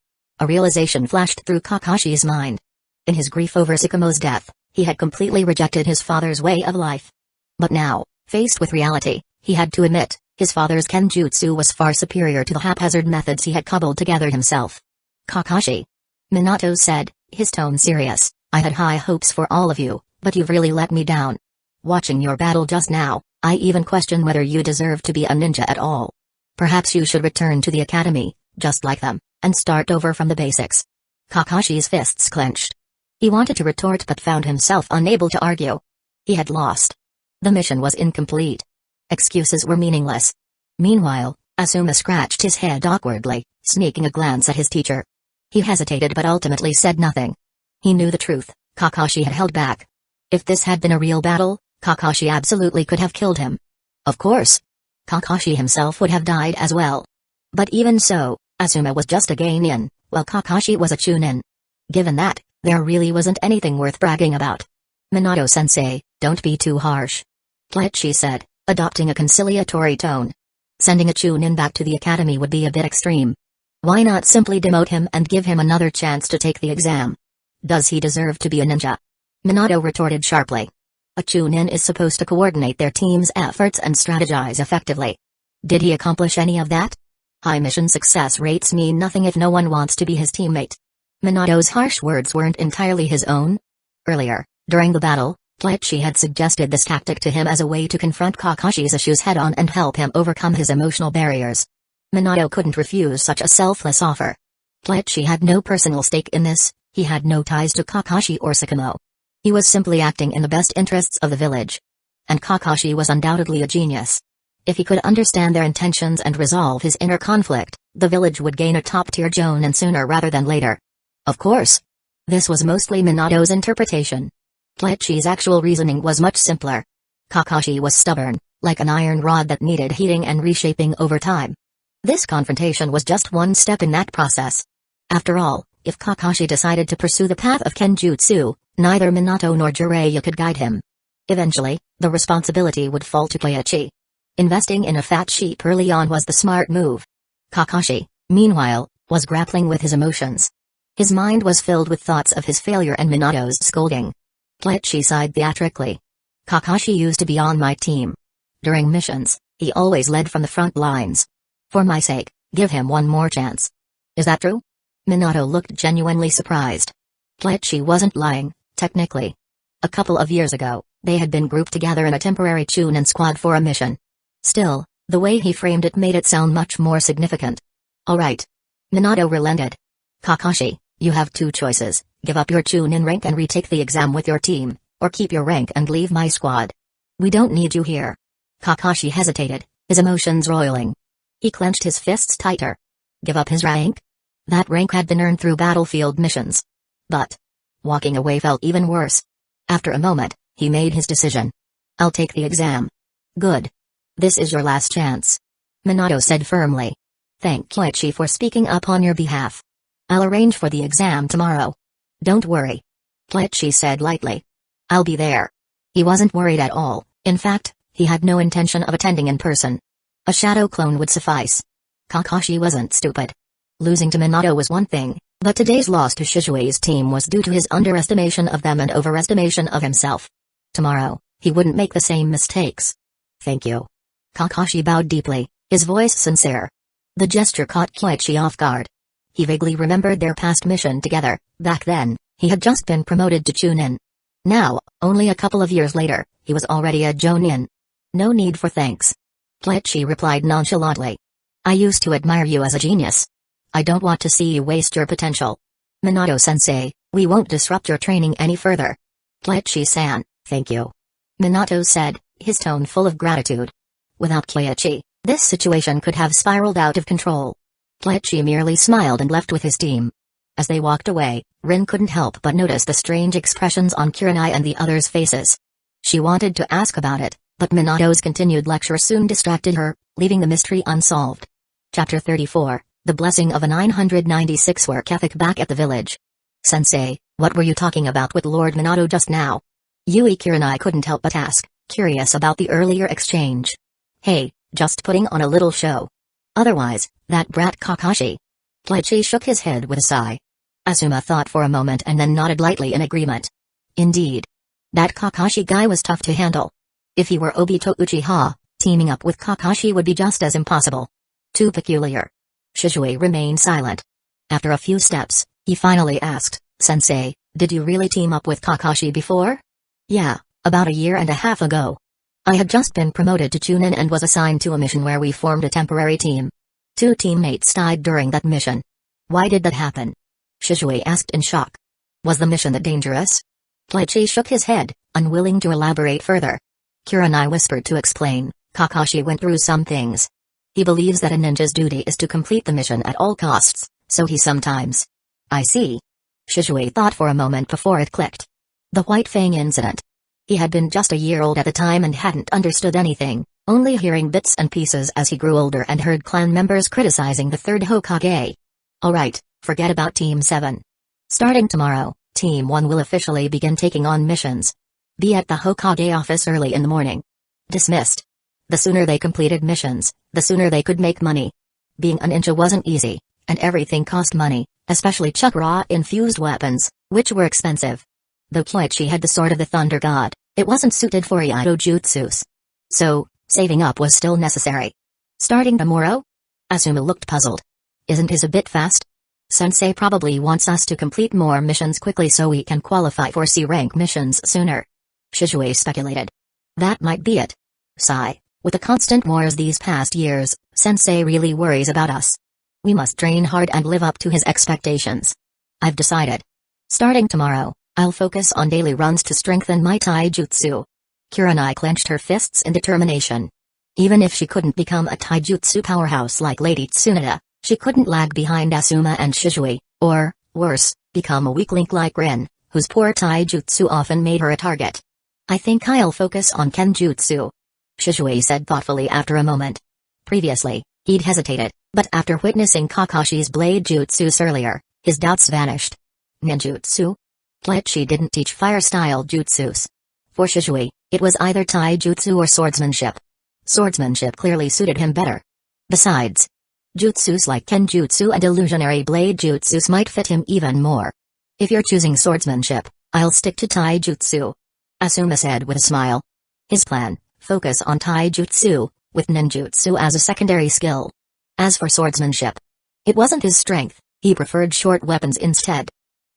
A realization flashed through Kakashi's mind. In his grief over Sakamo's death, he had completely rejected his father's way of life. But now, faced with reality, he had to admit, his father's kenjutsu was far superior to the haphazard methods he had cobbled together himself. Kakashi. Minato said, his tone serious, I had high hopes for all of you, but you've really let me down. Watching your battle just now, I even question whether you deserve to be a ninja at all. Perhaps you should return to the academy, just like them, and start over from the basics. Kakashi's fists clenched. He wanted to retort but found himself unable to argue. He had lost. The mission was incomplete. Excuses were meaningless. Meanwhile, Asuma scratched his head awkwardly, sneaking a glance at his teacher. He hesitated but ultimately said nothing. He knew the truth, Kakashi had held back. If this had been a real battle, Kakashi absolutely could have killed him. Of course. Kakashi himself would have died as well. But even so, Asuma was just a genin, while Kakashi was a chunin. Given that, there really wasn't anything worth bragging about. Minato-sensei, don't be too harsh. Kleichi said, adopting a conciliatory tone. Sending a chunin back to the academy would be a bit extreme. Why not simply demote him and give him another chance to take the exam? Does he deserve to be a ninja? Minato retorted sharply. A chunin is supposed to coordinate their team's efforts and strategize effectively. Did he accomplish any of that? High mission success rates mean nothing if no one wants to be his teammate. Minato's harsh words weren't entirely his own. Earlier, during the battle, Kleichi had suggested this tactic to him as a way to confront Kakashi's issues head-on and help him overcome his emotional barriers. Minato couldn't refuse such a selfless offer. Kleichi had no personal stake in this, he had no ties to Kakashi or Sakamo. He was simply acting in the best interests of the village. And Kakashi was undoubtedly a genius. If he could understand their intentions and resolve his inner conflict, the village would gain a top-tier jonin sooner rather than later. Of course. This was mostly Minato's interpretation. Kleichi's actual reasoning was much simpler. Kakashi was stubborn, like an iron rod that needed heating and reshaping over time. This confrontation was just one step in that process. After all, if Kakashi decided to pursue the path of kenjutsu, neither Minato nor Jiraiya could guide him. Eventually, the responsibility would fall to Kleichi. Investing in a fat sheep early on was the smart move. Kakashi, meanwhile, was grappling with his emotions. His mind was filled with thoughts of his failure and Minato's scolding. Kleichi sighed theatrically. Kakashi used to be on my team. During missions, he always led from the front lines. For my sake, give him one more chance. Is that true? Minato looked genuinely surprised. Kleichi wasn't lying, technically. A couple of years ago, they had been grouped together in a temporary Chunin squad for a mission. Still, the way he framed it made it sound much more significant. Alright. Minato relented. Kakashi, you have two choices, give up your Chunin rank and retake the exam with your team, or keep your rank and leave my squad. We don't need you here. Kakashi hesitated, his emotions roiling. He clenched his fists tighter. Give up his rank? That rank had been earned through battlefield missions. But walking away felt even worse. After a moment, he made his decision. I'll take the exam. Good. This is your last chance. Minato said firmly. Thank Kleichi for speaking up on your behalf. I'll arrange for the exam tomorrow. Don't worry. Kleichi said lightly. I'll be there. He wasn't worried at all, in fact, he had no intention of attending in person. A shadow clone would suffice. Kakashi wasn't stupid. Losing to Minato was one thing, but today's loss to Shizue's team was due to his underestimation of them and overestimation of himself. Tomorrow, he wouldn't make the same mistakes. Thank you. Kakashi bowed deeply, his voice sincere. The gesture caught Kleichi off guard. He vaguely remembered their past mission together. Back then, he had just been promoted to Chunin. Now, only a couple of years later, he was already a Jonin. No need for thanks. Kleichi replied nonchalantly. I used to admire you as a genius. I don't want to see you waste your potential. Minato-sensei, we won't disrupt your training any further. Kleichi-san, thank you. Minato said, his tone full of gratitude. Without Kleichi, this situation could have spiraled out of control. Kleichi merely smiled and left with his team. As they walked away, Rin couldn't help but notice the strange expressions on Kurenai and the others' faces. She wanted to ask about it, but Minato's continued lecture soon distracted her, leaving the mystery unsolved. Chapter 34, The Blessing of a 996 work ethic. Back at the village. Sensei, what were you talking about with Lord Minato just now? Yui Kurenai couldn't help but ask, curious about the earlier exchange. Hey, just putting on a little show. Otherwise, that brat Kakashi. Kleichi shook his head with a sigh. Asuma thought for a moment and then nodded lightly in agreement. Indeed. That Kakashi guy was tough to handle. If he were Obito Uchiha, teaming up with Kakashi would be just as impossible. Too peculiar. Shizue remained silent. After a few steps, he finally asked, Sensei, did you really team up with Kakashi before? Yeah, about a year and a half ago. I had just been promoted to Chunin and was assigned to a mission where we formed a temporary team. 2 teammates died during that mission. Why did that happen? Shizue asked in shock. Was the mission that dangerous? Kleichi shook his head, unwilling to elaborate further. Kurenai whispered to explain, Kakashi went through some things. He believes that a ninja's duty is to complete the mission at all costs, so he sometimes... I see. Shizue thought for a moment before it clicked. The White Fang incident. He had been just a year old at the time and hadn't understood anything, only hearing bits and pieces as he grew older and heard clan members criticizing the third Hokage. Alright, forget about Team 7. Starting tomorrow, Team 1 will officially begin taking on missions. Be at the Hokage office early in the morning. Dismissed. The sooner they completed missions, the sooner they could make money. Being a ninja wasn't easy, and everything cost money, especially chakra-infused weapons, which were expensive. Though Kleichi had the Sword of the Thunder God, it wasn't suited for Iaido jutsus. So, saving up was still necessary. Starting tomorrow? Asuma looked puzzled. Isn't his a bit fast? Sensei probably wants us to complete more missions quickly so we can qualify for C-rank missions sooner. Shizue speculated. That might be it. Sigh, with the constant wars these past years, Sensei really worries about us. We must train hard and live up to his expectations. I've decided. Starting tomorrow, I'll focus on daily runs to strengthen my taijutsu. Kurenai clenched her fists in determination. Even if she couldn't become a taijutsu powerhouse like Lady Tsunade, she couldn't lag behind Asuma and Shizue, or, worse, become a weak link like Rin, whose poor taijutsu often made her a target. I think I'll focus on kenjutsu. Shizue said thoughtfully after a moment. Previously, he'd hesitated, but after witnessing Kakashi's blade jutsus earlier, his doubts vanished. Ninjutsu? Kleichi didn't teach fire-style jutsus. For Shizue, it was either taijutsu or swordsmanship. Swordsmanship clearly suited him better. Besides, jutsus like kenjutsu and illusionary blade jutsus might fit him even more. If you're choosing swordsmanship, I'll stick to taijutsu, Asuma said with a smile. His plan: focus on taijutsu, with ninjutsu as a secondary skill. As for swordsmanship, it wasn't his strength, he preferred short weapons instead.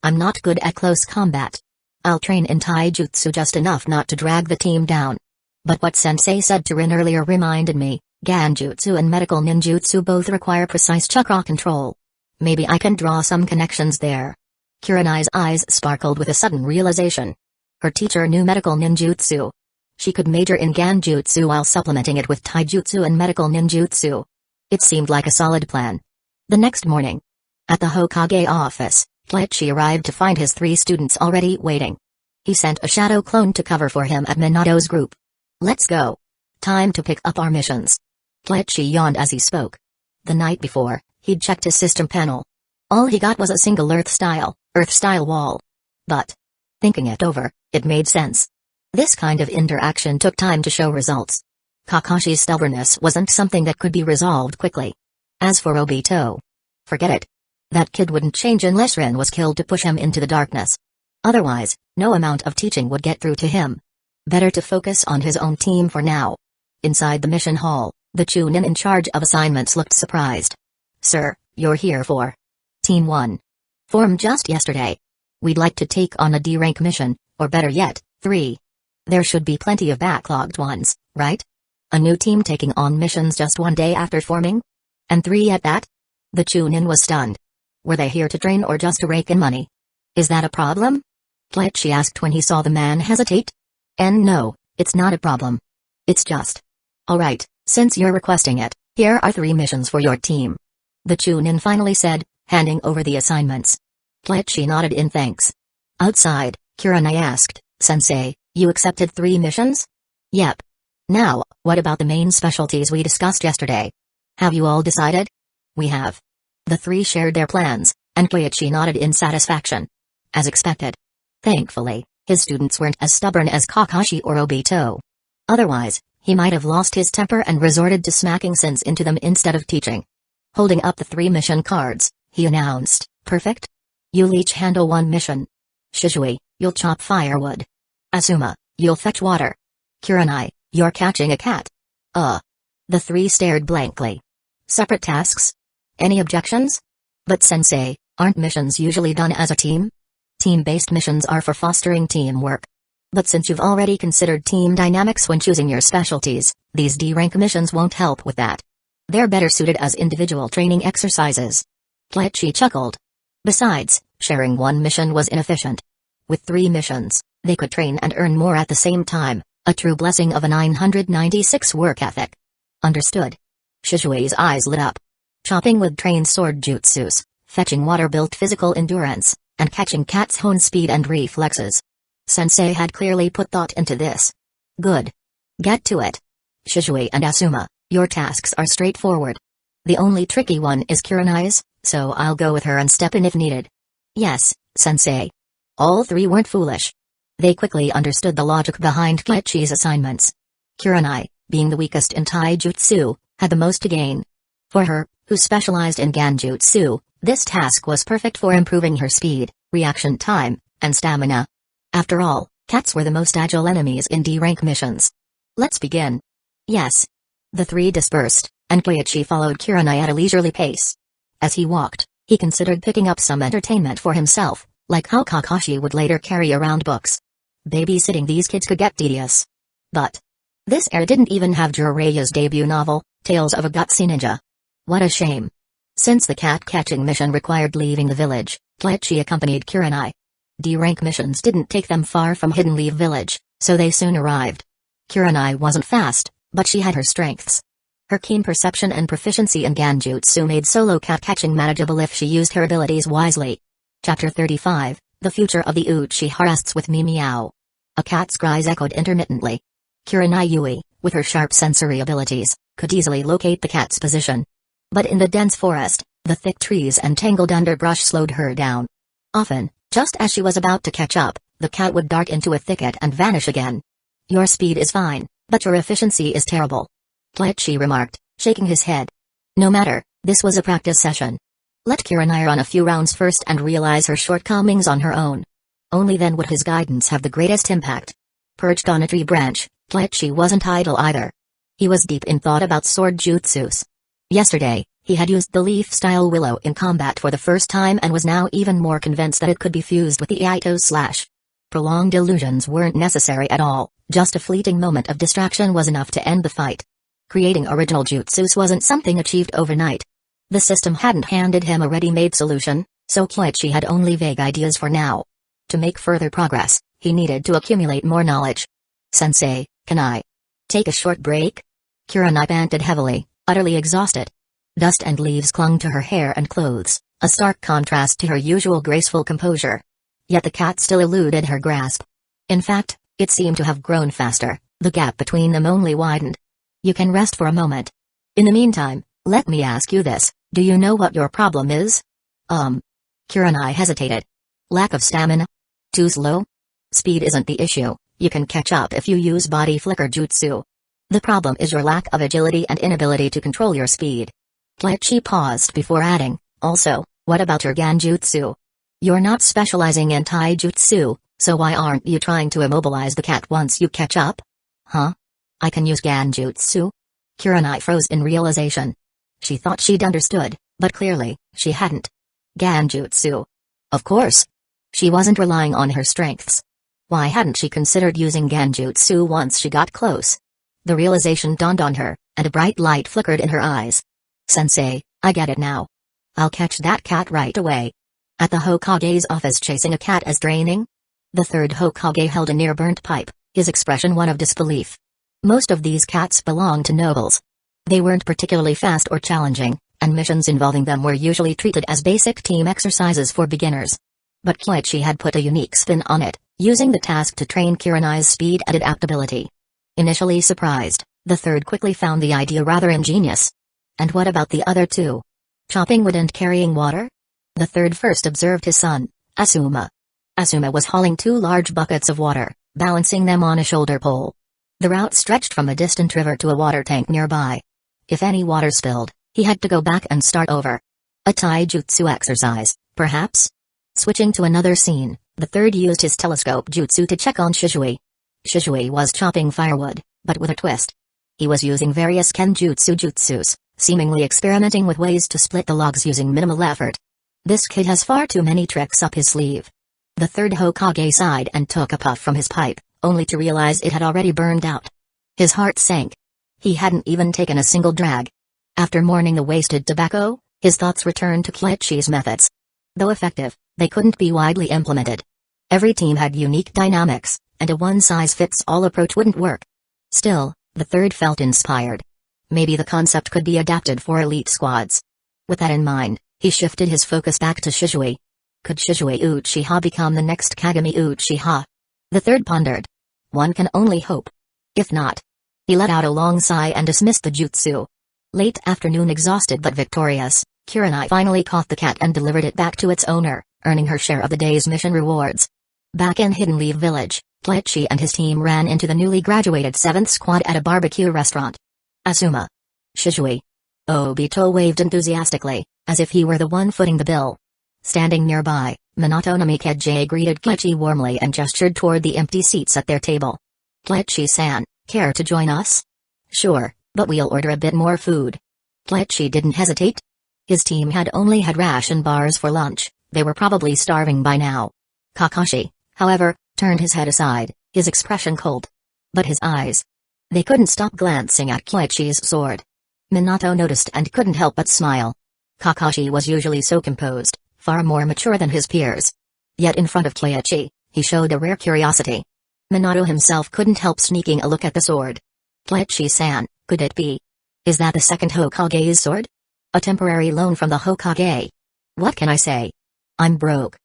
I'm not good at close combat. I'll train in taijutsu just enough not to drag the team down. But what Sensei said to Rin earlier reminded me, Ganjutsu and medical ninjutsu both require precise chakra control. Maybe I can draw some connections there. Kurenai's eyes sparkled with a sudden realization. Her teacher knew medical ninjutsu. She could major in Ganjutsu while supplementing it with taijutsu and medical ninjutsu. It seemed like a solid plan. The next morning, at the Hokage office, Kleichi arrived to find his 3 students already waiting. He sent a shadow clone to cover for him at Minato's group. Let's go. Time to pick up our missions. Kleichi yawned as he spoke. The night before, he'd checked his system panel. All he got was a single Earth-style wall. But, thinking it over, it made sense. This kind of interaction took time to show results. Kakashi's stubbornness wasn't something that could be resolved quickly. As for Obito, forget it. That kid wouldn't change unless Rin was killed to push him into the darkness. Otherwise, no amount of teaching would get through to him. Better to focus on his own team for now. Inside the mission hall, the Chunin in charge of assignments looked surprised. Sir, you're here for Team 1. Formed just yesterday. We'd like to take on a D-rank mission, or better yet, 3. There should be plenty of backlogged ones, right? A new team taking on missions just 1 day after forming? And 3 at that? The Chunin was stunned. Were they here to train or just to rake in money? Is that a problem? Kleichi asked when he saw the man hesitate. And no, it's not a problem. It's just. Alright, since you're requesting it, here are 3 missions for your team. The Chunin finally said, handing over the assignments. Kleichi nodded in thanks. Outside, Kurenai asked, Sensei, you accepted 3 missions? Yep. Now, what about the main specialties we discussed yesterday? Have you all decided? We have. The 3 shared their plans, and Kleichi nodded in satisfaction. As expected. Thankfully, his students weren't as stubborn as Kakashi or Obito. Otherwise, he might have lost his temper and resorted to smacking sense into them instead of teaching. Holding up the 3 mission cards, he announced, Perfect. You'll each handle 1 mission. Shisui, you'll chop firewood. Asuma, you'll fetch water. Kurenai, you're catching a cat. The 3 stared blankly. Separate tasks? Any objections? But Sensei, aren't missions usually done as a team? Team-based missions are for fostering teamwork. But since you've already considered team dynamics when choosing your specialties, these D-rank missions won't help with that. They're better suited as individual training exercises. Kleichi chuckled. Besides, sharing 1 mission was inefficient. With 3 missions, they could train and earn more at the same time, a true blessing of a 996 work ethic. Understood. Shisui's eyes lit up. Chopping wood trained sword jutsus, fetching water built physical endurance, and catching cats hone speed and reflexes. Sensei had clearly put thought into this. Good. Get to it. Shisui and Asuma, your tasks are straightforward. The only tricky one is Kurenai's, so I'll go with her and step in if needed. Yes, Sensei. All 3 weren't foolish. They quickly understood the logic behind Kleichi's assignments. Kurenai, being the weakest in taijutsu, had the most to gain. For her, who specialized in Ganjutsu, this task was perfect for improving her speed, reaction time, and stamina. After all, cats were the most agile enemies in D-rank missions. Let's begin. Yes. The 3 dispersed, and Kleichi followed Kurenai at a leisurely pace. As he walked, he considered picking up some entertainment for himself, like how Kakashi would later carry around books. Babysitting these kids could get tedious. But this era didn't even have Jiraiya's debut novel, Tales of a Gutsy Ninja. What a shame. Since the cat-catching mission required leaving the village, Kleichi accompanied Kurenai. D-rank missions didn't take them far from Hidden Leaf Village, so they soon arrived. Kurenai wasn't fast, but she had her strengths. Her keen perception and proficiency in Ganjutsu made solo cat-catching manageable if she used her abilities wisely. Chapter 35, The Future of the Uchiha rests with Meow. A cat's cries echoed intermittently. Kurenai Yui, with her sharp sensory abilities, could easily locate the cat's position. But in the dense forest, the thick trees and tangled underbrush slowed her down. Often, just as she was about to catch up, the cat would dart into a thicket and vanish again. Your speed is fine, but your efficiency is terrible. Kleichi remarked, shaking his head. No matter, this was a practice session. Let Kurenai run a few rounds first and realize her shortcomings on her own. Only then would his guidance have the greatest impact. Perched on a tree branch, Kleichi wasn't idle either. He was deep in thought about sword jutsus. Yesterday, he had used the leaf-style willow in combat for the first time and was now even more convinced that it could be fused with the Iaito slash. Prolonged illusions weren't necessary at all, just a fleeting moment of distraction was enough to end the fight. Creating original jutsus wasn't something achieved overnight. The system hadn't handed him a ready-made solution, so Kleichi had only vague ideas for now. To make further progress, he needed to accumulate more knowledge. "Sensei, can I take a short break?" Kurenai panted heavily, utterly exhausted. Dust and leaves clung to her hair and clothes, a stark contrast to her usual graceful composure. Yet the cat still eluded her grasp. In fact, it seemed to have grown faster, the gap between them only widened. "You can rest for a moment. In the meantime, let me ask you this, do you know what your problem is?" Kurenai hesitated. "Lack of stamina? Too slow? Speed isn't the issue, you can catch up if you use body flicker jutsu. The problem is your lack of agility and inability to control your speed." Kleichi paused before adding, "Also, what about your ganjutsu? You're not specializing in taijutsu, so why aren't you trying to immobilize the cat once you catch up?" "Huh? I can use ganjutsu?" Kurenai froze in realization. She thought she'd understood, but clearly, she hadn't. Ganjutsu. Of course. She wasn't relying on her strengths. Why hadn't she considered using ganjutsu once she got close? The realization dawned on her, and a bright light flickered in her eyes. "Sensei, I get it now. I'll catch that cat right away." At the Hokage's office, chasing a cat as draining? The third Hokage held a near-burnt pipe, his expression one of disbelief. Most of these cats belonged to nobles. They weren't particularly fast or challenging, and missions involving them were usually treated as basic team exercises for beginners. But Kleichi had put a unique spin on it, using the task to train Kurenai's speed and adaptability. Initially surprised, the third quickly found the idea rather ingenious. And what about the other two? Chopping wood and carrying water? The third first observed his son, Asuma. Asuma was hauling 2 large buckets of water, balancing them on a shoulder pole. The route stretched from a distant river to a water tank nearby. If any water spilled, he had to go back and start over. A taijutsu exercise, perhaps? Switching to another scene, the third used his telescope jutsu to check on Shizui. Shizui was chopping firewood, but with a twist. He was using various kenjutsu jutsus, seemingly experimenting with ways to split the logs using minimal effort. This kid has far too many tricks up his sleeve. The third Hokage sighed and took a puff from his pipe, only to realize it had already burned out. His heart sank. He hadn't even taken a single drag. After mourning the wasted tobacco, his thoughts returned to Kleichi's methods. Though effective, they couldn't be widely implemented. Every team had unique dynamics, and a one-size-fits-all approach wouldn't work. Still, the third felt inspired. Maybe the concept could be adapted for elite squads. With that in mind, he shifted his focus back to Shizui. Could Shizui Uchiha become the next Kagami Uchiha? The third pondered. One can only hope. If not. He let out a long sigh and dismissed the jutsu. Late afternoon, exhausted but victorious, Kurenai finally caught the cat and delivered it back to its owner, earning her share of the day's mission rewards. Back in Hidden Leaf Village, Kleichi and his team ran into the newly graduated 7th squad at a barbecue restaurant. Asuma. Shizui. Obito waved enthusiastically, as if he were the one footing the bill. Standing nearby, Minato Namikaze greeted Kleichi warmly and gestured toward the empty seats at their table. "Kleichi-san, care to join us?" "Sure, but we'll order a bit more food." Kleichi didn't hesitate. His team had only had ration bars for lunch, they were probably starving by now. Kakashi, however, turned his head aside, his expression cold. But his eyes. They couldn't stop glancing at Kleichi's sword. Minato noticed and couldn't help but smile. Kakashi was usually so composed, far more mature than his peers. Yet in front of Kleichi, he showed a rare curiosity. Minato himself couldn't help sneaking a look at the sword. "Kleichi-san, could it be? Is that the second Hokage's sword? A temporary loan from the Hokage? What can I say? I'm broke."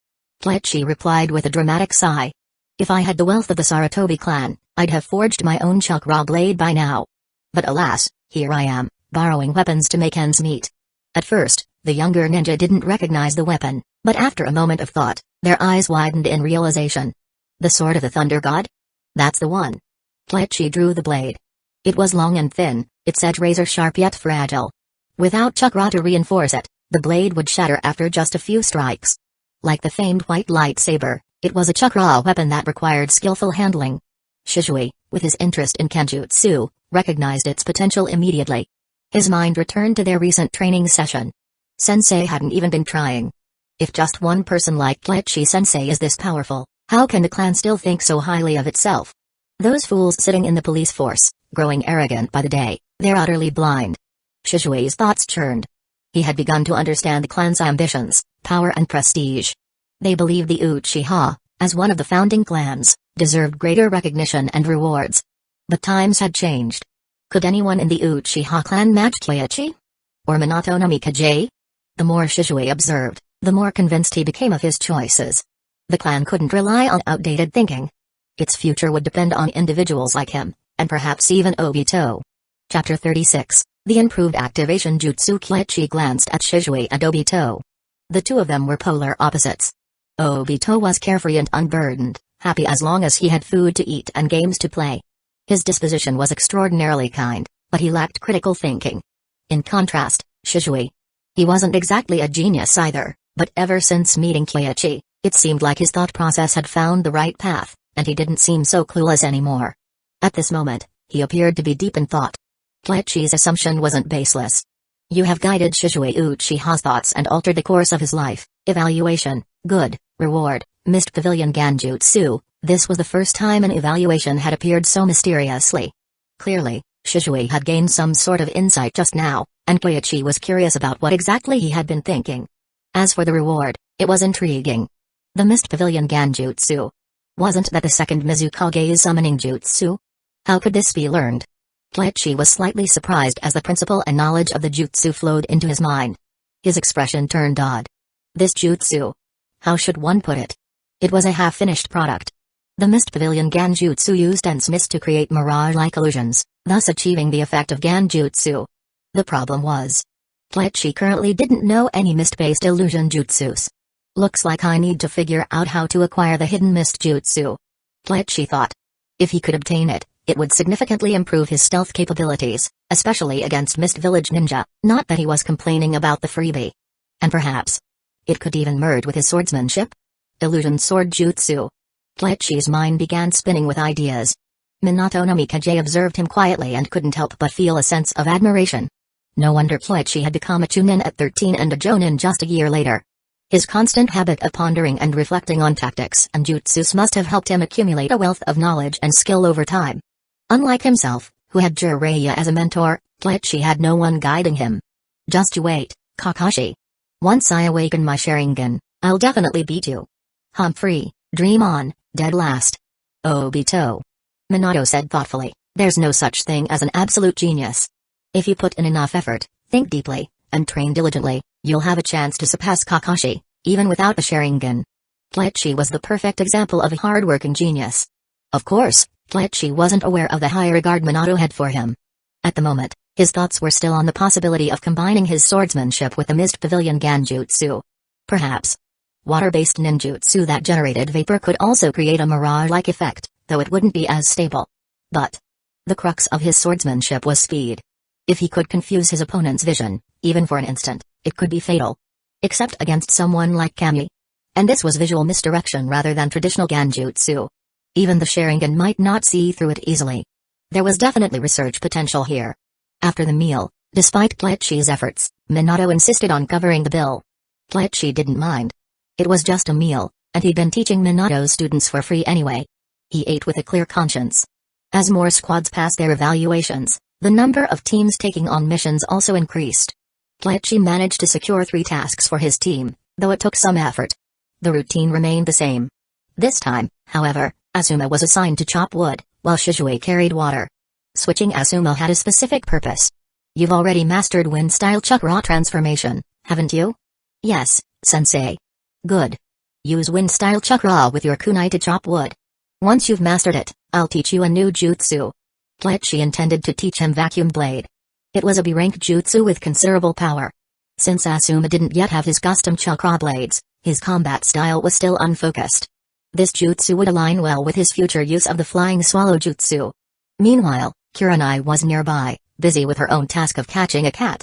Kleichi replied with a dramatic sigh. "If I had the wealth of the Sarutobi clan, I'd have forged my own chakra blade by now. But alas, here I am, borrowing weapons to make ends meet." At first, the younger ninja didn't recognize the weapon, but after a moment of thought, their eyes widened in realization. "The sword of the Thunder God? That's the one." Kleichi drew the blade. It was long and thin, its edge razor-sharp yet fragile. Without chakra to reinforce it, the blade would shatter after just a few strikes. Like the famed white lightsaber, It was a chakra weapon that required skillful handling. Shishui, with his interest in Kenjutsu, recognized its potential immediately. His mind returned to their recent training session. Sensei hadn't even been trying. If just one person like Kletchi-sensei is this powerful, how can the clan still think so highly of itself? Those fools sitting in the police force, growing arrogant by the day, they're utterly blind. Shishui's thoughts churned. He had begun to understand the clan's ambitions, power and prestige. They believed the Uchiha, as one of the founding clans, deserved greater recognition and rewards. But times had changed. Could anyone in the Uchiha clan match Kyoichi? Or Minato no Mikaze? The more Shishui observed, the more convinced he became of his choices. The clan couldn't rely on outdated thinking. Its future would depend on individuals like him, and perhaps even Obito. Chapter 36, The Improved Activation Jutsu. Kyoichi glanced at Shishui and Obito. The two of them were polar opposites. Obito was carefree and unburdened, happy as long as he had food to eat and games to play. His disposition was extraordinarily kind, but he lacked critical thinking. In contrast, Shishui. He wasn't exactly a genius either, but ever since meeting Kyoichi, it seemed like his thought process had found the right path, and he didn't seem so clueless anymore. At this moment, he appeared to be deep in thought. Kyoichi's assumption wasn't baseless. You have guided Shishui Uchiha's thoughts and altered the course of his life. Evaluation, good, reward, Mist Pavilion Genjutsu. This was the first time an evaluation had appeared so mysteriously. Clearly, Shishui had gained some sort of insight just now, and Kyoichi was curious about what exactly he had been thinking. As for the reward, it was intriguing. The Mist Pavilion Genjutsu. Wasn't that the second Mizukage's summoning jutsu? How could this be learned? Kyoichi was slightly surprised as the principle and knowledge of the jutsu flowed into his mind. His expression turned odd. This jutsu. How should one put it? It was a half-finished product. The Mist Pavilion Genjutsu used dense mist to create mirage-like illusions, thus achieving the effect of Genjutsu. The problem was, Kyoichi currently didn't know any mist-based illusion jutsus. Looks like I need to figure out how to acquire the hidden mist jutsu. Kyoichi thought. If he could obtain it, it would significantly improve his stealth capabilities, especially against Mist Village ninja, not that he was complaining about the freebie. And perhaps, it could even merge with his swordsmanship? Illusion sword jutsu. Kyoichi's mind began spinning with ideas. Minato no Mikaze observed him quietly and couldn't help but feel a sense of admiration. No wonder Kyoichi had become a chunin at 13 and a jonin just a year later. His constant habit of pondering and reflecting on tactics and jutsus must have helped him accumulate a wealth of knowledge and skill over time. Unlike himself, who had Jiraiya as a mentor, Kyoichi had no one guiding him. Just you wait, Kakashi. Once I awaken my Sharingan, I'll definitely beat you. Humphrey, dream on, dead last. Obito. Minato said thoughtfully, there's no such thing as an absolute genius. If you put in enough effort, think deeply, and train diligently, you'll have a chance to surpass Kakashi, even without the Sharingan. Kyoichi was the perfect example of a hard-working genius. Of course, Kyoichi wasn't aware of the high regard Minato had for him. At the moment, his thoughts were still on the possibility of combining his swordsmanship with the Mist Pavilion Genjutsu. Perhaps. Water-based ninjutsu that generated vapor could also create a mirage-like effect, though it wouldn't be as stable. But the crux of his swordsmanship was speed. If he could confuse his opponent's vision, even for an instant, it could be fatal. Except against someone like Kami. And this was visual misdirection rather than traditional Genjutsu. Even the Sharingan might not see through it easily. There was definitely research potential here. After the meal, despite Kyoichi's efforts, Minato insisted on covering the bill. Kyoichi didn't mind. It was just a meal, and he'd been teaching Minato's students for free anyway. He ate with a clear conscience. As more squads passed their evaluations, the number of teams taking on missions also increased. Kyoichi managed to secure 3 tasks for his team, though it took some effort. The routine remained the same. This time, however, Asuma was assigned to chop wood, while Shishui carried water. Switching Asuma had a specific purpose. You've already mastered wind-style chakra transformation, haven't you? Yes, sensei. Good. Use wind-style chakra with your kunai to chop wood. Once you've mastered it, I'll teach you a new jutsu. Kyoichi intended to teach him vacuum blade. It was a B-rank jutsu with considerable power. Since Asuma didn't yet have his custom chakra blades, his combat style was still unfocused. This jutsu would align well with his future use of the flying swallow jutsu. Meanwhile, Kurenai was nearby, busy with her own task of catching a cat.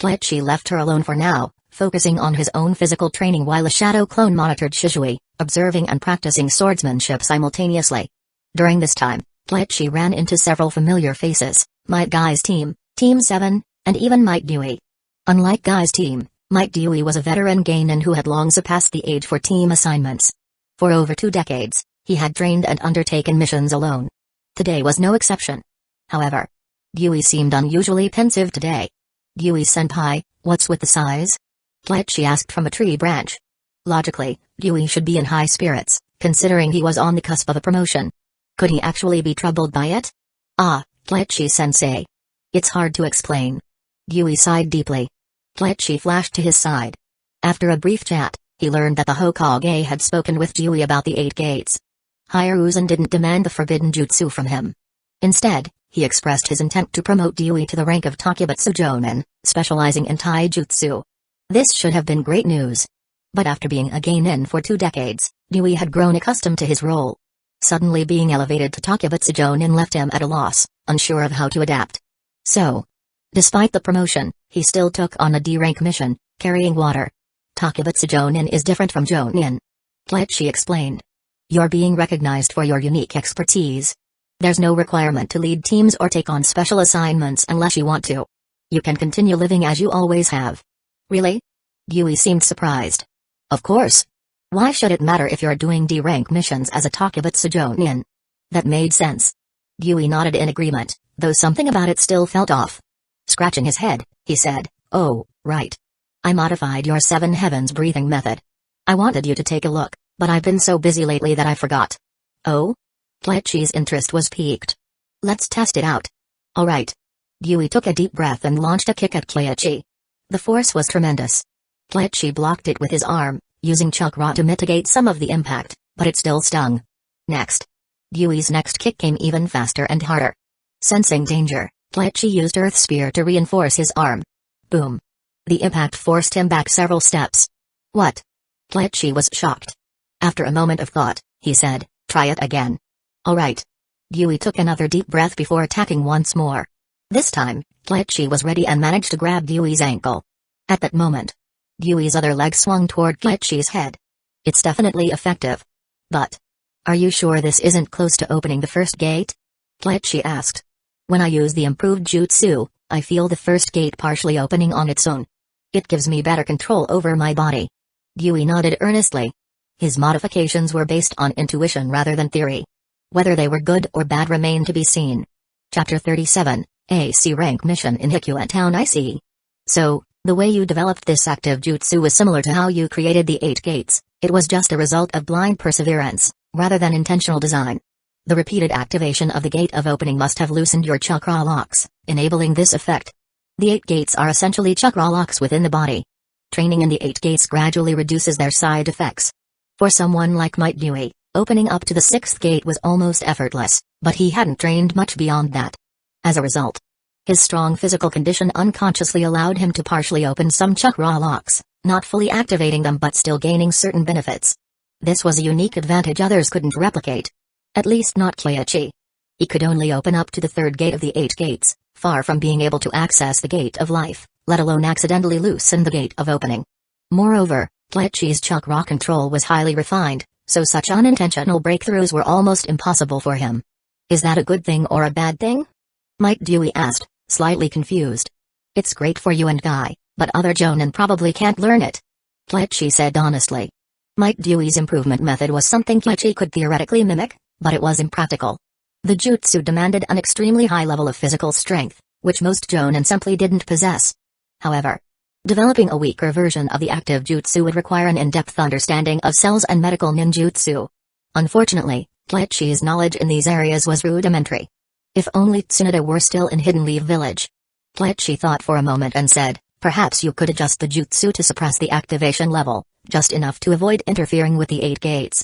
Kyoichi left her alone for now, focusing on his own physical training while a shadow clone monitored Shizui, observing and practicing swordsmanship simultaneously. During this time, Kleichi ran into several familiar faces: Might Guy's team, Team 7, and even Might Dewey. Unlike Guy's team, Might Dewey was a veteran Geinin who had long surpassed the age for team assignments. For over 2 decades, he had trained and undertaken missions alone. Today was no exception. However, Dewey seemed unusually pensive today. "Dewey-senpai, what's with the sighs?" Kleichi asked from a tree branch. Logically, Dewey should be in high spirits, considering he was on the cusp of a promotion. Could he actually be troubled by it? Kleichi-sensei. It's hard to explain. Dewey sighed deeply. Kleichi flashed to his side. After a brief chat, he learned that the Hokage had spoken with Dewey about the 8 gates. Hiruzen didn't demand the forbidden jutsu from him. Instead, he expressed his intent to promote Dewey to the rank of Takebutsu Jonin, specializing in taijutsu. This should have been great news. But after being a Geinin for 2 decades, Dewey had grown accustomed to his role. Suddenly being elevated to Takebutsu Jonin left him at a loss, unsure of how to adapt. So, despite the promotion, he still took on a D-rank mission, carrying water. Takebutsu Jonin is different from Jonin. Kleichi explained. You're being recognized for your unique expertise. There's no requirement to lead teams or take on special assignments unless you want to. You can continue living as you always have. Really? Dewey seemed surprised. Of course. Why should it matter if you're doing D-rank missions as a Takebutsu Jonin? That made sense. Dewey nodded in agreement, though something about it still felt off. Scratching his head, he said, "Oh, right. I modified your 7 heavens breathing method. I wanted you to take a look, but I've been so busy lately that I forgot." "Oh?" Kleichi's interest was piqued. "Let's test it out." "All right." Dewey took a deep breath and launched a kick at Kleichi. The force was tremendous. Kleichi blocked it with his arm, using chakra to mitigate some of the impact, but it still stung. Next. Dewey's next kick came even faster and harder. Sensing danger, Kleichi used Earth Spear to reinforce his arm. Boom. The impact forced him back several steps. "What?" Kleichi was shocked. After a moment of thought, he said, "Try it again." "All right." Dewey took another deep breath before attacking once more. This time, Kleichi was ready and managed to grab Dewey's ankle. At that moment, Dewey's other leg swung toward Kleichi's head. "It's definitely effective. But are you sure this isn't close to opening the first gate?" Kleichi asked. "When I use the improved jutsu, I feel the first gate partially opening on its own. It gives me better control over my body." Dewey nodded earnestly. His modifications were based on intuition rather than theory. Whether they were good or bad remained to be seen. Chapter 37, A C-rank mission in Hikuen Town. I see. So, the way you developed this active jutsu was similar to how you created the 8 gates. It was just a result of blind perseverance, rather than intentional design. The repeated activation of the gate of opening must have loosened your chakra locks, enabling this effect. The 8 gates are essentially chakra locks within the body. Training in the 8 gates gradually reduces their side effects. For someone like Might Dewey, opening up to the 6th gate was almost effortless, but he hadn't trained much beyond that. As a result, his strong physical condition unconsciously allowed him to partially open some chakra locks, not fully activating them but still gaining certain benefits. This was a unique advantage others couldn't replicate. At least not Kleichi. He could only open up to the 3rd gate of the 8 gates, far from being able to access the gate of life, let alone accidentally loosen the gate of opening. Moreover, Kleichi's chakra control was highly refined, so such unintentional breakthroughs were almost impossible for him. Is that a good thing or a bad thing? Might Dewey asked, slightly confused. It's great for you and Guy, but other Jonin probably can't learn it. Kleichi said honestly. Might Dewey's improvement method was something Kleichi could theoretically mimic, but it was impractical. The jutsu demanded an extremely high level of physical strength, which most Jonin simply didn't possess. However, developing a weaker version of the active jutsu would require an in-depth understanding of cells and medical ninjutsu. Unfortunately, Kleichi's knowledge in these areas was rudimentary. If only Tsunade were still in Hidden Leaf Village. Kleichi thought for a moment and said, perhaps you could adjust the jutsu to suppress the activation level, just enough to avoid interfering with the 8 gates.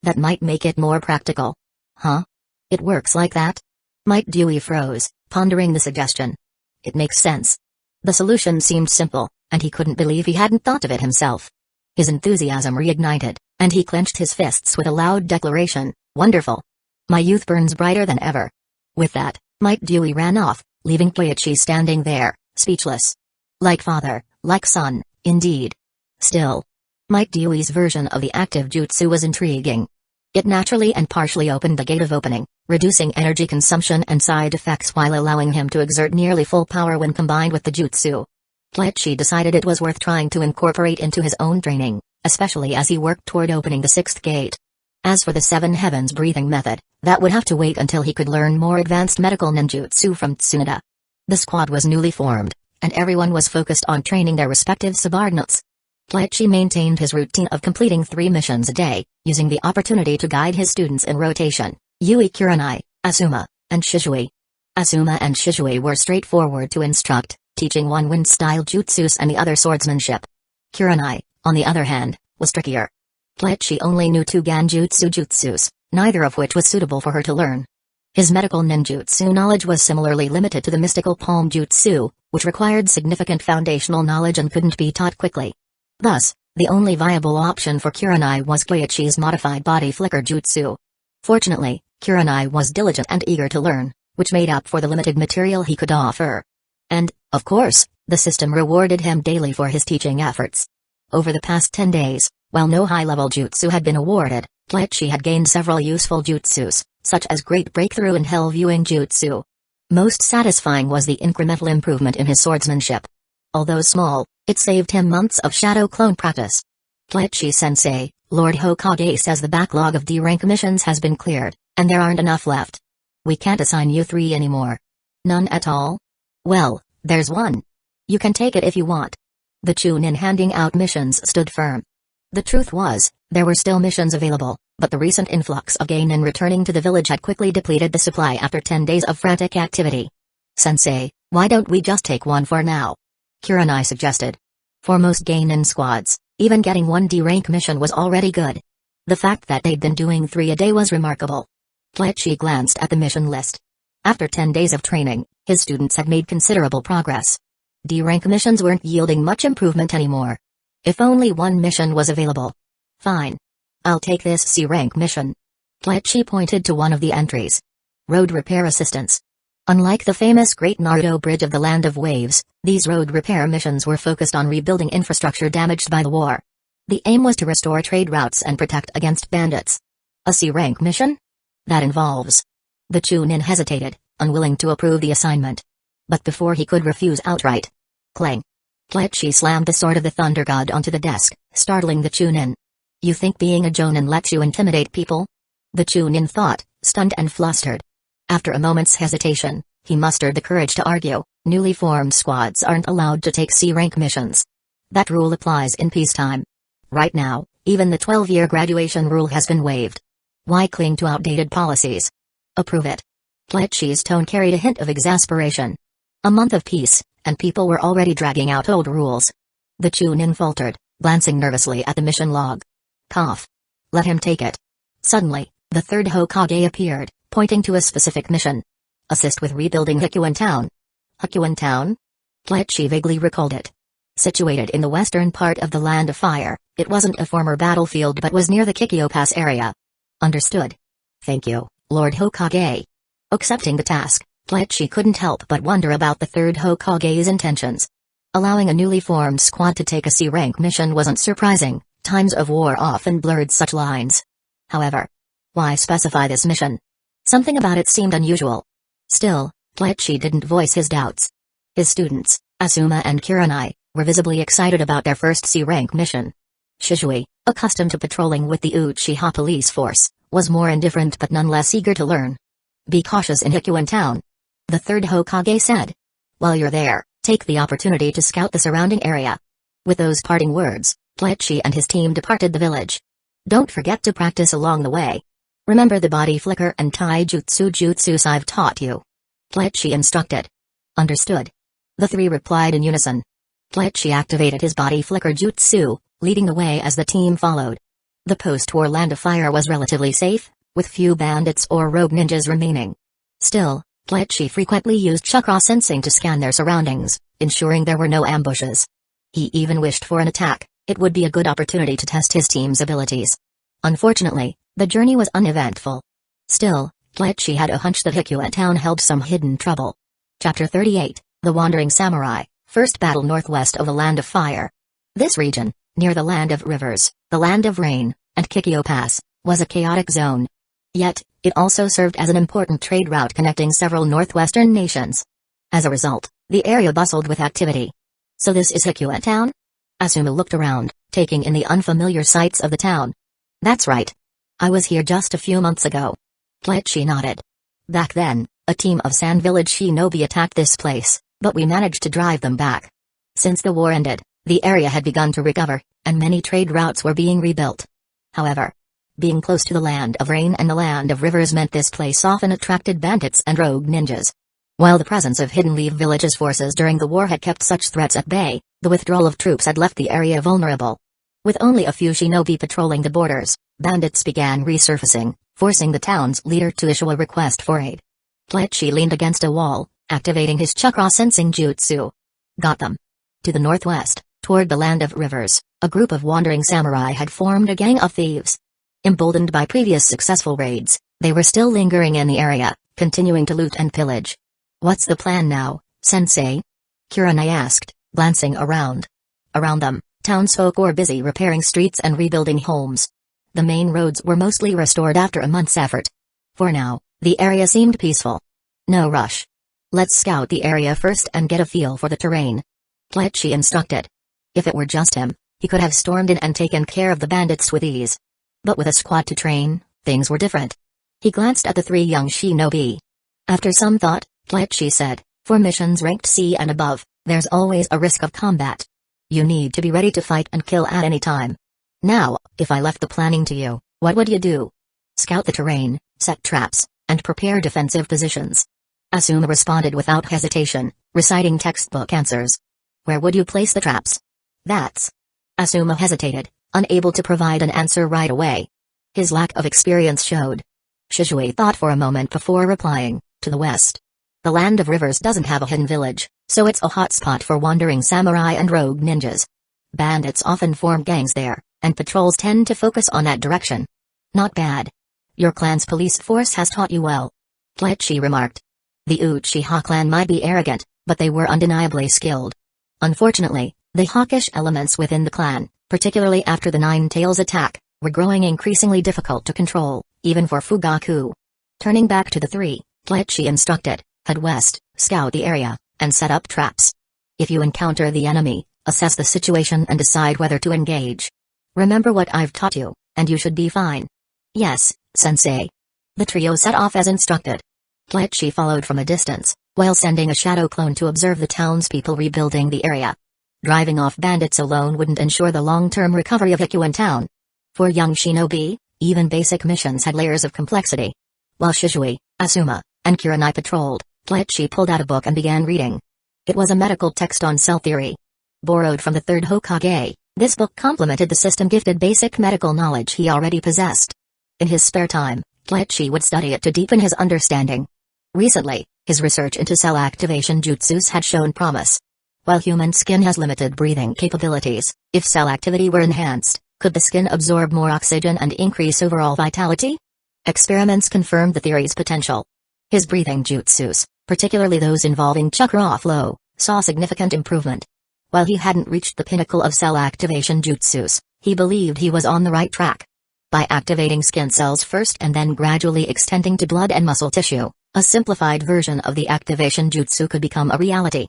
That might make it more practical. Huh? It works like that? Might Dewey froze, pondering the suggestion. It makes sense. The solution seemed simple, and he couldn't believe he hadn't thought of it himself. His enthusiasm reignited, and he clenched his fists with a loud declaration, wonderful. My youth burns brighter than ever. With that, Might Dewey ran off, leaving Kleichi standing there, speechless. Like father, like son, Indeed. Still, Mike Dewey's version of the active jutsu was intriguing. It naturally and partially opened the gate of opening, reducing energy consumption and side effects while allowing him to exert nearly full power when combined with the jutsu. Kletchi decided it was worth trying to incorporate into his own training, especially as he worked toward opening the sixth gate. As for the seven heavens breathing method, that would have to wait until he could learn more advanced medical ninjutsu from Tsunade. The squad was newly formed, and everyone was focused on training their respective subordinates. Kletchi maintained his routine of completing 3 missions a day, using the opportunity to guide his students in rotation: Yui Kurenai, Asuma, and Shishui. Asuma and Shishui were straightforward to instruct, teaching one wind-style jutsus and the other swordsmanship. Kurenai, on the other hand, was trickier. Kletchi only knew 2 Ganjutsu jutsus, neither of which was suitable for her to learn. His medical ninjutsu knowledge was similarly limited to the mystical palm jutsu, which required significant foundational knowledge and couldn't be taught quickly. Thus, the only viable option for Kurenai was Koichi's modified body flicker jutsu. Fortunately, Kurenai was diligent and eager to learn, which made up for the limited material he could offer. And, of course, the system rewarded him daily for his teaching efforts. Over the past 10 days, while no high-level jutsu had been awarded, Kletchi had gained several useful jutsus, such as Great Breakthrough and Hell Viewing Jutsu. Most satisfying was the incremental improvement in his swordsmanship. Although small, it saved him months of shadow clone practice. Kletchi-sensei, Lord Hokage says the backlog of D-rank missions has been cleared, and there aren't enough left. We can't assign you 3 anymore. None at all? Well, there's one. You can take it if you want. The Chunin handing out missions stood firm. The truth was, there were still missions available, but the recent influx of Geinin returning to the village had quickly depleted the supply after 10 days of frantic activity. Sensei, why don't we just take one for now? Kurenai suggested. For most Geinin squads, even getting 1 D-rank mission was already good. The fact that they'd been doing 3 a day was remarkable. Kletchi glanced at the mission list. After 10 days of training, his students had made considerable progress. D-rank missions weren't yielding much improvement anymore. If only 1 mission was available. Fine. I'll take this C-rank mission. Kletchi pointed to one of the entries. Road repair assistance. Unlike the famous Great Naruto Bridge of the Land of Waves, these road repair missions were focused on rebuilding infrastructure damaged by the war. The aim was to restore trade routes and protect against bandits. A C-rank mission? That involves. The Chunin hesitated, unwilling to approve the assignment. But before he could refuse outright. Clang. Kletchi slammed the sword of the Thunder God onto the desk, startling the Chunin. You think being a Jonin lets you intimidate people? The Chunin thought, stunned and flustered. After a moment's hesitation, he mustered the courage to argue, newly formed squads aren't allowed to take C-rank missions. That rule applies in peacetime. Right now, even the 12-year graduation rule has been waived. Why cling to outdated policies? Approve it. Kletchi's tone carried a hint of exasperation. A month of peace, and people were already dragging out old rules. The Chunin faltered, glancing nervously at the mission log. Cough. Let him take it. Suddenly, the third Hokage appeared, pointing to a specific mission. Assist with rebuilding Hikuan Town. Hikuan Town? Kletchi vaguely recalled it. Situated in the western part of the Land of Fire, it wasn't a former battlefield but was near the Kikyo Pass area. Understood. Thank you, Lord Hokage. Accepting the task, Kletchi couldn't help but wonder about the third Hokage's intentions. Allowing a newly formed squad to take a C-rank mission wasn't surprising, times of war often blurred such lines. However, why specify this mission? Something about it seemed unusual. Still, Kletchi didn't voice his doubts. His students, Asuma and Kurenai, were visibly excited about their first C-rank mission. Shishui, accustomed to patrolling with the Uchiha police force, was more indifferent but none less eager to learn. Be cautious in Hikuan Town. The third Hokage said. While you're there, take the opportunity to scout the surrounding area. With those parting words, Kletchi and his team departed the village. Don't forget to practice along the way. Remember the body flicker and taijutsu jutsus I've taught you. Kletchi instructed. Understood. The 3 replied in unison. Kletchi activated his body flicker jutsu, leading the way as the team followed. The post-war Land of Fire was relatively safe, with few bandits or rogue ninjas remaining. Still, Kletchi frequently used chakra sensing to scan their surroundings, ensuring there were no ambushes. He even wished for an attack. It would be a good opportunity to test his team's abilities. Unfortunately, the journey was uneventful. Still, Kletchi had a hunch that Hikuan Town held some hidden trouble. Chapter 38, The Wandering Samurai, First Battle Northwest of the Land of Fire. This region, near the land of rivers, the land of rain, and Kikyo Pass, was a chaotic zone. Yet, it also served as an important trade route connecting several northwestern nations. As a result, the area bustled with activity. So this is Hikua Town? Asuma looked around, taking in the unfamiliar sights of the town. That's right. I was here just a few months ago. Kleichi nodded. Back then, a team of Sand Village shinobi attacked this place, but we managed to drive them back. Since the war ended, the area had begun to recover, and many trade routes were being rebuilt. However, being close to the land of rain and the land of rivers meant this place often attracted bandits and rogue ninjas. While the presence of Hidden Leaf Village's forces during the war had kept such threats at bay, the withdrawal of troops had left the area vulnerable. With only a few shinobi patrolling the borders, bandits began resurfacing, forcing the town's leader to issue a request for aid. Kleichi leaned against a wall, activating his chakra sensing jutsu. Got them. To the northwest, toward the land of rivers, a group of wandering samurai had formed a gang of thieves. Emboldened by previous successful raids, they were still lingering in the area, continuing to loot and pillage. What's the plan now, sensei? Kurenai asked, glancing around. Around them, townsfolk were busy repairing streets and rebuilding homes. The main roads were mostly restored after a month's effort. For now, the area seemed peaceful. No rush. Let's scout the area first and get a feel for the terrain. Kleichi instructed. If it were just him, he could have stormed in and taken care of the bandits with ease. But with a squad to train, things were different. He glanced at the three young shinobi. After some thought, Kleichi said, for missions ranked C and above, there's always a risk of combat. You need to be ready to fight and kill at any time. Now, if I left the planning to you, what would you do? Scout the terrain, set traps, and prepare defensive positions. Asuma responded without hesitation, reciting textbook answers. Where would you place the traps? That's. Asuma hesitated, unable to provide an answer right away. His lack of experience showed. Shizue thought for a moment before replying, to the west. The land of rivers doesn't have a hidden village, so it's a hotspot for wandering samurai and rogue ninjas. Bandits often form gangs there, and patrols tend to focus on that direction. Not bad. Your clan's police force has taught you well. Kleichi remarked. The Uchiha clan might be arrogant, but they were undeniably skilled. Unfortunately, the hawkish elements within the clan, particularly after the Nine Tails attack, were growing increasingly difficult to control, even for Fugaku. Turning back to the three, Kleichi instructed, head west, scout the area, and set up traps. If you encounter the enemy, assess the situation and decide whether to engage. Remember what I've taught you, and you should be fine. Yes, sensei. The trio set off as instructed. Kleichi followed from a distance, while sending a shadow clone to observe the townspeople rebuilding the area. Driving off bandits alone wouldn't ensure the long-term recovery of Hikuen Town. For young shinobi, even basic missions had layers of complexity. While Shizue, Asuma, and Kurenai patrolled, Kleichi pulled out a book and began reading. It was a medical text on cell theory. Borrowed from the third Hokage, this book complemented the system-gifted basic medical knowledge he already possessed. In his spare time, Kleichi would study it to deepen his understanding. Recently, his research into cell activation jutsus had shown promise. While human skin has limited breathing capabilities, if cell activity were enhanced, could the skin absorb more oxygen and increase overall vitality? Experiments confirmed the theory's potential. His breathing jutsus, particularly those involving chakra flow, saw significant improvement. While he hadn't reached the pinnacle of cell activation jutsus, he believed he was on the right track. By activating skin cells first and then gradually extending to blood and muscle tissue, a simplified version of the activation jutsu could become a reality.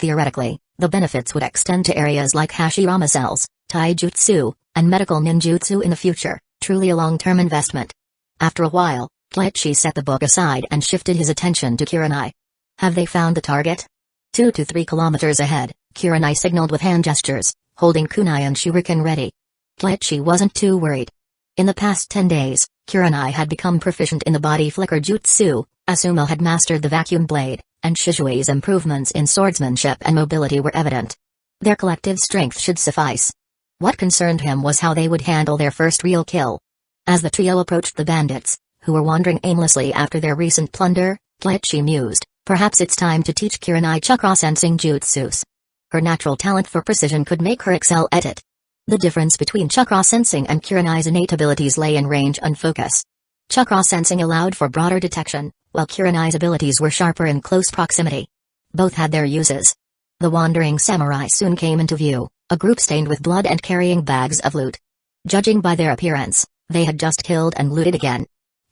Theoretically, the benefits would extend to areas like Hashirama cells, taijutsu, and medical ninjutsu in the future, truly a long-term investment. After a while, Kleichi set the book aside and shifted his attention to Kurenai. Have they found the target? 2 to 3 kilometers ahead, Kurenai signaled with hand gestures, holding kunai and shuriken ready. Kleichi wasn't too worried. In the past 10 days, Kurenai had become proficient in the body flicker jutsu, Asuma had mastered the vacuum blade, and Shizue's improvements in swordsmanship and mobility were evident. Their collective strength should suffice. What concerned him was how they would handle their first real kill. As the trio approached the bandits, who were wandering aimlessly after their recent plunder, Kleichi mused, perhaps it's time to teach Kurenai chakra sensing jutsus. Her natural talent for precision could make her excel at it. The difference between chakra sensing and Kurenai's innate abilities lay in range and focus. Chakra sensing allowed for broader detection, while Kurenai's abilities were sharper in close proximity. Both had their uses. The wandering samurai soon came into view, A group stained with blood and carrying bags of loot. Judging by their appearance, they had just killed and looted again.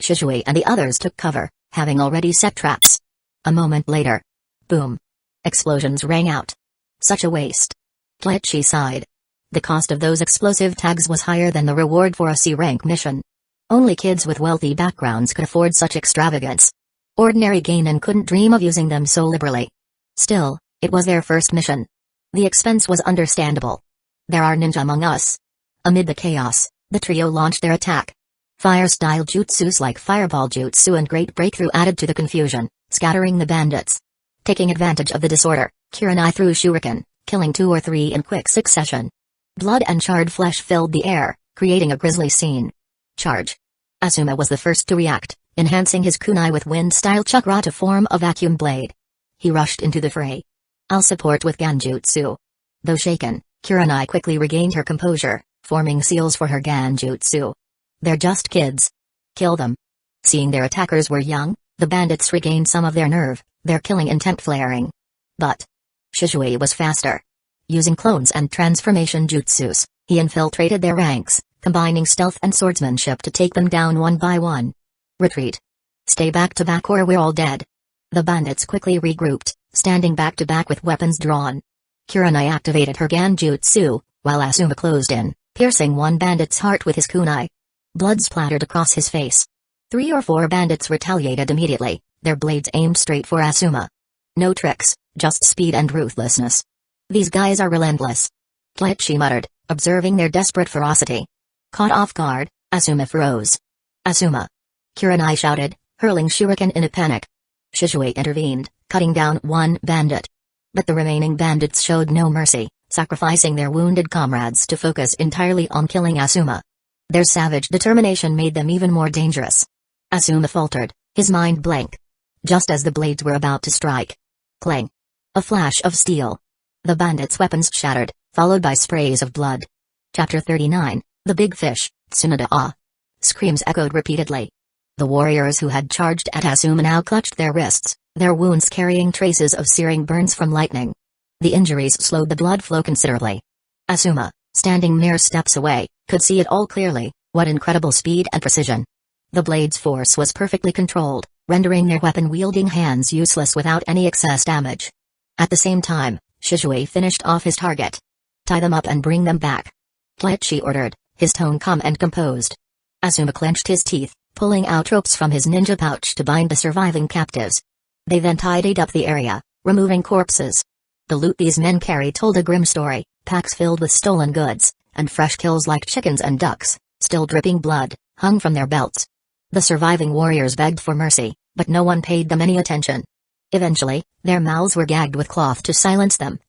Shishui and the others took cover, having already set traps. A moment later. Boom. Explosions rang out. Such a waste. Tletchi sighed. The cost of those explosive tags was higher than the reward for a C-rank mission. Only kids with wealthy backgrounds could afford such extravagance. Ordinary Gainen couldn't dream of using them so liberally. Still, it was their first mission. The expense was understandable. There are ninja among us. Amid the chaos, the trio launched their attack. Fire-style jutsus like Fireball Jutsu and Great Breakthrough added to the confusion, scattering the bandits. Taking advantage of the disorder, Kurenai threw shuriken, killing 2 or 3 in quick succession. Blood and charred flesh filled the air, creating a grisly scene. Charge. Asuma was the first to react, enhancing his kunai with wind-style chakra to form a vacuum blade. He rushed into the fray. I'll support with Ganjutsu. Though shaken, Kurenai quickly regained her composure, forming seals for her Ganjutsu. They're just kids. Kill them. Seeing their attackers were young, the bandits regained some of their nerve, their killing intent flaring. But Shishui was faster. Using clones and transformation jutsus, he infiltrated their ranks, combining stealth and swordsmanship to take them down one by one. Retreat. Stay back to back or we're all dead. The bandits quickly regrouped, standing back to back with weapons drawn. Kurenai activated her Ganjutsu, while Asuma closed in, piercing one bandit's heart with his kunai. Blood splattered across his face. 3 or 4 bandits retaliated immediately, their blades aimed straight for Asuma. No tricks, just speed and ruthlessness. These guys are relentless. Tletchi muttered, observing their desperate ferocity. Caught off guard, Asuma froze. Asuma! Kurenai shouted, hurling shuriken in a panic. Shishui intervened, cutting down one bandit. But the remaining bandits showed no mercy, sacrificing their wounded comrades to focus entirely on killing Asuma. Their savage determination made them even more dangerous. Asuma faltered, his mind blank. Just as the blades were about to strike. Clang! A flash of steel. The bandits' weapons shattered, followed by sprays of blood. Chapter 39, The Big Fish, Tsunade-a. Screams echoed repeatedly. The warriors who had charged at Asuma now clutched their wrists, their wounds carrying traces of searing burns from lightning. The injuries slowed the blood flow considerably. Asuma, standing mere steps away, could see it all clearly. What incredible speed and precision. The blade's force was perfectly controlled, rendering their weapon-wielding hands useless without any excess damage. At the same time, Shishui finished off his target. Tie them up and bring them back. Tletchi ordered, his tone calm and composed. Asuma clenched his teeth, pulling out ropes from his ninja pouch to bind the surviving captives. They then tidied up the area, removing corpses. The loot these men carried told a grim story, packs filled with stolen goods, and fresh kills like chickens and ducks, still dripping blood, hung from their belts. The surviving warriors begged for mercy, but no one paid them any attention. Eventually, their mouths were gagged with cloth to silence them.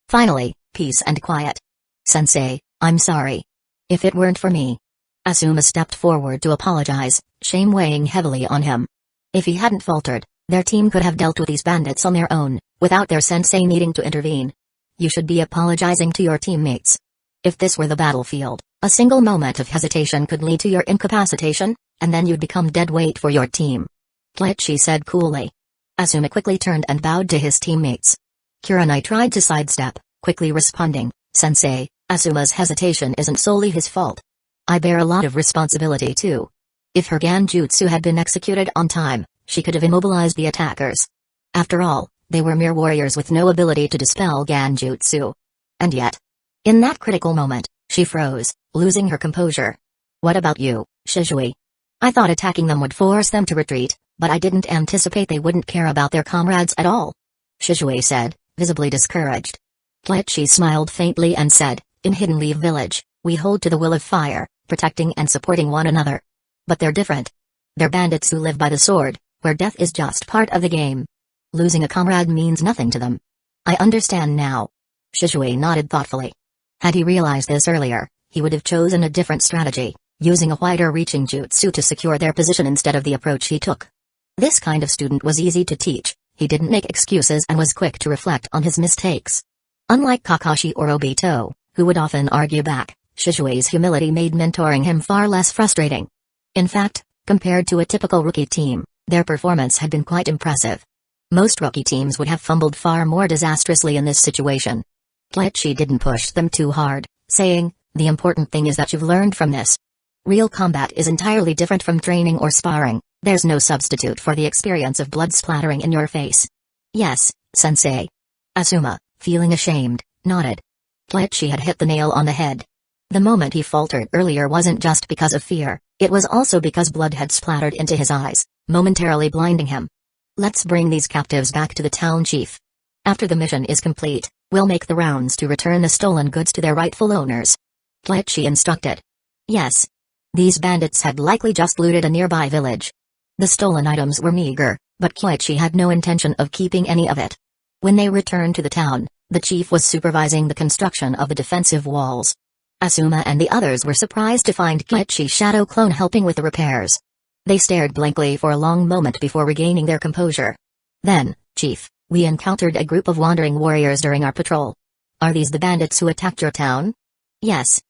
Finally, peace and quiet. Sensei, I'm sorry. If it weren't for me. Asuma stepped forward to apologize, shame weighing heavily on him. If he hadn't faltered, their team could have dealt with these bandits on their own, without their sensei needing to intervene. You should be apologizing to your teammates. If this were the battlefield, a single moment of hesitation could lead to your incapacitation, and then you'd become dead weight for your team. Tletchi said coolly. Asuma quickly turned and bowed to his teammates. Kurenai tried to sidestep, quickly responding, Sensei, Asuma's hesitation isn't solely his fault. I bear a lot of responsibility too. If her Ganjutsu had been executed on time, she could have immobilized the attackers. After all, they were mere warriors with no ability to dispel Ganjutsu. And yet, in that critical moment, she froze, losing her composure. What about you, Shishui? I thought attacking them would force them to retreat, but I didn't anticipate they wouldn't care about their comrades at all. Shishui said, visibly discouraged. Tletchi smiled faintly and said, in Hidden Leaf Village, we hold to the will of fire, protecting and supporting one another. But they're different. They're bandits who live by the sword, where death is just part of the game. Losing a comrade means nothing to them. I understand now. Shishui nodded thoughtfully. Had he realized this earlier, he would have chosen a different strategy, using a wider-reaching jutsu to secure their position instead of the approach he took. This kind of student was easy to teach, he didn't make excuses and was quick to reflect on his mistakes. Unlike Kakashi or Obito, who would often argue back, Shishui's humility made mentoring him far less frustrating. In fact, compared to a typical rookie team, their performance had been quite impressive. Most rookie teams would have fumbled far more disastrously in this situation. Kleichi didn't push them too hard, saying, "The important thing is that you've learned from this. Real combat is entirely different from training or sparring. There's no substitute for the experience of blood splattering in your face." "Yes, sensei." Asuma, feeling ashamed, nodded. Kleichi had hit the nail on the head. The moment he faltered earlier wasn't just because of fear, it was also because blood had splattered into his eyes, momentarily blinding him. "Let's bring these captives back to the town chief. After the mission is complete, we'll make the rounds to return the stolen goods to their rightful owners," Kleichi instructed. Yes. These bandits had likely just looted a nearby village. The stolen items were meager, but Kleichi had no intention of keeping any of it. When they returned to the town, the chief was supervising the construction of the defensive walls. Asuma and the others were surprised to find Kleichi's shadow clone helping with the repairs. They stared blankly for a long moment before regaining their composure. "Then, Chief, we encountered a group of wandering warriors during our patrol. Are these the bandits who attacked your town?" Yes,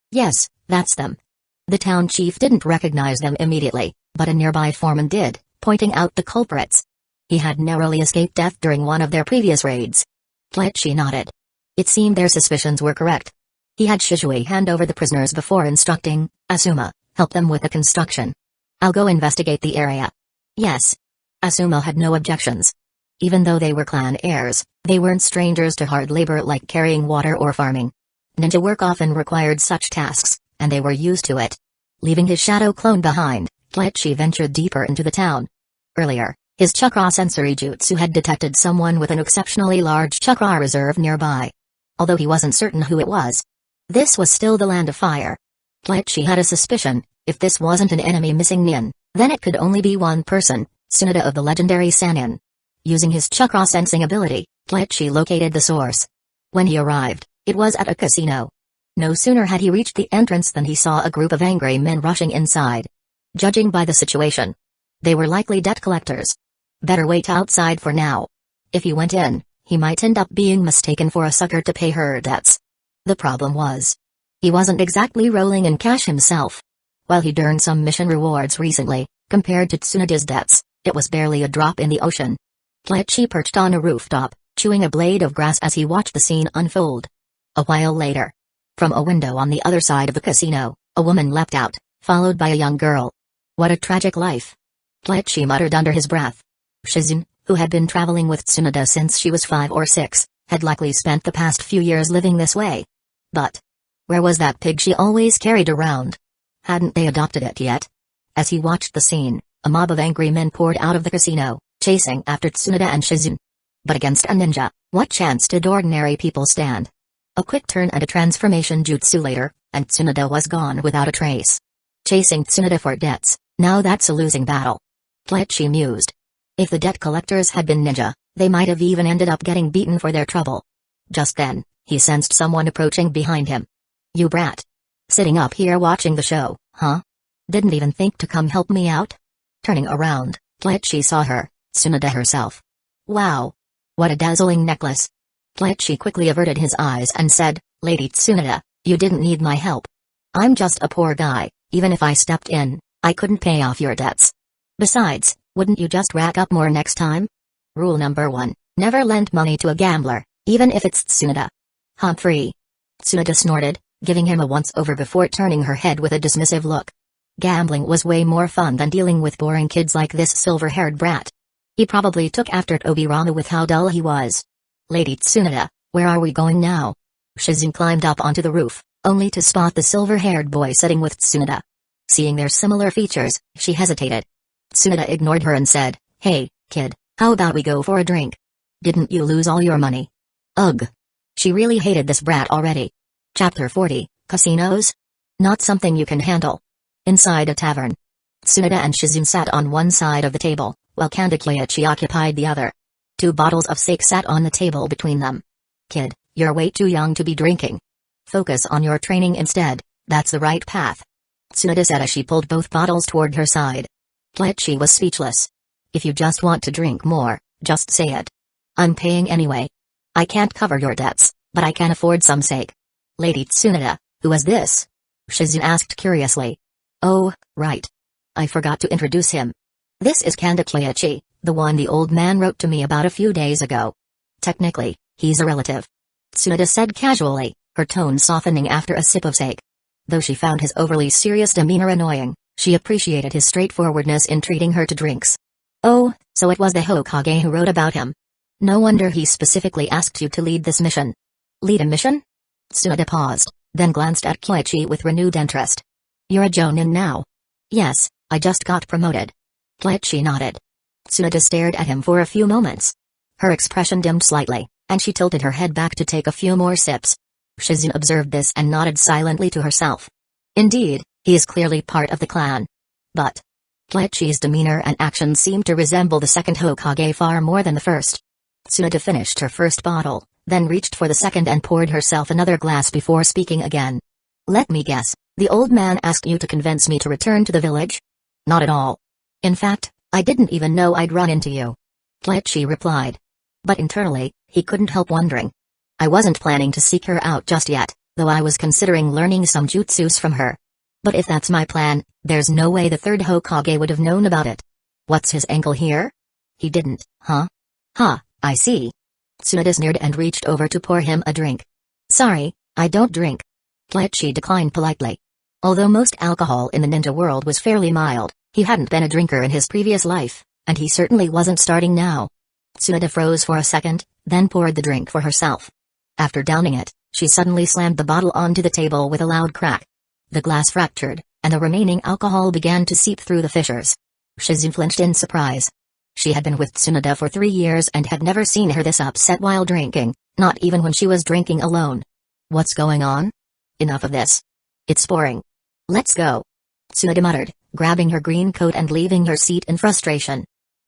that's them." The town chief didn't recognize them immediately, but a nearby foreman did, pointing out the culprits. He had narrowly escaped death during one of their previous raids. Kleichi nodded. It seemed their suspicions were correct. He had Shizue hand over the prisoners before instructing, "Asuma, help them with the construction. I'll go investigate the area." Yes. Asuma had no objections. Even though they were clan heirs, they weren't strangers to hard labor like carrying water or farming. Ninja work often required such tasks, and they were used to it. Leaving his shadow clone behind, Kleichi ventured deeper into the town. Earlier, his chakra sensory jutsu had detected someone with an exceptionally large chakra reserve nearby. Although he wasn't certain who it was. This was still the land of fire. Kleichi had a suspicion, if this wasn't an enemy missing nin, then it could only be one person, Tsunade of the legendary Sannin. Using his chakra sensing ability, Kleichi located the source. When he arrived, it was at a casino. No sooner had he reached the entrance than he saw a group of angry men rushing inside. Judging by the situation, they were likely debt collectors. Better wait outside for now. If he went in, he might end up being mistaken for a sucker to pay her debts. The problem was, he wasn't exactly rolling in cash himself. While he'd earned some mission rewards recently, compared to Tsunade's debts, it was barely a drop in the ocean. Kleichi perched on a rooftop, chewing a blade of grass as he watched the scene unfold. A while later, from a window on the other side of the casino, a woman leapt out, followed by a young girl. "What a tragic life," Kleichi muttered under his breath. Shizune, who had been traveling with Tsunade since she was 5 or 6, had likely spent the past few years living this way. But where was that pig she always carried around? Hadn't they adopted it yet? As he watched the scene, a mob of angry men poured out of the casino, chasing after Tsunade and Shizune. But against a ninja, what chance did ordinary people stand? A quick turn and a transformation jutsu later, and Tsunade was gone without a trace. Chasing Tsunade for debts, now that's a losing battle. Kleichi mused. If the debt collectors had been ninja, they might have even ended up getting beaten for their trouble. Just then, he sensed someone approaching behind him. "You brat. Sitting up here watching the show, huh? Didn't even think to come help me out?" Turning around, Kleichi saw her, Tsunade herself. "Wow. What a dazzling necklace." Kleichi quickly averted his eyes and said, "Lady Tsunade, you didn't need my help. I'm just a poor guy, even if I stepped in, I couldn't pay off your debts. Besides, wouldn't you just rack up more next time? Rule number 1, never lend money to a gambler, even if it's Tsunade." "Humphrey." Tsunade snorted, giving him a once-over before turning her head with a dismissive look. Gambling was way more fun than dealing with boring kids like this silver-haired brat. He probably took after Tobirama with how dull he was. "Lady Tsunade, where are we going now?" Shizune climbed up onto the roof, only to spot the silver-haired boy sitting with Tsunade. Seeing their similar features, she hesitated. Tsunade ignored her and said, "Hey, kid, how about we go for a drink? Didn't you lose all your money?" Ugh. She really hated this brat already. Chapter 40, Casinos? Not something you can handle. Inside a tavern. Tsunade and Shizune sat on one side of the table, while Kandakiachi occupied the other. 2 bottles of sake sat on the table between them. "Kid, you're way too young to be drinking. Focus on your training instead, that's the right path," Tsunade said as she pulled both bottles toward her side. Kleichi was speechless. "If you just want to drink more, just say it. I'm paying anyway. I can't cover your debts, but I can afford some sake." "Lady Tsunade, who is this?" Shizune asked curiously. "Oh, right. I forgot to introduce him. This is Kandakiachi, the one the old man wrote to me about a few days ago. Technically, he's a relative. Tsunoda said casually, her tone softening after a sip of sake. Though she found his overly serious demeanor annoying, she appreciated his straightforwardness in treating her to drinks. Oh, so it was the Hokage who wrote about him. No wonder he specifically asked you to lead this mission. Lead a mission? Tsunoda paused, then glanced at Koichi with renewed interest. You're a Jonin now? Yes, I just got promoted. Koichi nodded. Tsunoda stared at him for a few moments. Her expression dimmed slightly, and she tilted her head back to take a few more sips. Shizune observed this and nodded silently to herself. Indeed, he is clearly part of the clan. But Koichi's demeanor and actions seemed to resemble the second Hokage far more than the first. Tsunoda finished her first bottle, then reached for the second and poured herself another glass before speaking again. Let me guess, the old man asked you to convince me to return to the village? Not at all. In fact, I didn't even know I'd run into you. Koichi replied. But internally, he couldn't help wondering. I wasn't planning to seek her out just yet, though I was considering learning some jutsus from her. But if that's my plan, there's no way the third Hokage would have known about it. What's his angle here? He didn't, huh? Ha, I see. Tsunoda sneered and reached over to pour him a drink. Sorry, I don't drink. Koichi declined politely. Although most alcohol in the ninja world was fairly mild, he hadn't been a drinker in his previous life, and he certainly wasn't starting now. Tsunoda froze for a second, then poured the drink for herself. After downing it, she suddenly slammed the bottle onto the table with a loud crack. The glass fractured, and the remaining alcohol began to seep through the fissures. Shizune flinched in surprise. She had been with Tsunoda for 3 years and had never seen her this upset while drinking, not even when she was drinking alone. What's going on? Enough of this. It's boring. Let's go. Tsunoda muttered, grabbing her green coat and leaving her seat in frustration.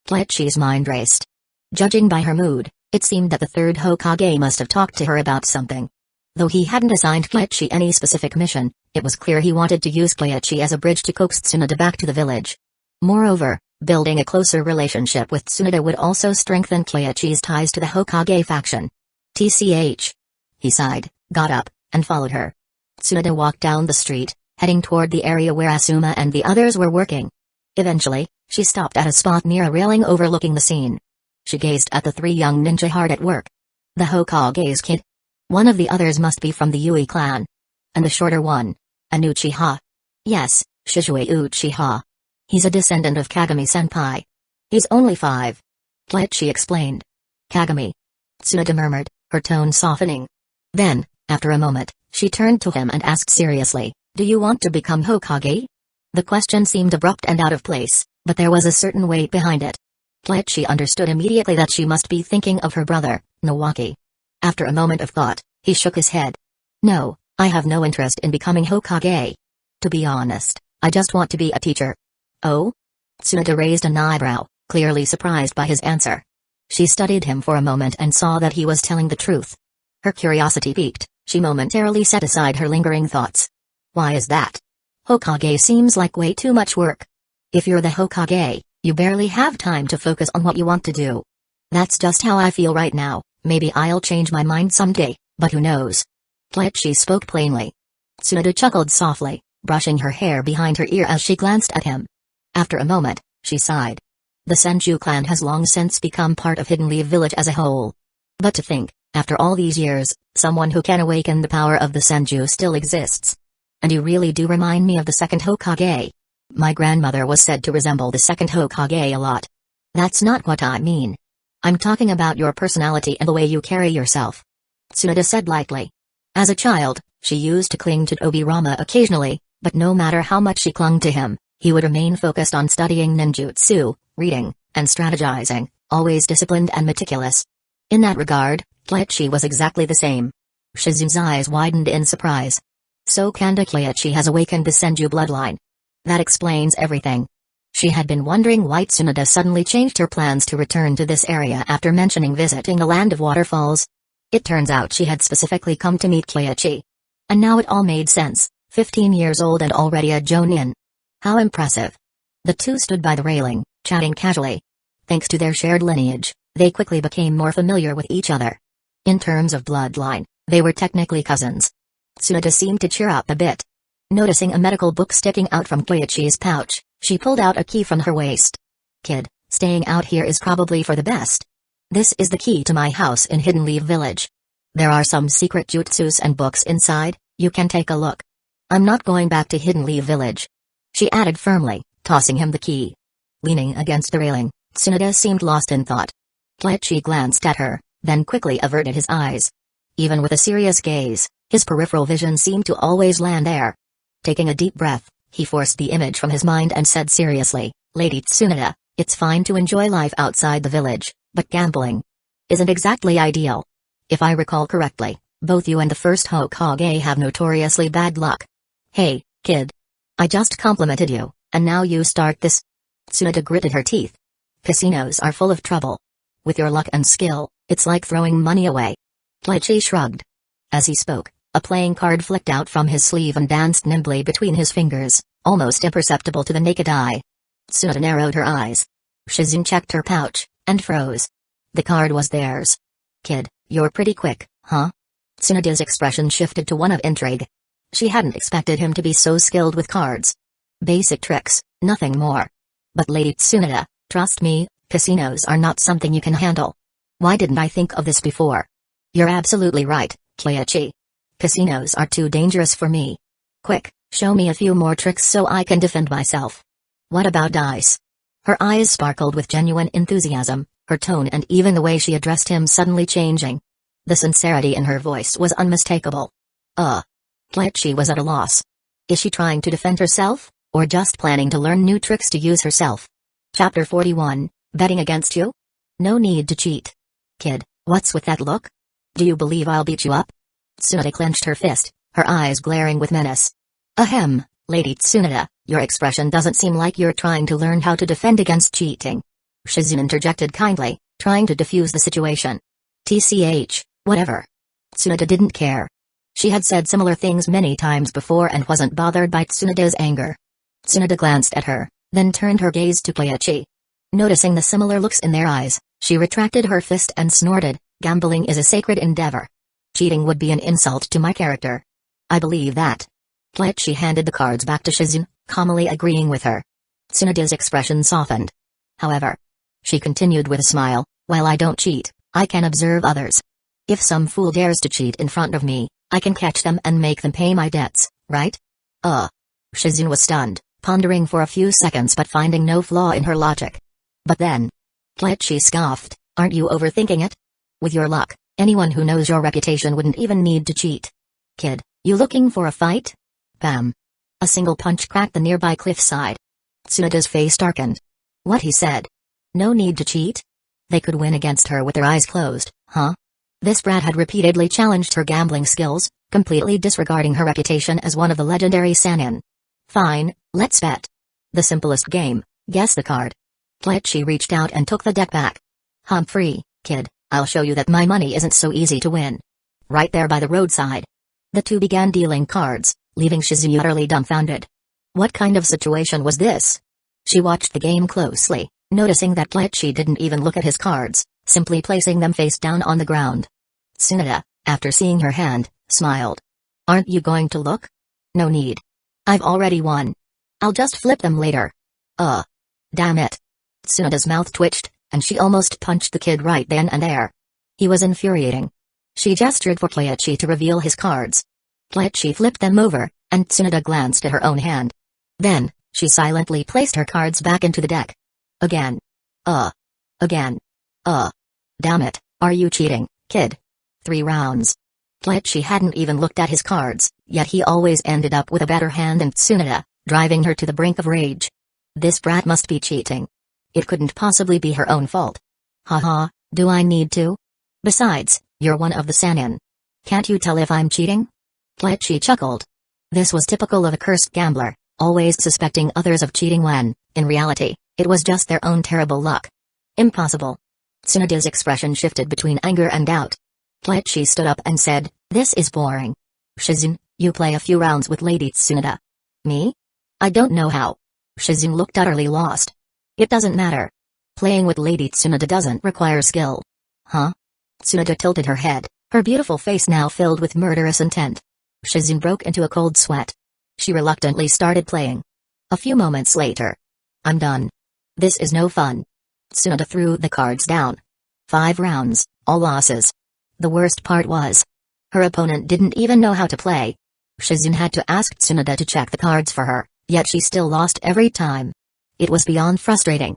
Koichi's mind raced. Judging by her mood, it seemed that the third Hokage must have talked to her about something. Though he hadn't assigned Koichi any specific mission, it was clear he wanted to use Koichi as a bridge to coax Tsunoda back to the village. Moreover, building a closer relationship with Tsunoda would also strengthen Koichi's ties to the Hokage faction. TCH. He sighed, got up, and followed her. Tsunoda walked down the street, heading toward the area where Asuma and the others were working. Eventually, she stopped at a spot near a railing overlooking the scene. She gazed at the 3 young ninja hard at work. The Hokage's kid. One of the others must be from the Yui clan. And the shorter one, an Uchiha. Yes, Shizue Uchiha. He's a descendant of Kagami-senpai. He's only 5. Koichi explained. Kagami. Tsunoda murmured, her tone softening. Then, after a moment, she turned to him and asked seriously, do you want to become Hokage? The question seemed abrupt and out of place, but there was a certain weight behind it. Koichi understood immediately that she must be thinking of her brother, Nawaki. After a moment of thought, he shook his head. No, I have no interest in becoming Hokage. To be honest, I just want to be a teacher. Oh? Tsunoda raised an eyebrow, clearly surprised by his answer. She studied him for a moment and saw that he was telling the truth. Her curiosity piqued, she momentarily set aside her lingering thoughts. Why is that? Hokage seems like way too much work. If you're the Hokage, you barely have time to focus on what you want to do. That's just how I feel right now. Maybe I'll change my mind someday, but who knows? Koichi spoke plainly. Tsunoda chuckled softly, brushing her hair behind her ear as she glanced at him. After a moment, she sighed. The Senju clan has long since become part of Hidden Leaf Village as a whole. But to think, after all these years, someone who can awaken the power of the Senju still exists. And you really do remind me of the second Hokage. My grandmother was said to resemble the second Hokage a lot. That's not what I mean. I'm talking about your personality and the way you carry yourself. Tsunoda said lightly. As a child, she used to cling to Obirama occasionally, but no matter how much she clung to him, he would remain focused on studying ninjutsu, reading, and strategizing, always disciplined and meticulous. In that regard, Koichi was exactly the same. Shizune's eyes widened in surprise. So Kanda Koichi has awakened the Senju bloodline. That explains everything. She had been wondering why Tsunoda suddenly changed her plans to return to this area after mentioning visiting the Land of Waterfalls. It turns out she had specifically come to meet Koichi. And now it all made sense, 15 years old and already a Jonin. How impressive. The two stood by the railing, chatting casually. Thanks to their shared lineage, they quickly became more familiar with each other. In terms of bloodline, they were technically cousins. Tsunoda seemed to cheer up a bit. Noticing a medical book sticking out from Koichi's pouch, she pulled out a key from her waist. Kid, staying out here is probably for the best. This is the key to my house in Hidden Leaf Village. There are some secret jutsus and books inside, you can take a look. I'm not going back to Hidden Leaf Village," she added firmly, tossing him the key. Leaning against the railing, Tsunoda seemed lost in thought. Keiichi glanced at her, then quickly averted his eyes. Even with a serious gaze, his peripheral vision seemed to always land there. Taking a deep breath, he forced the image from his mind and said seriously, "Lady Tsunoda, it's fine to enjoy life outside the village, but gambling isn't exactly ideal. If I recall correctly, both you and the first Hokage have notoriously bad luck. Hey, kid. I just complimented you, and now you start this?" Tsunoda gritted her teeth. "Casinos are full of trouble. With your luck and skill, it's like throwing money away." Keiichi shrugged. As he spoke, a playing card flicked out from his sleeve and danced nimbly between his fingers, almost imperceptible to the naked eye. Tsunoda narrowed her eyes. Shizune checked her pouch, and froze. The card was theirs. "Kid, you're pretty quick, huh?" Tsunoda's expression shifted to one of intrigue. She hadn't expected him to be so skilled with cards. Basic tricks, nothing more. "But Lady Tsunoda, trust me, casinos are not something you can handle. Why didn't I think of this before?" "You're absolutely right, Keiichi. Casinos are too dangerous for me. Quick, show me a few more tricks so I can defend myself." "What about dice?" Her eyes sparkled with genuine enthusiasm, her tone and even the way she addressed him suddenly changing. The sincerity in her voice was unmistakable. Keiichi was at a loss. Is she trying to defend herself, or just planning to learn new tricks to use herself? Chapter 41, Betting Against You? No need to cheat. "Kid, what's with that look? Do you believe I'll beat you up?" Tsunoda clenched her fist, her eyes glaring with menace. "Ahem, Lady Tsunoda, your expression doesn't seem like you're trying to learn how to defend against cheating." Shizune interjected kindly, trying to defuse the situation. "TCH, whatever." Tsunoda didn't care. She had said similar things many times before and wasn't bothered by Tsunoda's anger. Tsunoda glanced at her, then turned her gaze to Keiichi. Noticing the similar looks in their eyes, she retracted her fist and snorted, "Gambling is a sacred endeavor. Cheating would be an insult to my character." "I believe that." Keiichi handed the cards back to Shizune, calmly agreeing with her. Tsunoda's expression softened. However, she continued with a smile, "While I don't cheat, I can observe others. If some fool dares to cheat in front of me, I can catch them and make them pay my debts, right?" Shizune was stunned, pondering for a few seconds but finding no flaw in her logic. But then, Keiichi scoffed, "Aren't you overthinking it? With your luck, anyone who knows your reputation wouldn't even need to cheat. Kid, you looking for a fight?" Bam! A single punch cracked the nearby cliffside. Tsunoda's face darkened. What he said? No need to cheat? They could win against her with their eyes closed, huh? This brat had repeatedly challenged her gambling skills, completely disregarding her reputation as one of the legendary Sannin. "Fine, let's bet. The simplest game, guess the card." Keiichi reached out and took the deck back. "Humphrey, kid, I'll show you that my money isn't so easy to win." Right there by the roadside. The two began dealing cards, leaving Shizune utterly dumbfounded. What kind of situation was this? She watched the game closely, noticing that Keiichi didn't even look at his cards, simply placing them face down on the ground. Tsunoda, after seeing her hand, smiled. "Aren't you going to look?" "No need. I've already won. I'll just flip them later." Damn it." Tsunoda's mouth twitched, and she almost punched the kid right then and there. He was infuriating. She gestured for Keiichi to reveal his cards. Keiichi flipped them over, and Tsunoda glanced at her own hand. Then, she silently placed her cards back into the deck. Again. Again. Damn it, are you cheating, kid? 3 rounds. Keiichi hadn't even looked at his cards, yet he always ended up with a better hand than Tsunoda, driving her to the brink of rage. This brat must be cheating. It couldn't possibly be her own fault. Haha, do I need to? Besides, you're one of the Sannin. Can't you tell if I'm cheating? Keiichi chuckled. This was typical of a cursed gambler, always suspecting others of cheating when, in reality, it was just their own terrible luck. Impossible. Tsunoda's expression shifted between anger and doubt. Keiichi stood up and said, "This is boring. Shizune, you play a few rounds with Lady Tsunoda." "Me? I don't know how." Shizune looked utterly lost. "It doesn't matter. Playing with Lady Tsunoda doesn't require skill." "Huh?" Tsunoda tilted her head, her beautiful face now filled with murderous intent. Shizune broke into a cold sweat. She reluctantly started playing. A few moments later. "I'm done. This is no fun." Tsunoda threw the cards down. 5 rounds, all losses. The worst part was, her opponent didn't even know how to play. Shizune had to ask Tsunoda to check the cards for her, yet she still lost every time. It was beyond frustrating.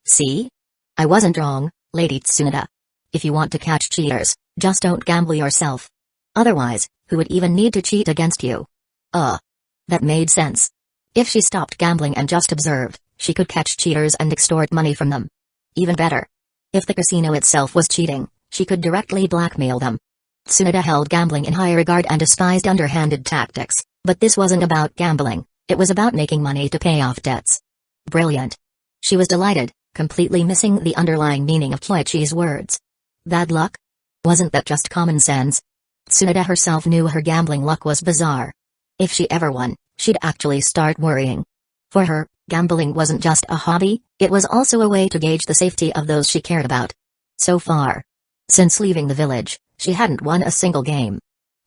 See? I wasn't wrong, Lady Tsunoda. If you want to catch cheaters, just don't gamble yourself. Otherwise, who would even need to cheat against you? That made sense. If she stopped gambling and just observed, she could catch cheaters and extort money from them. Even better. If the casino itself was cheating, she could directly blackmail them. Tsunoda held gambling in high regard and despised underhanded tactics, but this wasn't about gambling, it was about making money to pay off debts. Brilliant. She was delighted, completely missing the underlying meaning of Koichi's words. Bad luck? Wasn't that just common sense? Tsunoda herself knew her gambling luck was bizarre. If she ever won, she'd actually start worrying. For her, gambling wasn't just a hobby, it was also a way to gauge the safety of those she cared about. So far, since leaving the village, she hadn't won a single game.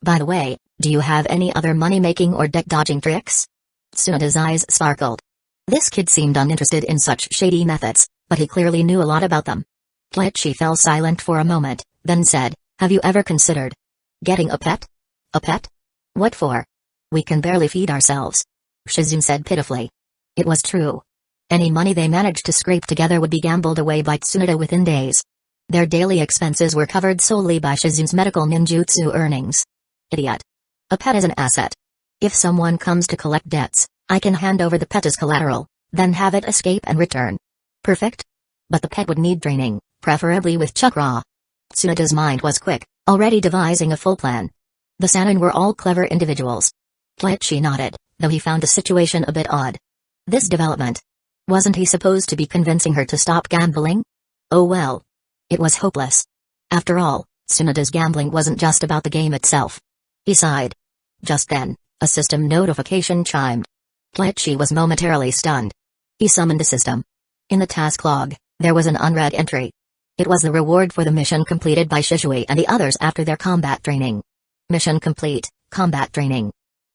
By the way, do you have any other money-making or debt-dodging tricks? Tsunoda's eyes sparkled. This kid seemed uninterested in such shady methods, but he clearly knew a lot about them. Koichi fell silent for a moment, then said, have you ever considered getting a pet? A pet? What for? We can barely feed ourselves. Shizune said pitifully. It was true. Any money they managed to scrape together would be gambled away by Tsunoda within days. Their daily expenses were covered solely by Shizune's medical ninjutsu earnings. Idiot. A pet is an asset. If someone comes to collect debts, I can hand over the pet as collateral, then have it escape and return. Perfect? But the pet would need training, preferably with chakra. Tsunoda's mind was quick, already devising a full plan. The Sannin were all clever individuals. Koichi nodded, though he found the situation a bit odd. This development. Wasn't he supposed to be convincing her to stop gambling? Oh well. It was hopeless. After all, Tsunoda's gambling wasn't just about the game itself. He sighed. Just then, a system notification chimed. Koichi was momentarily stunned. He summoned the system. In the task log, there was an unread entry. It was the reward for the mission completed by Shishui and the others after their combat training. Mission complete, combat training.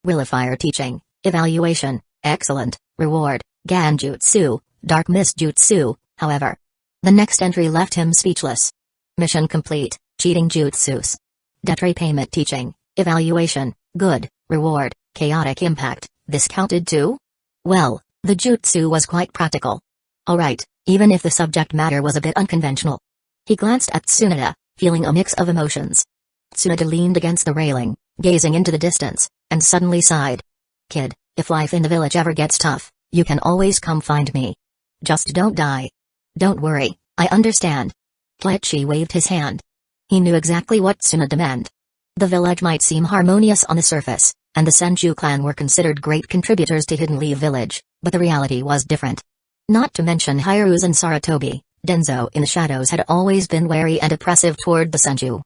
Willifier teaching, evaluation, excellent, reward, Ganjutsu, dark mist jutsu, however. The next entry left him speechless. Mission complete, cheating jutsus. Debt repayment teaching, evaluation, good, reward, chaotic impact, this counted too? Well, the jutsu was quite practical. Alright, even if the subject matter was a bit unconventional. He glanced at Tsunoda, feeling a mix of emotions. Tsunoda leaned against the railing, gazing into the distance, and suddenly sighed. Kid, if life in the village ever gets tough, you can always come find me. Just don't die. Don't worry, I understand. Koichi waved his hand. He knew exactly what Tsunoda meant. The village might seem harmonious on the surface, and the Senju clan were considered great contributors to Hidden Leaf Village, but the reality was different. Not to mention Hiru's and Saratobi, Denzo in the shadows had always been wary and oppressive toward the Senju.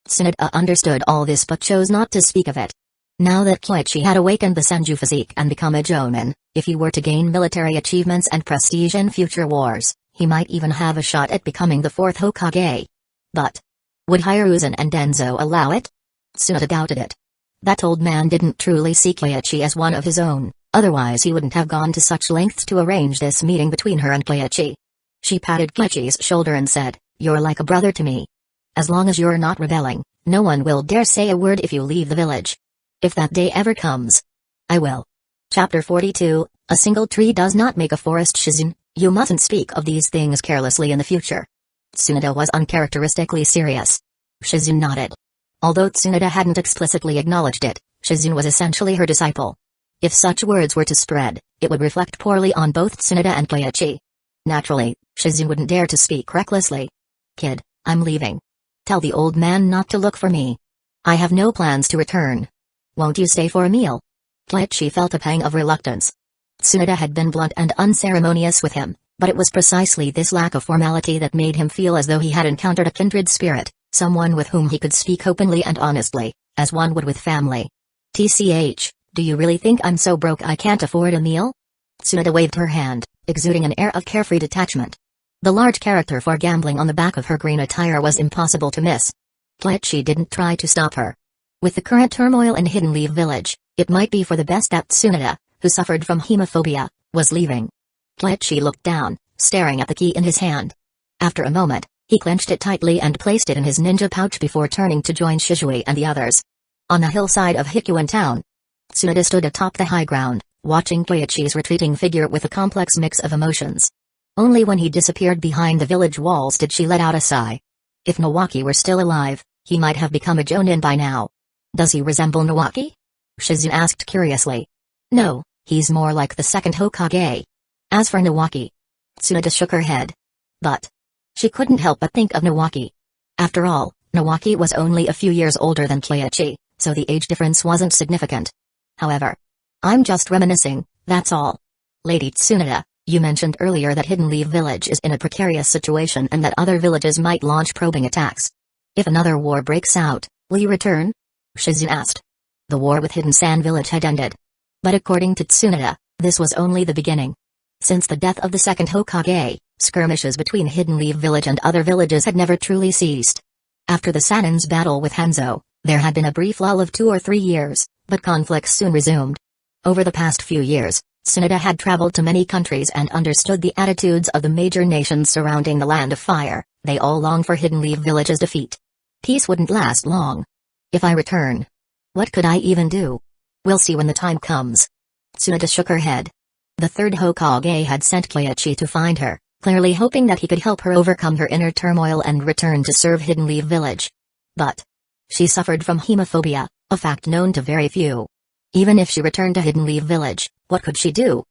Tsunoda understood all this but chose not to speak of it. Now that Koichi had awakened the Senju physique and become a Jonin, if he were to gain military achievements and prestige in future wars, he might even have a shot at becoming the fourth Hokage. But would Hiruzen and Denzo allow it? Tsunoda doubted it. That old man didn't truly see Koichi as one of his own, otherwise he wouldn't have gone to such lengths to arrange this meeting between her and Koichi. She patted Koichi's shoulder and said, "You're like a brother to me. As long as you're not rebelling, no one will dare say a word if you leave the village. If that day ever comes, I will." Chapter 42, A single tree does not make a forest. Shizune, you mustn't speak of these things carelessly in the future. Tsunoda was uncharacteristically serious. Shizune nodded. Although Tsunoda hadn't explicitly acknowledged it, Shizune was essentially her disciple. If such words were to spread, it would reflect poorly on both Tsunoda and Koichi. Naturally, Shizune wouldn't dare to speak recklessly. Kid, I'm leaving. Tell the old man not to look for me. I have no plans to return. Won't you stay for a meal? Koichi felt a pang of reluctance. Tsunoda had been blunt and unceremonious with him, but it was precisely this lack of formality that made him feel as though he had encountered a kindred spirit, someone with whom he could speak openly and honestly, as one would with family. TCH, do you really think I'm so broke I can't afford a meal? Tsunoda waved her hand, exuding an air of carefree detachment. The large character for gambling on the back of her green attire was impossible to miss. Koichi didn't try to stop her. With the current turmoil in Hidden Leaf Village, it might be for the best that Tsunoda, who suffered from hemophobia, was leaving. Koichi looked down, staring at the key in his hand. After a moment, He clenched it tightly and placed it in his ninja pouch before turning to join Shizue and the others. On the hillside of Hikuan town, Tsunade stood atop the high ground, watching Koichi's retreating figure with a complex mix of emotions. Only when he disappeared behind the village walls did she let out a sigh. If Nawaki were still alive, he might have become a jonin by now. Does he resemble Nawaki? Shizue asked curiously. No, he's more like the second Hokage. As for Nawaki, Tsunade shook her head. But she couldn't help but think of Nawaki. After all, Nawaki was only a few years older than Koichi, so the age difference wasn't significant. However, I'm just reminiscing, that's all. Lady Tsunade, you mentioned earlier that Hidden Leaf Village is in a precarious situation and that other villages might launch probing attacks. If another war breaks out, will you return? Shizue asked. The war with Hidden Sand Village had ended. But according to Tsunade, this was only the beginning. Since the death of the second Hokage, skirmishes between Hidden Leaf Village and other villages had never truly ceased. After the Sanin's battle with Hanzo, there had been a brief lull of 2 or 3 years, but conflicts soon resumed. Over the past few years, Tsunade had traveled to many countries and understood the attitudes of the major nations surrounding the Land of Fire. They all long for Hidden Leaf Village's defeat. Peace wouldn't last long. If I return, what could I even do? We'll see when the time comes. Tsunade shook her head. The third Hokage had sent Koichi to find her, clearly hoping that he could help her overcome her inner turmoil and return to serve Hidden Leaf Village. But she suffered from hemophobia, a fact known to very few. Even if she returned to Hidden Leaf Village, what could she do?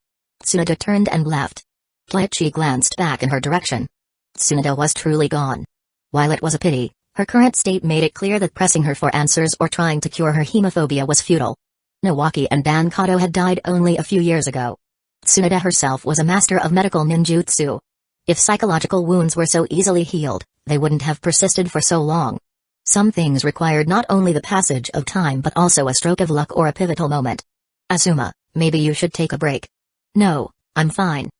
Tsunade turned and left. Koichi glanced back in her direction. Tsunade was truly gone. While it was a pity, her current state made it clear that pressing her for answers or trying to cure her hemophobia was futile. Nawaki and Bankato had died only a few years ago. Tsunade herself was a master of medical ninjutsu. If psychological wounds were so easily healed, they wouldn't have persisted for so long. Some things required not only the passage of time but also a stroke of luck or a pivotal moment. Asuma, maybe you should take a break. No, I'm fine.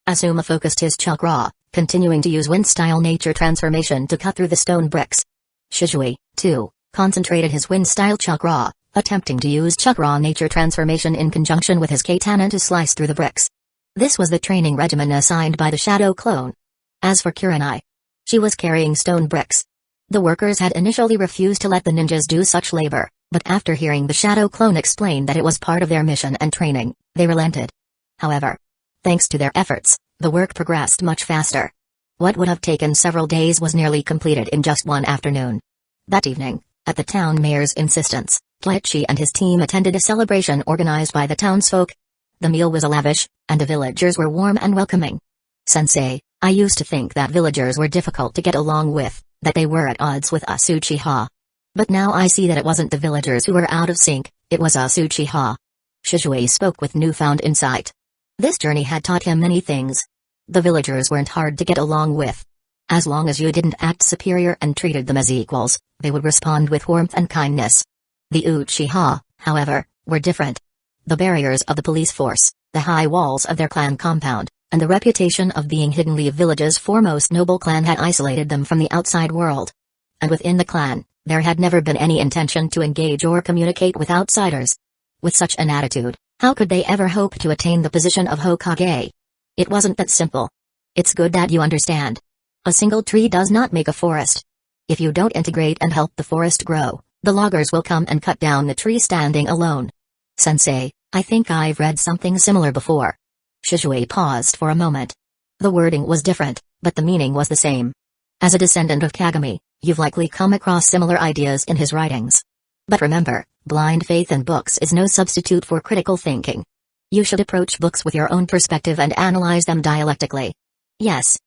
Asuma focused his chakra, continuing to use wind-style nature transformation to cut through the stone bricks. Shizue, too, concentrated his wind-style chakra, attempting to use chakra nature transformation in conjunction with his katana to slice through the bricks. This was the training regimen assigned by the shadow clone. As for Kurenai, she was carrying stone bricks. The workers had initially refused to let the ninjas do such labor, but after hearing the shadow clone explain that it was part of their mission and training, they relented. However, thanks to their efforts, the work progressed much faster. What would have taken several days was nearly completed in just one afternoon. That evening, at the town mayor's insistence, Koichi and his team attended a celebration organized by the townsfolk. The meal was lavish, and the villagers were warm and welcoming. Sensei, I used to think that villagers were difficult to get along with, that they were at odds with us Uchiha. But now I see that it wasn't the villagers who were out of sync, it was us Uchiha. Shizue spoke with newfound insight. This journey had taught him many things. The villagers weren't hard to get along with. As long as you didn't act superior and treated them as equals, they would respond with warmth and kindness. The Uchiha, however, were different. The barriers of the police force, the high walls of their clan compound, and the reputation of being Hidden Leaf Village's foremost noble clan had isolated them from the outside world. And within the clan, there had never been any intention to engage or communicate with outsiders. With such an attitude, how could they ever hope to attain the position of Hokage? It wasn't that simple. It's good that you understand. A single tree does not make a forest. If you don't integrate and help the forest grow, the loggers will come and cut down the tree standing alone. Sensei, I think I've read something similar before. Shizue paused for a moment. The wording was different, but the meaning was the same. As a descendant of Kagami, you've likely come across similar ideas in his writings. But remember, blind faith in books is no substitute for critical thinking. You should approach books with your own perspective and analyze them dialectically. Yes.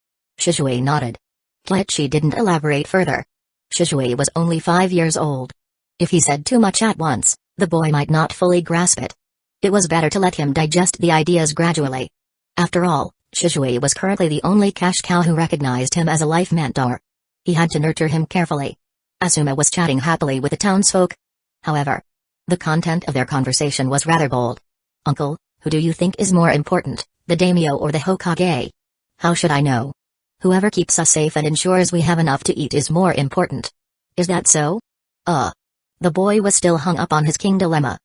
Shizue nodded. Koichi didn't elaborate further. Shizue was only 5 years old. If he said too much at once, the boy might not fully grasp it. It was better to let him digest the ideas gradually. After all, Shizue was currently the only cash cow who recognized him as a life mentor. He had to nurture him carefully. Asuma was chatting happily with the townsfolk. However, the content of their conversation was rather bold. Uncle, who do you think is more important, the daimyo or the Hokage? How should I know? Whoever keeps us safe and ensures we have enough to eat is more important. Is that so? The boy was still hung up on his king dilemma.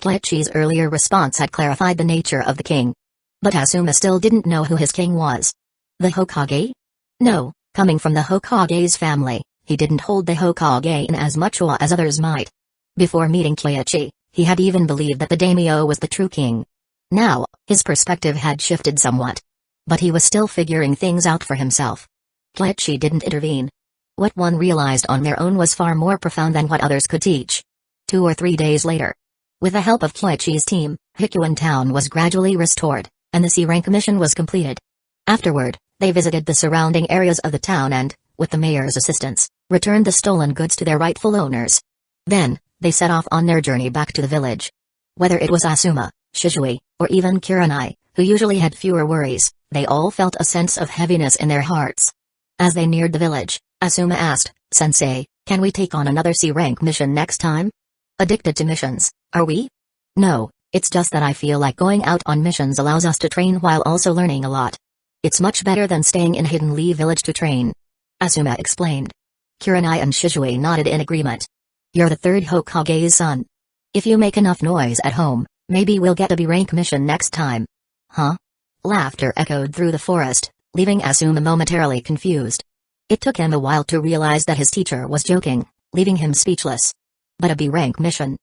Koichi's earlier response had clarified the nature of the king. But Asuma still didn't know who his king was. The Hokage? No, Coming from the Hokage's family, he didn't hold the Hokage in as much awe as others might. Before meeting Keiichi, he had even believed that the daimyo was the true king. Now, his perspective had shifted somewhat. But he was still figuring things out for himself. Keiichi didn't intervene. What one realized on their own was far more profound than what others could teach. 2 or 3 days later, with the help of Keiichi's team, Hikuen Town was gradually restored, and the C-rank mission was completed. Afterward, they visited the surrounding areas of the town and, with the mayor's assistance, returned the stolen goods to their rightful owners. Then, they set off on their journey back to the village. Whether it was Asuma, Shizui, or even Kurenai, who usually had fewer worries, they all felt a sense of heaviness in their hearts. As they neared the village, Asuma asked, "Sensei, can we take on another C-rank mission next time?" "Addicted to missions, are we?" "No, it's just that I feel like going out on missions allows us to train while also learning a lot. It's much better than staying in Hidden Leaf Village to train," Asuma explained. Kurenai and Shizui nodded in agreement. "You're the third Hokage's son. If you make enough noise at home, maybe we'll get a B-rank mission next time." "Huh?" Laughter echoed through the forest, leaving Asuma momentarily confused. It took him a while to realize that his teacher was joking, leaving him speechless. But a B-rank mission?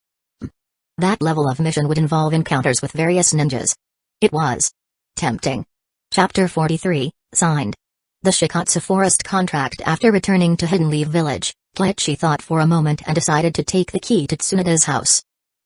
That level of mission would involve encounters with various ninjas. It was tempting. Chapter 43, Signed. The Shikatsu Forest contract. After returning to Hidden Leaf Village, Keiichi thought for a moment and decided to take the key to Tsunada's house.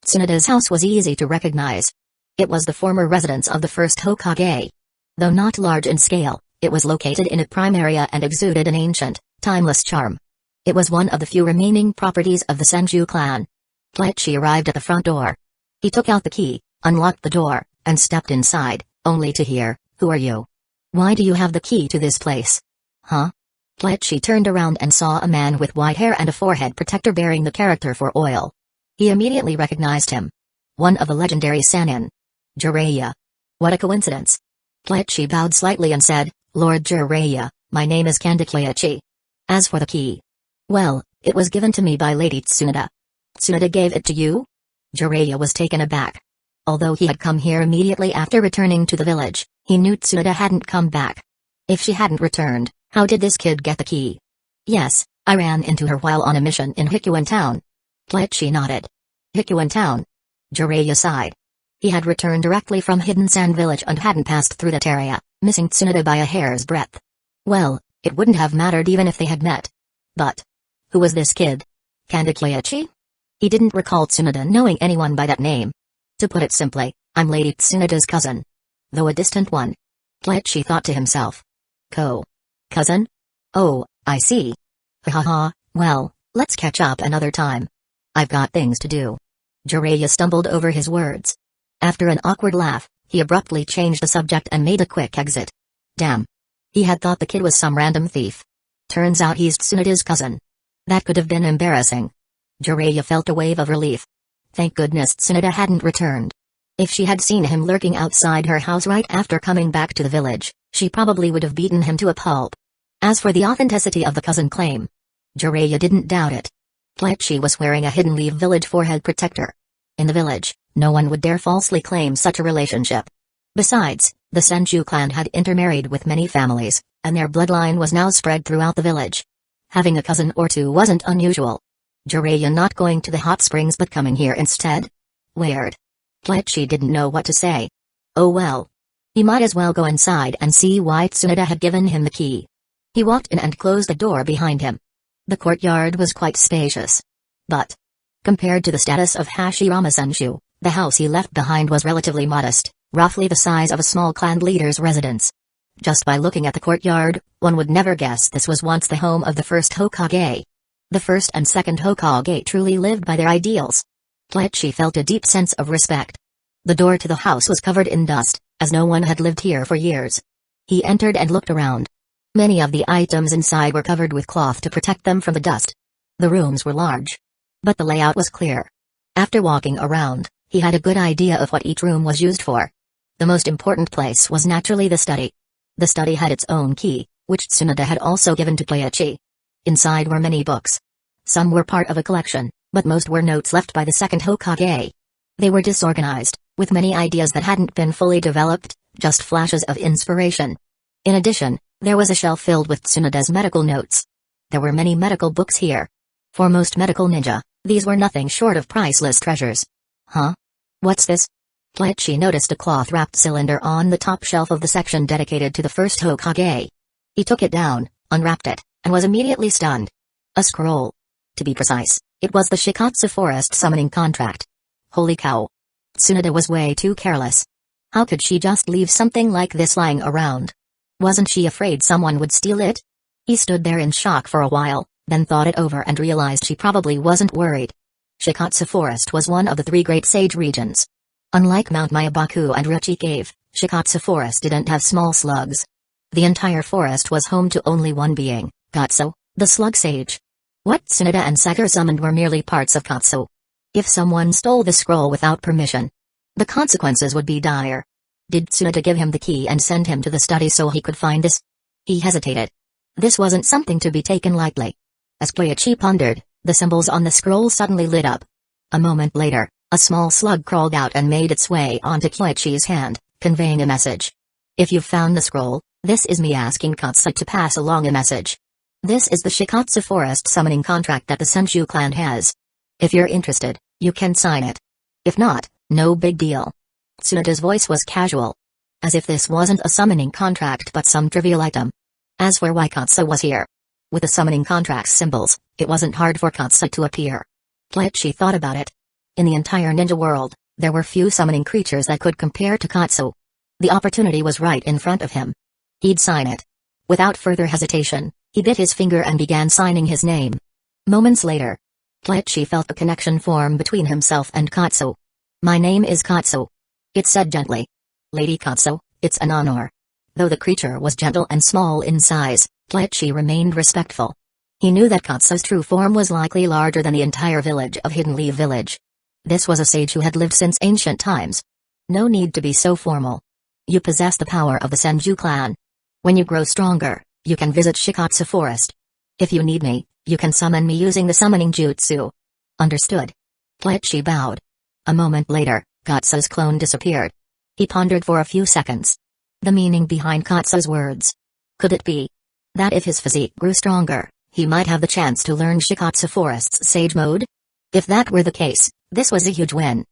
Tsunada's house was easy to recognize. It was the former residence of the first Hokage. Though not large in scale, it was located in a prime area and exuded an ancient, timeless charm. It was one of the few remaining properties of the Senju clan. Keiichi arrived at the front door. He took out the key, unlocked the door, and stepped inside, only to hear, "Who are you? Why do you have the key to this place?" "Huh?" Keiichi turned around and saw a man with white hair and a forehead protector bearing the character for oil. He immediately recognized him. One of the legendary Sannin. Jiraiya. What a coincidence. Keiichi bowed slightly and said, "Lord Jiraiya, my name is Kanda Keiichi. As for the key, well, it was given to me by Lady Tsunada." "Tsunada gave it to you?" Jiraiya was taken aback. Although he had come here immediately after returning to the village, he knew Tsunada hadn't come back. If she hadn't returned, how did this kid get the key? "Yes, I ran into her while on a mission in Hikuen Town." Keiichi nodded. "Hikuen Town?" Jiraiya sighed. He had returned directly from Hidden Sand Village and hadn't passed through that area, missing Tsunada by a hair's breadth. Well, it wouldn't have mattered even if they had met. But who was this kid? Kanda Keiichi? He didn't recall Tsunada knowing anyone by that name. To put it simply, I'm Lady Tsunada's cousin. Though a distant one. Keiichi thought to himself. Cousin? Oh, I see. Ha ha, well, let's catch up another time. I've got things to do. Jiraiya stumbled over his words. After an awkward laugh, he abruptly changed the subject and made a quick exit. Damn. He had thought the kid was some random thief. Turns out he's Tsunada's cousin. That could have been embarrassing. Jiraiya felt a wave of relief. Thank goodness Tsunada hadn't returned. If she had seen him lurking outside her house right after coming back to the village, she probably would have beaten him to a pulp. As for the authenticity of the cousin claim, Jiraiya didn't doubt it. Keiichi was wearing a Hidden Leaf Village forehead protector. In the village, no one would dare falsely claim such a relationship. Besides, the Senju clan had intermarried with many families, and their bloodline was now spread throughout the village. Having a cousin or two wasn't unusual. Jiraiya not going to the hot springs but coming here instead? Weird. Keiichi didn't know what to say. Oh well. He might as well go inside and see why Tsunada had given him the key. He walked in and closed the door behind him. The courtyard was quite spacious. But compared to the status of Hashirama Senju, the house he left behind was relatively modest, roughly the size of a small clan leader's residence. Just by looking at the courtyard, one would never guess this was once the home of the first Hokage. The first and second Hokage truly lived by their ideals. Keiichi felt a deep sense of respect. The door to the house was covered in dust, as no one had lived here for years. He entered and looked around. Many of the items inside were covered with cloth to protect them from the dust. The rooms were large, but the layout was clear. After walking around, he had a good idea of what each room was used for. The most important place was naturally the study. The study had its own key, which Tsunada had also given to Keiichi. Inside were many books. Some were part of a collection, but most were notes left by the second Hokage. They were disorganized, with many ideas that hadn't been fully developed, just flashes of inspiration. In addition, there was a shelf filled with Tsunoda's medical notes. There were many medical books here. For most medical ninja, these were nothing short of priceless treasures. Huh? What's this? Kleichi noticed a cloth-wrapped cylinder on the top shelf of the section dedicated to the first Hokage. He took it down, unwrapped it, and was immediately stunned. A scroll. To be precise, it was the Shikatsu Forest summoning contract. Holy cow. Tsunoda was way too careless. How could she just leave something like this lying around? Wasn't she afraid someone would steal it? He stood there in shock for a while, then thought it over and realized she probably wasn't worried. Shikatsu Forest was one of the 3 great sage regions. Unlike Mount Mayabaku and Ruchi Cave, Shikatsu Forest didn't have small slugs. The entire forest was home to only one being, Katsu, the slug sage. What Tsunoda and Sakura summoned were merely parts of Katsu. If someone stole the scroll without permission, the consequences would be dire. Did Tsunoda give him the key and send him to the study so he could find this? He hesitated. This wasn't something to be taken lightly. As Kleichi pondered, the symbols on the scroll suddenly lit up. A moment later, a small slug crawled out and made its way onto Kleichi's hand, conveying a message. If you've found the scroll, this is me asking Katsu to pass along a message. This is the Shikatsu Forest summoning contract that the Senju clan has. If you're interested, you can sign it. If not, no big deal. Tsunoda's voice was casual. As if this wasn't a summoning contract but some trivial item. As for why Katsu was here. With the summoning contract's symbols, it wasn't hard for Katsu to appear. Kleichi thought about it. In the entire ninja world, there were few summoning creatures that could compare to Katsu. The opportunity was right in front of him. He'd sign it. Without further hesitation, he bit his finger and began signing his name. Moments later, Kleichi felt a connection form between himself and Katsu. My name is Katsu. It said gently. Lady Katsu, it's an honor. Though the creature was gentle and small in size, Kleichi remained respectful. He knew that Katsu's true form was likely larger than the entire village of Hidden Leaf Village. This was a sage who had lived since ancient times. No need to be so formal. You possess the power of the Senju clan. When you grow stronger, you can visit Shikatsu Forest. If you need me, you can summon me using the summoning jutsu. Understood. Kleichi bowed. A moment later, Katsu's clone disappeared. He pondered for a few seconds. The meaning behind Katsu's words. Could it be that if his physique grew stronger, he might have the chance to learn Shikatsu Forest's sage mode? If that were the case, this was a huge win.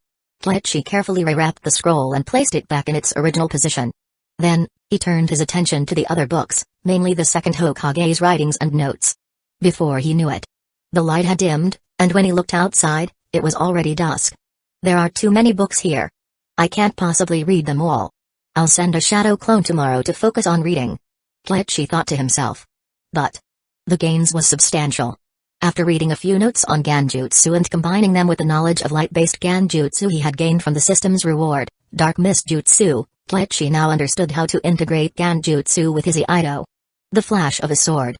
Kleichi carefully rewrapped the scroll and placed it back in its original position. Then, he turned his attention to the other books, mainly the second Hokage's writings and notes. Before he knew it, the light had dimmed, and when he looked outside, it was already dusk. There are too many books here. I can't possibly read them all. I'll send a shadow clone tomorrow to focus on reading. Kleichi thought to himself. But the gains was substantial. After reading a few notes on Ganjutsu and combining them with the knowledge of light-based Ganjutsu he had gained from the system's reward, Dark Mist Jutsu, Kleichi now understood how to integrate Ganjutsu with his Iaido. The flash of a sword.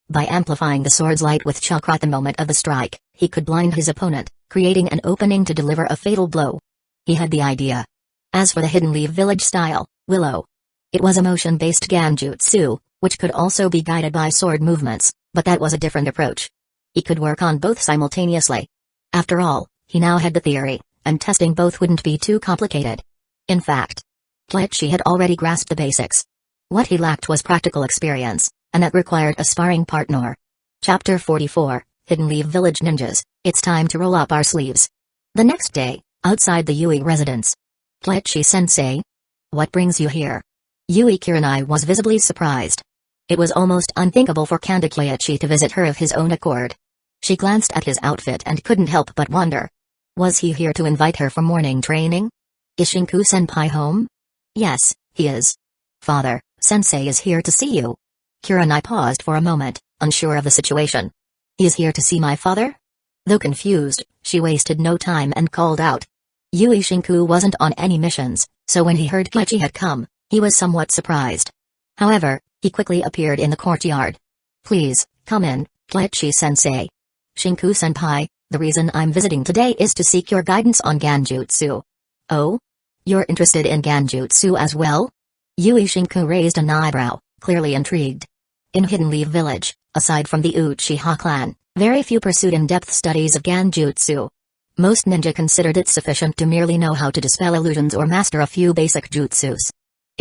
By amplifying the sword's light with chakra at the moment of the strike, he could blind his opponent, creating an opening to deliver a fatal blow. He had the idea. As for the Hidden Leaf Village style, Willow. It was a motion-based Ganjutsu, which could also be guided by sword movements, but that was a different approach. He could work on both simultaneously. After all, he now had the theory, and testing both wouldn't be too complicated. In fact, Kleichi had already grasped the basics. What he lacked was practical experience, and that required a sparring partner. Chapter 44, Hidden Leaf Village Ninjas, it's time to roll up our sleeves. The next day, outside the Yui residence. Kleichi-sensei? What brings you here? Yui Kiranai was visibly surprised. It was almost unthinkable for Kanda Kleichi to visit her of his own accord. She glanced at his outfit and couldn't help but wonder. Was he here to invite her for morning training? Is Shinku-senpai home? Yes, he is. Father, sensei is here to see you. Kiranai paused for a moment, unsure of the situation. He is here to see my father? Though confused, she wasted no time and called out. Yui Shinku wasn't on any missions, so when he heard Kleichi had come, he was somewhat surprised. However, he quickly appeared in the courtyard. Please, come in, Kleichi-sensei. Shinku-senpai, the reason I'm visiting today is to seek your guidance on Ganjutsu. Oh? You're interested in Ganjutsu as well? Yui Shinku raised an eyebrow, clearly intrigued. In Hidden Leaf Village, aside from the Uchiha clan, very few pursued in-depth studies of Ganjutsu. Most ninja considered it sufficient to merely know how to dispel illusions or master a few basic jutsus.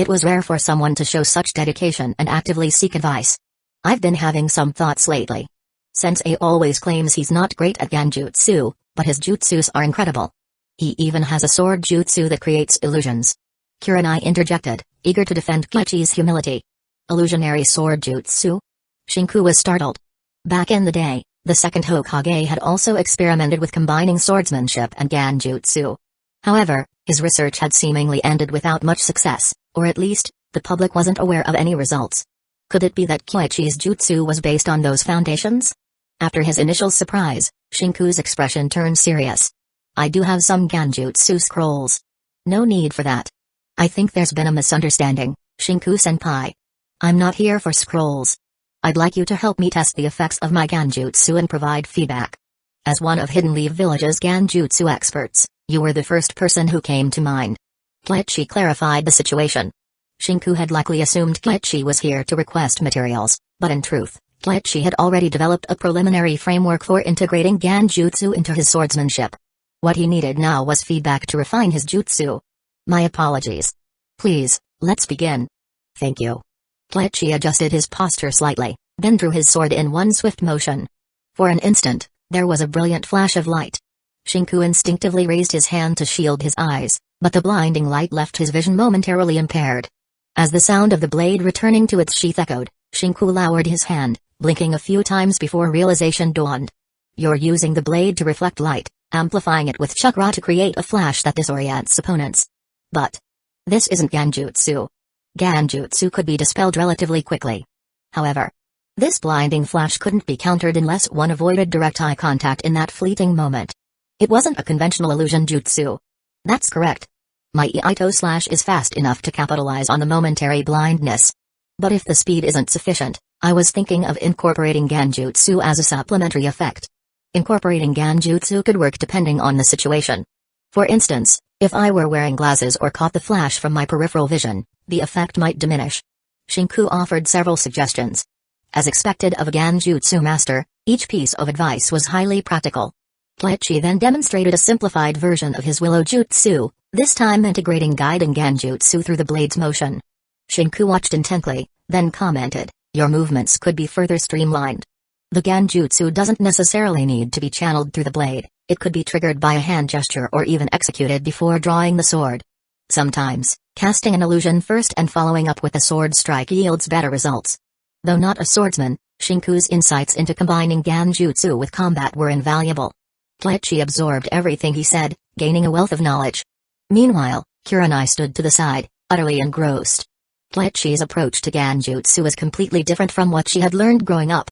It was rare for someone to show such dedication and actively seek advice. I've been having some thoughts lately. Sensei always claims he's not great at genjutsu, but his jutsus are incredible. He even has a sword jutsu that creates illusions. Kurenai interjected, eager to defend Keiichi's humility. Illusionary sword jutsu? Shinku was startled. Back in the day, the second Hokage had also experimented with combining swordsmanship and genjutsu. However, his research had seemingly ended without much success, or at least, the public wasn't aware of any results. Could it be that Keiichi's jutsu was based on those foundations? After his initial surprise, Shinku's expression turned serious. I do have some genjutsu scrolls. No need for that. I think there's been a misunderstanding, Shinku-senpai. I'm not here for scrolls. I'd like you to help me test the effects of my genjutsu and provide feedback. As one of Hidden Leaf Village's genjutsu experts, you were the first person who came to mind. Keiichi clarified the situation. Shinku had likely assumed Keiichi was here to request materials, but in truth, Keiichi had already developed a preliminary framework for integrating genjutsu into his swordsmanship. What he needed now was feedback to refine his jutsu. My apologies. Please, let's begin. Thank you. Keiichi adjusted his posture slightly, then drew his sword in one swift motion. For an instant, there was a brilliant flash of light. Shinku instinctively raised his hand to shield his eyes, but the blinding light left his vision momentarily impaired. As the sound of the blade returning to its sheath echoed, Shinku lowered his hand, blinking a few times before realization dawned. You're using the blade to reflect light, amplifying it with chakra to create a flash that disorients opponents. But this isn't genjutsu. Genjutsu could be dispelled relatively quickly. However, this blinding flash couldn't be countered unless one avoided direct eye contact in that fleeting moment. It wasn't a conventional illusion jutsu. That's correct. My Iaito slash is fast enough to capitalize on the momentary blindness. But if the speed isn't sufficient, I was thinking of incorporating genjutsu as a supplementary effect. Incorporating genjutsu could work depending on the situation. For instance, if I were wearing glasses or caught the flash from my peripheral vision, the effect might diminish. Shinku offered several suggestions. As expected of a genjutsu master, each piece of advice was highly practical. Keiichi then demonstrated a simplified version of his willow jutsu, this time integrating guiding genjutsu through the blade's motion. Shinku watched intently, then commented, your movements could be further streamlined. The genjutsu doesn't necessarily need to be channeled through the blade, it could be triggered by a hand gesture or even executed before drawing the sword. Sometimes, casting an illusion first and following up with a sword strike yields better results. Though not a swordsman, Shinku's insights into combining genjutsu with combat were invaluable. Keiichi absorbed everything he said, gaining a wealth of knowledge. Meanwhile, Kurenai stood to the side, utterly engrossed. Keiichi's approach to genjutsu was completely different from what she had learned growing up.